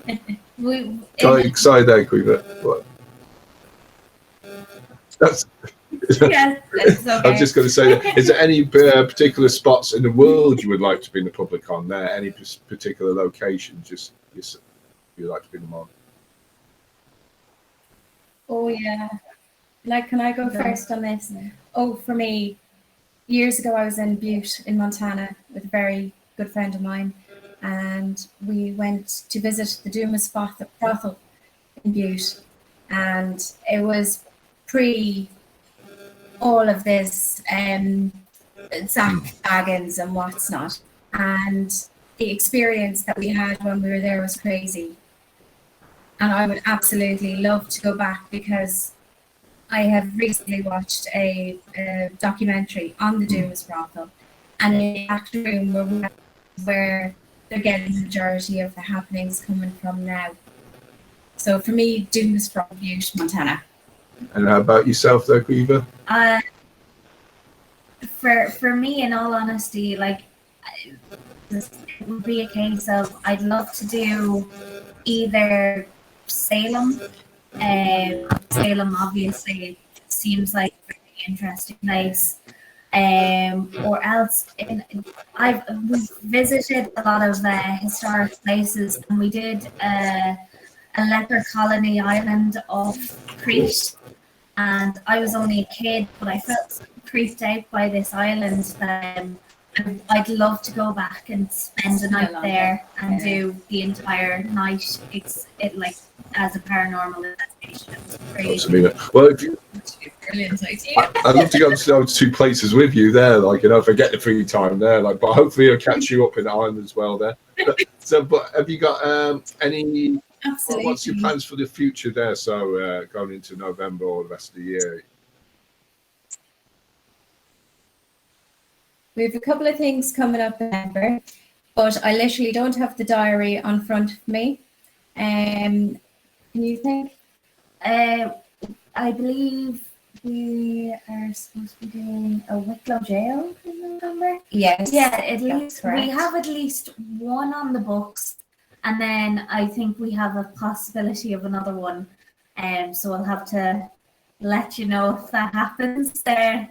sorry there, Quiver. What? That's. Yes, it's okay. I was just going to say that. Is there any particular spots in the world you would like to be in the public on there? Any particular locations you'd like to be in them on? Oh yeah. Like, can I go first on this? Oh, for me, years ago I was in Butte in Montana with a very good friend of mine, and we went to visit the Dumas brothel in Butte, and it was pre all of this Zach Baggins and what's not, and the experience that we had when we were there was crazy, and I would absolutely love to go back because I have recently watched a documentary on the Dumas brothel, and in the act room where they're getting the majority of the happenings coming from now. So for me, Doom is from Butte, Montana. And how about yourself, though, Quiva? For me, in all honesty, like it would be a case of I'd love to do either Salem. Salem obviously seems like a very interesting place. Or else we've visited a lot of historic places, and we did a leper colony island off Crete, and I was only a kid, but I felt so creeped out by this island that I'd love to go back and spend a night there and do the entire night. It like as a paranormal investigation. It's crazy. Well, if you, Brilliant idea. I'd love to go to those two places with you there, like, you know, if I get the free time there, like, but hopefully I'll catch you up in Ireland as well there. But have you got any? Absolutely. What's your plans for the future there? So going into November or the rest of the year. We have a couple of things coming up in November, but I literally don't have the diary on front of me. Can you think? I believe we are supposed to be doing a Wicklow jail in November. Yes. Yeah, at least we correct. have at least one on the books, and then I think we have a possibility of another one. So I'll have to let you know if that happens there.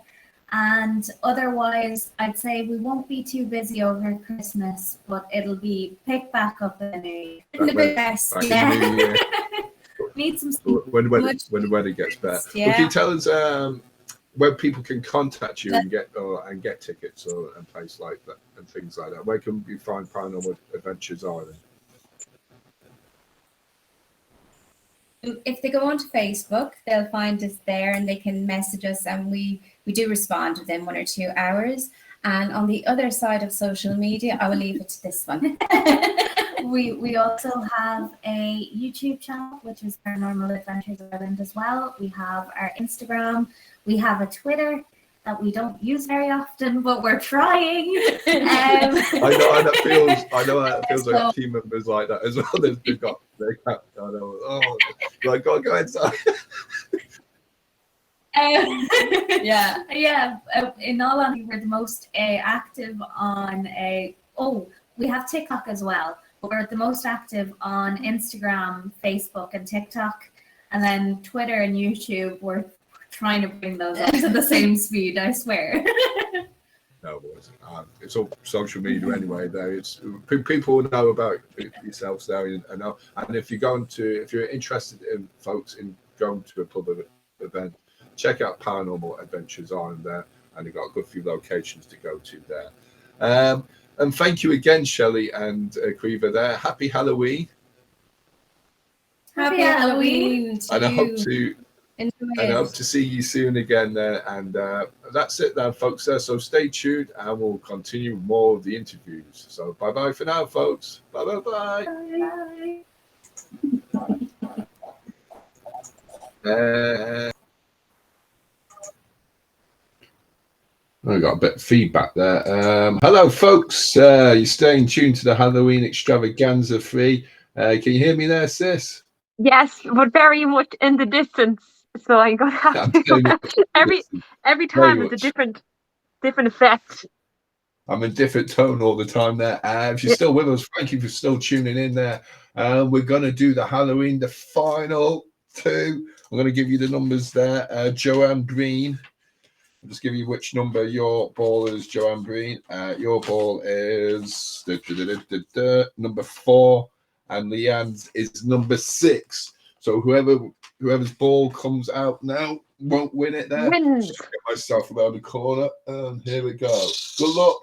And otherwise, I'd say we won't be too busy over Christmas, but it'll be picked back up in the new year. In the best, yeah. Need some sleep. When the weather gets better. Yeah. Well, can you tell us where people can contact you and get tickets and places like that and things like that? Where can you find Paranormal Adventures Ireland? If they go onto Facebook, they'll find us there and they can message us, and we do respond within 1 or 2 hours. And on the other side of social media, I will leave it to this one. We also have a YouTube channel, which is Paranormal Adventures Ireland as well. We have our Instagram. We have a Twitter that we don't use very often, but we're trying. I know how that feels like team members like that as well. They've got their cat. I know. Oh, like go inside. Yeah. In all honesty, we're the most active on we have TikTok as well. But we're the most active on Instagram, Facebook, and TikTok, and then Twitter and YouTube. We're trying to bring those up to the same speed, I swear. No, boys. It's all social media anyway. Though it's people know about yourselves there, and if you're interested in folks in going to a pub event, check out Paranormal Adventures Ireland there, and they've got a good few locations to go to there. And thank you again, Shelley and Quiva there. Happy Halloween. Happy Halloween. And I hope to see you soon again there. And that's it then, folks. So stay tuned and we'll continue more of the interviews. So bye-bye for now, folks. Bye-bye-bye. I got a bit of feedback there. Hello, folks. You're staying tuned to the Halloween Extravaganza free. Can you hear me there, sis? Yes, but very much in the distance. So I'm gonna have to every time it's a different effect. I'm in different tone all the time there. If you're still with us, thank you for still tuning in there. We're gonna do the Halloween, the final two. I'm gonna give you the numbers there. Joanne Breen. I'll just give you which number your ball is, Joanne Breen. Your ball is number 4, and Leanne's is number 6. So whoever's ball comes out now won't win it there. Wins. Just get myself around the corner, and here we go. Good luck.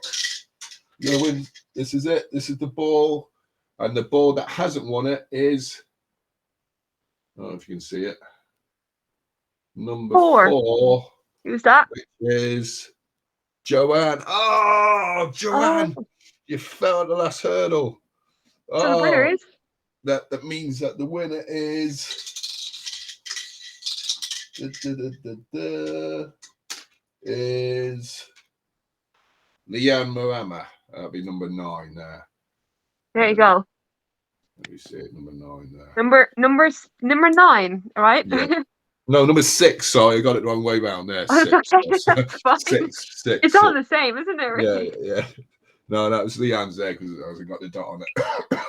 You're gonna win. This is it. This is the ball, and the ball that hasn't won it is. I don't know if you can see it. Number 4. Who's that? Which is Joanne. Oh, Joanne, you fell at the last hurdle. So the winner is? That means that the winner is Leanne Marama. That'll be number 9 there. There you go. Let me see it, number 9 there. Number 9, right? Yeah. No, number 6. Sorry, I got it the wrong way round there. Oh, 6. okay, that's fine. 6. It's all the same, isn't it? Really? Yeah. No, that was Leanne's there because I got the dot on it.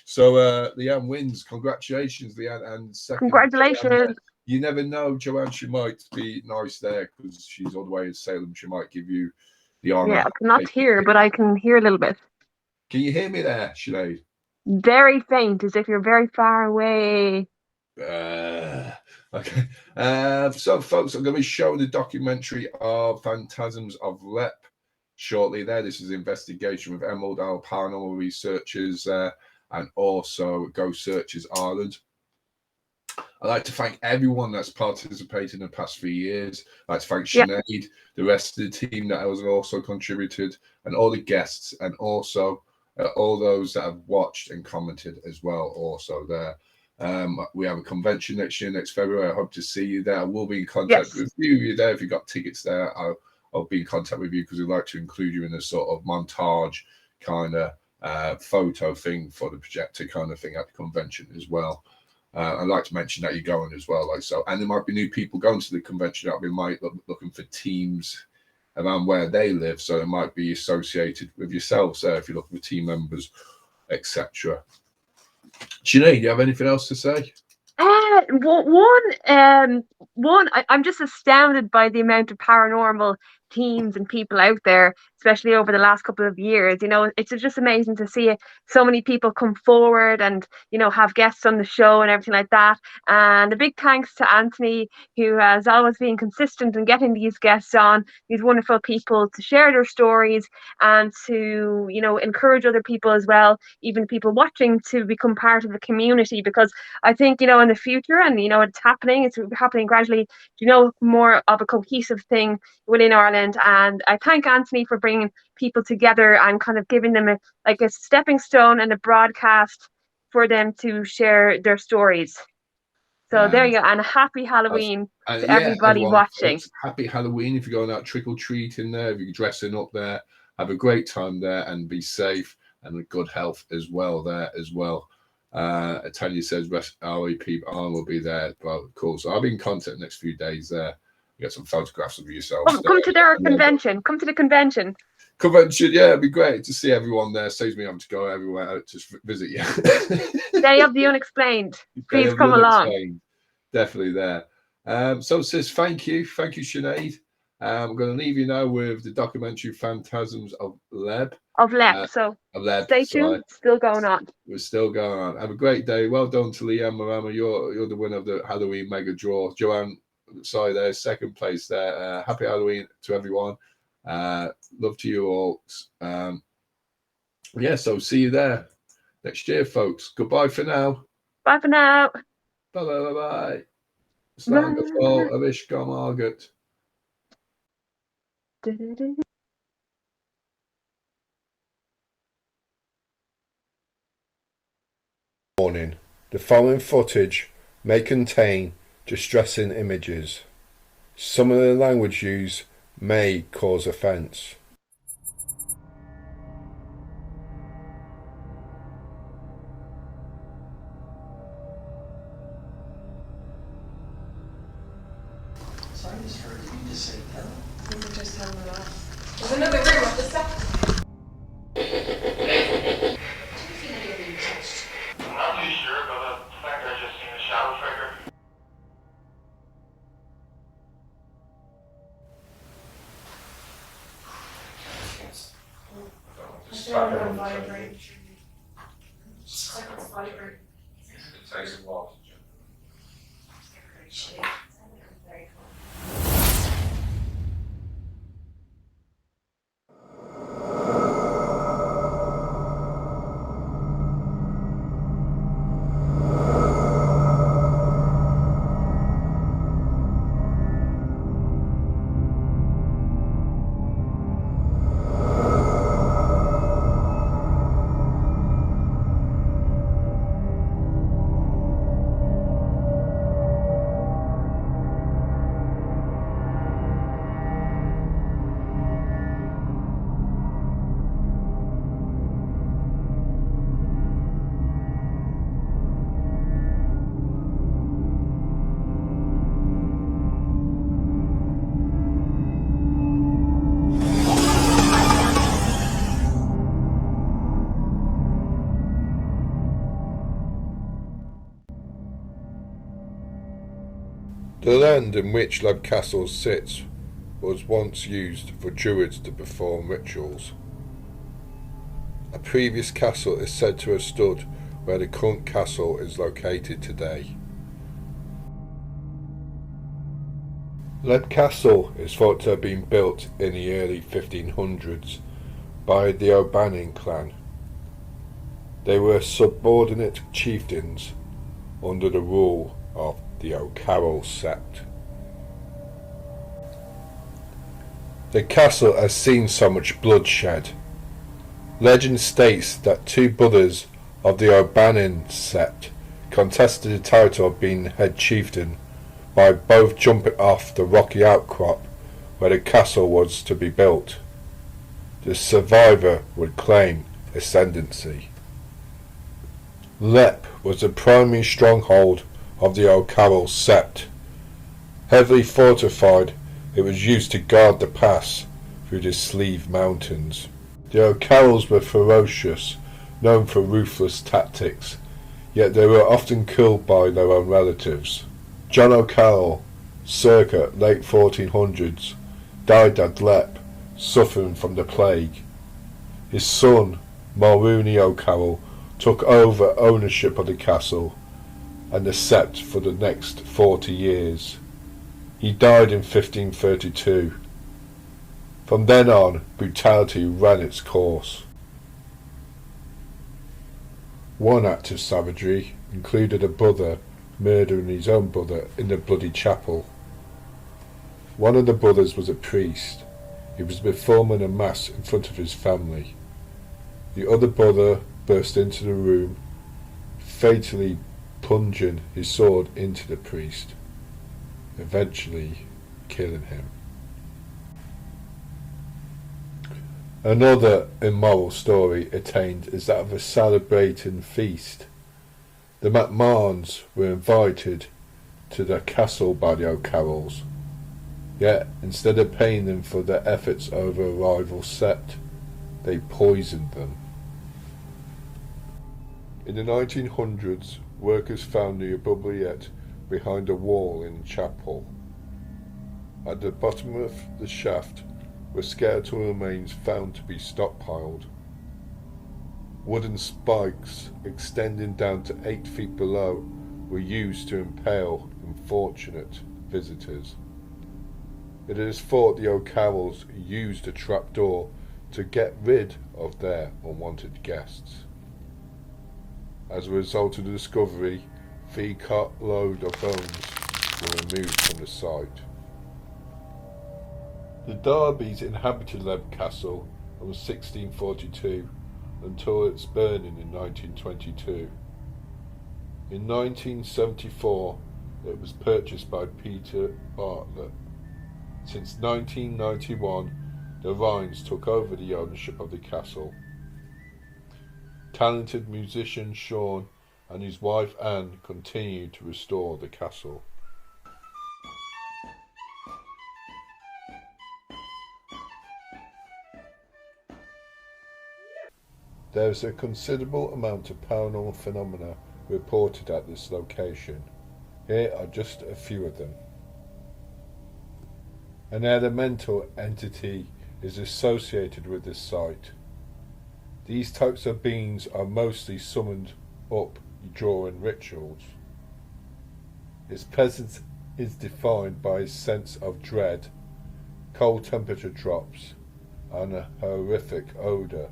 So Leanne wins. Congratulations, Leanne. And second, Congratulations. You never know, Joanne. She might be nice there because she's all the way in Salem. She might give you the honor. Yeah, I cannot hear, but I can hear a little bit. Can you hear me there, Sinead? Very faint, as if you're very far away. Okay. So, folks, I'm going to be showing the documentary of Phantasms of Leap shortly there. This is an investigation with Emerald Isle Paranormal Researchers and also Ghost Searchers Ireland. I'd like to thank everyone that's participated in the past 3 years. I'd like to thank Sinead, the rest of the team that has also contributed, and all the guests, and also all those that have watched and commented as well also there. We have a convention next year, next February. I hope to see you there. I will be in contact with you there. If you've got tickets there, I'll be in contact with you because we'd like to include you in a sort of montage kind of photo thing for the projector kind of thing at the convention as well. I'd like to mention that you're going as well, like so. And there might be new people going to the convention that we might looking for teams around where they live, so it might be associated with yourselves there if you're looking for team members, etc. Sinead, do you have anything else to say? I'm just astounded by the amount of paranormal teams and people out there, especially over the last couple of years. You know, it's just amazing to see so many people come forward and, you know, have guests on the show and everything like that. And a big thanks to Anthony, who has always been consistent in getting these guests on, these wonderful people to share their stories and to, you know, encourage other people as well, even people watching, to become part of the community. Because I think, you know, in the future, and, you know, it's happening gradually, you know, more of a cohesive thing within Ireland. And I thank Anthony for bringing people together and kind of giving them a stepping stone and a broadcast for them to share their stories. So there you go. And happy Halloween to everybody watching. Happy Halloween. If you're going out trick-or-treating there, if you're dressing up there, have a great time there and be safe and good health as well there as well. Tanya says R.I.P. will be there. Well, cool. So I'll be in contact the next few days there. Get some photographs of yourselves. Come to their convention. Come to the convention. Convention, yeah, it'd be great to see everyone there. Saves me having to go everywhere to visit you. Day of the Unexplained. Please come along. Definitely there. So sis, thank you, Sinead. I'm going to leave you now with the documentary Phantasms of Leap. Stay tuned. Still going on. We're still going on. Have a great day. Well done to Leanne Marama. You're the winner of the Halloween mega draw. Joanne, sorry, there, second place there. Happy Halloween to everyone. Love to you all. So see you there next year, folks. Goodbye for now. Bye for now. Bye. Slangafall, Avishka Margaret. Warning. The following footage may contain distressing images. Some of the language used may cause offence. Sorry, just heard you just say no. We were just having it off. There's another room up the stuff. I'm not too sure, but I think I just seen a shadow figure. It's on vibrate. It's like it's vibrate. It takes a while. Very cool. The land in which Leb Castle sits was once used for druids to perform rituals. A previous castle is said to have stood where the current castle is located today. Leb Castle is thought to have been built in the early 1500s by the O'Hanlon clan. They were subordinate chieftains under the rule of the O'Carroll sect. The castle has seen so much bloodshed. Legend states that two brothers of the O'Hanlon sect contested the title of being head chieftain by both jumping off the rocky outcrop where the castle was to be built. The survivor would claim ascendancy. Leap was the primary stronghold of the O'Carroll sect. Heavily fortified, it was used to guard the pass through the Sleeve Mountains. The O'Carrolls were ferocious, known for ruthless tactics, yet they were often killed by their own relatives. John O'Carroll, circa late 1400s, died at Leap, suffering from the plague. His son, Mulrooney O'Carroll, took over ownership of the castle and the sept for the next 40 years. He died in 1532. From then on, brutality ran its course. One act of savagery included a brother murdering his own brother in the bloody chapel. One of the brothers was a priest. He was performing a mass in front of his family. The other brother burst into the room, fatally plunging his sword into the priest, eventually killing him. Another immoral story attained is that of a celebrating feast. The MacMahons were invited to the castle by the O'Carrolls, yet instead of paying them for their efforts over a rival sept, they poisoned them. In the 1900s, workers found the oubliette behind a wall in the chapel. At the bottom of the shaft were skeletal remains found to be stockpiled. Wooden spikes extending down to 8 feet below were used to impale unfortunate visitors. It is thought the O'Carrolls used a trapdoor to get rid of their unwanted guests. As a result of the discovery, 3 cartload of bones were removed from the site. The Darbys inhabited Leap Castle from 1642 until its burning in 1922. In 1974, it was purchased by Peter Bartlett. Since 1991, the Rhines took over the ownership of the castle. Talented musician Sean and his wife Anne continued to restore the castle. There is a considerable amount of paranormal phenomena reported at this location. Here are just a few of them. An elemental entity is associated with this site. These types of beings are mostly summoned up during rituals. Its presence is defined by a sense of dread, cold temperature drops, and a horrific odour,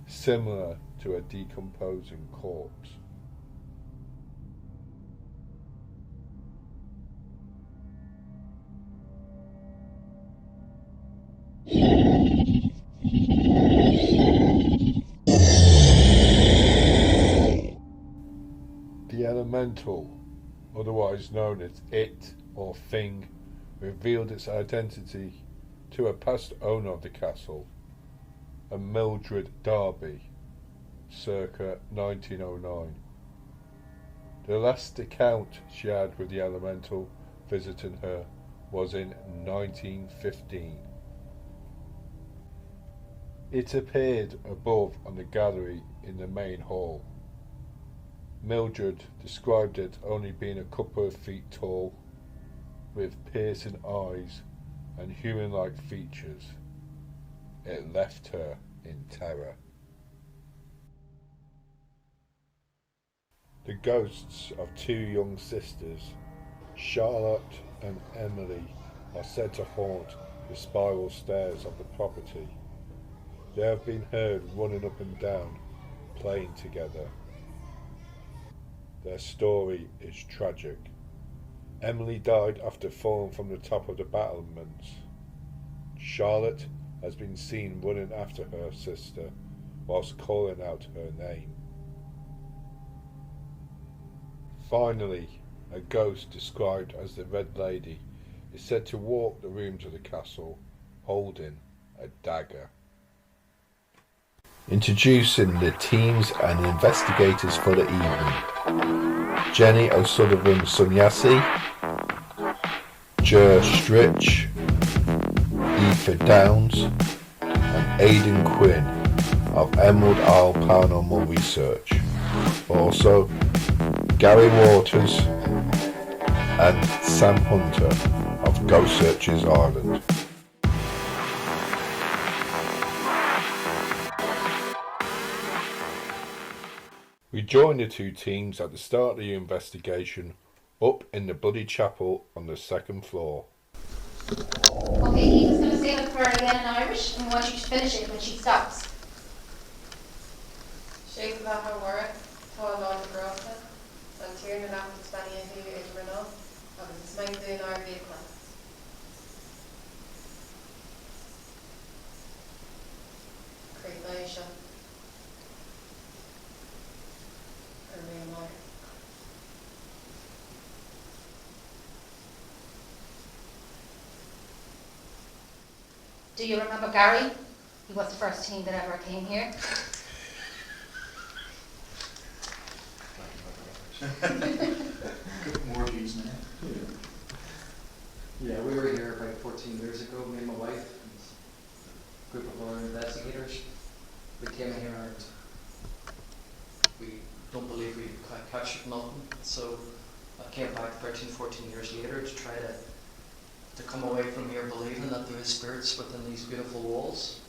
similar to a decomposing corpse. The elemental, otherwise known as it or thing, revealed its identity to a past owner of the castle, a Mildred Darby, circa 1909. The last account she had with the elemental visiting her was in 1915. It appeared above on the gallery in the main hall. Mildred described it only being a couple of feet tall, with piercing eyes and human-like features. It left her in terror. The ghosts of two young sisters, Charlotte and Emily, are said to haunt the spiral stairs of the property. They have been heard running up and down, playing together. Their story is tragic. Emily died after falling from the top of the battlements. Charlotte has been seen running after her sister whilst calling out her name. Finally, a ghost described as the Red Lady is said to walk the rooms of the castle holding a dagger. Introducing the teams and investigators for the evening. Jenny O'Sullivan Sunyasi, Jer Stritch, Aoife Downs, and Aidan Quinn of Emerald Isle Paranormal Research. Also, Gary Waters and Sam Hunter of Ghost Searchers Ireland. We joined the two teams at the start of the investigation up in the Bloody Chapel on the second floor. Okay, Eva's going to say the prayer again in Irish, and we want you to finish it when she stops. Sheikh Vaha Warwick, Paul Lord of Grosset, and Tiernan after Spania who is Renault, of the Smangdoon R.I.P. class. Creation. Do you remember Gary? He was the first team that ever came here. More views now. Yeah, we were here about 14 years ago, me and my wife, and a group of other investigators. We came in here and we don't believe we captured nothing, so I came back 13, 14 years later to try to come away from here believing that there is spirits within these beautiful walls.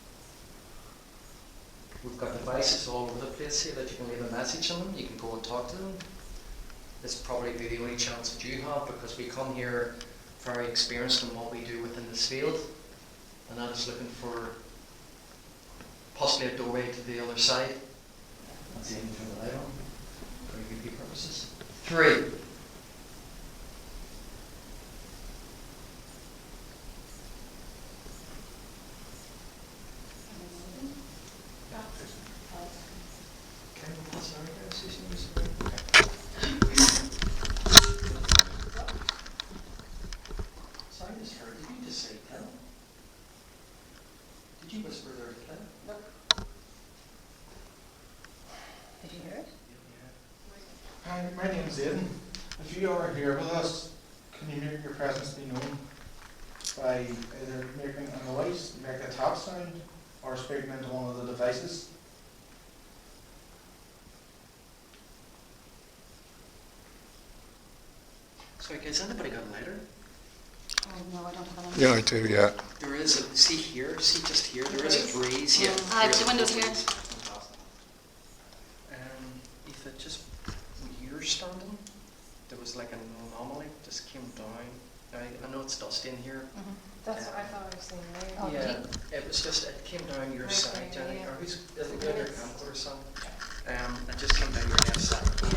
We've got devices all over the place here that you can leave a message on them, you can go and talk to them. This probably be the only chance that you have, because we come here very experienced in what we do within this field, and that is looking for possibly a doorway to the other side. That's the aim to turn the light on for UV purposes. 3. Sorry, I just heard. Did you just say Ken? Did you whisper there to Ken? No. Did you hear it? Hi, my name's Aidan. If you are here with us, can you make your presence be known by either making a noise, make a tap sound, or speaking into one of the devices? Sorry, guys, anybody got a lighter? Oh no, I don't have a lighter. Yeah, I do, yeah. There is a, see here, see just here, there is a breeze, yeah. I have the windows here. If it just, when you're standing, there was like an anomaly, just came down. I know it's dusty in here. That's what I thought I was saying earlier. Oh, Yeah, it was just, it came down your side, Jenny, or who's, is it down your camper or something? It just came down your left side. You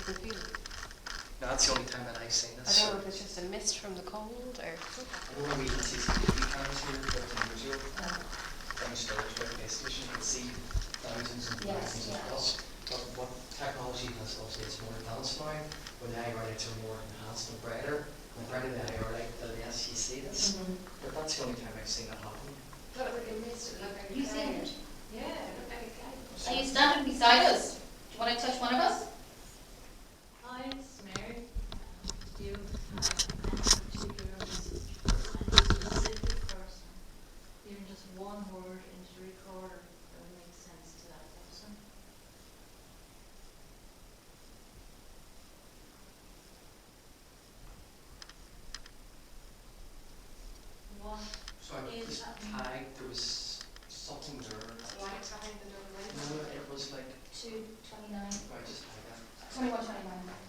can feel it. No, that's the only time that I've seen this. I don't know if it's just a mist from the cold or. I don't know, we can see CCTV cameras here, 15 years ago. Downstairs by the gas station, you can see thousands and thousands of us. But what technology has, obviously it's more advanced now, when the IR lights are more enhanced and brighter. The brighter the IR light, the less you see this. But that's the only time I've seen it happen. Look like a mist, it looked like a You seen cloud. it? Yeah, it looked like a cloud. Are you standing beside us? Do you want to touch one of us? Hi, it's Mary. Do you have any particular message for any specific person? Even just one word into the recorder that would make sense to that person? was like? 229. Right, just like that. 2129.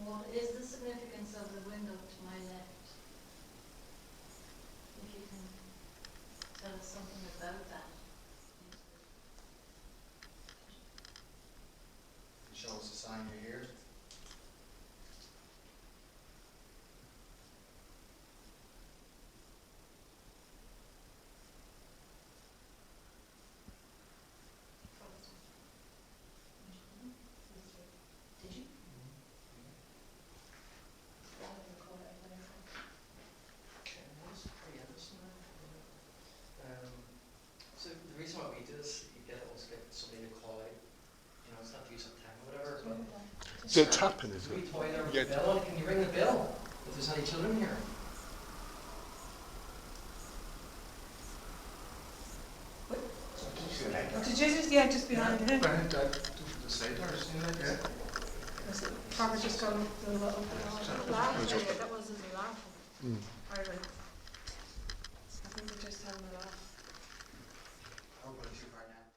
What is the significance of the window to my left? If you can tell us something about that. Show us a sign you're here. Did you? So the reason why we do this, you always get somebody to call out. You know, it's not to use up time or whatever. But They're tapping, is we it? toy there with Yeah. the bell. Can you ring the bell if there's any children here? Did you just, yeah, just behind him? Behind that, to the side there, isn't it? Yeah. Probably just go look the little laugh. That wasn't me laughing. Mm. I think they're just having a laugh. How about you, Barnett?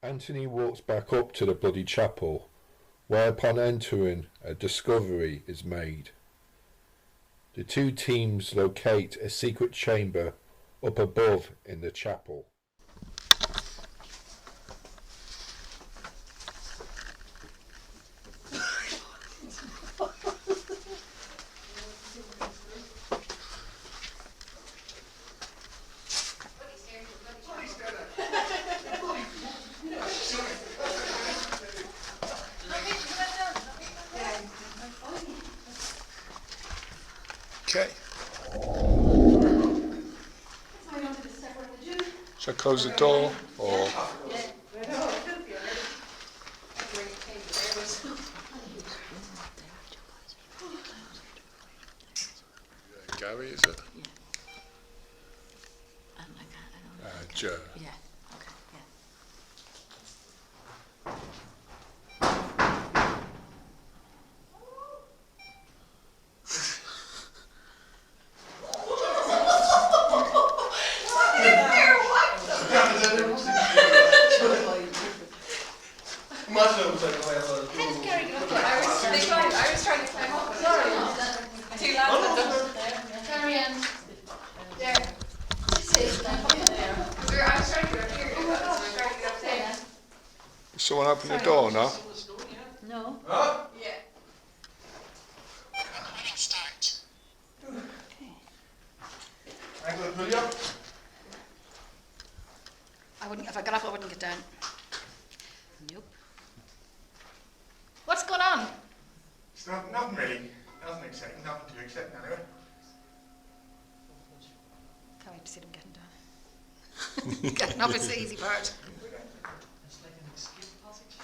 Anthony walks back up to the bloody chapel, where upon entering a discovery is made. The two teams locate a secret chamber up above in the chapel. Okay. Should I close the door or? Gary, is it? Joe. Yeah. Okay. Yeah. Imagine it was like, oh, How did Gary get up there? I was trying to climb up. Sorry. Two lads. Gary and there. I was trying to get up here. I was trying to get up there. Someone open the door now? No. Huh? Yeah. I'm going to pull you up. I wouldn't. If I got up, I wouldn't get down. Nope. What's going on? It's nothing really. Nothing exciting. Nothing too exciting anyway. Can't wait to see them getting down. Getting up is the easy part. It's like an escape passage.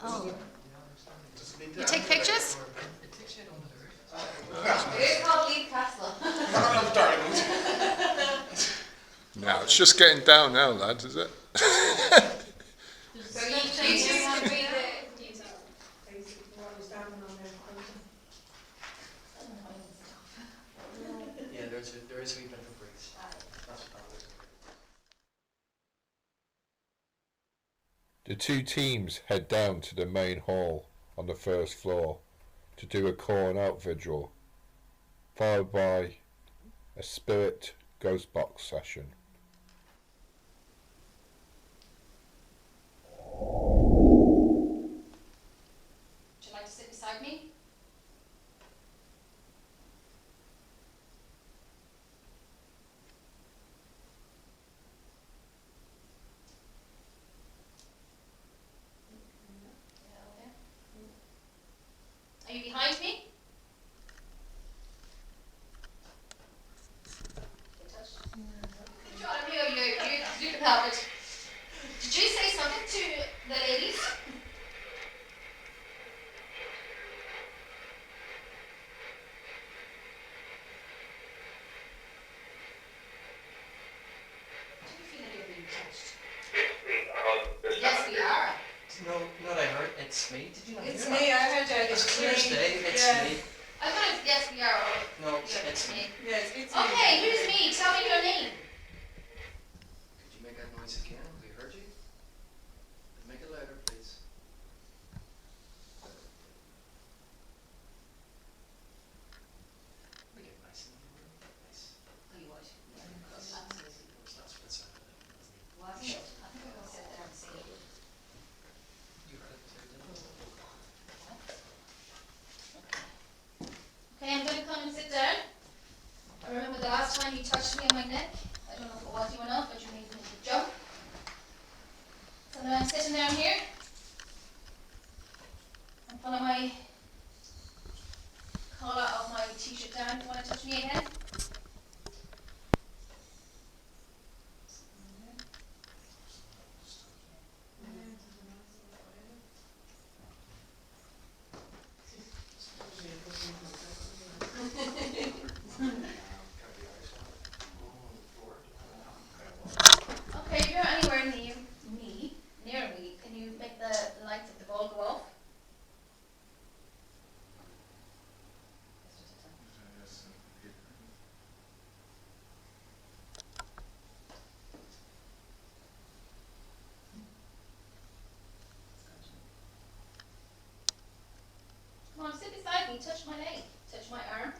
Oh. Just need You to- take pictures? It takes you out onto the roof. It is called Leap Castle. No, it's just getting down now, lads, is it? So you choose to be the Yeah, there is a wee bit of a breeze. That's what that was. The two teams head down to the main hall on the first floor to do a calling out vigil, followed by a spirit ghost box session. carpet. Did you say something to the ladies? Do you feel like you're being touched? Yes, we are. No, not I heard. It's me. Did you not It's hear me. that? I heard it. It's clear as day. It's me. I thought it was, yes, we are. No, Yeah, it's me. Yes, it's me. Okay, who's me? Tell me your name. Could you make that noise again? We heard you. Make it louder, please. Make it nice and nice. Oh, you would? Yeah, That's absolutely. what it sounded like. Was it? I think I'm going to sit there and see it. You heard it too, didn't you? Okay, I'm going to come and sit down. I remember the last time you touched me on my neck. I don't know if it was you or not, but you made me jump. So now I'm sitting down here. I'm pulling my collar of my t-shirt down. Do you want to touch me again? Okay, if you're anywhere near me, can you make the lights of the ball go off? Come on, sit beside me, touch my leg, touch my arm.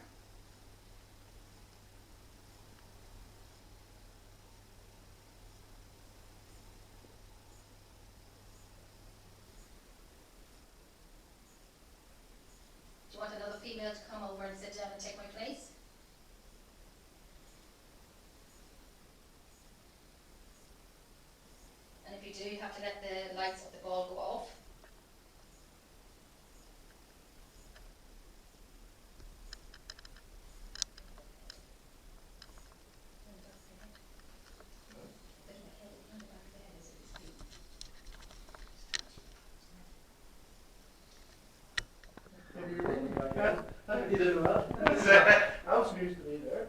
Do you want another female to come over and sit down and take my place? And if you do, you have to let the lights of the ball go off. You did well. I was used to be there.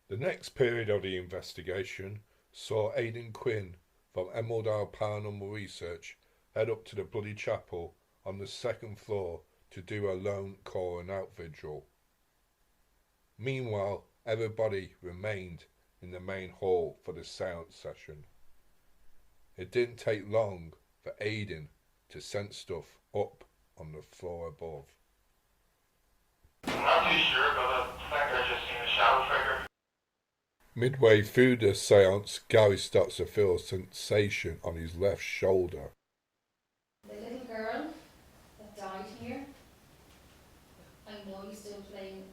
The next period of the investigation saw Aidan Quinn from Emerald Isle Paranormal Research head up to the Bloody Chapel on the second floor to do a lone call and out vigil. Meanwhile, everybody remained in the main hall for the seance session. It didn't take long for Aidan to sense stuff up on the floor above. I'm not too sure, but I think I just seen a shadow figure. Midway through the seance, Gary starts to feel a sensation on his left shoulder. The little girl that died here, I know you're still playing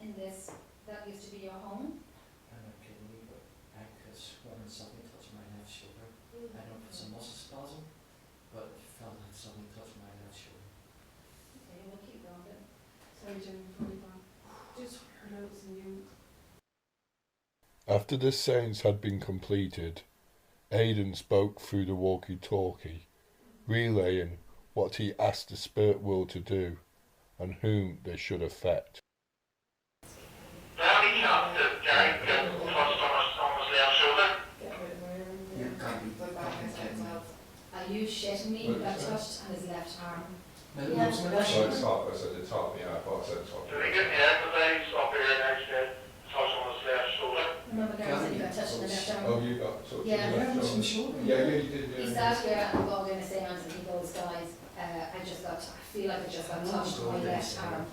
in this. That used to be your home. I'm not kidding you, but I could swear something touched my left shoulder. I don't know if it's a muscle spasm, but it felt like something touched my left shoulder. Okay, we'll keep going. Sorry, Jimmy, before you go. Just heard out some new. After the seance had been completed, Aidan spoke through the walkie-talkie, relaying what he asked the spirit world to do and whom they should affect. Danny chance that Gary got touched on his left shoulder. Are you shitting me? You got touched on his left arm. Oh, it's top. I said the top, yeah, I thought I said top. Did he get advertised up here next to touch on his left shoulder? Remember, Gary said you got touched on the left arm. Oh, you got touched Yeah. on the left shoulder. Yeah, you did. He sat here and involved in a seance and he goes, guys, I feel like I just got touched on my left arm.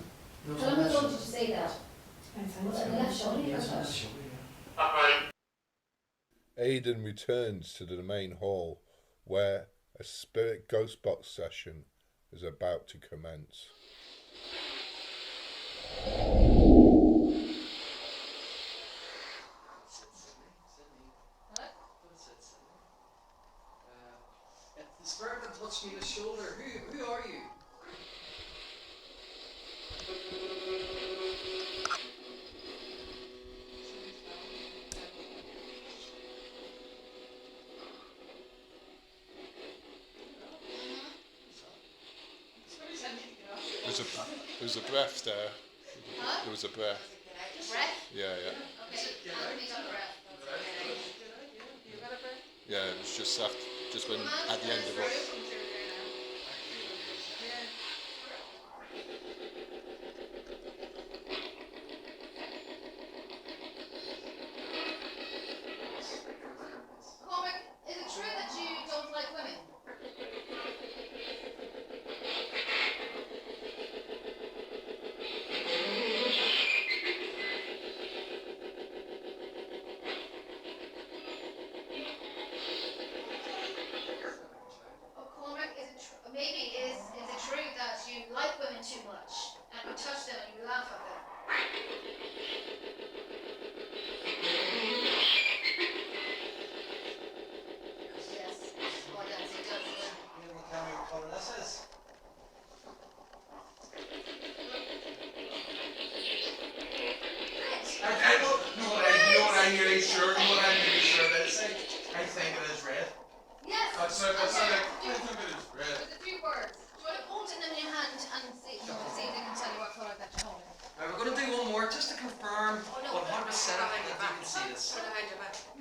Tell him I told you to say that. Was it the left shoulder you got touched? Aidan returns to the main hall where a spirit ghost box session is about to commence. If the spirit that touched me on the shoulder, who are you? was a breath there. Huh? There was a breath. Breath? Yeah, yeah. Okay, Anthony got a breath. Yeah, it was just after, just when at the end of it. Cormac, is it true that you don't like women? Oh, Cormac, maybe is it true that you like women too much and you touch them and you laugh at them? Yes. Oh, yes, he does. You didn't tell me what colour this is. I know what I'm nearly sure. That is. I think it is red. Yes. That's it. I think it is red. With a few words. Do you want to hold it in your hand and see if they can tell you what colour that you're holding? Right, we're going to do one more just to confirm 100% that you can see this.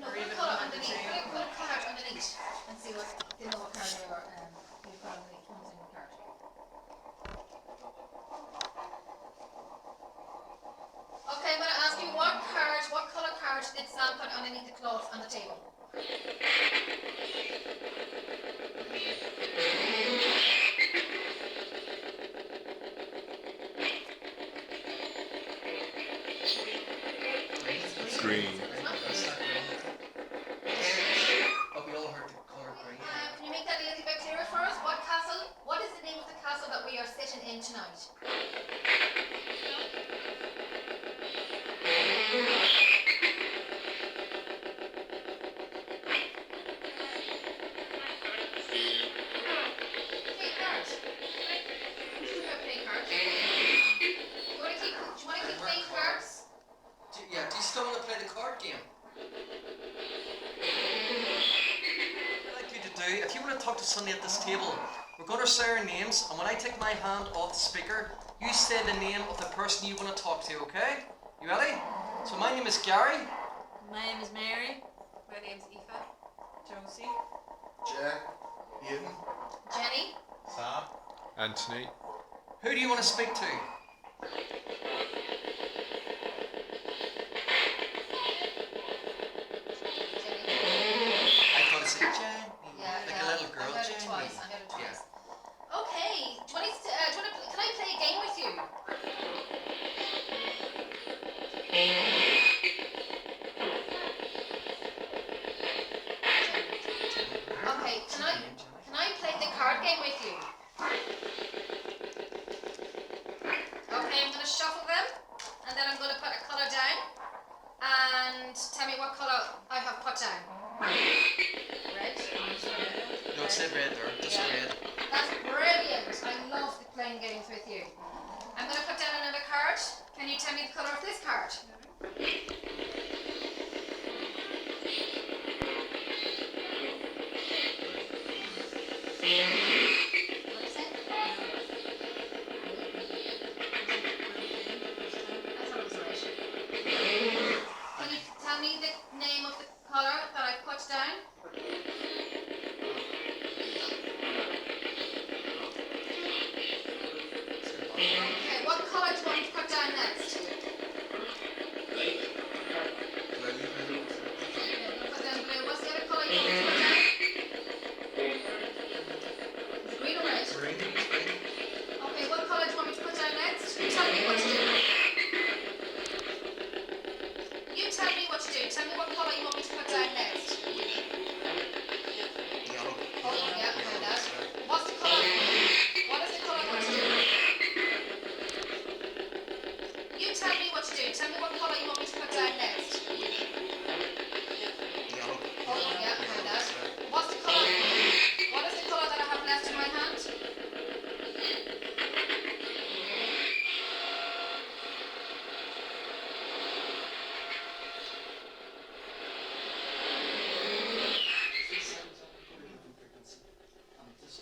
No, put a colour underneath. Put a card underneath and see what they know what card you've got underneath. One's in your card. Okay, I'm going to ask you what colour card did Sam put underneath the cloth on the table? Green. But we all heard the colour green. Can you make that a little bit clearer for us? What is the name of the castle that we are sitting in tonight? Play cards. You have play cards. Do you want to keep playing cards? Do you still want to play the card game? What I'd like you to do, if you want to talk to somebody at this table, we're going to say our names, and when I take my hand off the speaker, you say the name of the person you want to talk to, okay? You ready? So my name is Gary. My name is Mary. My name's Aoife. Josie. Jack. Aidan. Jenny. Sam. Anthony. Who do you want to speak to? I thought it said Jenny. Like a little girl. I heard it twice. Okay. Can I play a game with you? Okay, can I play the card game with you? Okay, I'm going to shuffle them, and then I'm going to put a colour down, and tell me what colour I have put down. Red? No, it said red there, just red. That's brilliant. I love playing games with you. I'm going to put down another card. Can you tell me the colour of this card? Can you tell me the name of the colour that I put down? Okay, what colour do you want me to put down next? Put down blue. What's the other colour you want me to put down? Is it green or red? Okay, what colour do you want me to put down next? You tell me what to do. You tell me what to do. Tell me what colour you want me to put down next. Oh, yeah, I know that. What's the colour? What is the colour I want to do? You tell me what to do. Tell me what colour you want me to put down next. Oh, yeah, I know that. What's the colour? What is the colour that I have left in my hand?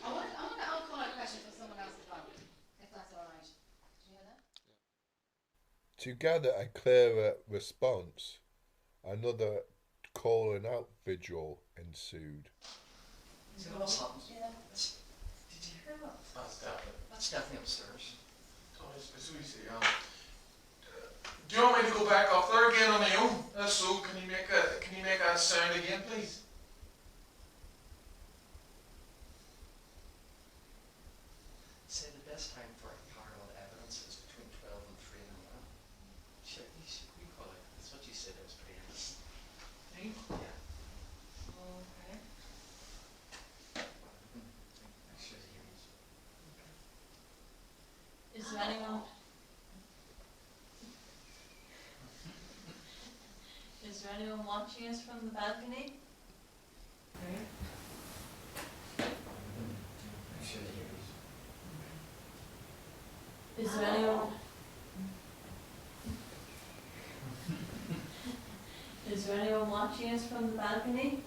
I want to call out a question for someone else as well, if that's all right. Did you hear that? To gather a clearer response, another calling out vigil ensued. See what's happened? Yeah. Did you hear that? That's definitely upstairs. Oh, it's we see. Do you want me to go back up there again on my own? If so, can you make that sound again, please? Say the best time for paranormal evidence is between 12 and 3 in the morning. Shit, you call it. That's what you said. It was pretty interesting. Me? Yeah. Okay. Make sure he hears. Is there anyone? Is there anyone watching us from the balcony? Okay. Make sure he hears. Is there anyone? Is there anyone watching us from the balcony?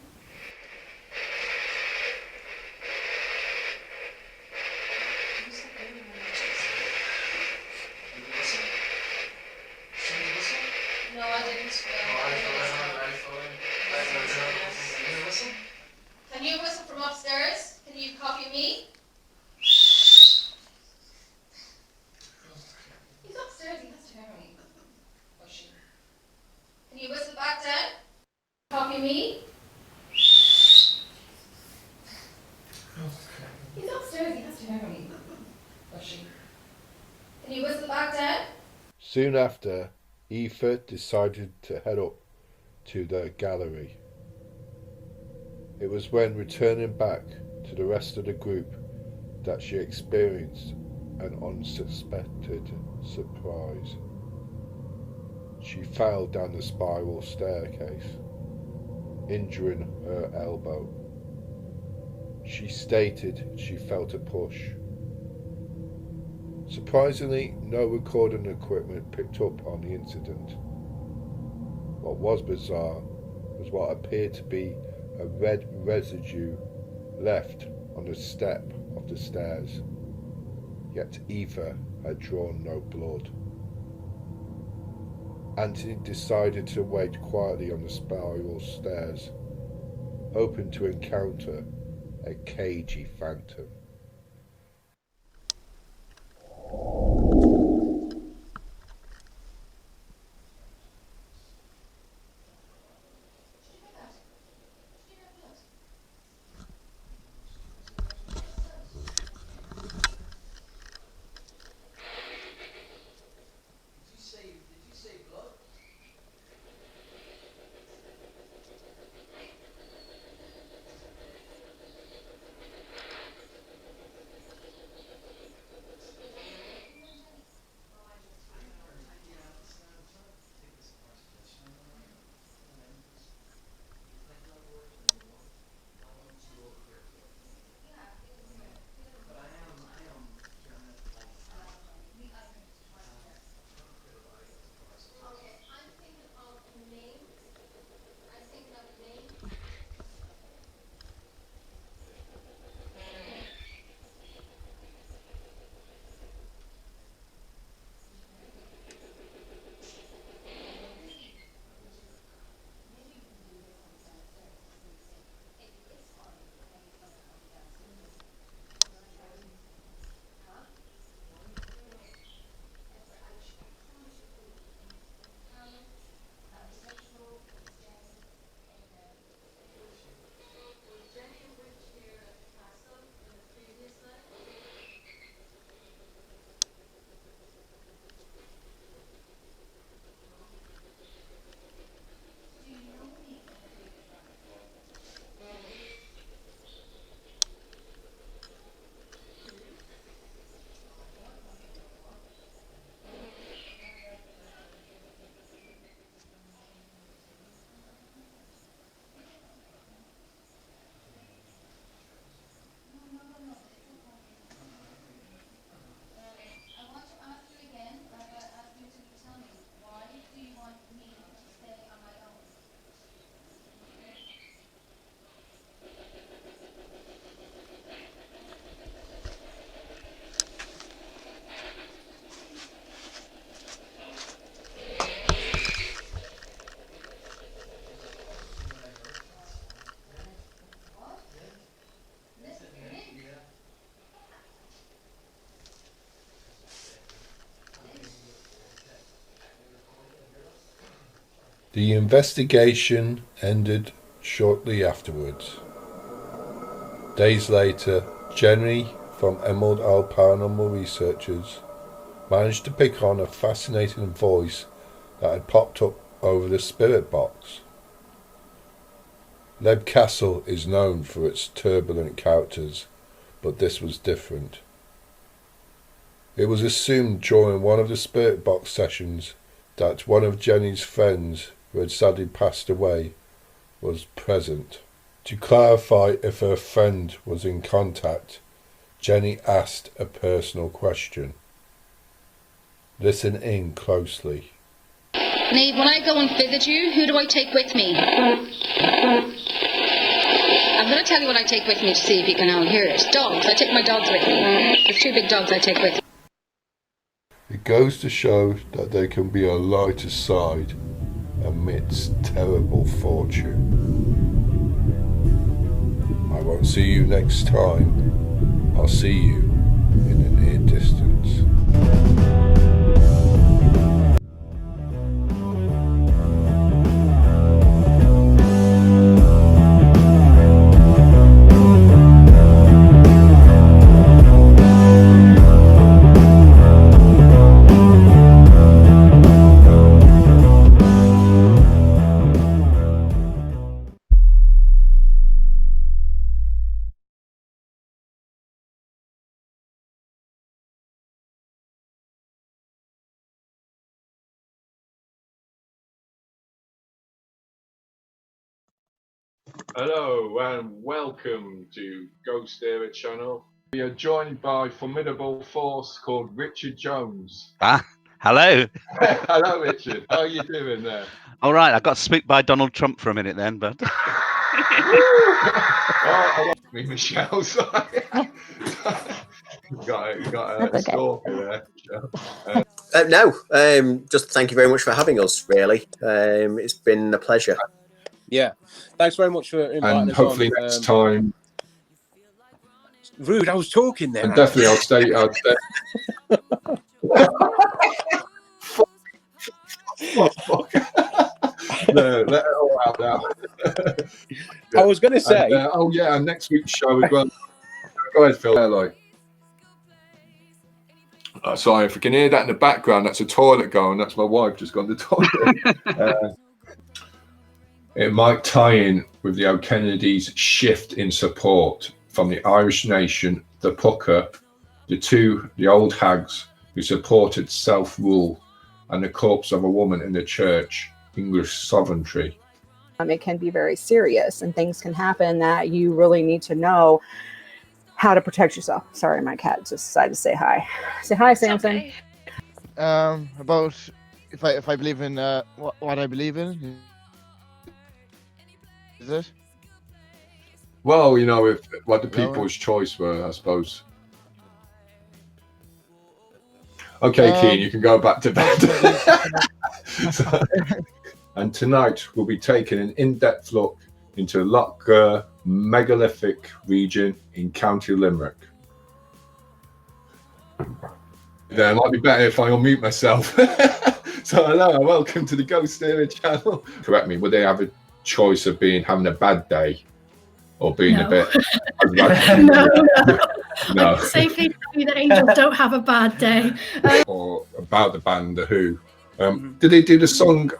Who's that baby when you Did you listen? Did you listen? No, I didn't. Can you listen? Can you whistle from upstairs? Can you copy me? He's upstairs, he has to hear me. Or she. Can you whistle back down? Copy me? He's upstairs, he has to hear me. Or she. Can you whistle back down? Soon after, Aoife decided to head up to the gallery. It was when returning back to the rest of the group that she experienced an unsuspected surprise. She fell down the spiral staircase, injuring her elbow. She stated she felt a push. Surprisingly, no recording equipment picked up on the incident. What was bizarre was what appeared to be a red residue left on the step of the stairs, yet Aoife had drawn no blood. Anthony decided to wait quietly on the spiral stairs, hoping to encounter a cagey phantom. Did you say blood? The investigation ended shortly afterwards. Days later, Jenny from Emerald Isle Paranormal Researchers managed to pick on a fascinating voice that had popped up over the spirit box. Leb Castle is known for its turbulent characters, but this was different. It was assumed during one of the spirit box sessions that one of Jenny's friends, who had sadly passed away, was present. To clarify if her friend was in contact, Jenny asked a personal question. Listen in closely. Nate, when I go and visit you, who do I take with me? I'm going to tell you what I take with me to see if you can all hear it. Dogs. I take my dogs with me. There's 2 big dogs I take with me. It goes to show that there can be a lighter side amidst terrible fortune. I won't see you next time. I'll see you in the near distance. Hello and welcome to GhostÉire Channel. We are joined by a formidable force called Richard Jones. Ah, hello. Hello, Richard. How are you doing there? All right, I got spooked by Donald Trump for a minute then, but. Oh, me, Michelle. Sorry. you got a stalker there, Michelle. No, just thank you very much for having us, really. It's been a pleasure. Yeah, thanks very much for inviting And us hopefully on. next time. Rude, I was talking there. And definitely, I'll stay. Fuck. No, let it all out now. I was going to say. And, oh yeah, and next week's show as well. Go ahead, Phil. Hello. Sorry, if you can hear that in the background, that's a toilet going. That's my wife just gone to the toilet. It might tie in with the O'Kennedy's shift in support from the Irish nation, the Pucker, the old hags who supported self-rule, and the corpse of a woman in the church, English sovereignty. It can be very serious and things can happen that you really need to know how to protect yourself. Sorry, my cat just decided to say hi. Say hi, Samson. About if I believe in what I believe in. Is it? Well, you know, what the people's choice were, I suppose. Okay, Keane, you can go back to bed. And tonight we'll be taking an in-depth look into Lochgar megalithic region in County Limerick. Yeah, it might be better if I unmute myself. So hello, welcome to the GhostÉire Channel. Correct me, would they have a choice of having a bad day or being a bit no. Safely tell you that angels don't have a bad day. Or about the band The Who. Did they do the song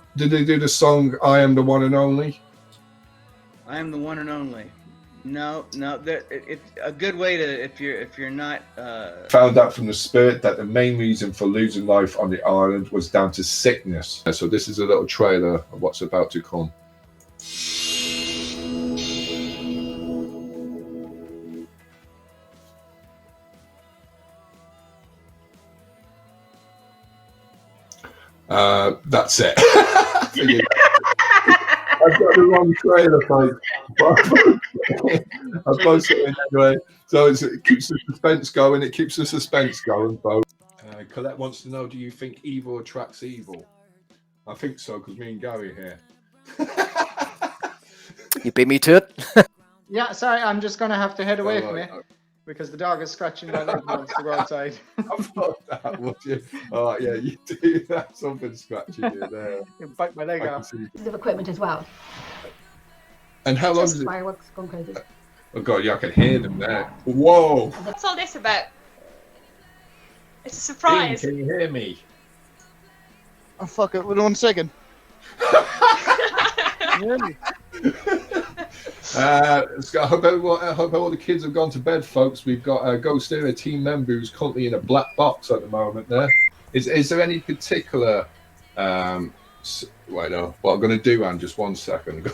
I Am the One and Only? I am the one and only. No, it's a good way to if you're not Found out from the spirit that the main reason for losing life on the island was down to sickness. So this is a little trailer of what's about to come. That's it. I've got the wrong trailer, folks. I posted it anyway. So it keeps the suspense going. It keeps the suspense going, folks. Colette wants to know, do you think evil attracts evil? I think so, because me and Gary are here. You beat me to it. Yeah, sorry, I'm just going to have to head away from you. because the dog is scratching my leg and wants to go outside. I thought that, would you? Oh, yeah, you do that. Something scratching you there. You bite my leg I can off. see. Of equipment as well. And how long Just does it? fireworks going crazy. Oh, God, yeah, I can hear them there. Whoa. What's all this about? It's a Ian, surprise. can you hear me? Oh, fuck it. Wait 1 second. Really? I hope all the kids have gone to bed, folks. We've got a GhostÉire team member who's currently in a black box at the moment. There is there any particular? Wait, no. What I'm going to do, Anne? Just 1 second.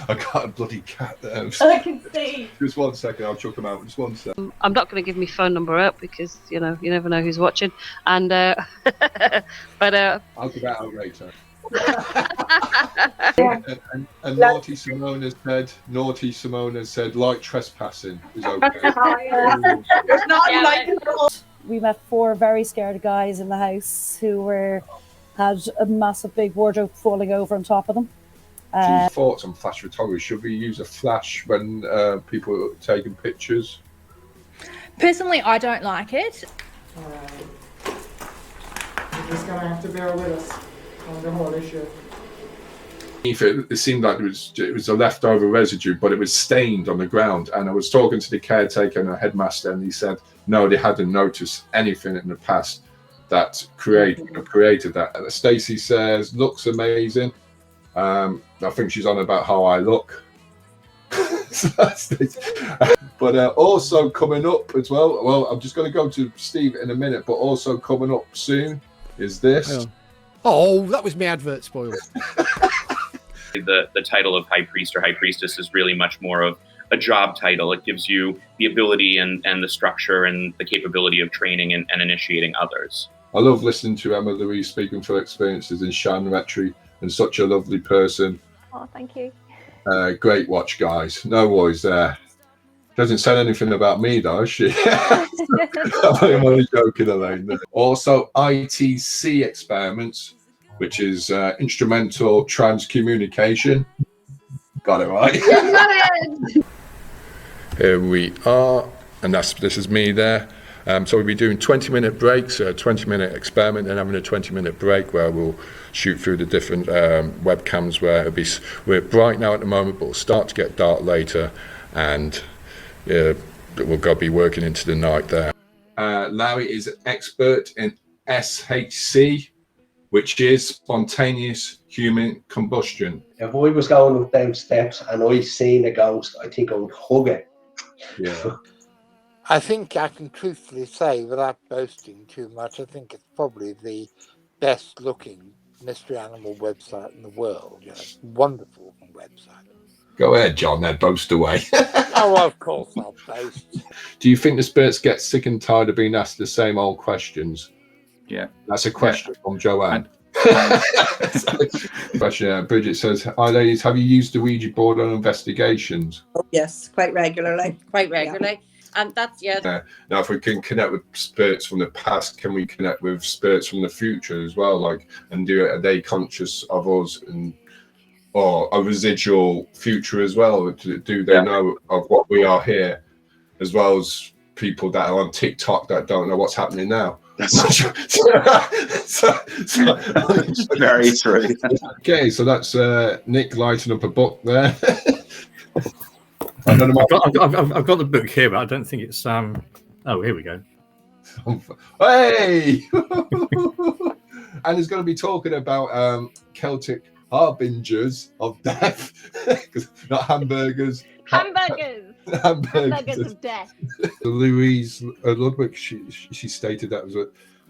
I got a bloody cat there. I can see. Just 1 second. I'll chuck him out. Just 1 second. I'm not going to give my phone number up because you never know who's watching. And but I'll give that out later. and naughty Simona said light trespassing is okay. It's not like We met 4 very scared guys in the house who had a massive big wardrobe falling over on top of them. Thoughts on flash photography? Should we use a flash when people are taking pictures? Personally, I don't like it. Alright. You're just gonna have to bear with us on the whole issue. It seemed like it was a leftover residue, but it was stained on the ground. And I was talking to the caretaker and the headmaster, and he said no, they hadn't noticed anything in the past that created that. Stacey says looks amazing. I think she's on about how I look. But also coming up as well. Well, I'm just going to go to Steve in a minute, but also coming up soon is this. Oh, that was my advert spoiled. The title of High Priest or High Priestess is really much more of a job title. It gives you the ability and the structure and the capability of training and initiating others. I love listening to Emma Louise speaking from experiences in Shan Retry, and such a lovely person. Oh, thank you. Great watch, guys. No worries there. Doesn't say anything about me, though, she? I'm only joking, Elaine. Also, ITC experiments, which is instrumental transcommunication. Got it right. Here we are, and this is me there. So we'll be doing 20-minute breaks, a 20-minute experiment, and having a 20-minute break where we'll shoot through the different webcams. Where we're bright now at the moment, but it'll start to get dark later, and we'll be working into the night there. Larry is an expert in SHC, which is spontaneous human combustion. If I was going up them steps and I seen a ghost, I think I would hug it. Yeah. I think I can truthfully say, without boasting too much, I think it's probably the best looking mystery animal website in the world. Wonderful website. Go ahead, John, then boast away. Oh, of course I'll boast. Do you think the spirits get sick and tired of being asked the same old questions? Yeah. That's a question from Joanne. Question, Bridget says, hi ladies, have you used the Ouija board on investigations? Oh, yes, quite regularly. And that's, Now, if we can connect with spirits from the past, can we connect with spirits from the future as well? Are they conscious of us or a residual future as well? Do they know of what we are here, as well as people that are on TikTok that don't know what's happening now? Very true. Okay, so that's Nick lighting up a book there. I've got the book here, but I don't think it's oh, here we go. Hey. And he's going to be talking about Celtic harbingers of death. Not hamburgers. Hamburgers of death. Louise Ludwig, she stated that was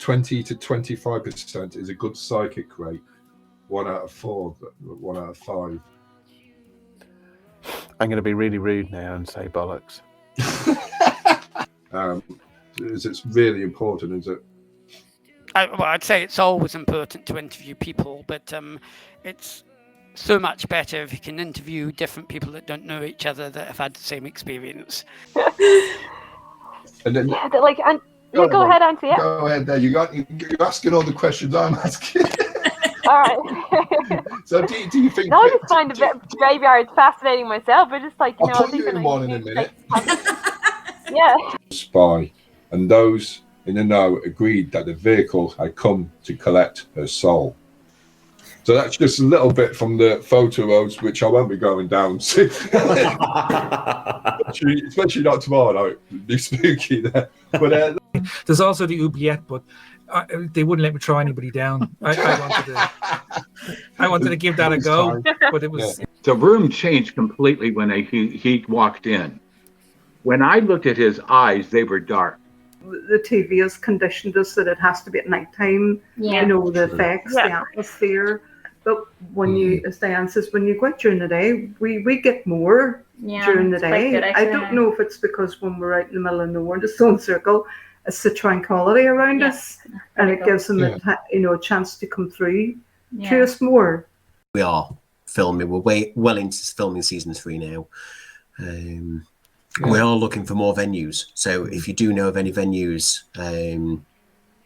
20 to 25% is a good psychic rate. 1 out of 4, 1 out of 5. I'm going to be really rude now and say bollocks. It's really important, is it? Well, I'd say it's always important to interview people, but it's so much better if you can interview different people that don't know each other that have had the same experience. And then, go ahead, Auntie. Yeah. Go ahead there. You're asking all the questions I'm asking. All right. So do you think... No, I just find the graveyard fascinating myself. I just I'll put you in one in a minute. Yeah. Spy, and those in the know agreed that the vehicle had come to collect her soul. So that's just a little bit from the photo roads, which I won't be going down to. especially not tomorrow night. It'd be spooky there. But there's also the oubliette, but they wouldn't let me throw anybody down. I wanted to give that a go, but it was. The room changed completely when he walked in. When I looked at his eyes, they were dark. The TV has conditioned us that it has to be at nighttime. Yeah. You know, the effects, the atmosphere. But when you, as Diane says, when you go out during the day, we get more during the day. I don't know if it's because when we're out in the middle of nowhere, the stone circle, it's the tranquility around us, and it gives them a chance to come through to us more. We are filming. We're well into filming season 3 now. We are looking for more venues. So if you do know of any venues,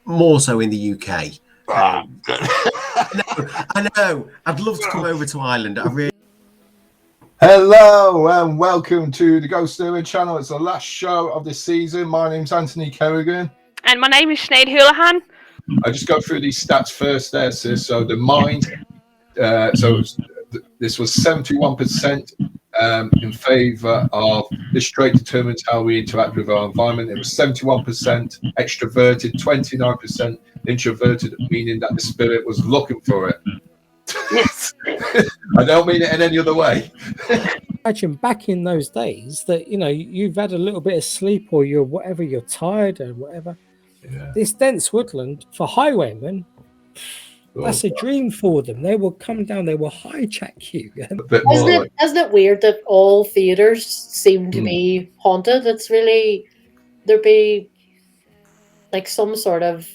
more so in the UK. I know. I'd love to come over to Ireland. Hello and welcome to the GhostÉire Channel. It's the last show of this season. My name's Anthony Kerrigan. And my name is Sinead Houlihan. I just go through these stats first there, sis. So the mind, this was 71% in favour of this trait determines how we interact with our environment. It was 71% extroverted, 29% introverted, meaning that the spirit was looking for it. I don't mean it in any other way. Imagine back in those days that you've had a little bit of sleep or you're tired or whatever. Yeah. This dense woodland for highwaymen, that's a dream for them. They will come down, they will hijack you. Isn't it weird that all theatres seem to be haunted? It's really, there'd be like some sort of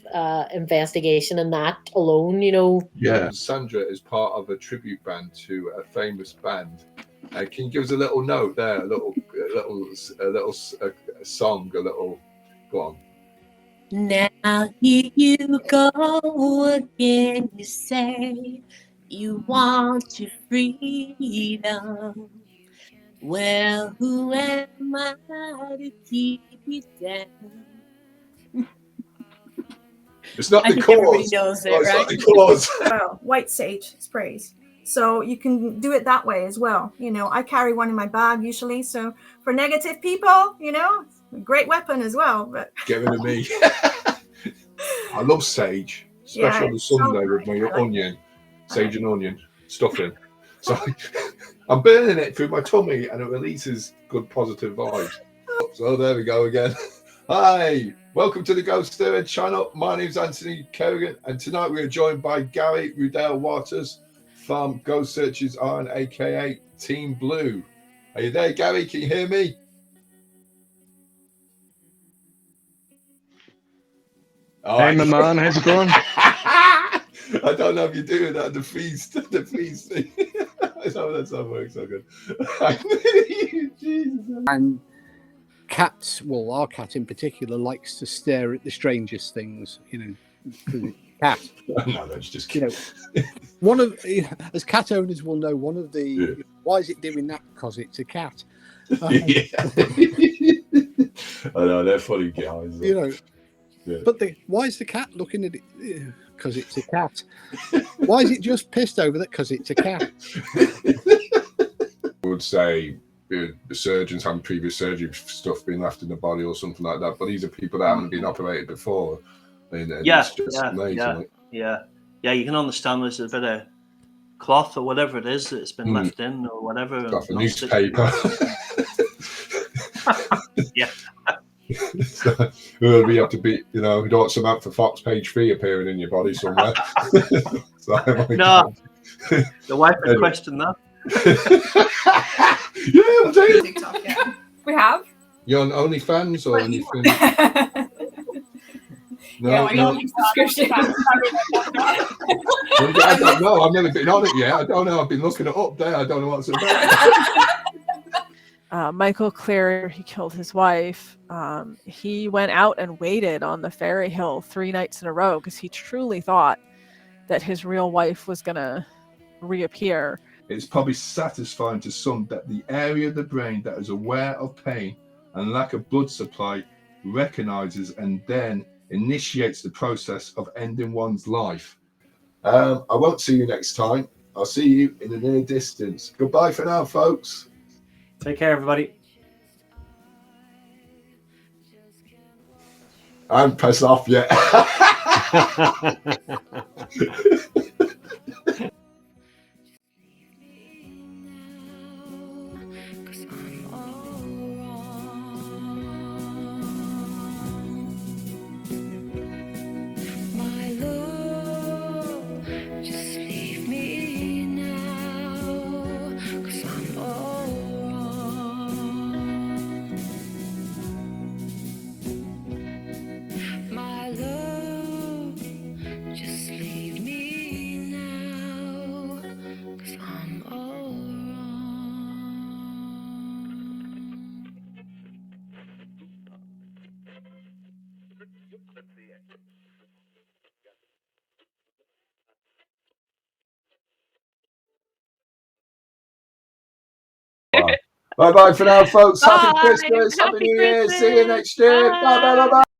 investigation in that alone, Yeah, Sandra is part of a tribute band to a famous band. Can you give us a little note there, a little song, go on. Now here you go again, you say you want your freedom. Well, who am I to keep you down? It's not the cause. Everybody knows it, right? Not the cause. Well, white sage sprays. So you can do it that way as well. I carry one in my bag usually. So for negative people, it's a great weapon as well. But get rid of me. I love sage, especially on the Sunday with my onion, sage and onion stuffing. So I'm burning it through my tummy, and it releases good positive vibes. So there we go again. Hi, welcome to the GhostÉire Channel. My name's Anthony Kerrigan, and tonight we are joined by Gary Rudell Waters from Ghost Searches Iron, aka Team Blue. Are you there, Gary? Can you hear me? Hey, my man, how's it going? I don't know if you're doing that, the feast thing. I know that's not working so good. And cats, well, our cat in particular, likes to stare at the strangest things, cat. No, that's just one of, as cat owners will know, one of the why is it doing that? Because it's a cat. I know, they're funny guys. But why is the cat looking at it? Because it's a cat. Why is it just pissed over that? Because it's a cat. I would say the surgeons having previous surgery stuff being left in the body or something like that. But these are people that haven't been operated before. And it's just amazing. Yeah. You can understand there's a bit of cloth or whatever it is that's been left in or whatever. Got a newspaper. Yeah. So, we have to be, we don't want some out for Fox page 3 appearing in your body somewhere. No, the wife would question that. Yeah, I'm saying. TikTok, yeah. We have. You're on OnlyFans or anything? No. Subscription. I don't know. I've never been on it yet. I don't know. I've been looking it up there. I don't know what's about. Michael Clear, he killed his wife. He went out and waited on the Ferry Hill 3 nights in a row because he truly thought that his real wife was going to reappear. It's probably satisfying to some that the area of the brain that is aware of pain and lack of blood supply recognizes and then initiates the process of ending one's life. I won't see you next time. I'll see you in the near distance. Goodbye for now, folks. Take care, everybody. I'm pressed off yet. Bye bye for now, folks. Happy Bye. Christmas. Happy New Year. See you Christmas. next year. Bye bye bye bye.